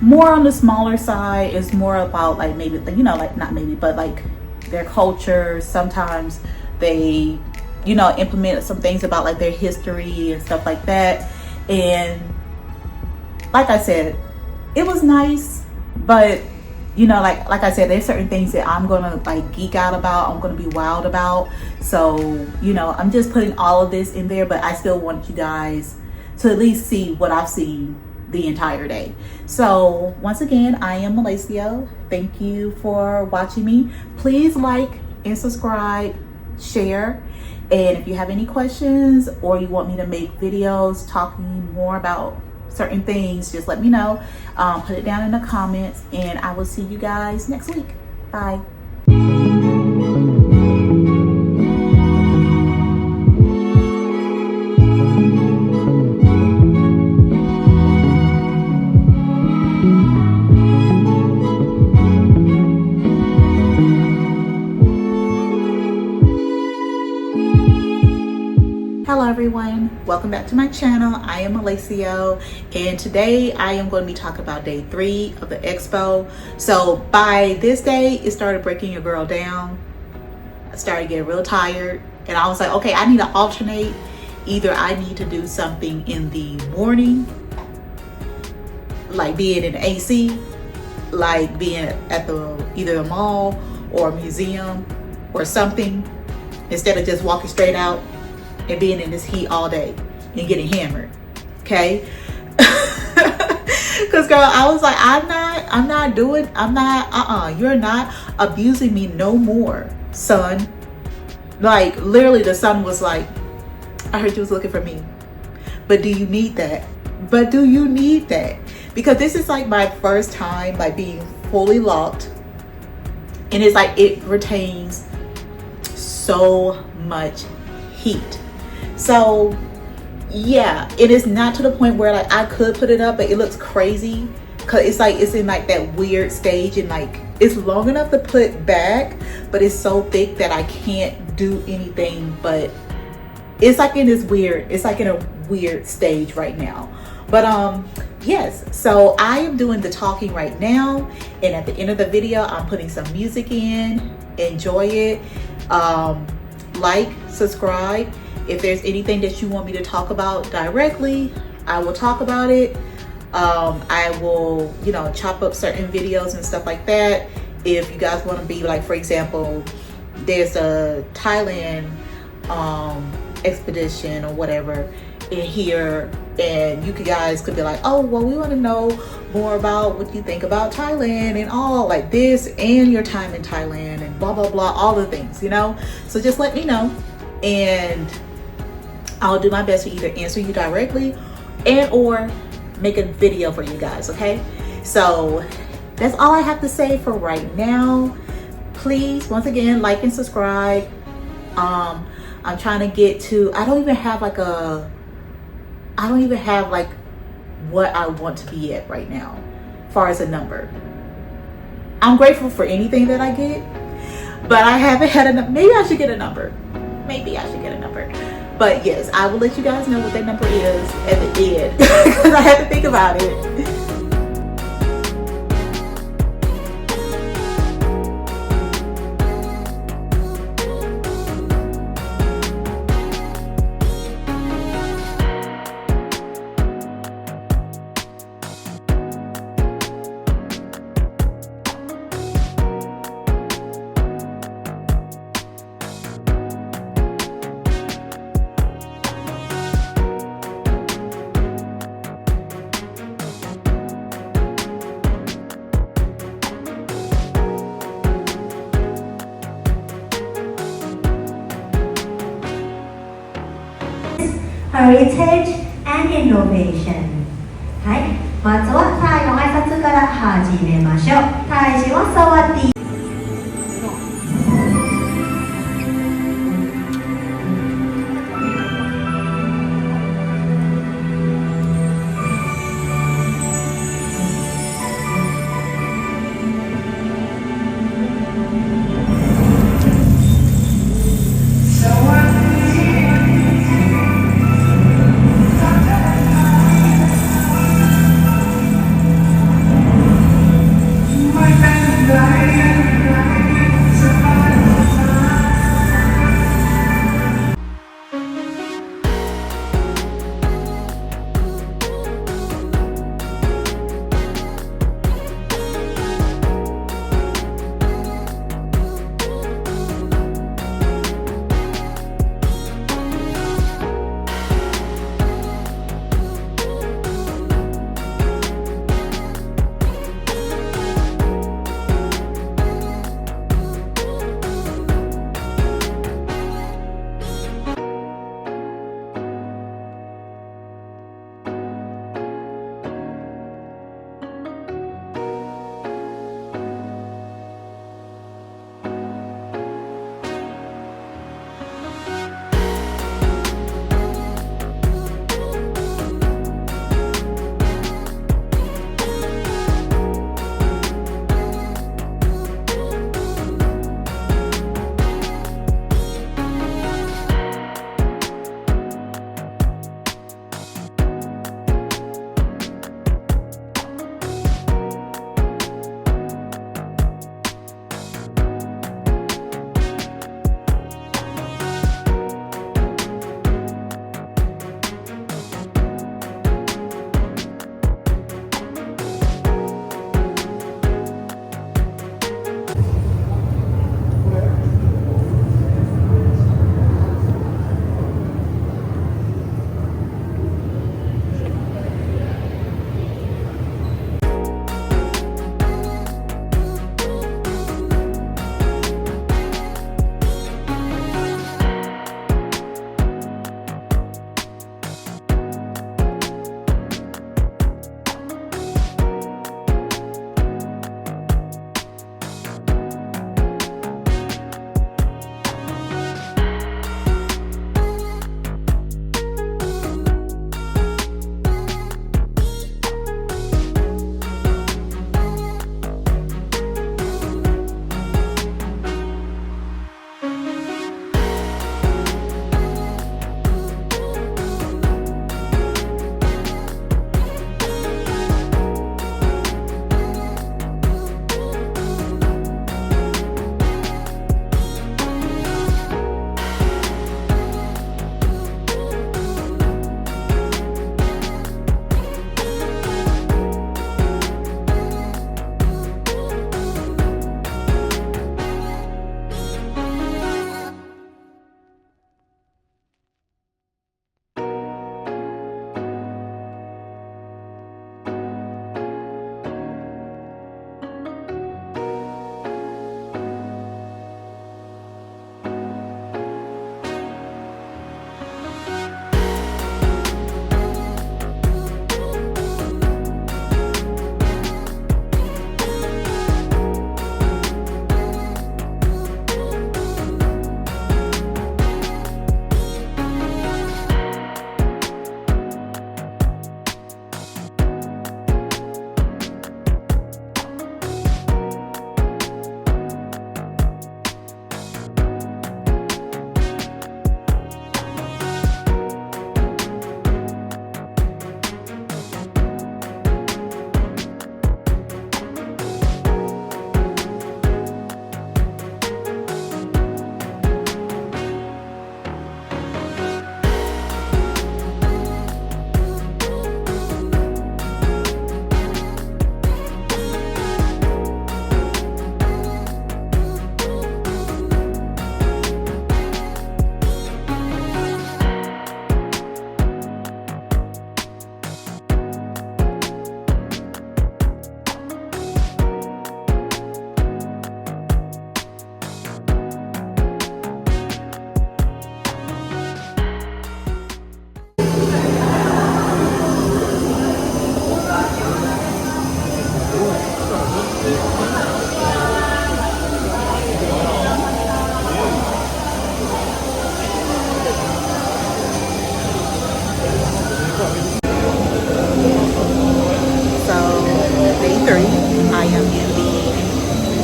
more on the smaller side. Is more about like maybe, you know, like not maybe, but like their culture. Sometimes they, you know, implement some things about like their history and stuff like that. And like I said, it was nice, but you know, like I said, there's certain things that I'm gonna like geek out about, I'm gonna be wild about. So, you know, I'm just putting all of this in there, but I still want you guys to at least see what I've seen the entire day. So once again, I am Malacio. Thank you for watching me. Please like and subscribe, share. And if you have any questions or you want me to make videos talking more about certain things, just let me know. Put it down in the comments, and I will see you guys next week. Bye. Hello everyone, welcome back to my channel. I am Malacio, and today I am going to be talking about day 3 of the expo. So by this day, it started breaking your girl down. I started getting real tired, and I was like, okay, I need to alternate. Either I need to do something in the morning, like being in the AC, like being at either the mall or a museum or something, instead of just walking straight out and being in this heat all day and getting hammered. Okay. Because girl, I was like, you're not abusing me no more, son. Like literally the son was like, I heard you was looking for me, but do you need that? Because this is like my first time like being fully locked, and it's like it retains so much heat. So yeah, it is not to the point where like I could put it up, but it looks crazy because it's like it's in like that weird stage, and like it's long enough to put back, but it's so thick that I can't do anything. But it's like in this weird, it's like in a weird stage right now. But yes, so I am doing the talking right now, and at the end of the video I'm putting some music in. Enjoy it. Like, subscribe. If there's anything that you want me to talk about directly, I will talk about it. I will, you know, chop up certain videos and stuff like that. If you guys want to be like, for example, there's a Thailand expedition or whatever in here, and you guys could be like, oh, well, we want to know more about what you think about Thailand and all like this, and your time in Thailand and blah blah blah, all the things, you know. So just let me know, and I'll do my best to either answer you directly and or make a video for you guys. Okay, so that's all I have to say for right now. Please, once again, like and subscribe. I'm trying to get to, I don't even have like what I want to be at right now as far as a number. I'm grateful for anything that I get, but I haven't had enough. Maybe I should get a number. But yes, I will let you guys know what that number is at the end because I had to think about it. Heritage and Innovation。 はい、まずはタイの挨拶から始めましょう。タイ人はサワディー。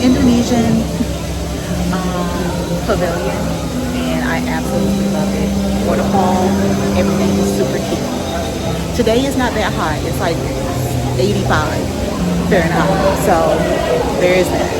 Indonesian pavilion, and I absolutely love it. For the fall, everything is super cute. Today is not that hot. It's like 85 Fahrenheit. So there is that.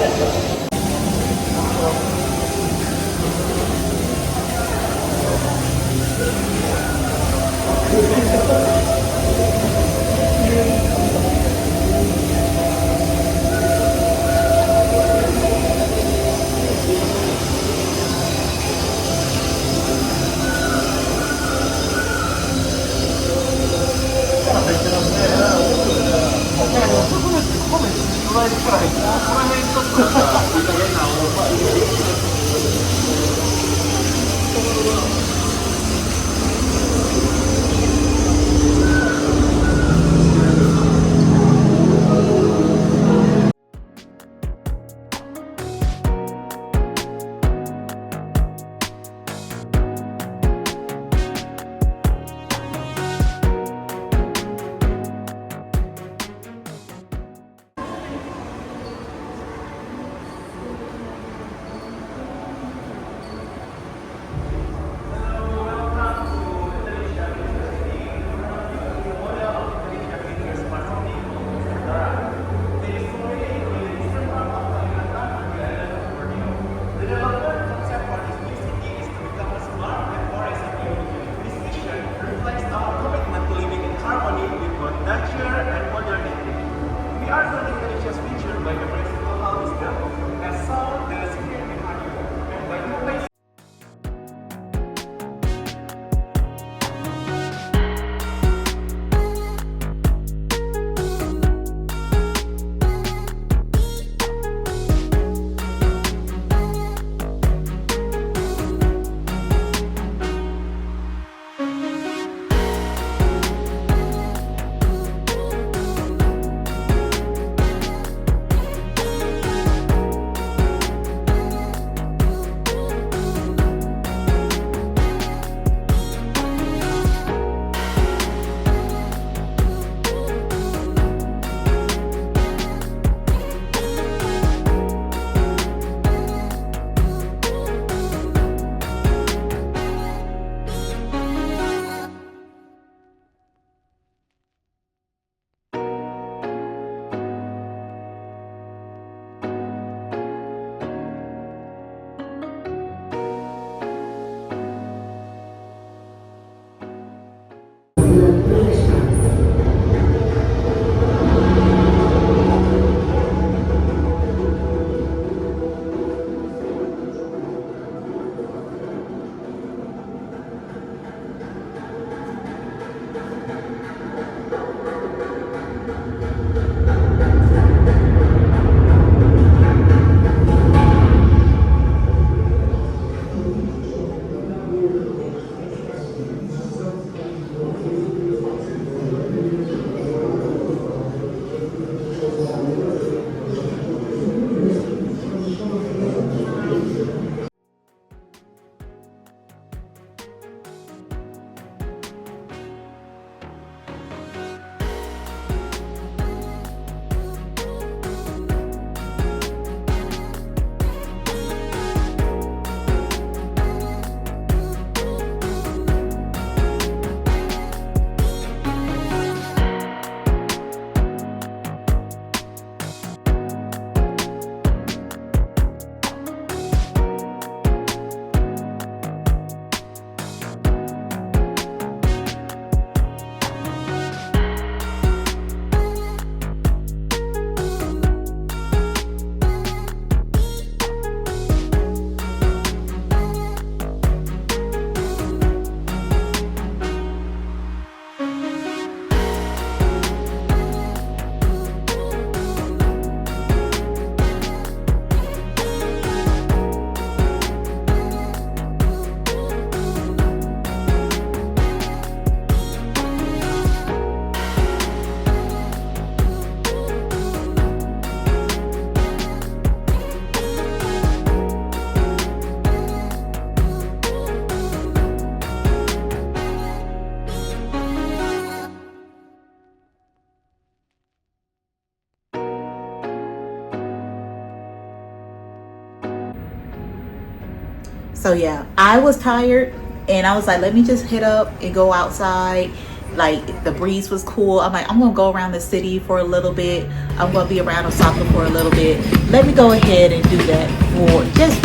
So yeah, I was tired and I was like, let me just hit up and go outside. Like the breeze was cool. I'm like, I'm gonna go around the city for a little bit. I'm gonna be around Osaka for a little bit. Let me go ahead and do that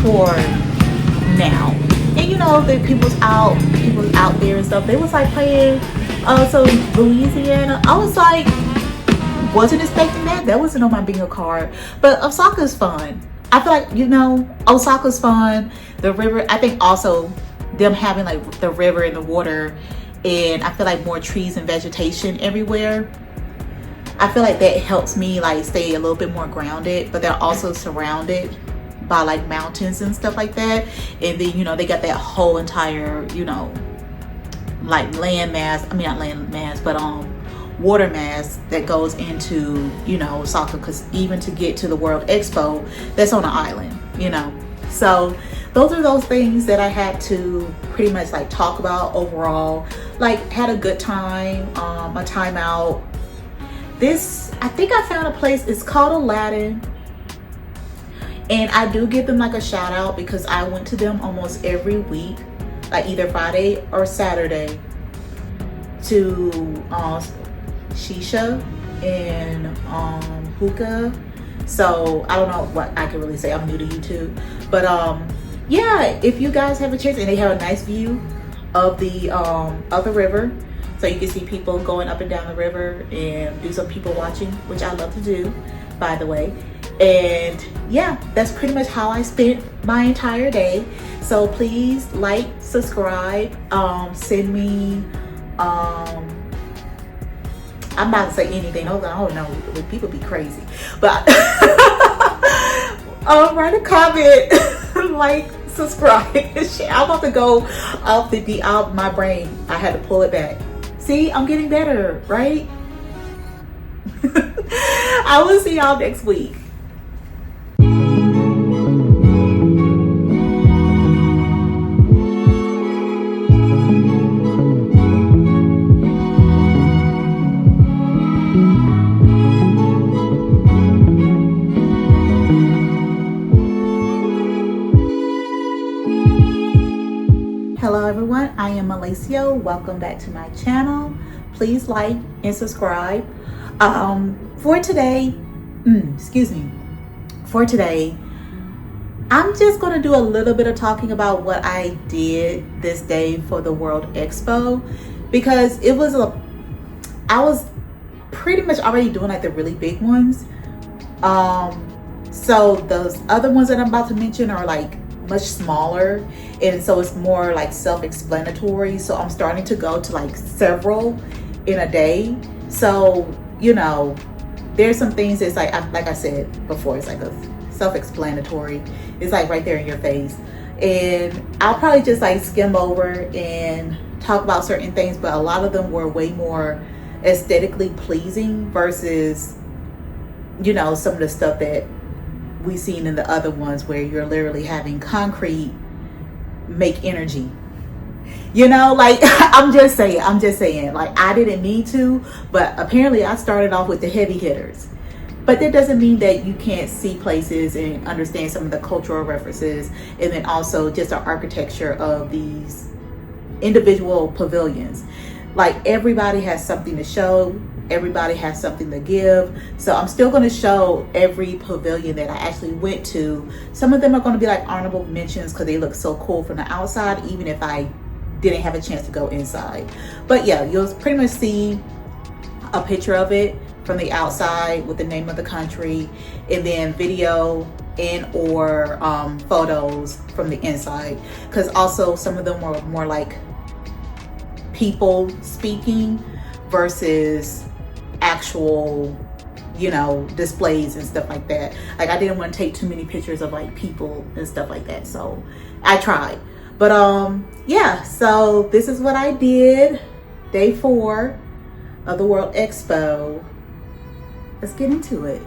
for now. And you know, the people out there and stuff. They was like playing so Louisiana. I was like, wasn't expecting that. That wasn't on my bingo card. But Osaka's fun. I feel like, you know, Osaka's fun. The river, I think also them having like the river and the water, and I feel like more trees and vegetation everywhere. I feel like that helps me like stay a little bit more grounded, but they're also surrounded by like mountains and stuff like that. And then, you know, they got that whole entire, you know, like land mass, I mean not land mass, but water mass that goes into, you know, Osaka, because even to get to the World Expo, that's on an island, you know. So those are those things that I had to pretty much like talk about overall. Like, had a good time, a time out. This, I think I found a place, it's called Aladdin. And I do give them like a shout out because I went to them almost every week, like either Friday or Saturday, to shisha and hookah. So I don't know what I can really say. I'm new to YouTube, but yeah, if you guys have a chance, and they have a nice view of the river, so you can see people going up and down the river and do some people watching, which I love to do, by the way. And yeah, that's pretty much how I spent my entire day. So please like, subscribe, send me I'm about to say anything. I don't know, people be crazy, but write a comment, like, subscribe, share. I'm about to go out my brain. I had to pull it back. See, I'm getting better, right? I will see y'all next week. Hello everyone, I am Malacio. Welcome back to my channel. Please like and subscribe. For today, I'm just going to do a little bit of talking about what I did this day for the World Expo, because I was pretty much already doing like the really big ones. So those other ones that I'm about to mention are like much smaller, and so it's more like self-explanatory. So I'm starting to go to like several in a day. So, you know, there's some things that's like I said before, it's like a self-explanatory. It's like right there in your face, and I'll probably just like skim over and talk about certain things, but a lot of them were way more aesthetically pleasing versus, you know, some of the stuff that we've seen in the other ones where you're literally having concrete make energy. You know, like I'm just saying, like I didn't need to, but apparently I started off with the heavy hitters. But that doesn't mean that you can't see places and understand some of the cultural references, and then also just the architecture of these individual pavilions. Like everybody has something to show, everybody has something to give. So I'm still going to show every pavilion that I actually went to. Some of them are going to be like honorable mentions because they look so cool from the outside, even if I didn't have a chance to go inside. But yeah, you'll pretty much see a picture of it from the outside with the name of the country, and then video and or photos from the inside, because also some of them were more like people speaking versus actual, you know, displays and stuff like that. Like I didn't want to take too many pictures of like people and stuff like that, so I tried. But yeah, so this is what I did day 4 of the World Expo. Let's get into it.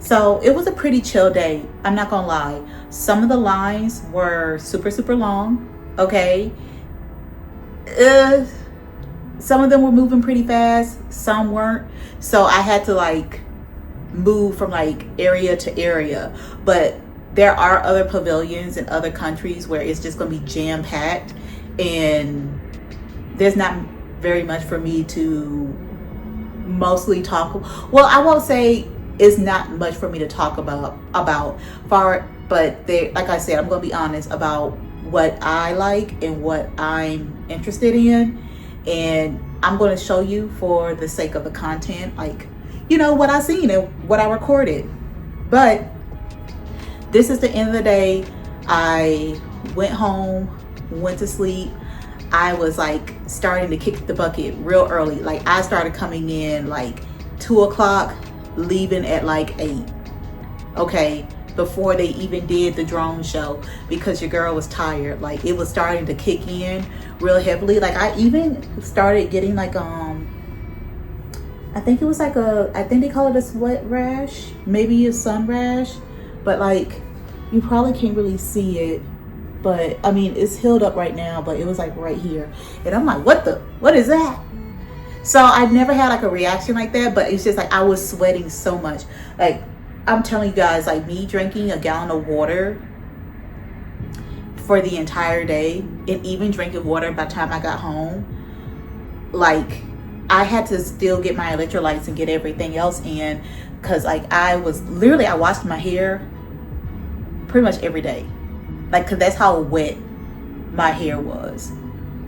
So it was a pretty chill day. I'm not gonna lie. Some of the lines were super long. Okay. Some of them were moving pretty fast. Some weren't. So I had to like move from like area to area. But there are other pavilions in other countries where it's just gonna be jam packed, and there's not very much for me to mostly talk. Well, I won't say it's not much for me to talk about but they, like I said, I'm gonna be honest about what I like and what I'm interested in, and I'm going to show you for the sake of the content, like, you know, what I seen and what I recorded. But this is the end of the day. I went home, went to sleep. I was like starting to kick the bucket real early. Like I started coming in like 2 o'clock, leaving at like 8. Okay, before they even did the drone show, because your girl was tired. Like it was starting to kick in real heavily. Like I even started getting like I think it was like I think they call it a sweat rash, maybe a sun rash, but like you probably can't really see it, but I mean it's healed up right now, but it was like right here, and I'm like, what is that? So I've never had like a reaction like that, but it's just like I was sweating so much. Like I'm telling you guys, like me drinking a gallon of water for the entire day, and even drinking water by the time I got home, like I had to still get my electrolytes and get everything else in, because like I washed my hair pretty much every day, like because that's how wet my hair was.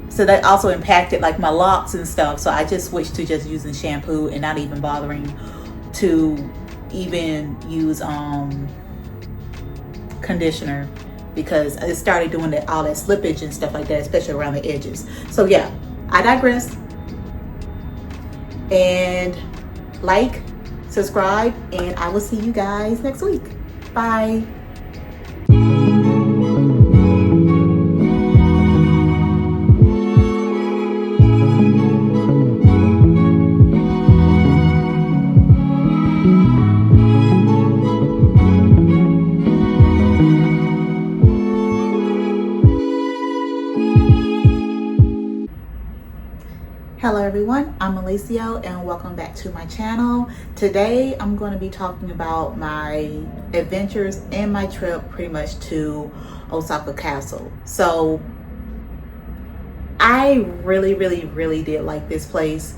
So that also impacted like my locks and stuff. So I just switched to just using shampoo and not even bothering to even use conditioner, because it started doing all that slippage and stuff like that, especially around the edges. So yeah, I digress. And like, subscribe, and I will see you guys next week. Bye. Hello everyone, I'm Alicio and welcome back to my channel. Today I'm going to be talking about my adventures and my trip pretty much to Osaka Castle. So I really did like this place.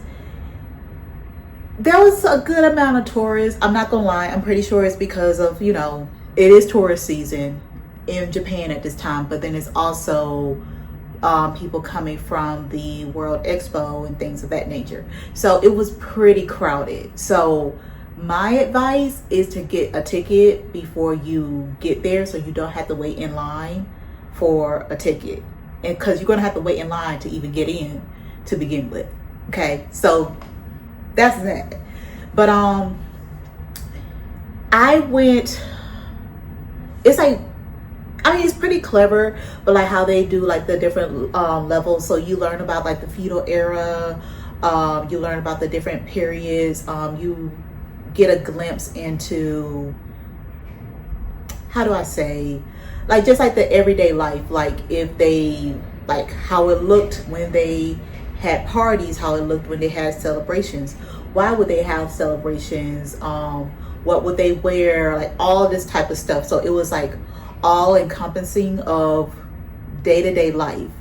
There was a good amount of tourists. I'm not gonna lie, I'm pretty sure it's because of, you know, it is tourist season in Japan at this time, but then it's also people coming from the World Expo and things of that nature. So it was pretty crowded. So my advice is to get a ticket before you get there, so you don't have to wait in line for a ticket, and because you're gonna have to wait in line to even get in to begin with. Okay, so that's that. But I went, it's like, I mean, it's pretty clever, but like how they do like the different levels. So you learn about like the feudal era, you learn about the different periods, you get a glimpse into, how do I say, like just like the everyday life, like if they, like how it looked when they had parties, how it looked when they had celebrations, why would they have celebrations, what would they wear, like all this type of stuff. So it was like all encompassing of day-to-day life.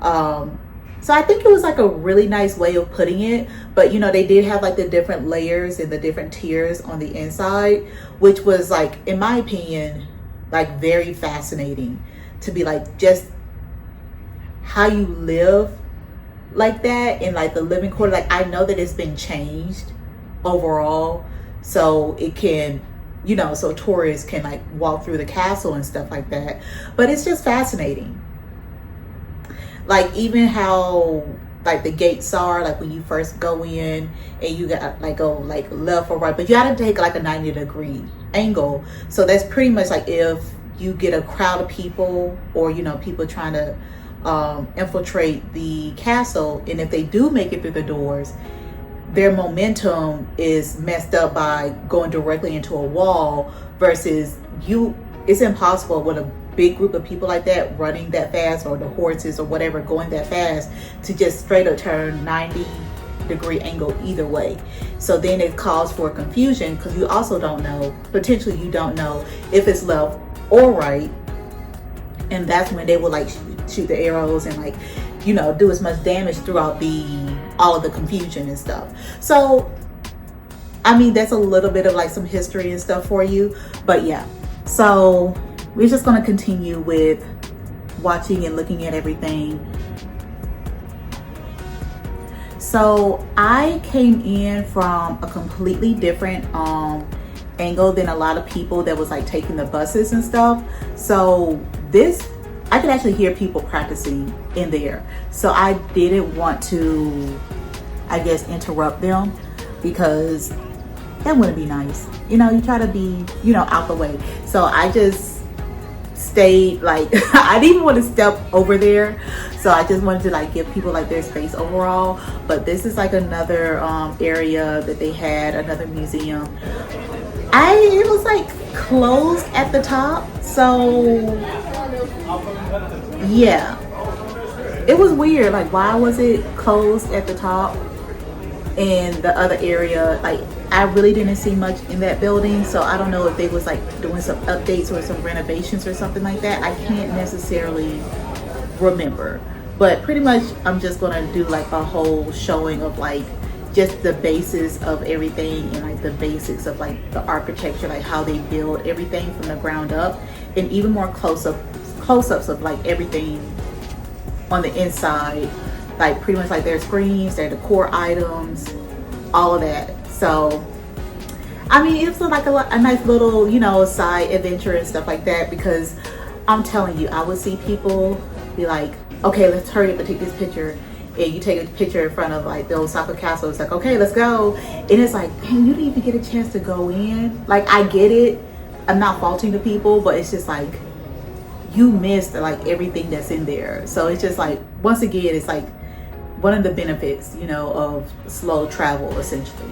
So I think it was like a really nice way of putting it, but you know, they did have like the different layers and the different tiers on the inside, which was like, in my opinion, like very fascinating to be like just how you live like that in like the living quarter. Like I know that it's been changed overall, so it can, you know, so tourists can like walk through the castle and stuff like that. But it's just fascinating. Like even how like the gates are, like when you first go in and you got like go like left or right, but you got to take like a 90-degree angle. So that's pretty much like if you get a crowd of people, or you know, people trying to infiltrate the castle, and if they do make it through the doors, their momentum is messed up by going directly into a wall versus it's impossible with a big group of people like that running that fast, or the horses or whatever going that fast, to just straight up turn 90-degree angle either way. So then it calls for confusion, because you also don't know, potentially you don't know if it's left or right. And that's when they will like shoot the arrows and like, you know, do as much damage throughout all of the confusion and stuff. So I mean, that's a little bit of like some history and stuff for you. But yeah, so we're just going to continue with watching and looking at everything. So I came in from a completely different angle than a lot of people that was like taking the buses and stuff. So I could actually hear people practicing in there. So I didn't want to, I guess, interrupt them, because that wouldn't be nice. You know, you try to be, you know, out the way. So I just stayed like, I didn't even want to step over there. So I just wanted to like give people like their space overall. But this is like another area that they had, another museum. It was like closed at the top. So yeah, it was weird. Like, why was it closed at the top and the other area, like, I really didn't see much in that building. So I don't know if they was like doing some updates or some renovations or something like that. I can't necessarily remember, but pretty much I'm just gonna do like a whole showing of like just the basis of everything, and like the basics of like the architecture, like how they build everything from the ground up, and even more close-ups of like everything on the inside, like pretty much like their screens, their decor items, all of that. So I mean, it's like a nice little, you know, side adventure and stuff like that, because I'm telling you, I would see people be like, okay, let's hurry up and take this picture. And you take a picture in front of like the Osaka castle. It's like, okay, let's go. And it's like, dang, you didn't even get a chance to go in. Like, I get it. I'm not faulting the people, but it's just like, you missed like everything that's in there. So it's just like, once again, it's like one of the benefits, you know, of slow travel, essentially.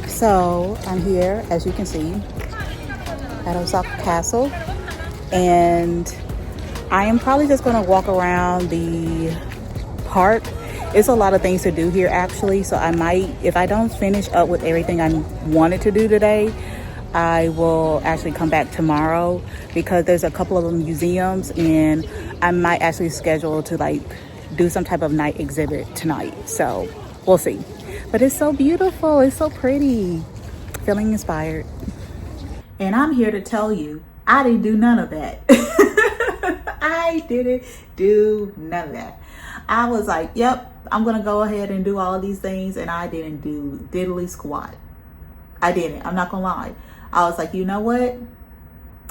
So I'm here, as you can see, at Osaka Castle, and I am probably just going to walk around the park. It's a lot of things to do here actually, so I might, if I don't finish up with everything I wanted to do today, I will actually come back tomorrow, because there's a couple of museums and I might actually schedule to like do some type of night exhibit tonight. So we'll see. But it's so beautiful, it's so pretty. Feeling inspired. And I'm here to tell you, I didn't do none of that. I didn't do none of that. I was like, yep, I'm gonna go ahead and do all of these things, and I didn't do diddly squat. I didn't, I'm not gonna lie. I was like, you know what?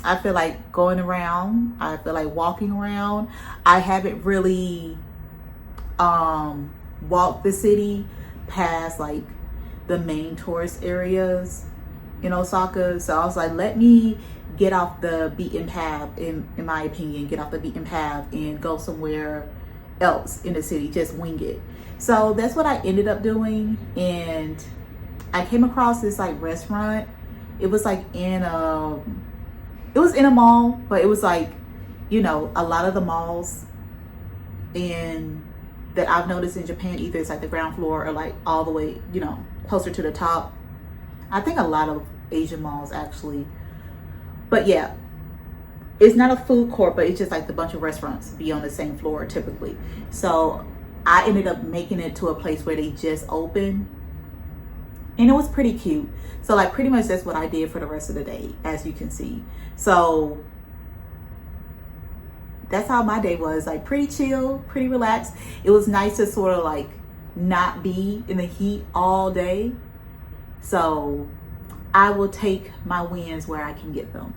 I feel like going around. I feel like walking around. I haven't really walked the city past like the main tourist areas in Osaka. So I was like, let me get off the beaten path, in my opinion, get off the beaten path and go somewhere else in the city, just wing it. So that's what I ended up doing. And I came across this like restaurant. It was like in a mall, but it was like, you know, a lot of the malls in that I've noticed in Japan, either it's like the ground floor or like all the way, you know, closer to the top. I think a lot of Asian malls actually. But yeah, it's not a food court, but it's just like a bunch of restaurants be on the same floor typically. So I ended up making it to a place where they just opened, and it was pretty cute. So like pretty much that's what I did for the rest of the day, as you can see. So that's how my day was, like pretty chill, pretty relaxed. It was nice to sort of like not be in the heat all day. So I will take my wins where I can get them.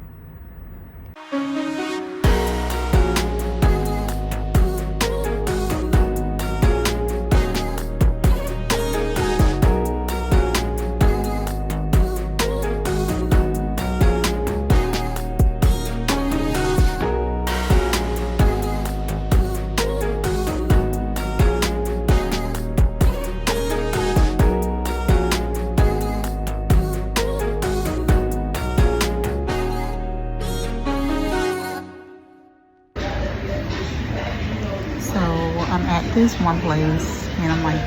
I'm at this one place and I'm like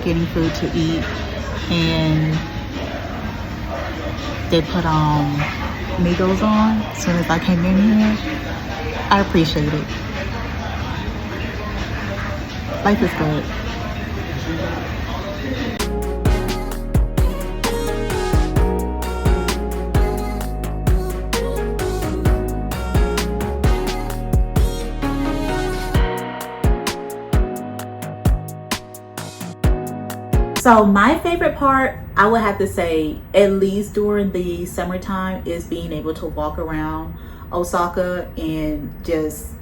getting food to eat, and they put Migos on as soon as I came in here. I appreciate it. Life is good. So my favorite part, I would have to say, at least during the summertime, is being able to walk around Osaka and just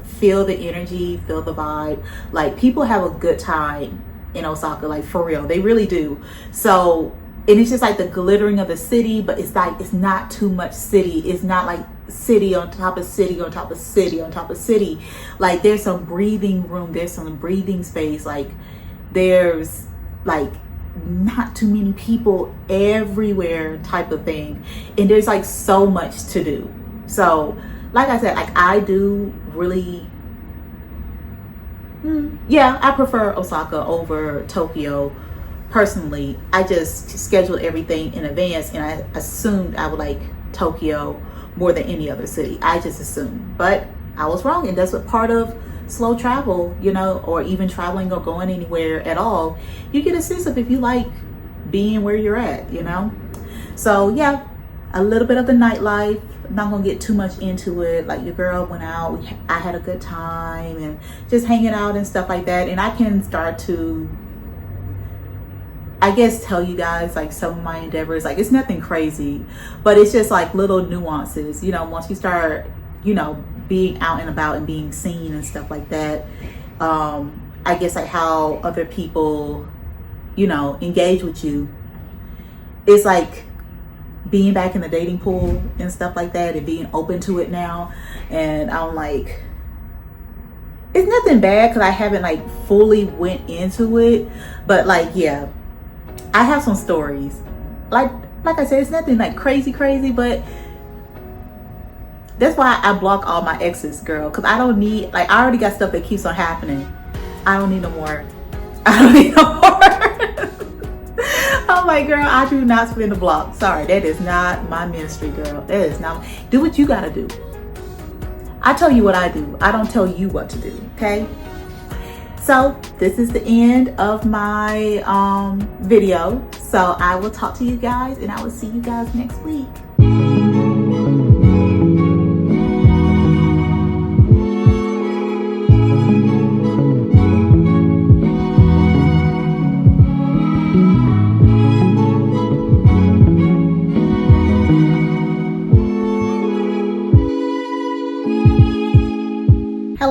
feel the energy, feel the vibe. Like, people have a good time in Osaka, like for real, they really do. So, and it's just like the glittering of the city, but it's like, it's not too much city. It's not like city on top of city on top of city on top of city. Like, there's some breathing room, there's some breathing space. Like, there's like not too many people everywhere type of thing, and there's like so much to do. So like I said, like I do really I prefer Osaka over Tokyo personally. I just scheduled everything in advance, and I assumed I would like Tokyo more than any other city. I just assumed, but I was wrong. And that's what part of slow travel, you know, or even traveling or going anywhere at all, you get a sense of if you like being where you're at, you know. So yeah, a little bit of the nightlife. I'm not gonna get too much into it. Like, your girl went out, I had a good time and just hanging out and stuff like that. And I can start to, I guess, tell you guys like some of my endeavors. Like, it's nothing crazy, but it's just like little nuances, you know. Once you start, you know, being out and about and being seen and stuff like that, I guess like how other people, you know, engage with you. It's like being back in the dating pool and stuff like that, and being open to it now. And I'm like, it's nothing bad because I haven't like fully went into it, but like, yeah, I have some stories. Like I said, it's nothing like crazy, but that's why I block all my exes, girl, because I don't need, like, I already got stuff that keeps on happening. I don't need no more. I don't need no more. I'm like, girl, I do not spin the block. Sorry, that is not my ministry, girl. That is not. Do what you gotta do. I tell you what I do. I don't tell you what to do, okay? So this is the end of my video. So I will talk to you guys, and I will see you guys next week.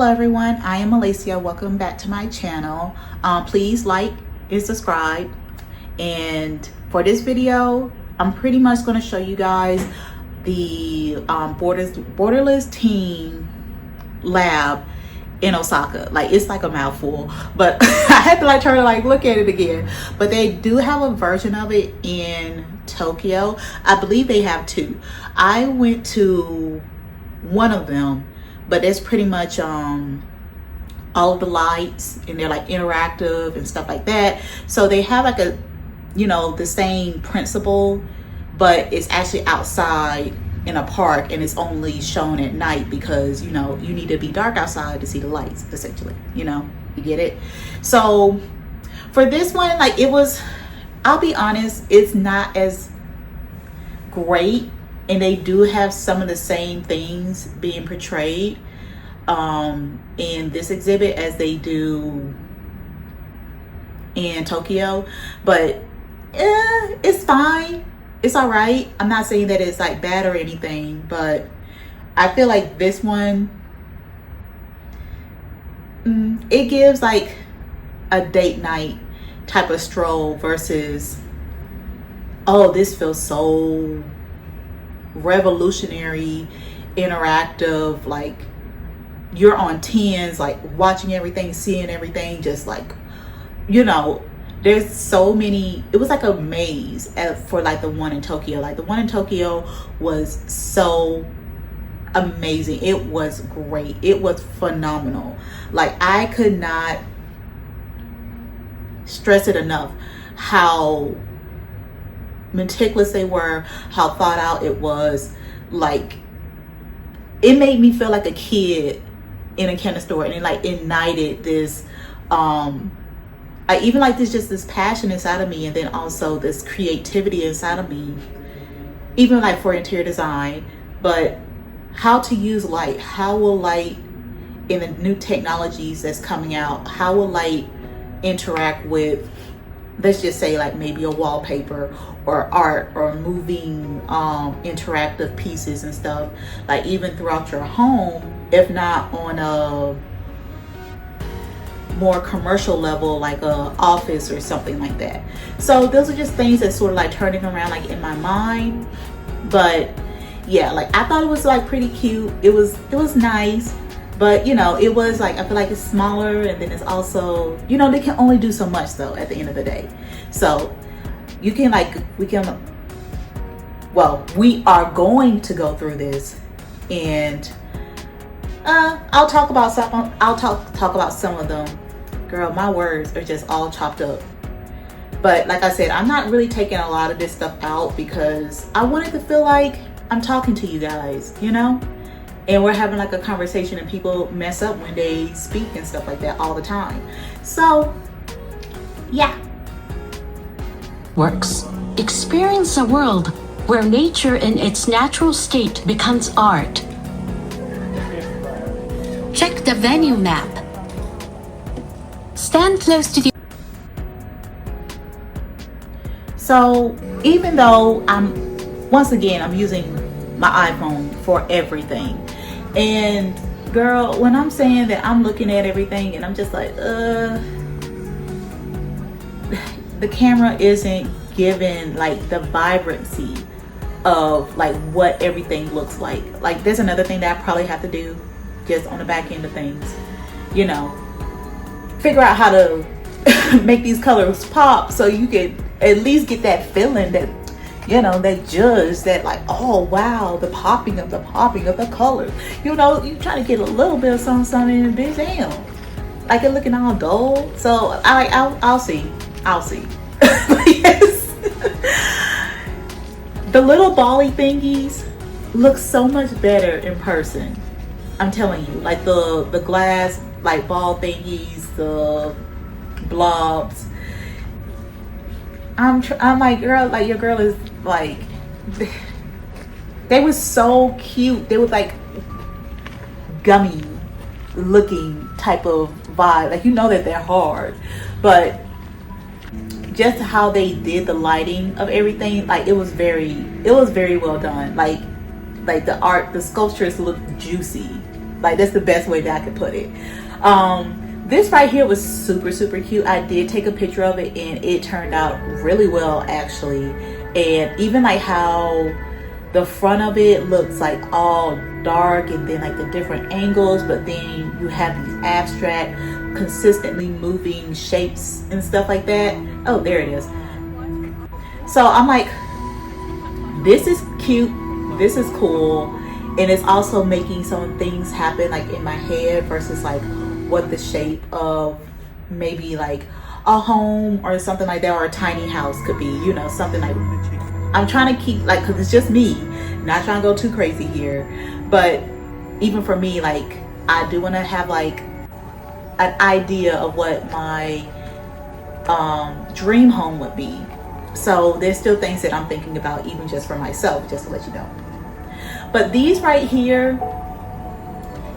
Hello everyone, I am Alicia. Welcome back to my channel. Please like and subscribe. And for this video, I'm pretty much going to show you guys the borderless teen lab in Osaka. Like, it's like a mouthful, but I had to like try to like look at it again. But they do have a version of it in Tokyo. I believe they have two. I went to one of them, but it's pretty much all of the lights, and they're like interactive and stuff like that. So they have like a, you know, the same principle, but it's actually outside in a park, and it's only shown at night because, you know, you need to be dark outside to see the lights, essentially, you know, you get it. So for this one, like, it was, I'll be honest, it's not as great, and they do have some of the same things being portrayed in this exhibit as they do in Tokyo, but it's fine. It's all right. I'm not saying that it's like bad or anything, but I feel like this one, it gives like a date night type of stroll versus, oh, this feels so revolutionary, interactive, like you're on 10s, like watching everything, seeing everything, just like, you know, there's so many. It was like a maze for like the one in Tokyo. Like the one in Tokyo was so amazing. It was great. It was phenomenal. Like, I could not stress it enough how meticulous they were, how thought out it was. Like, it made me feel like a kid in a candy store, and it like ignited this I even like this passion inside of me, and then also this creativity inside of me, even like for interior design. But how to use light, how will light in the new technologies that's coming out, how will light interact with, let's just say, like maybe a wallpaper or art or moving interactive pieces and stuff, like even throughout your home, if not on a more commercial level, like a office or something like that. So those are just things that sort of like turning around like in my mind. But yeah, like I thought it was like pretty cute. It was nice, but you know, it was like, I feel like it's smaller, and then it's also, you know, they can only do so much though at the end of the day. So you can like, we are going to go through this, and I'll talk about some. I'll talk about some of them. Girl, my words are just all chopped up. But like I said, I'm not really taking a lot of this stuff out because I wanted to feel like I'm talking to you guys, you know, and we're having like a conversation, and people mess up when they speak and stuff like that all the time. So yeah. Works. Experience a world where nature in its natural state becomes art. Check the venue map. Stand close to the... So even though I'm using my iPhone for everything, and girl, when I'm saying that I'm looking at everything and I'm just like, the camera isn't giving like the vibrancy of like what everything looks like. Like, there's another thing that I probably have to do just on the back end of things, you know, figure out how to make these colors pop so you can at least get that feeling that, you know, that judge that like, oh wow, the popping of the colors, you know, you try to get a little bit of something in the bitch, damn, like it looking all dull. So I'll see. But yes, the little bally thingies look so much better in person. I'm telling you, like the glass like ball thingies, the blobs. I'm like, girl, like your girl is like, they were so cute. They were like gummy looking type of vibe. Like, you know that they're hard, but just how they did the lighting of everything, like it was very well done. Like the art, the sculptures looked juicy. Like, that's the best way that I could put it. This right here was super, super cute. I did take a picture of it and it turned out really well, actually. And even like how the front of it looks like all dark and then like the different angles, but then you have these abstract, consistently moving shapes and stuff like that. Oh, there it is. So I'm like, this is cute, this is cool, and it's also making some things happen like in my head versus like what the shape of maybe like a home or something like that, or a tiny house could be, you know, something like. I'm trying to keep like, because it's just me, not trying to go too crazy here, but even for me, like, I do want to have like an idea of what my dream home would be. So there's still things that I'm thinking about, even just for myself, just to let you know. But these right here,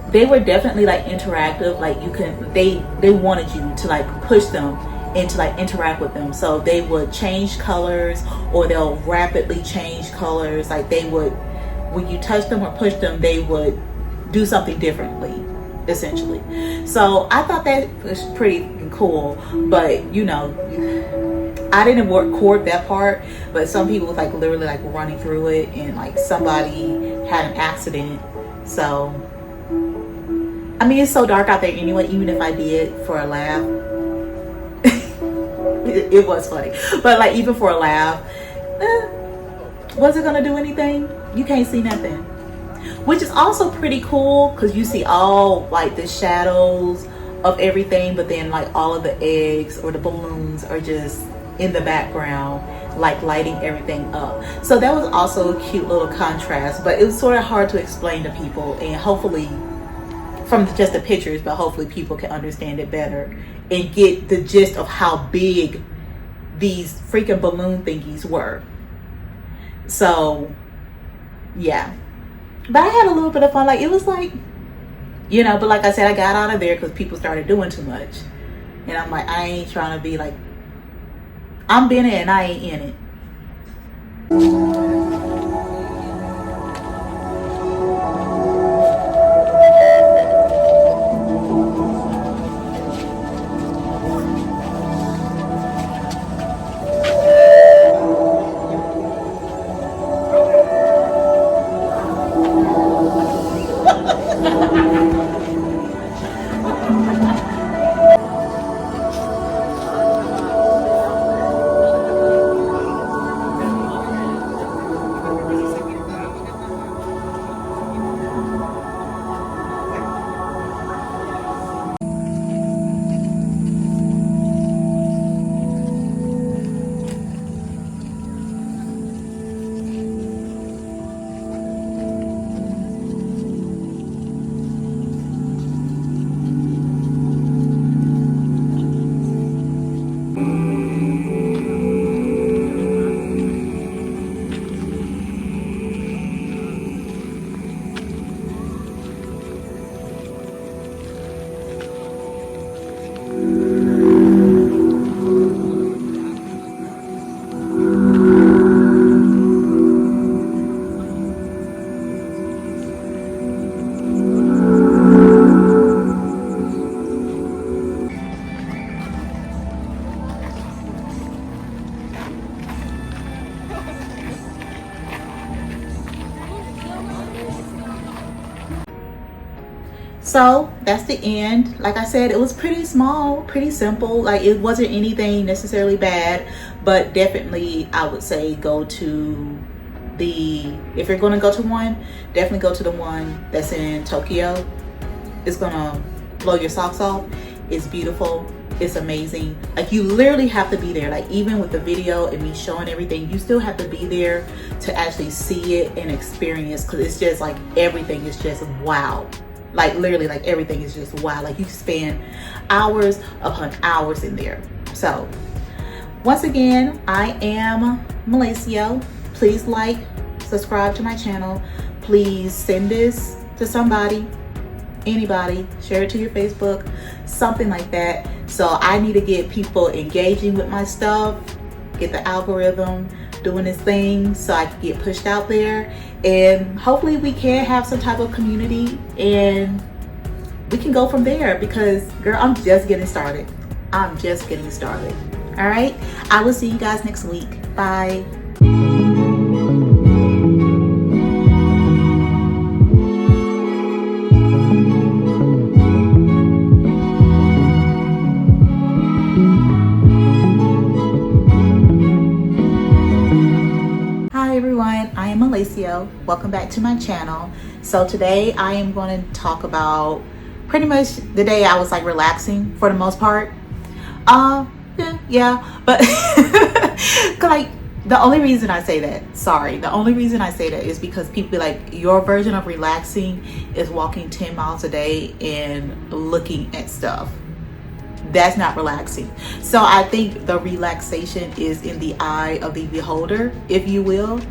they were definitely like interactive. Like, you can, they wanted you to like push them and to like interact with them. So they would change colors, or they'll rapidly change colors. Like, they would, when you touch them or push them, they would do something differently, essentially. So I thought that was pretty cool. But you know, I didn't record that part, but some people was like literally like running through it, and like somebody had an accident. So I mean, it's so dark out there anyway, even if I did for a laugh. It was funny, but like, even for a laugh, was it gonna do anything? You can't see nothing, which is also pretty cool, because you see all like the shadows of everything, but then like all of the eggs or the balloons are just in the background, like lighting everything up. So that was also a cute little contrast, but it was sort of hard to explain to people, and hopefully from just the pictures, but hopefully people can understand it better and get the gist of how big these freaking balloon thingies were. So yeah, but I had a little bit of fun. Like, it was like, you know, but like I said, I got out of there because people started doing too much, and I'm like, I ain't trying to be like, I'm in it and I ain't in it. So that's the end. Like I said, it was pretty small, pretty simple. Like, it wasn't anything necessarily bad, but definitely I would say go to the, if you're going to go to one, definitely go to the one that's in Tokyo. It's gonna blow your socks off. It's beautiful, it's amazing. Like, you literally have to be there. Like, even with the video and me showing everything, you still have to be there to actually see it and experience, because it's just like, everything is just wow. Like, literally, like, everything is just wow. Like, you can spend hours upon hours in there. So once again, I am Malacio. Please like, subscribe to my channel. Please send this to somebody, anybody, share it to your Facebook, something like that. So I need to get people engaging with my stuff, get the algorithm doing its thing, so I can get pushed out there, and hopefully we can have some type of community and we can go from there because, girl, I'm just getting started. I'm just getting started. All right. I will see you guys next week. Bye. Hi everyone, I am Alacio. Welcome back to my channel. So today I am going to talk about pretty much the day I was like relaxing for the most part. Yeah, but like the only reason I say that is because people be like, your version of relaxing is walking 10 miles a day and looking at stuff. That's not relaxing. So I think the relaxation is in the eye of the beholder, if you will.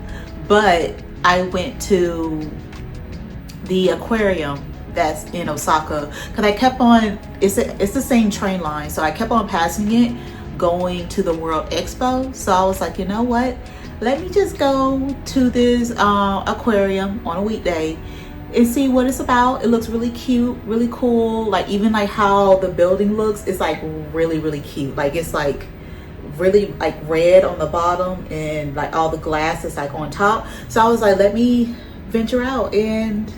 But I went to the aquarium that's in Osaka because I kept on, it's the same train line, so I kept on passing it going to the World Expo. So I was like, you know what, let me just go to this aquarium on a weekday and see what it's about. It looks really cute, really cool. Like even like how the building looks, it's like really cute. Like it's like really like red on the bottom and like all the glass is like on top. So I was like, let me venture out and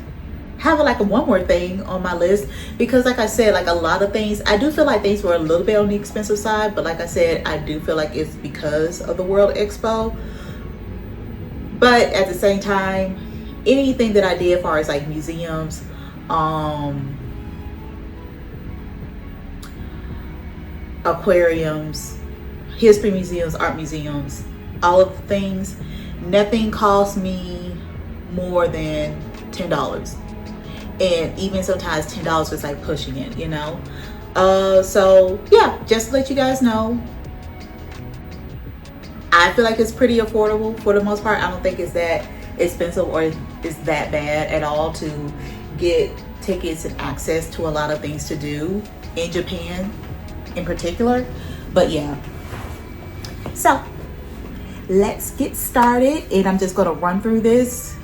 have like one more thing on my list, because like I said, like a lot of things, I do feel like things were a little bit on the expensive side, but like I said, I do feel like it's because of the World Expo. But at the same time, anything that I did as far as like museums, aquariums, history museums, art museums, all of the things, nothing cost me more than $10. And even sometimes $10 was like pushing it, you know. So yeah, just to let you guys know, I feel like it's pretty affordable for the most part. I don't think it's that expensive or it's that bad at all to get tickets and access to a lot of things to do in Japan in particular. But yeah, so let's get started, and I'm just going to run through this.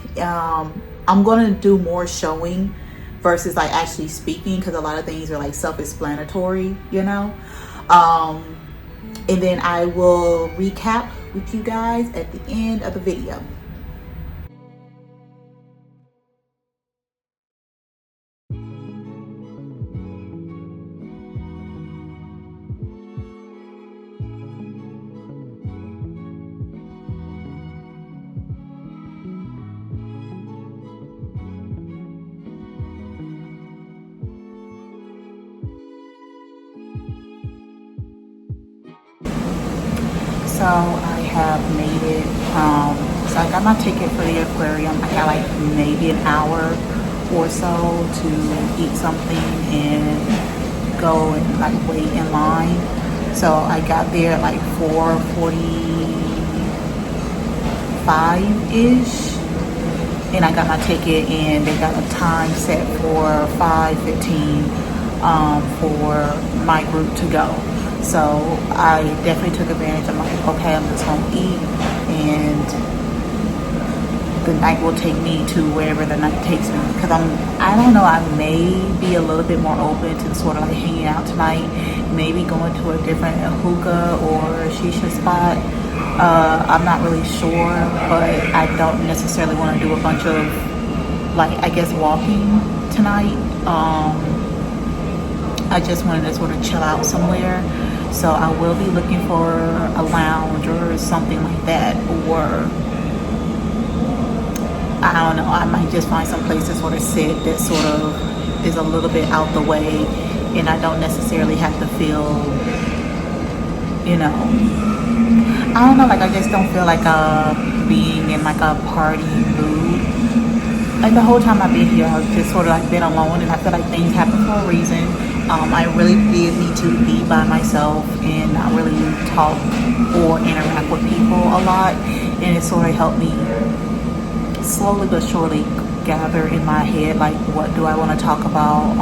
I'm going to do more showing versus like actually speaking, because a lot of things are like self-explanatory, you know. And then I will recap with you guys at the end of the video. So I have made it, so I got my ticket for the aquarium. I got like maybe an hour or so to eat something and go and like wait in line. So I got there at like 4:45-ish, and I got my ticket, and they got a time set for 5:15 for my group to go. So I definitely took advantage. I'm like, okay, I'm just gonna eat, and the night will take me to wherever the night takes me. Because I don't know, I may be a little bit more open to sort of like hanging out tonight, maybe going to a different hookah or shisha spot. I'm not really sure, but I don't necessarily want to do a bunch of like, I guess, walking tonight. I just wanted to sort of chill out somewhere. So I will be looking for a lounge or something like that, or I don't know, I might just find some place to sort of sit that sort of is a little bit out the way, and I don't necessarily have to feel, you know, I don't know, like I just don't feel like being in like a party mood. Like the whole time I've been here, I've just sort of like been alone, and I feel like things happen for a reason. I really did need to be by myself and not really talk or interact with people a lot, and it sort of helped me slowly but surely gather in my head like, what do I want to talk about.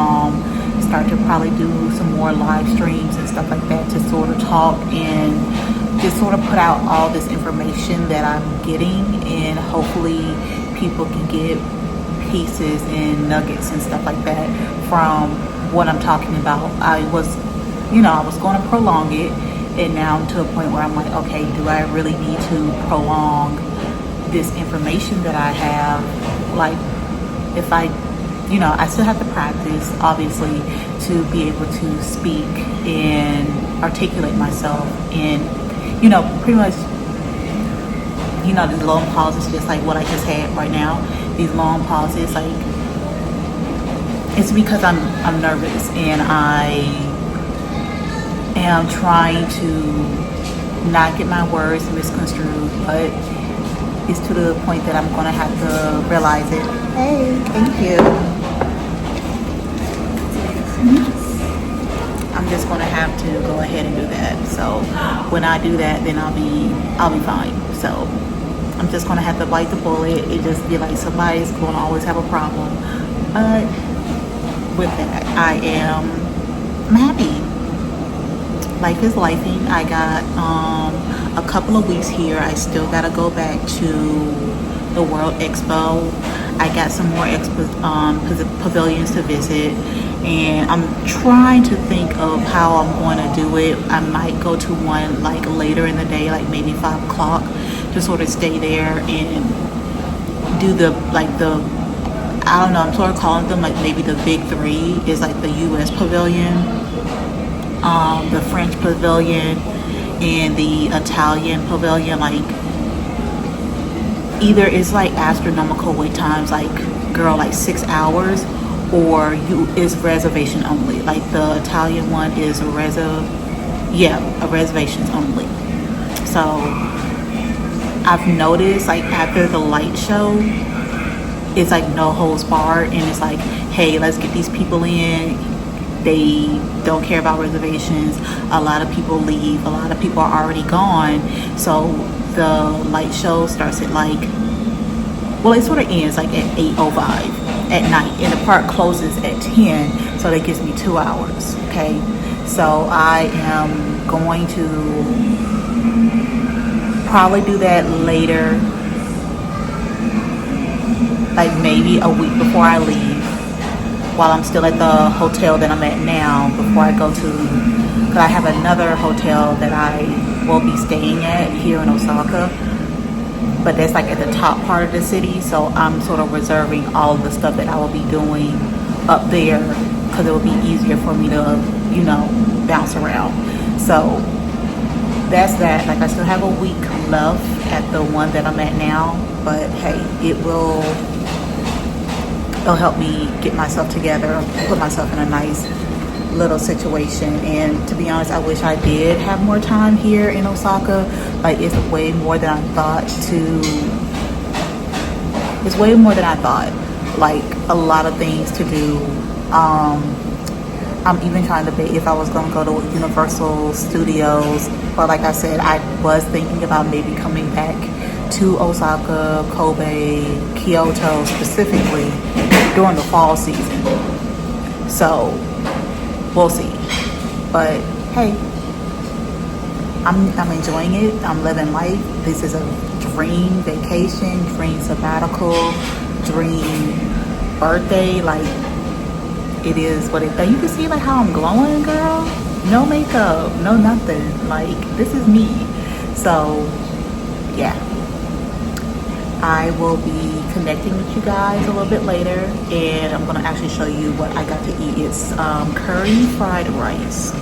Start to probably do some more live streams and stuff like that to sort of talk and just sort of put out all this information that I'm getting, and hopefully people can get pieces and nuggets and stuff like that from what I'm talking about. I was going to prolong it, and now I'm to a point where I'm like, okay, do I really need to prolong this information that I have? Like, if I still have to practice, obviously, to be able to speak and articulate myself in, pretty much, these long pauses, just like what I just had right now. These long pauses, like, it's because I'm nervous and I am trying to not get my words misconstrued, but it's to the point that I'm gonna have to realize it. Hey, thank you. I'm just gonna have to go ahead and do that. So when I do that, then I'll be fine. So I'm just gonna have to bite the bullet. It just be like somebody's gonna always have a problem. But with that, I'm happy. Life is lifing. I got a couple of weeks here. I still gotta go back to the World Expo. I got some more pavilions to visit, and I'm trying to think of how I'm going to do it. I might go to one like later in the day, like maybe 5 o'clock, to sort of stay there and do I don't know, I'm sort of calling them like maybe the big three is like the US pavilion, the French pavilion, and the Italian pavilion. Like, either it's like astronomical wait times, like girl, like 6 hours, or is reservation only. Like the Italian one is reservations only. So I've noticed, like, after the light show, it's like no holds barred, and it's like, hey, let's get these people in. They don't care about reservations. A lot of people leave. A lot of people are already gone. So the light show starts at like, well, it sort of ends like at 8:05 at night, and the park closes at 10, so that gives me 2 hours. Okay, so I am going to probably do that later, like maybe a week before I leave, while I'm still at the hotel that I'm at now, before I go to, because I have another hotel that I will be staying at here in Osaka, but that's like at the top part of the city. So I'm sort of reserving all of the stuff that I will be doing up there, because it will be easier for me to, bounce around. So that's that. Like, I still have a week left at the one that I'm at now, but hey, it'll help me get myself together, put myself in a nice little situation. And to be honest, I wish I did have more time here in Osaka. Like, it's way more than I thought. It's way more than I thought. Like, a lot of things to do. I'm even trying to debate if I was going to go to Universal Studios, but like I said, I was thinking about maybe coming back to Osaka, Kobe, Kyoto specifically during the fall season. So we'll see. But hey, I'm enjoying it. I'm living life. This is a dream vacation, dream sabbatical, dream birthday. Like, it is what it is. You can see like how I'm glowing, girl. No makeup, no nothing. Like, this is me. So yeah, I will be connecting with you guys a little bit later, and I'm gonna actually show you what I got to eat. It's curry fried rice.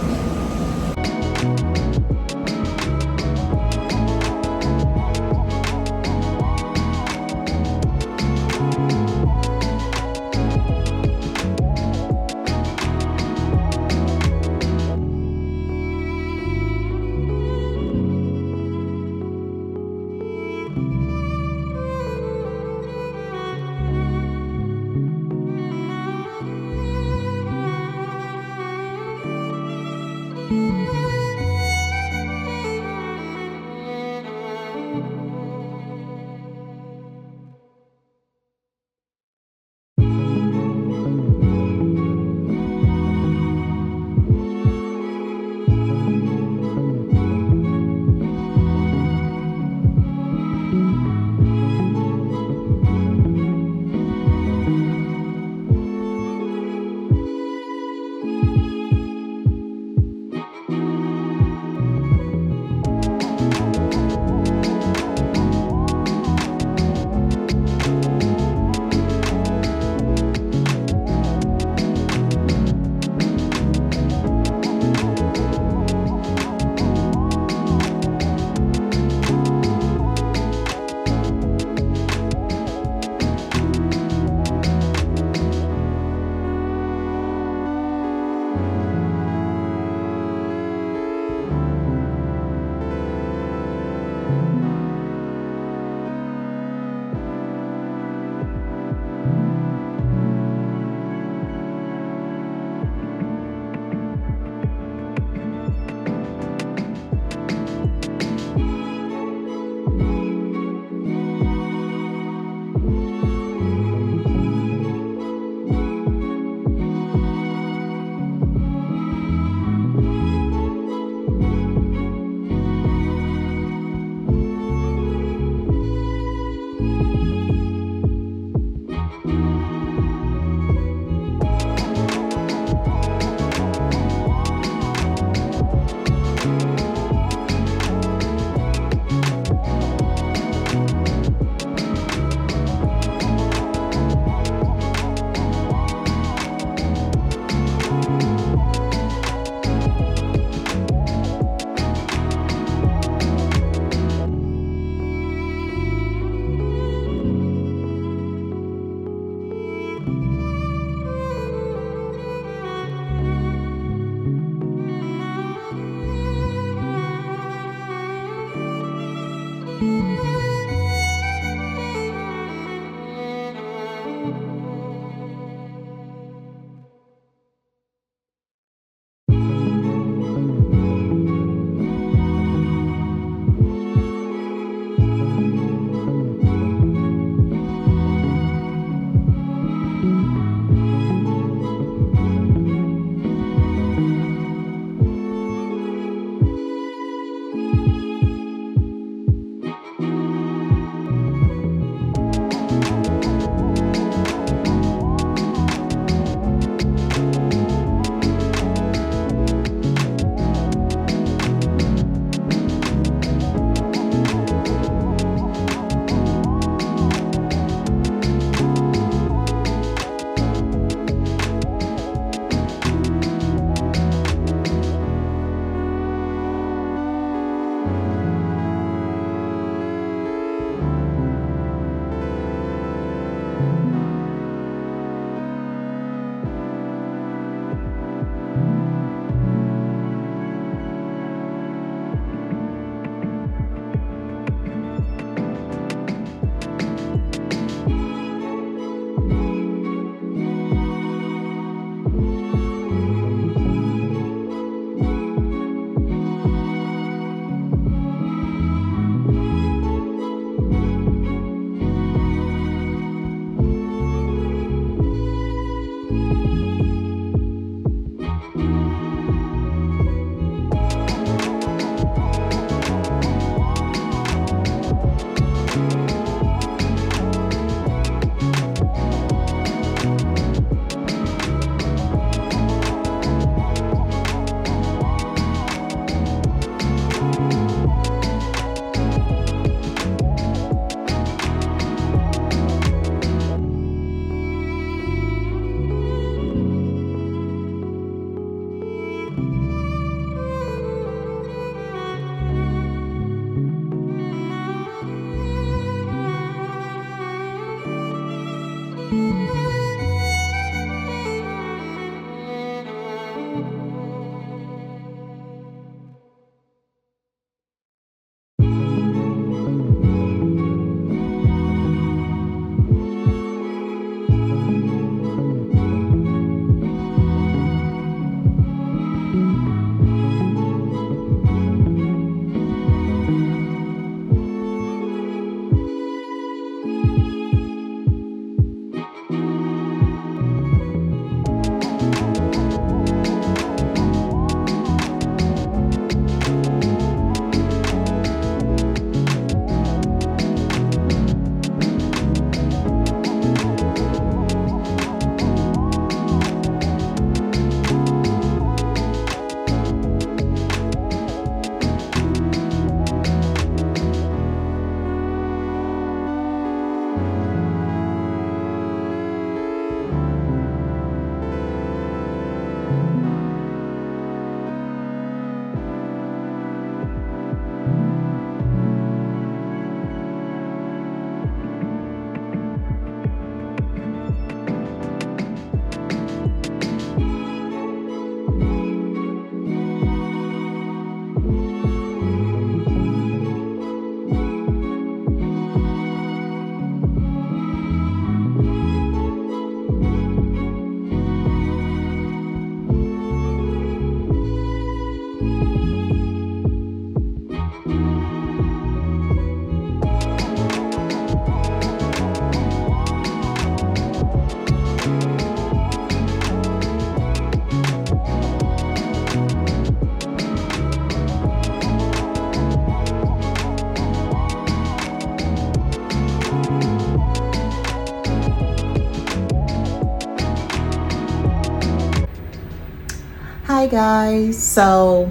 Hi guys, so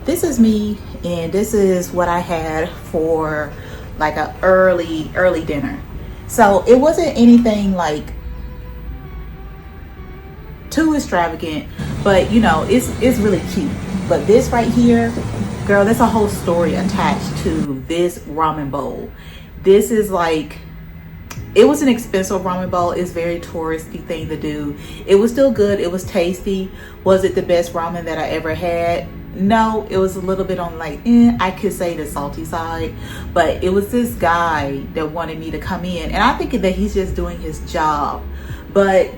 this is me, and this is what I had for like a early dinner. So it wasn't anything like too extravagant, but you know, it's really cute. But this right here, girl, there's a whole story attached to this ramen bowl. This is like, it was an expensive ramen bowl. It's very touristy thing to do. It was still good. It was tasty. Was it the best ramen that I ever had? No, it was a little bit on like, I could say the salty side. But it was this guy that wanted me to come in. And I think that he's just doing his job. But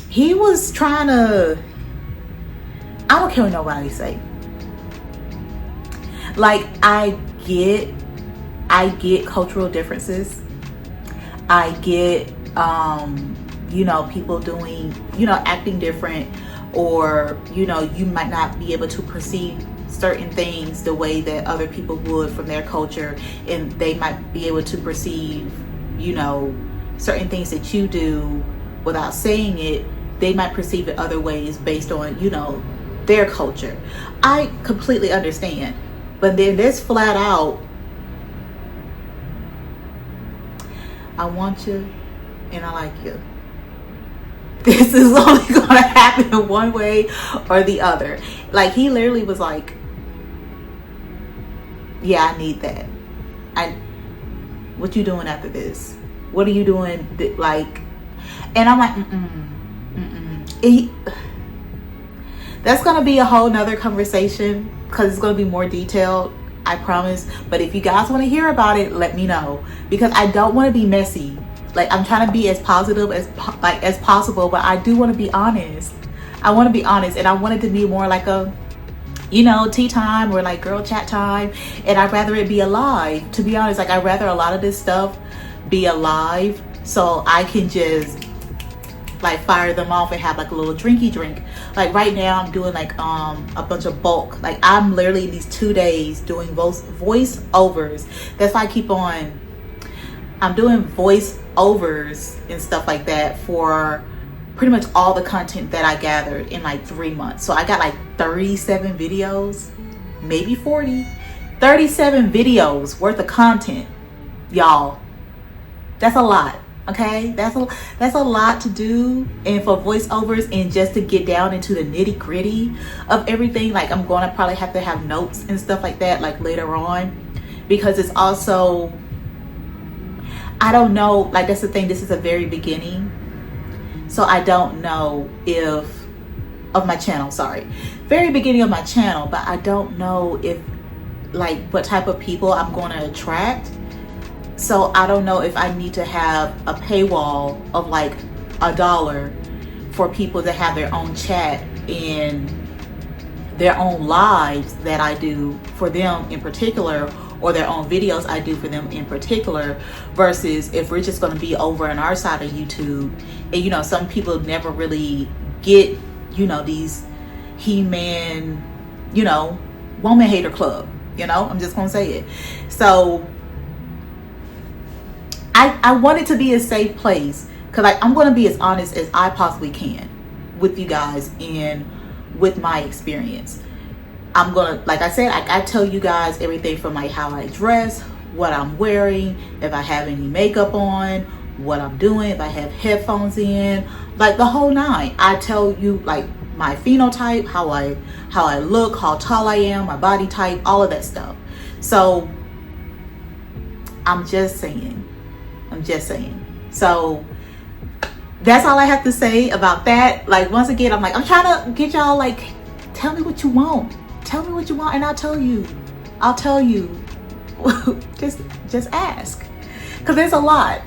he was trying to, I don't care what nobody say. Like, I get cultural differences. I get, you know, people doing, you know, acting different, or, you know, you might not be able to perceive certain things the way that other people would from their culture, and they might be able to perceive, you know, certain things that you do without saying it. They might perceive it other ways based on, you know, their culture. I completely understand. But then this flat out, I want you and I like you. This is only gonna happen one way or the other. Like, he literally was like, yeah, I need that. What you doing after this? What are you doing? Like, and I'm like, that's gonna be a whole nother conversation, because it's gonna be more detailed, I promise. But if you guys want to hear about it, let me know, because I don't want to be messy. Like, I'm trying to be as positive as possible, but I do want to be honest. I want to be honest, and I want it to be more like a, you know, tea time or like girl chat time. And I'd rather it be alive, to be honest. Like, I'd rather a lot of this stuff be alive, so I can just like fire them off and have like a little drinky drink. Like right now I'm doing like a bunch of bulk. Like, I'm literally these 2 days doing voice overs. That's why I keep on, I'm doing voice overs and stuff like that for pretty much all the content that I gathered in like 3 months. So I got like 37 videos, maybe 40, 37 videos worth of content, y'all. That's a lot. Okay, that's a lot to do, and for voiceovers, and just to get down into the nitty gritty of everything. Like, I'm going to probably have to have notes and stuff like that, like later on, because it's also, I don't know, like, that's the thing, this is a very beginning, so I don't know if, of my channel, sorry, very beginning of my channel, but I don't know if, like, what type of people I'm going to attract. So I don't know if I need to have a paywall of like $1 for people to have their own chat and their own lives that I do for them in particular, or their own videos I do for them in particular, versus if we're just going to be over on our side of YouTube. And, you know, some people never really get, you know, these He-Man, you know, woman hater club, you know, I'm just going to say it. So I want it to be a safe place, because I'm going to be as honest as I possibly can with you guys and with my experience. I'm going to, like I said, I tell you guys everything from like how I dress, what I'm wearing, if I have any makeup on, what I'm doing, if I have headphones in, like the whole nine. I tell you like my phenotype, how I look, how tall I am, my body type, all of that stuff. So I'm just saying. So that's all I have to say about that. Like, once again, I'm trying to get y'all, like, tell me what you want. Tell me what you want, and I'll tell you. just ask, because there's a lot,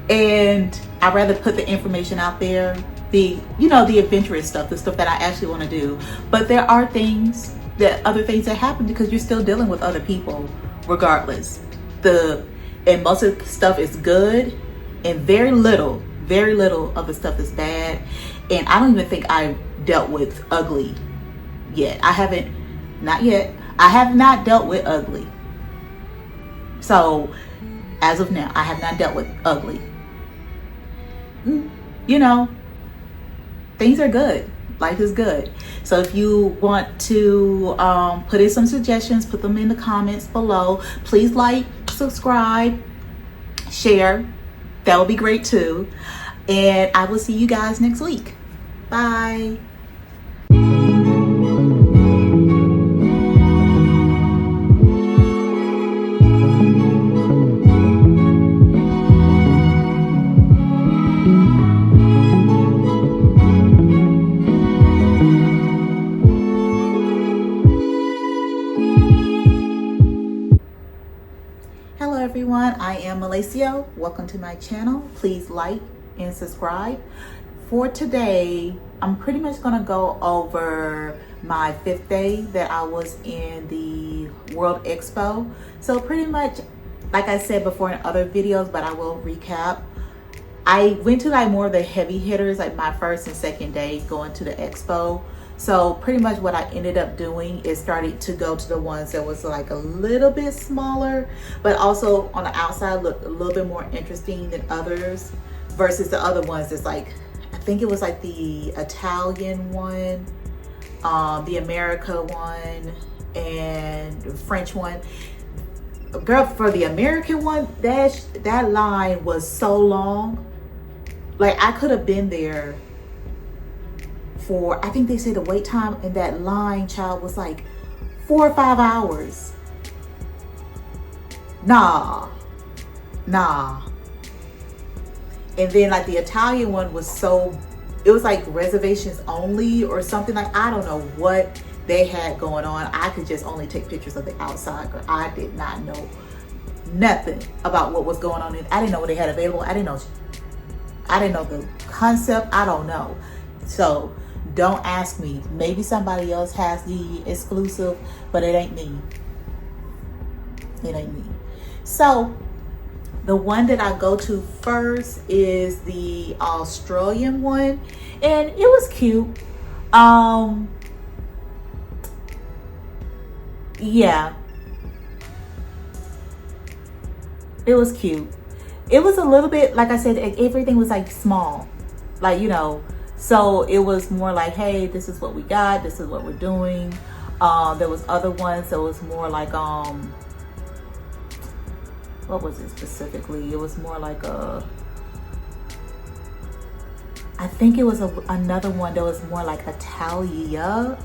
and I'd rather put the information out there, the adventurous stuff, the stuff that I actually want to do. But there are other things that happen, because you're still dealing with other people regardless. And most of the stuff is good, and very little of the stuff is bad. And I don't even think I dealt with ugly yet. I have not dealt with ugly. So as of now, I have not dealt with ugly. You know, things are good. Life is good. So if you want to put in some suggestions, put them in the comments below. Please like, subscribe, share. That would be great too. And I will see you guys next week. Bye. Hello everyone, I am Malacio. Welcome to my channel. Please like and subscribe. For today, I'm pretty much gonna go over my 5th day that I was in the World Expo. So pretty much, like I said before in other videos, but I will recap. I went to like more of the heavy hitters, like my 1st and 2nd day going to the expo. So pretty much what I ended up doing is starting to go to the ones that was like a little bit smaller, but also on the outside looked a little bit more interesting than others versus the other ones that's like, I think it was like the Italian one, the America one, and the French one. Girl, for the American one, that line was so long. Like I could have been there for, I think they said the wait time in that line, child, was like 4 or 5 hours. Nah. And then like the Italian one was so, it was like reservations only or something, like I don't know what they had going on. I could just only take pictures of the outside, but I did not know nothing about what was going on. I didn't know what they had available. I didn't know the concept. I don't know. So don't ask me. Maybe somebody else has the exclusive, but it ain't me. It ain't me. So the one that I go to first is the Australian one, and it was cute. Yeah, it was cute. It was a little bit, like I said, everything was like small, like, you know, so it was more like, hey, this is what we got, this is what we're doing. There was other ones that was more like, what was it specifically? It was more like I think it was another one that was more like Italia.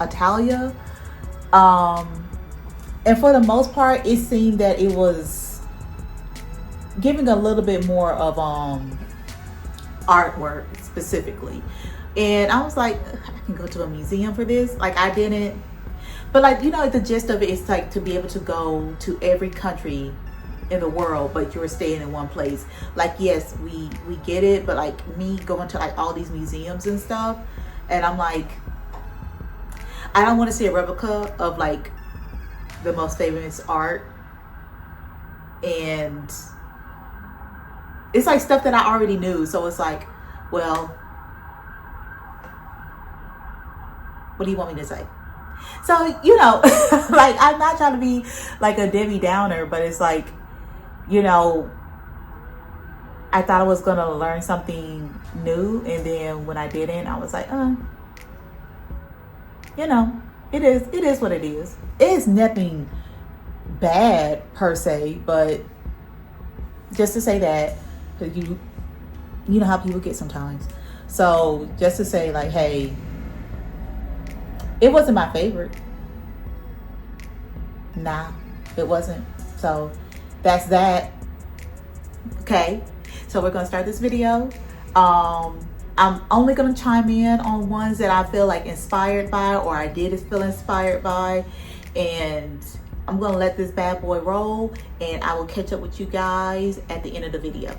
And for the most part, it seemed that it was giving a little bit more of artwork specifically. And I was like, I can go to a museum for this. Like I didn't, but like, you know, the gist of it is like to be able to go to every country in the world, but you're staying in one place. Like, yes, we get it, but like me going to like all these museums and stuff, and I'm like, I don't want to see a replica of like the most famous art, and it's like stuff that I already knew. So it's like, well, what do you want me to say? So, you know, like I'm not trying to be like a Debbie Downer, but it's like, you know, I thought I was gonna learn something new, and then when I didn't, I was like, you know, it is what it is. It is nothing bad per se, but just to say that, because you know how people get sometimes. So just to say like, hey, it wasn't my favorite. Nah, it wasn't. So that's that. Okay, so we're gonna start this video. I'm only gonna chime in on ones that I feel like inspired by, or I did feel inspired by, and I'm gonna let this bad boy roll, and I will catch up with you guys at the end of the video.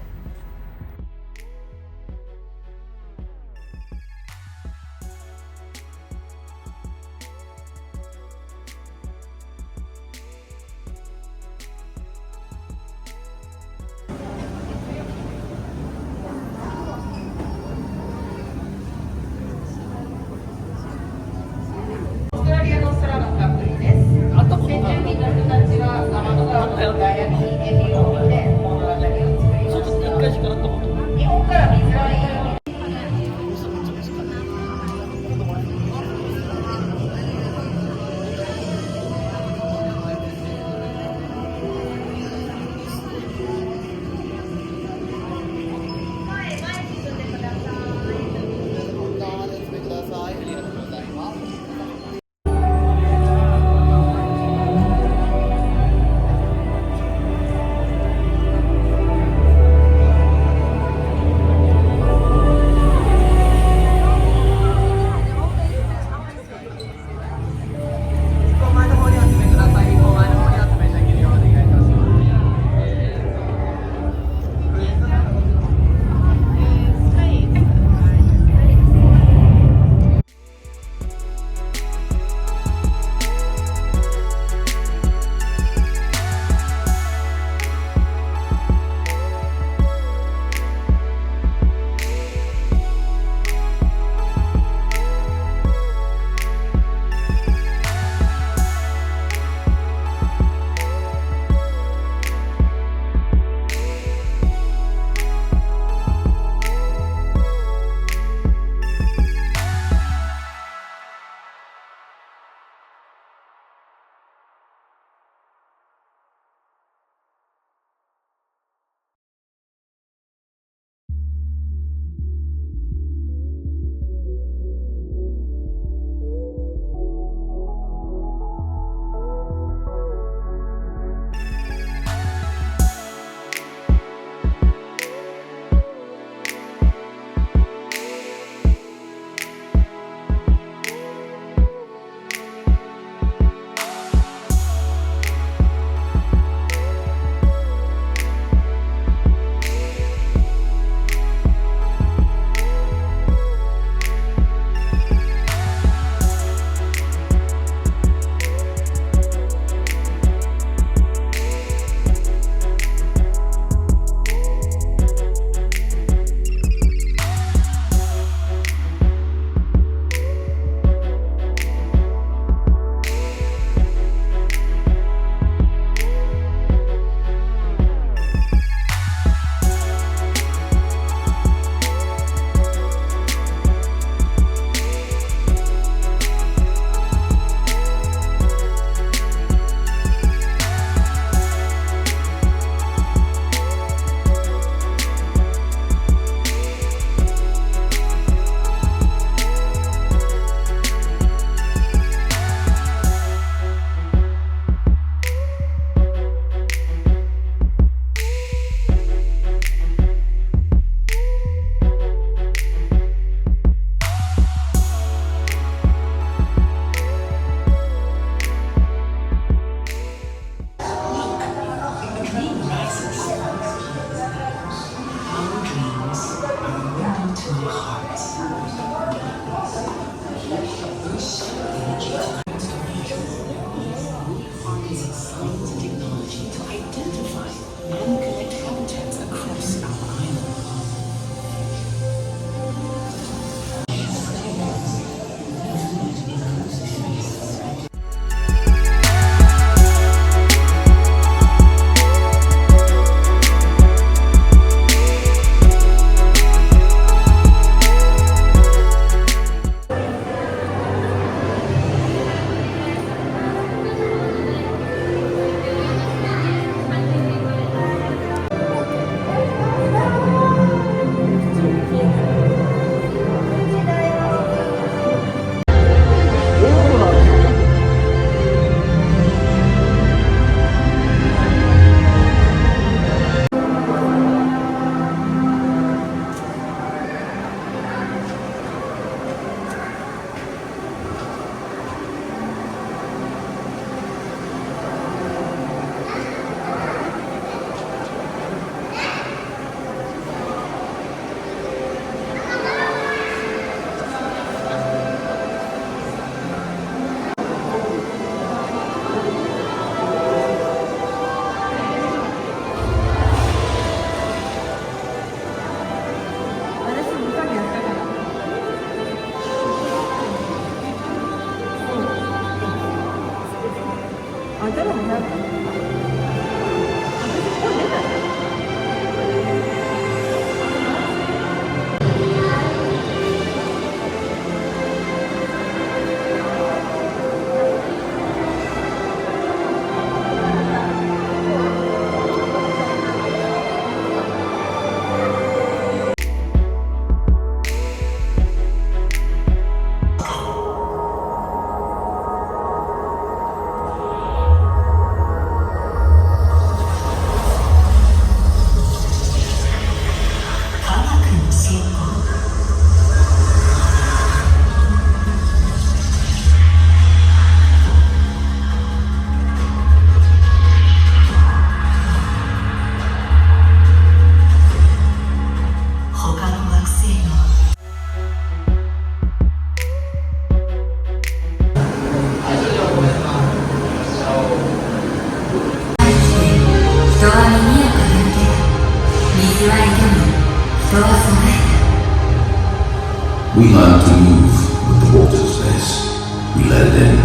We learn to move with the water's pace. We let it in,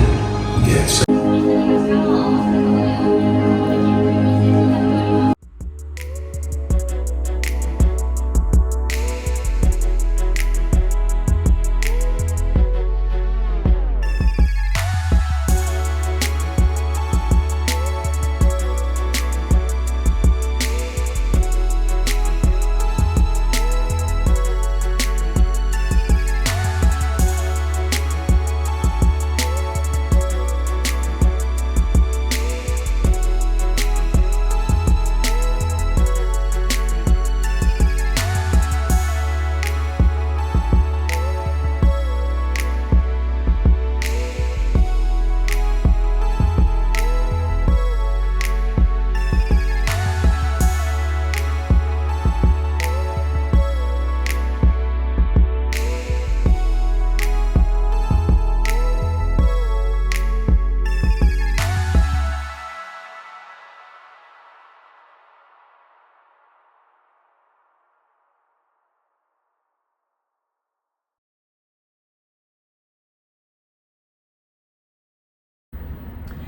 we get set.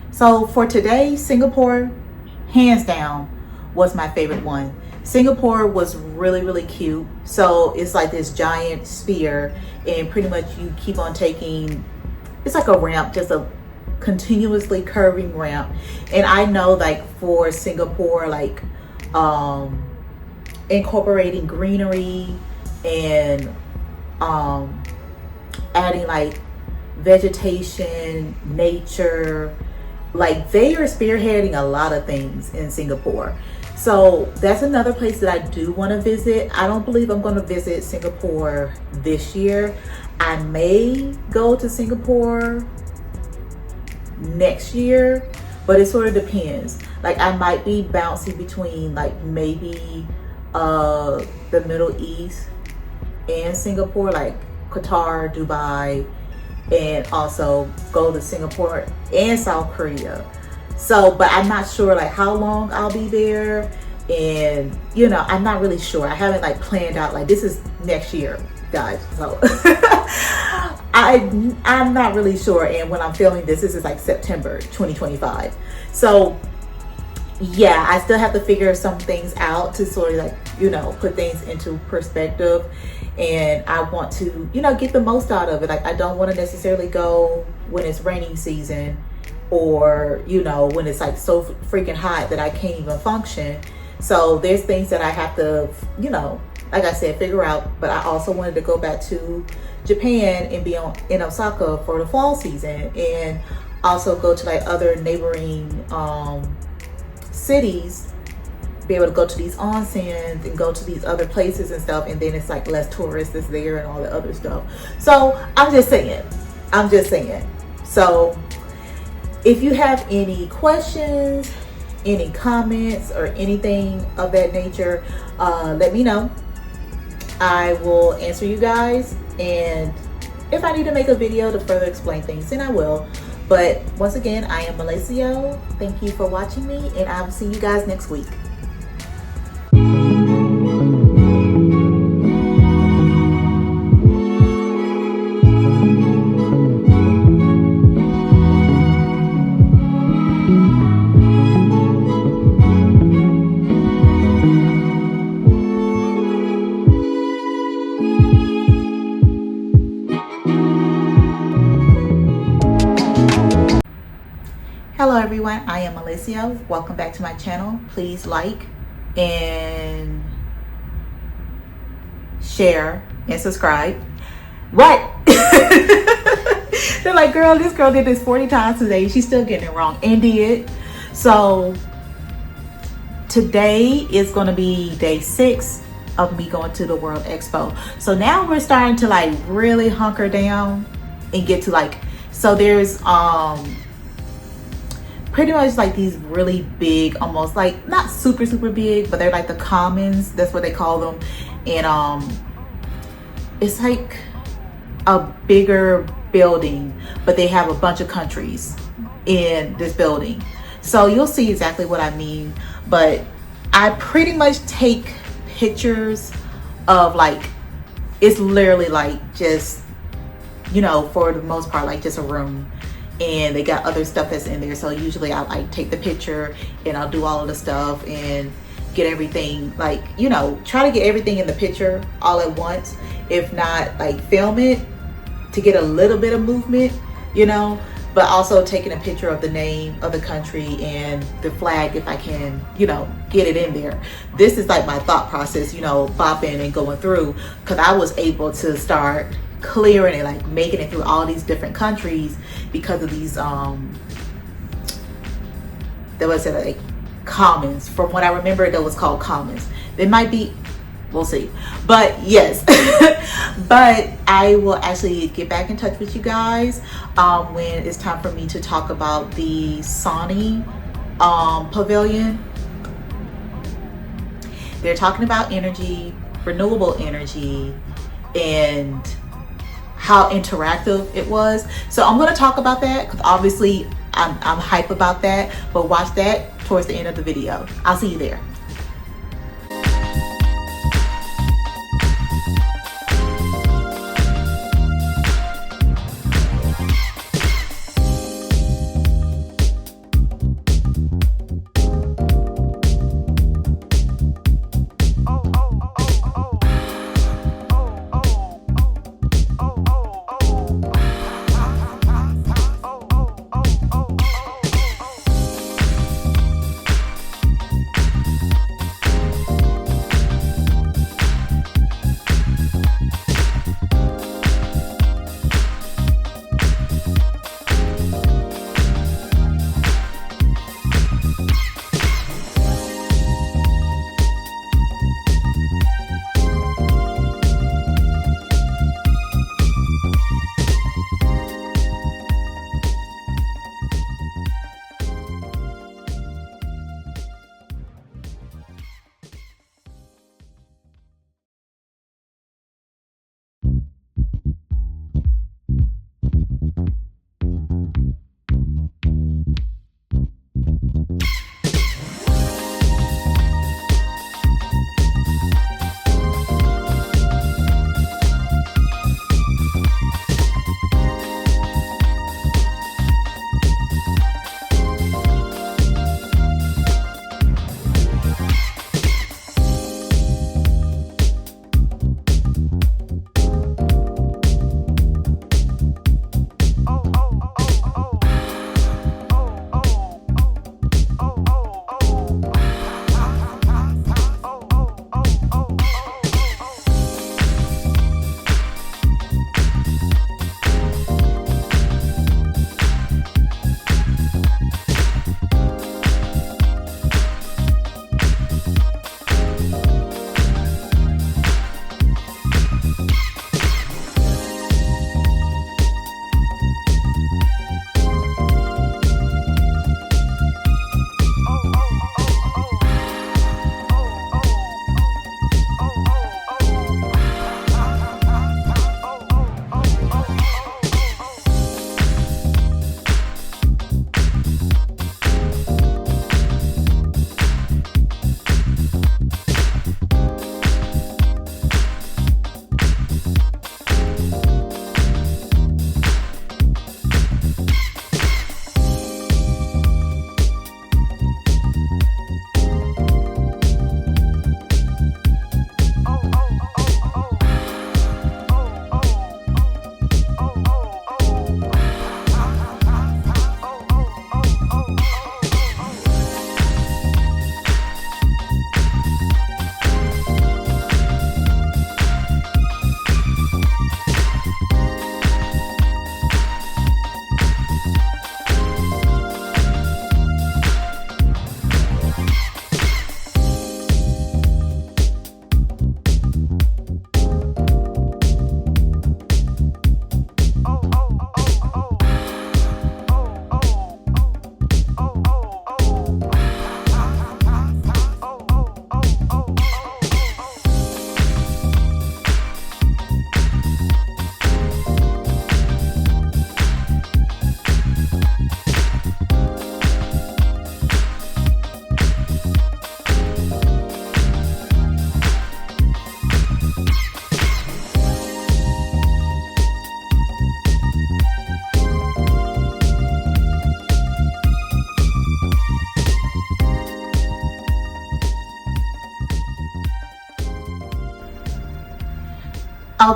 So for today, Singapore, hands down, was my favorite one. Singapore was really, really cute. So it's like this giant sphere, and pretty much you keep on taking, it's like a ramp, just a continuously curving ramp. And I know, like, for Singapore, like incorporating greenery and adding like vegetation, nature, like they are spearheading a lot of things in Singapore. So that's another place that I do want to visit. I don't believe I'm going to visit Singapore this year. I may go to Singapore next year, but it sort of depends. Like I might be bouncing between like maybe the Middle East and Singapore, like Qatar, Dubai, and also go to Singapore and South Korea. So, but I'm not sure like how long I'll be there, and you know, I'm not really sure. I haven't like planned out, like this is next year, guys. So I'm not really sure. And when I'm filming this is like September 2025. So yeah, I still have to figure some things out to sort of like, you know, put things into perspective. And I want to, you know, get the most out of it. Like I don't want to necessarily go when it's raining season, or, you know, when it's like so freaking hot that I can't even function. So there's things that I have to, you know, like I said, figure out. But I also wanted to go back to Japan and be in Osaka for the fall season, and also go to like other neighboring cities, be able to go to these onsens and go to these other places and stuff. And then it's like less tourists is there and all the other stuff. So I'm just saying. So if you have any questions, any comments, or anything of that nature, let me know. I will answer you guys, and if I need to make a video to further explain things, then I will. But once again, I am Malacio. Thank you for watching me, and I will see you guys next week. Hello everyone, I am Alicia. Welcome back to my channel. Please like and share and subscribe. What? They're like, girl, this girl did this 40 times today. She's still getting it wrong, and did. So today is going to be day 6 of me going to the World Expo. So now we're starting to like really hunker down and get to like, so there's pretty much like these really big, almost like not super big, but they're like the commons, that's what they call them. And it's like a bigger building, but they have a bunch of countries in this building. So you'll see exactly what I mean. But I pretty much take pictures of like, it's literally like just, you know, for the most part, like just a room, and they got other stuff that's in there. So usually I like take the picture and I'll do all of the stuff and get everything, like, you know, try to get everything in the picture all at once. If not, like film it to get a little bit of movement, you know, but also taking a picture of the name of the country and the flag if I can, you know, get it in there. This is like my thought process, you know, bopping and going through, because I was able to start clearing it, like making it through all these different countries because of these there was like commons. From what I remember, that was called commons. It might be, we'll see, but yes. But I will actually get back in touch with you guys when it's time for me to talk about the Sony pavilion. They're talking about energy, renewable energy, and how interactive it was. So I'm going to talk about that because obviously I'm hype about that, but watch that towards the end of the video. I'll see you there.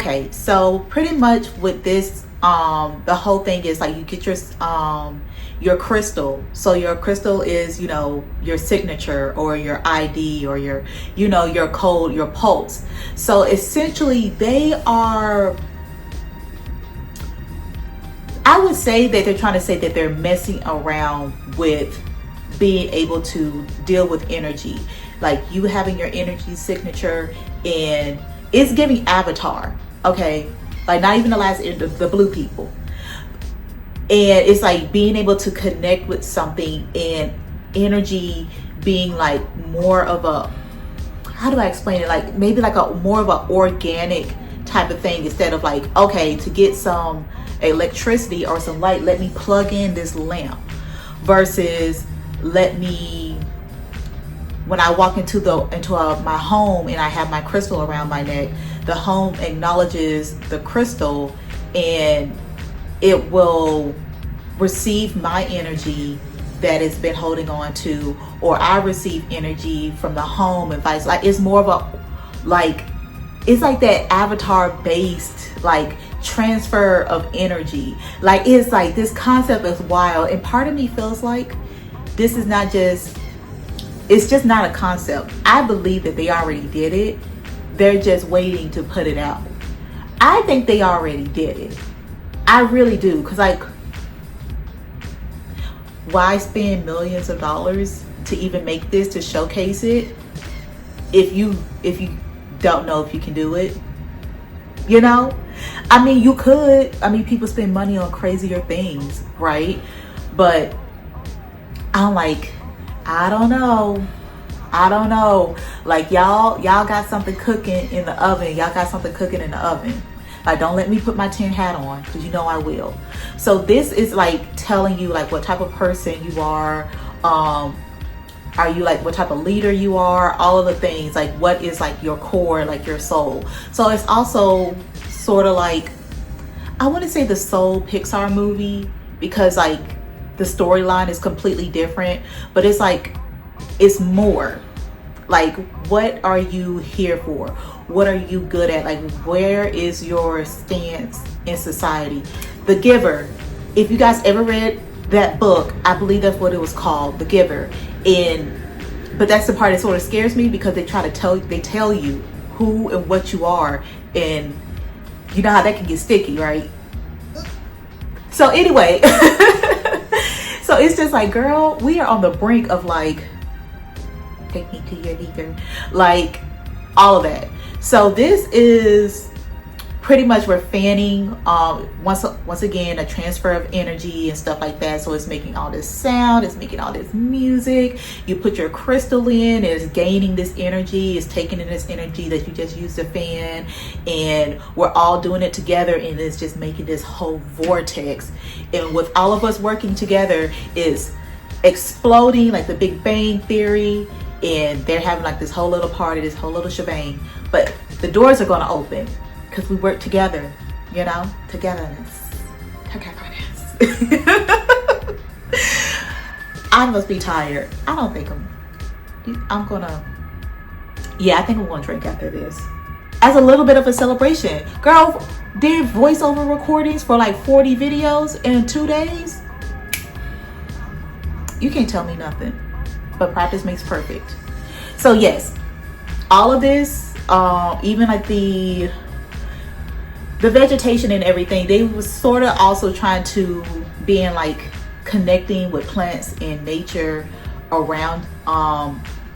Okay, so pretty much with this, the whole thing is like you get your crystal. So your crystal is, you know, your signature or your ID or your, you know, your code, your pulse. So essentially they are, I would say that they're trying to say that they're messing around with being able to deal with energy, like you having your energy signature, and it's giving avatar, okay, like not even the blue people, and it's like being able to connect with something and energy being like more of a, how do I explain it, like maybe like a more of an organic type of thing, instead of like, okay, to get some electricity or some light, let me plug in this lamp, versus let me, when I walk into my home and I have my crystal around my neck, the home acknowledges the crystal and it will receive my energy that it's been holding on to, or I receive energy from the home and vice. Like it's more of a, like, it's like that avatar based like transfer of energy. Like it's like this concept is wild, and part of me feels like this is not just, it's just not a concept. I believe that they already did it. They're just waiting to put it out. I think they already did it. I really do. Because like, why spend millions of dollars to even make this, to showcase it, if you don't know if you can do it? You know, I mean, you could. I mean, people spend money on crazier things, right? But I'm like, I don't know. Like y'all got something cooking in the oven. Like, don't let me put my tin hat on, because you know I will. So this is like telling you like what type of person you are. Are you like what type of leader you are? All of the things, like what is like your core, like your soul. So it's also sort of like, I want to say the Soul Pixar movie, because like the storyline is completely different, but it's like, it's more like, what are you here for? What are you good at? Like, where is your stance in society? The Giver. If you guys ever read that book, I believe that's what it was called, The Giver. But that's the part that sort of scares me, because they tell you who and what you are, and you know how that can get sticky, right? So anyway, so it's just like, girl, we are on the brink of like, take me to your leader, like all of that. So this is pretty much, we're fanning once again a transfer of energy and stuff like that. So it's making all this sound, it's making all this music. You put your crystal in, it's gaining this energy, it's taking in this energy that you just used to fan, and we're all doing it together, and it's just making this whole vortex. And with all of us working together, is exploding like the Big Bang Theory, and they're having like this whole little party, this whole little shebang. But the doors are going to open, because we work together, you know, togetherness. I must be tired. I don't think I'm gonna, yeah, I think I'm gonna drink after this as a little bit of a celebration. Girl did voiceover recordings for like 40 videos in 2 days. You can't tell me nothing, but practice makes perfect. So yes, all of this, even like the vegetation and everything, they was sort of also trying to be in like connecting with plants and nature around,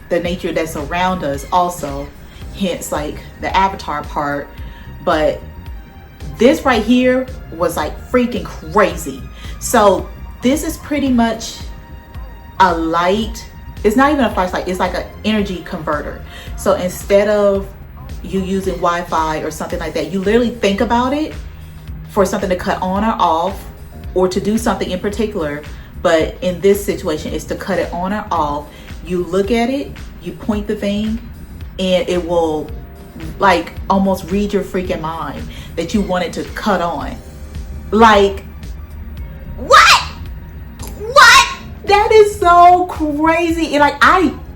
the nature that's around us also, hence like the avatar part. But this right here was like freaking crazy. So this is pretty much a light. It's not even a flashlight, it's like an energy converter. So instead of you using Wi-Fi or something like that, you literally think about it for something to cut on or off, or to do something in particular. But in this situation, it's to cut it on or off. You look at it, you point the thing, and it will like almost read your freaking mind that you want it to cut on. Like, what? That is so crazy. And like,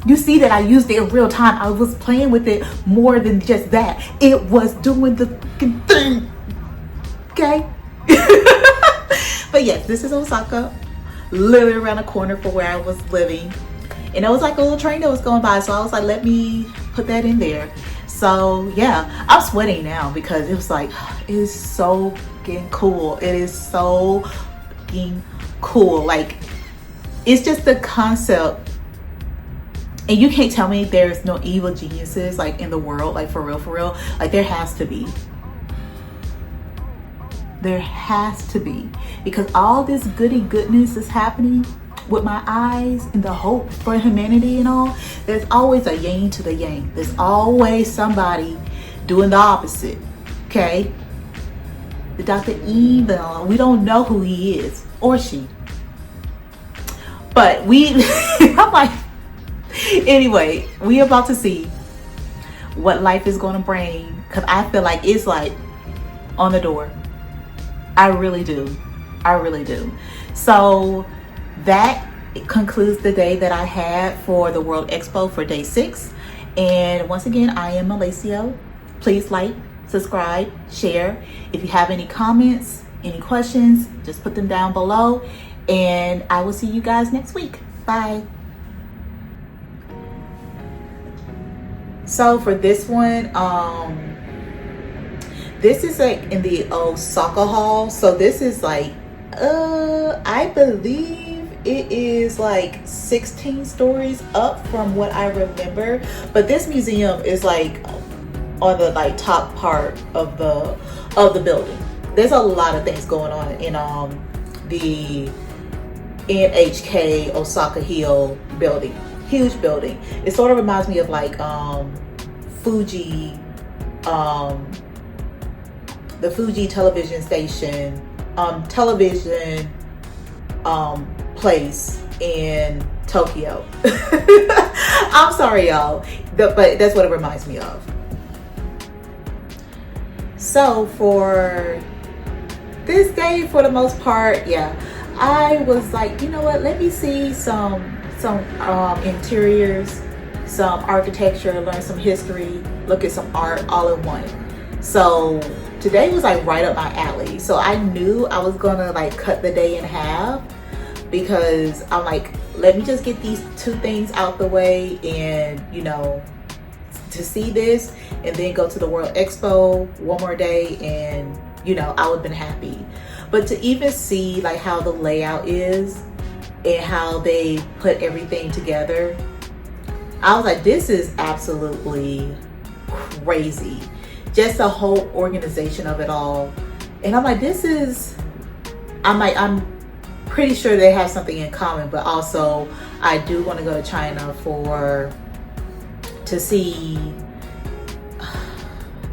You see that I used it in real time. I was playing with it more than just that. It was doing the fucking thing. Okay? But yes, this is Osaka. Literally around the corner from where I was living. And it was like a little train that was going by. So I was like, let me put that in there. So yeah, I'm sweating now because it was like, it is so fucking cool. It is so fucking cool. Like, it's just the concept. And you can't tell me there's no evil geniuses like in the world, like for real. Like there has to be. There has to be. Because all this goody goodness is happening with my eyes and the hope for humanity and all. There's always a yin to the yang. There's always somebody doing the opposite. Okay? The Dr. Evil, we don't know who he is or she. But I'm like, anyway, we about to see what life is going to bring, because I feel like it's like on the door. I really do. So that concludes the day that I had for the World Expo for day 6. And once again, I am Malacio. Please like, subscribe, share. If you have any comments, any questions, just put them down below. And I will see you guys next week. Bye. So for this one, this is like in the Osaka Hall. So this is like, I believe it is like 16 stories up from what I remember. But this museum is like on the like top part of the building. There's a lot of things going on in the NHK Osaka Hill building. Huge building. It sort of reminds me of like Fuji, the Fuji television station, television place in Tokyo. I'm sorry, y'all, but that's what it reminds me of. So for this day, for the most part, yeah, I was like, you know what, let me see some interiors, some architecture, learn some history, look at some art all in one. So today was like right up my alley. So I knew I was gonna like cut the day in half, because I'm like, let me just get these 2 things out the way, and you know, to see this and then go to the World Expo one more day, and you know, I would have been happy. But to even see like how the layout is and how they put everything together, I was like, this is absolutely crazy. Just the whole organization of it all. And I'm like, I'm pretty sure they have something in common, but also I do want to go to China to see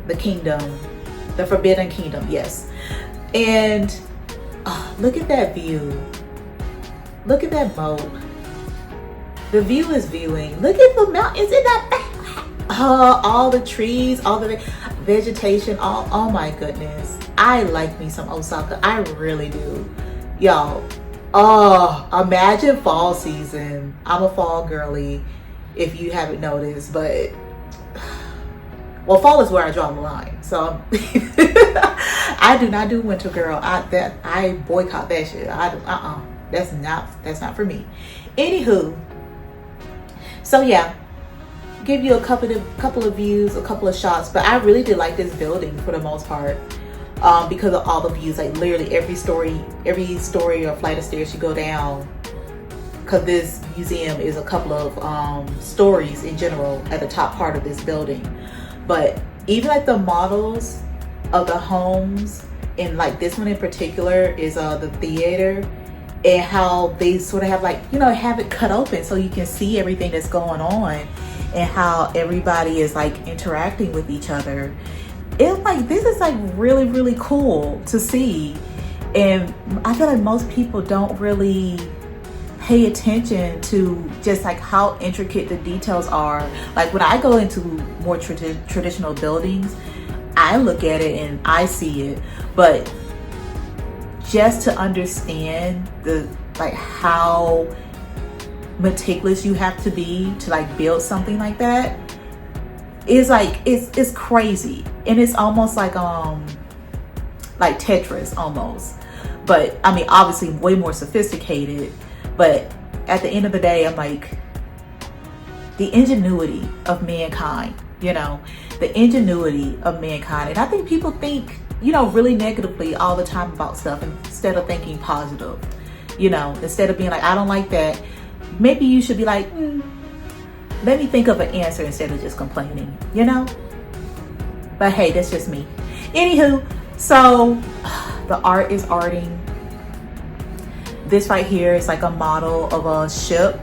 the kingdom, the Forbidden Kingdom, yes. And look at that view. Look at that moat. The view is viewing. Look at the mountains in that back. All the trees, all the vegetation, oh my goodness. I like me some Osaka. I really do. Y'all, imagine fall season. I'm a fall girly, if you haven't noticed, but well, fall is where I draw the line. So I do not do winter, girl. I boycott that shit. That's not for me. Anywho, so yeah, give you a couple of views, a couple of shots, but I really did like this building for the most part, because of all the views. Like literally every story or flight of stairs you go down, because this museum is a couple of stories in general at the top part of this building. But even like the models of the homes, and like this one in particular is the theater, and how they sort of have like, you know, have it cut open so you can see everything that's going on, and how everybody is like interacting with each other. It's like, this is like really, really cool to see. And I feel like most people don't really pay attention to just like how intricate the details are. Like when I go into more traditional buildings, I look at it and I see it, but just to understand the like how meticulous you have to be to like build something like that is like it's crazy. And it's almost like Tetris almost, but I mean obviously way more sophisticated. But at the end of the day, I'm like, the ingenuity of mankind, you know, the ingenuity of mankind. And I think people think, you know, really negatively all the time about stuff instead of thinking positive, you know, instead of being like, I don't like that. Maybe you should be like, let me think of an answer instead of just complaining, you know? But hey, that's just me. Anywho, so the art is arting. This right here is like a model of a ship.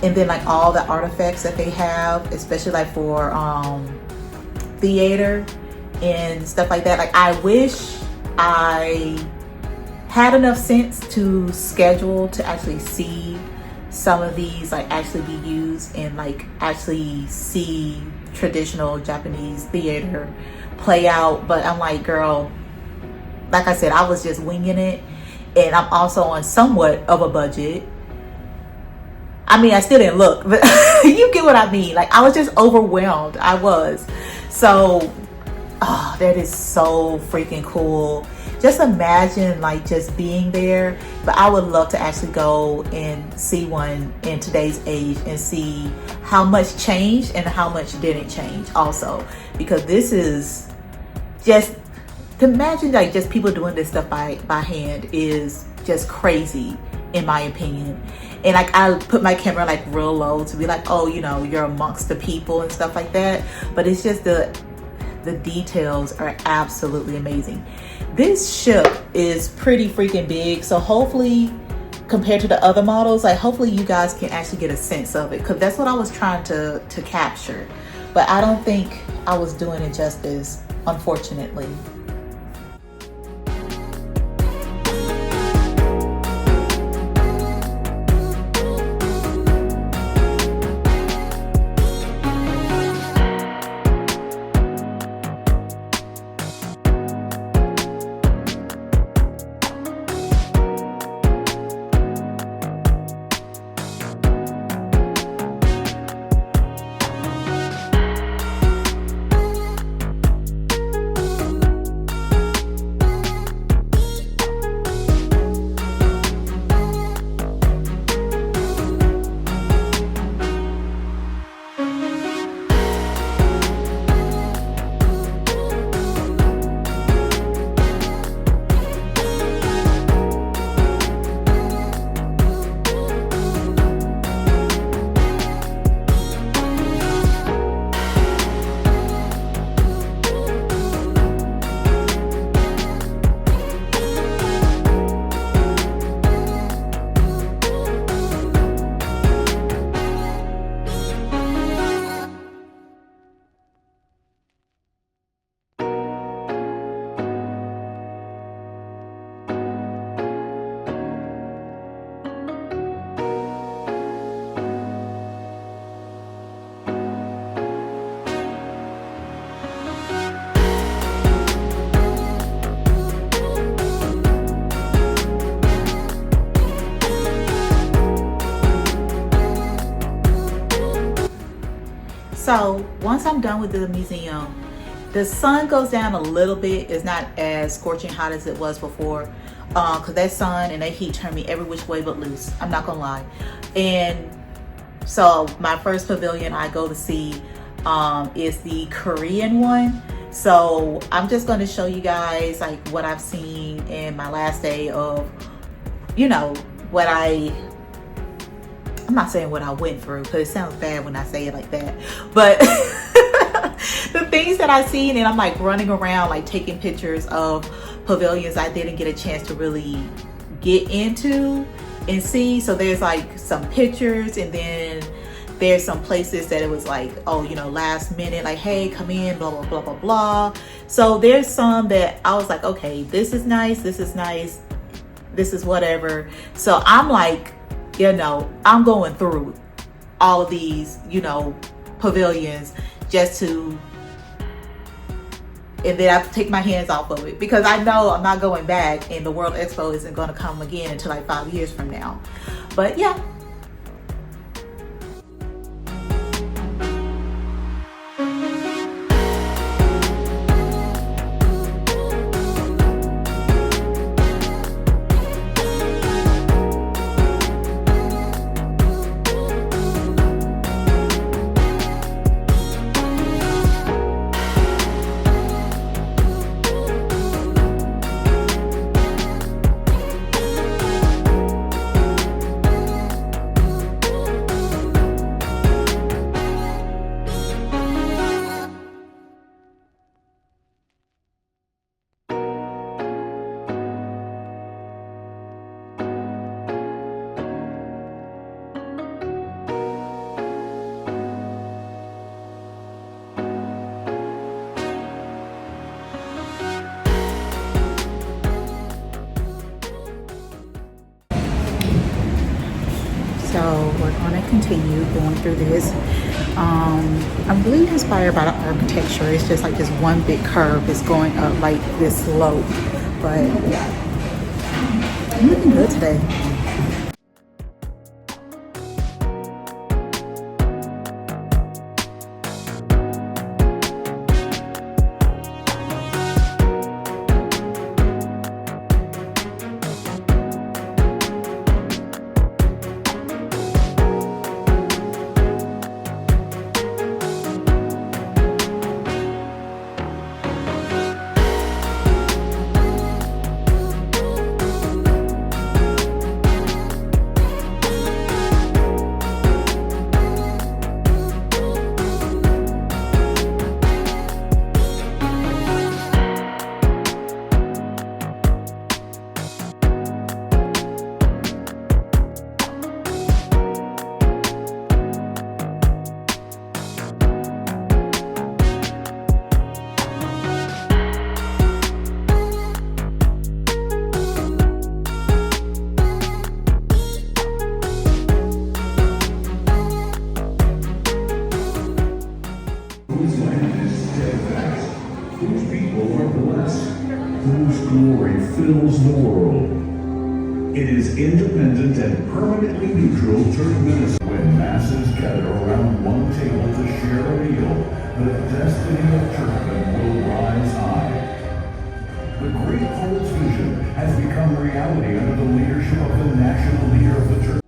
And then like all the artifacts that they have, especially like for theater and stuff like that. Like I wish I had enough sense to schedule to actually see some of these like actually be used and like actually see traditional Japanese theater play out. But I'm like, girl, like I said, I was just winging it. And I'm also on somewhat of a budget. I mean, I still didn't look, but you get what I mean. Like I was just overwhelmed. I was. So, that is so freaking cool. Just imagine like just being there. But I would love to actually go and see one in today's age and see how much changed and how much didn't change also. Because this is just, to imagine like just people doing this stuff by hand is just crazy in my opinion. And like I put my camera like real low to be like, oh, you know, you're amongst the people and stuff like that. But it's just the details are absolutely amazing. This ship is pretty freaking big. So hopefully compared to the other models, like hopefully you guys can actually get a sense of it, because that's what I was trying to capture. But I don't think I was doing it justice, unfortunately. So once I'm done with the museum, the sun goes down a little bit. It's not as scorching hot as it was before, because that sun and that heat turned me every which way but loose. I'm not gonna lie. And so my first pavilion I go to see is the Korean one. So I'm just going to show you guys like what I've seen in my last day of, you know, what I'm not saying what I went through, because it sounds bad when I say it like that, but the things that I've seen, and I'm like running around like taking pictures of pavilions I didn't get a chance to really get into and see. So there's like some pictures, and then there's some places that it was like, oh, you know, last minute, like, hey, come in, blah, blah, blah, blah, blah. So there's some that I was like, okay, this is nice, this is nice, this is whatever. So I'm like, you know, I'm going through all of these, you know, pavilions just to, and then I have to take my hands off of it, because I know I'm not going back, and the World Expo isn't going to come again until like 5 years from now. But yeah, So we're going to continue going through this. I'm really inspired by the architecture. It's just like this one big curve is going up like this slope. But I'm looking good today. Whose land is steadfast, whose people are blessed, whose glory fills the world. It is independent and permanently neutral during Minnesota. When masses gather around one table to share a meal, the destiny of Turkmen will rise high. The Great Pole's vision has become reality under the leadership of the national leader of the Turk.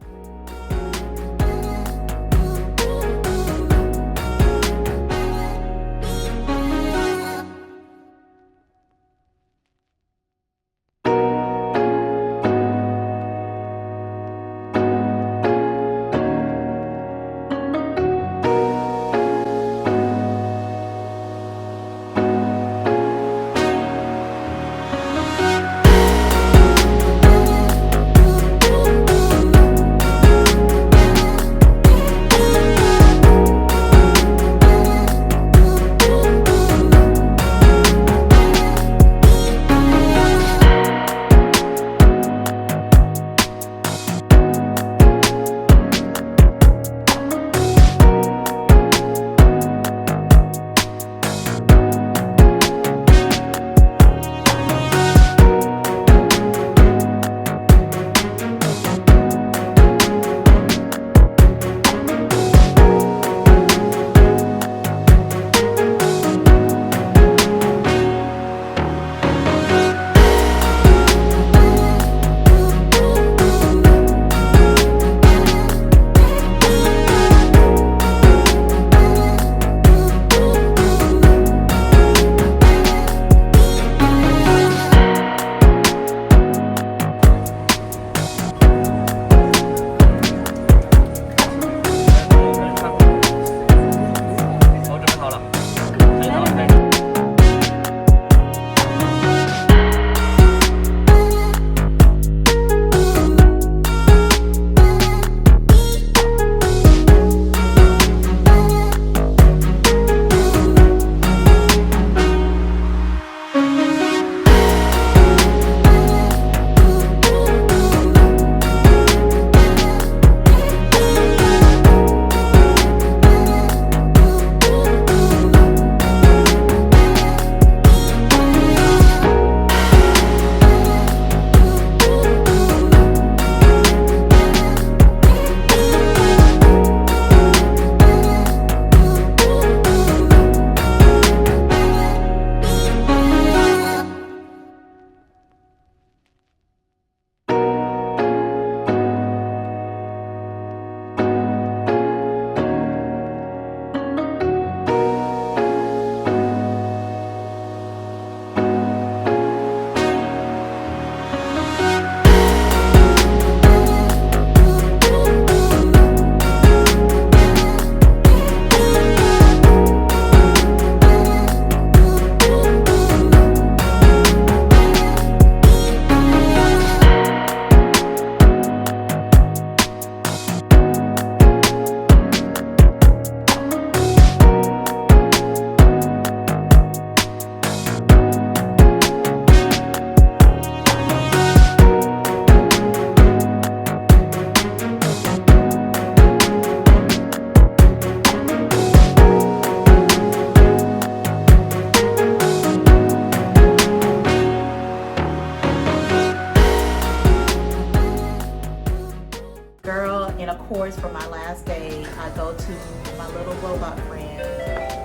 course, for my last day, I go to my little robot friend,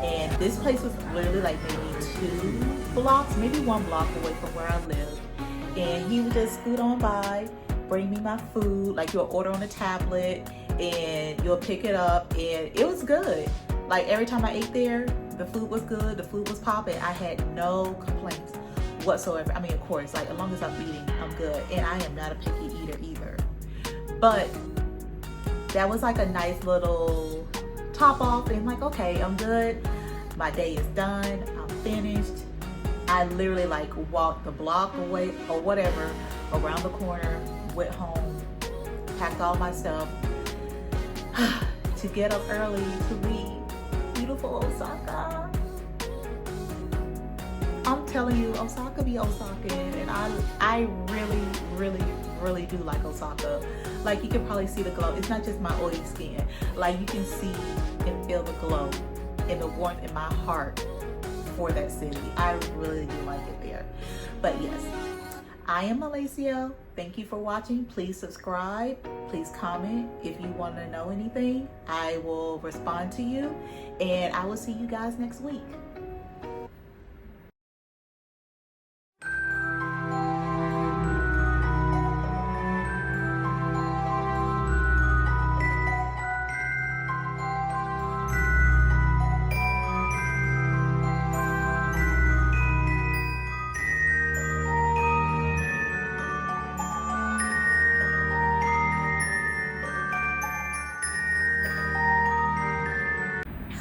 and this place was literally like maybe 2 blocks, maybe 1 block away from where I live. And he would just scoot on by, bring me my food, like you'll order on a tablet and you'll pick it up, and it was good. Like every time I ate there, the food was good, the food was popping. I had no complaints whatsoever. I mean, of course, like as long as I'm eating, I'm good. And I am not a picky eater either. But that was like a nice little top off, and like, okay, I'm good. My day is done, I'm finished. I literally like walked the block away or whatever, around the corner, went home, packed all my stuff to get up early to leave beautiful Osaka. I'm telling you, Osaka be Osaka, and I really do like Osaka. Like you can probably see the glow. It's not just my oily skin. Like you can see and feel the glow and the warmth in my heart for that city. I really do like it there. But yes, I am Malaysia. Thank you for watching. Please subscribe. Please comment if you want to know anything. I will respond to you, and I will see you guys next week.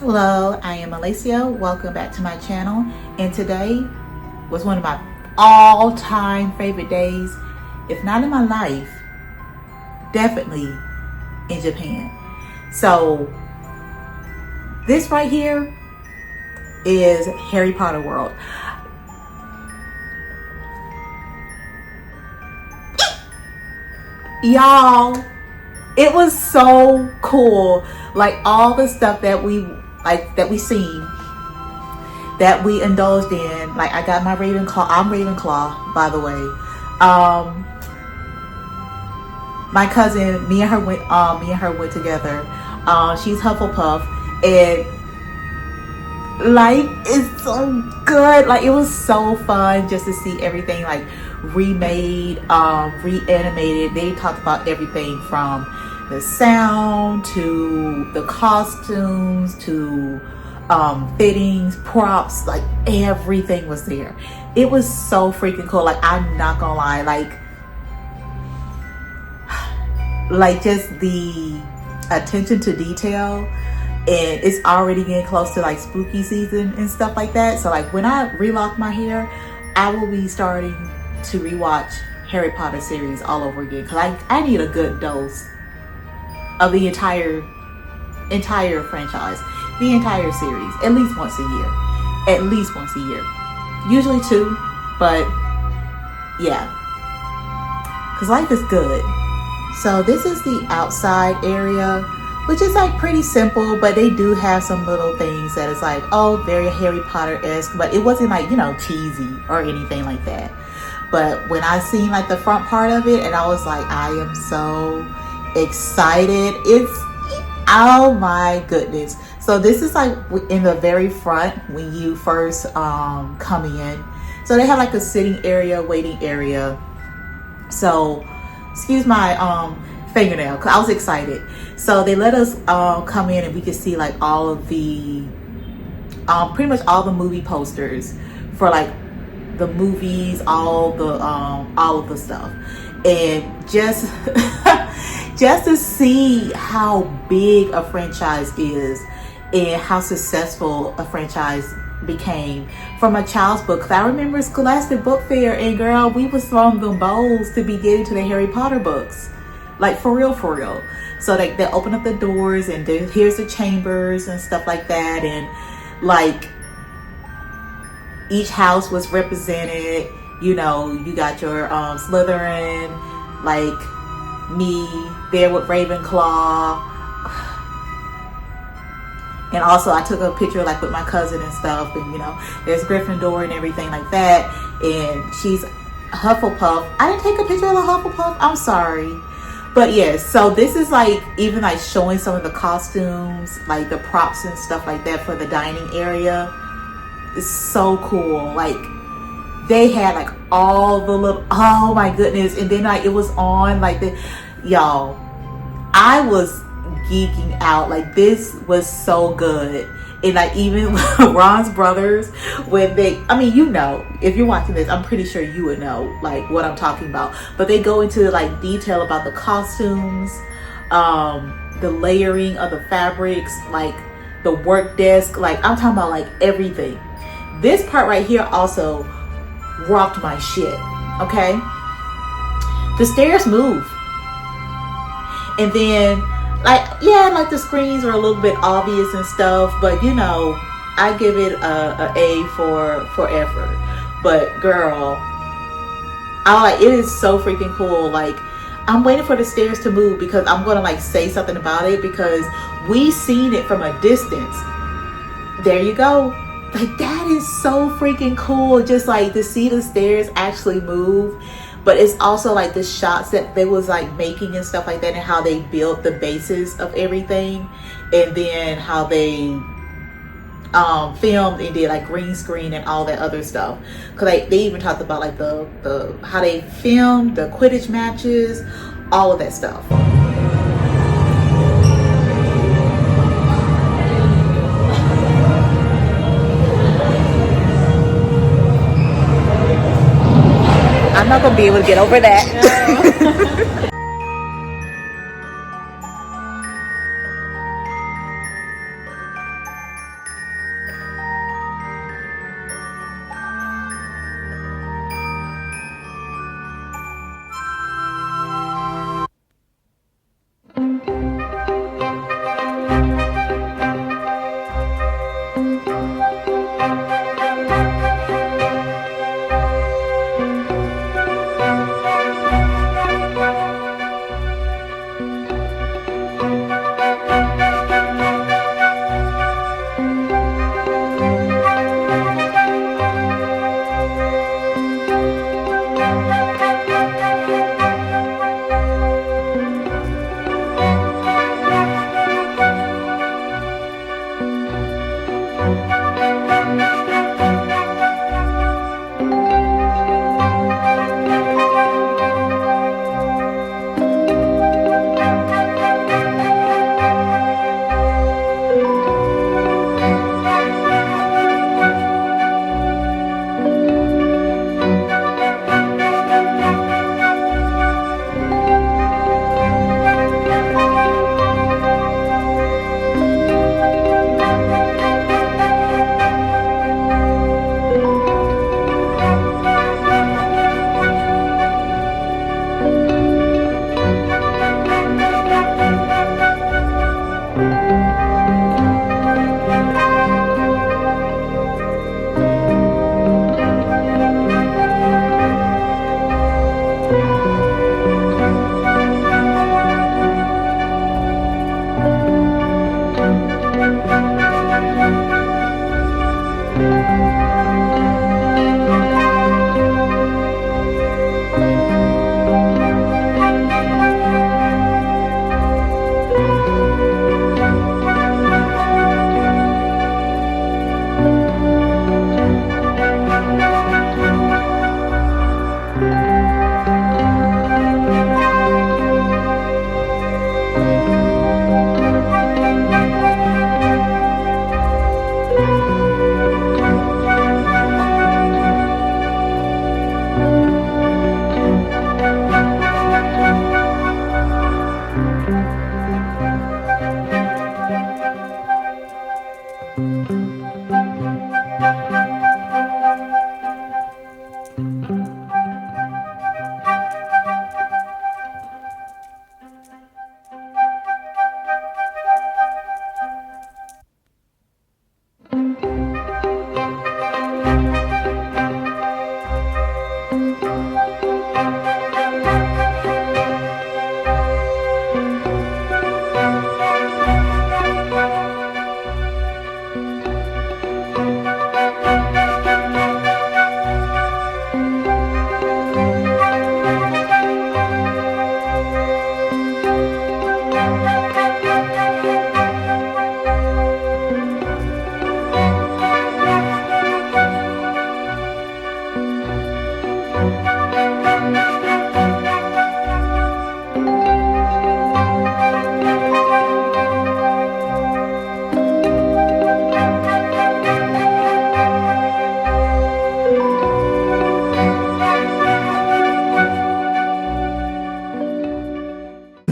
Hello, I am Malaysia. Welcome back to my channel. And today was one of my all-time favorite days, if not in my life, definitely in Japan. So this right here is Harry Potter World. Y'all, it was so cool. Like all the stuff that we seen, that we indulged in. Like I got my Ravenclaw. I'm Ravenclaw, by the way. My cousin, me and her went together. She's Hufflepuff, and life is so good. Like it was so fun just to see everything like remade, reanimated. They talked about everything from the sound to the costumes to fittings, props, like everything was there. It was so freaking cool. Like I'm not gonna lie, like just the attention to detail, and it's already getting close to like spooky season and stuff like that. So like when I relock my hair, I will be starting to rewatch Harry Potter series all over again, because I need a good dose of the entire franchise, the entire series, at least once a year, usually 2, but yeah, because life is good. So this is the outside area, which is like pretty simple, but they do have some little things that is like, oh, very Harry Potter-esque, but it wasn't like, you know, cheesy or anything like that. But when I seen like the front part of it, and I was like, I am so excited. It's, oh my goodness. So this is like in the very front when you first come in. So they have like a sitting area, waiting area. So excuse my fingernail, because I was excited. So they let us come in, and we could see like all of the pretty much all the movie posters for like the movies, all of the stuff. And just just to see how big a franchise is and how successful a franchise became from a child's book. 'Cause I remember Scholastic Book Fair, and girl, we was throwing them bowls to be getting to the Harry Potter books, like for real. So they open up the doors, and here's the chambers and stuff like that, and like each house was represented. You know, you got your Slytherin, like me there with Ravenclaw. And also I took a picture like with my cousin and stuff, and you know, there's Gryffindor and everything like that. And she's Hufflepuff. I didn't take a picture of the Hufflepuff, I'm sorry. But yes, so this is like even like showing some of the costumes, like the props and stuff like that for the dining area. It's so cool. Like they had like all the little, oh my goodness. And then like it was on like the, y'all, I was geeking out. Like this was so good. And like even Ron's brothers, when they, I mean, you know, if you're watching this, I'm pretty sure you would know like what I'm talking about. But they go into like detail about the costumes, the layering of the fabrics, like the work desk, like I'm talking about like everything. This part right here also rocked my shit. Okay, the stairs move, and then like, yeah, like the screens are a little bit obvious and stuff, but you know, I give it a A for effort. But girl, it is so freaking cool. Like I'm waiting for the stairs to move because I'm gonna like say something about it because we seen it from a distance. There you go. Like that is so freaking cool. Just like to see the stairs actually move. But it's also like the shots that they was like making and stuff like that, and how they built the bases of everything, and then how they filmed and did like green screen and all that other stuff. Cause like they even talked about like the how they filmed the Quidditch matches, all of that stuff. I'm not gonna be able to get over that.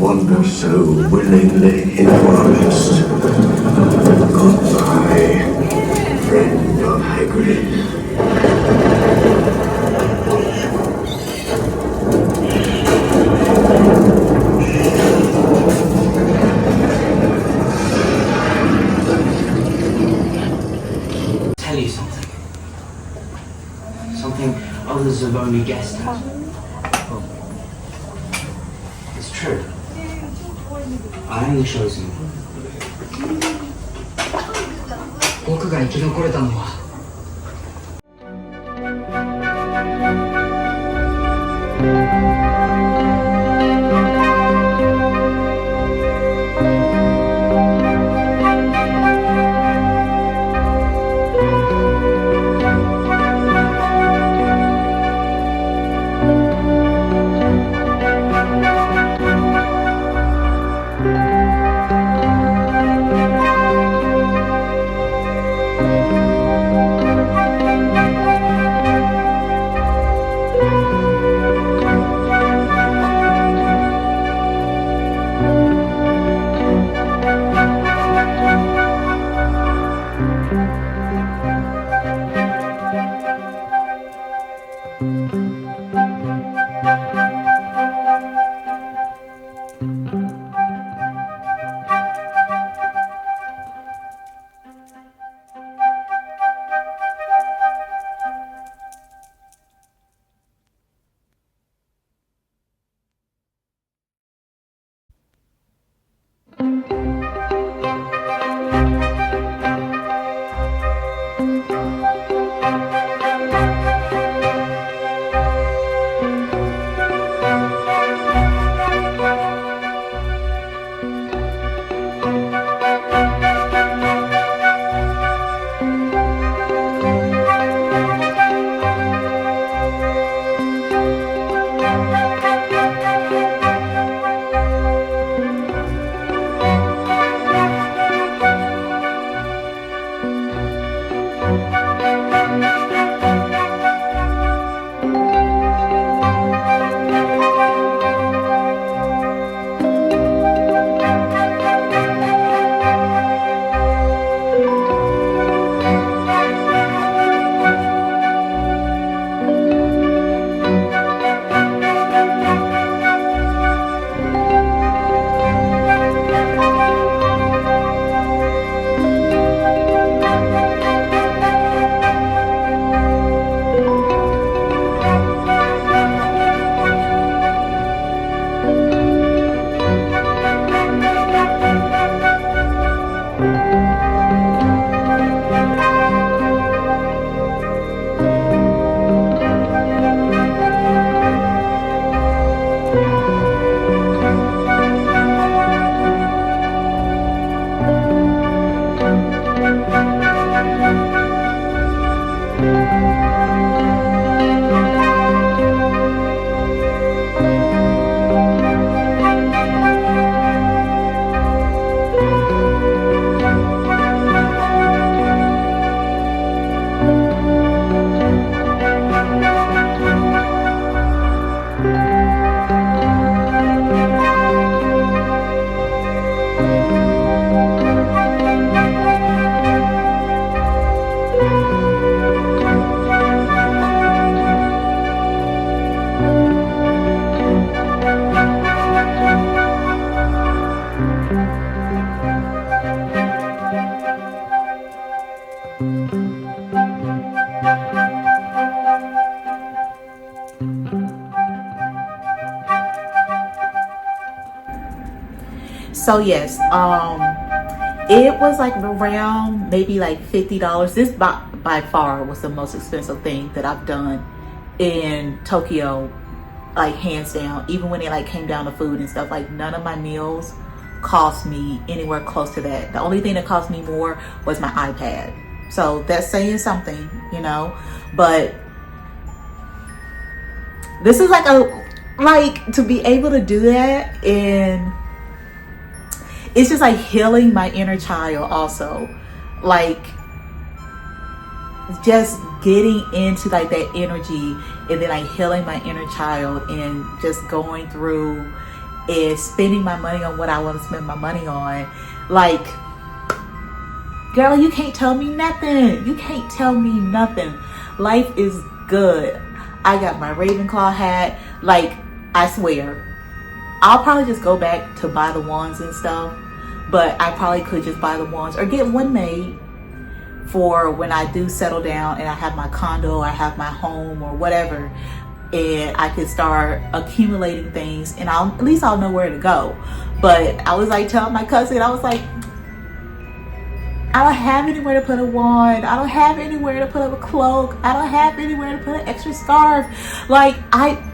wander so willingly into our midst. Goodbye, friend of Hagrid. Tell you something. Something others have only guessed at. It's true. I am the chosen one. 僕が生き残れたのは So yes, it was like around maybe like $50. This by far was the most expensive thing that I've done in Tokyo, like hands down. Even when it like came down to food and stuff, like none of my meals cost me anywhere close to that. The only thing that cost me more was my iPad. So that's saying something, you know. But this is like to be able to do that, and it's just like healing my inner child also, like just getting into like that energy, and then like healing my inner child and just going through and spending my money on what I want to spend my money on. Like, girl, you can't tell me nothing. You can't tell me nothing. Life is good. I got my Ravenclaw hat. Like, I swear, I'll probably just go back to buy the wands and stuff, but I probably could just buy the wands or get one made for when I do settle down and I have my condo, I have my home or whatever, and I could start accumulating things, and at least I'll know where to go. But I was like telling my cousin, I was like, I don't have anywhere to put a wand. I don't have anywhere to put up a cloak. I don't have anywhere to put an extra scarf. Like,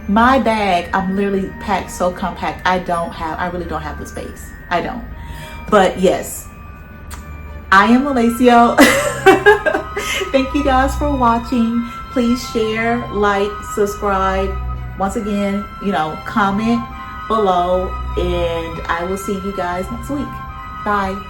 my bag, I'm literally packed so compact. I really don't have the space. I don't. But yes, I am Malacio. Thank you guys for watching. Please share, like, subscribe. Once again, comment below, and I will see you guys next week. Bye.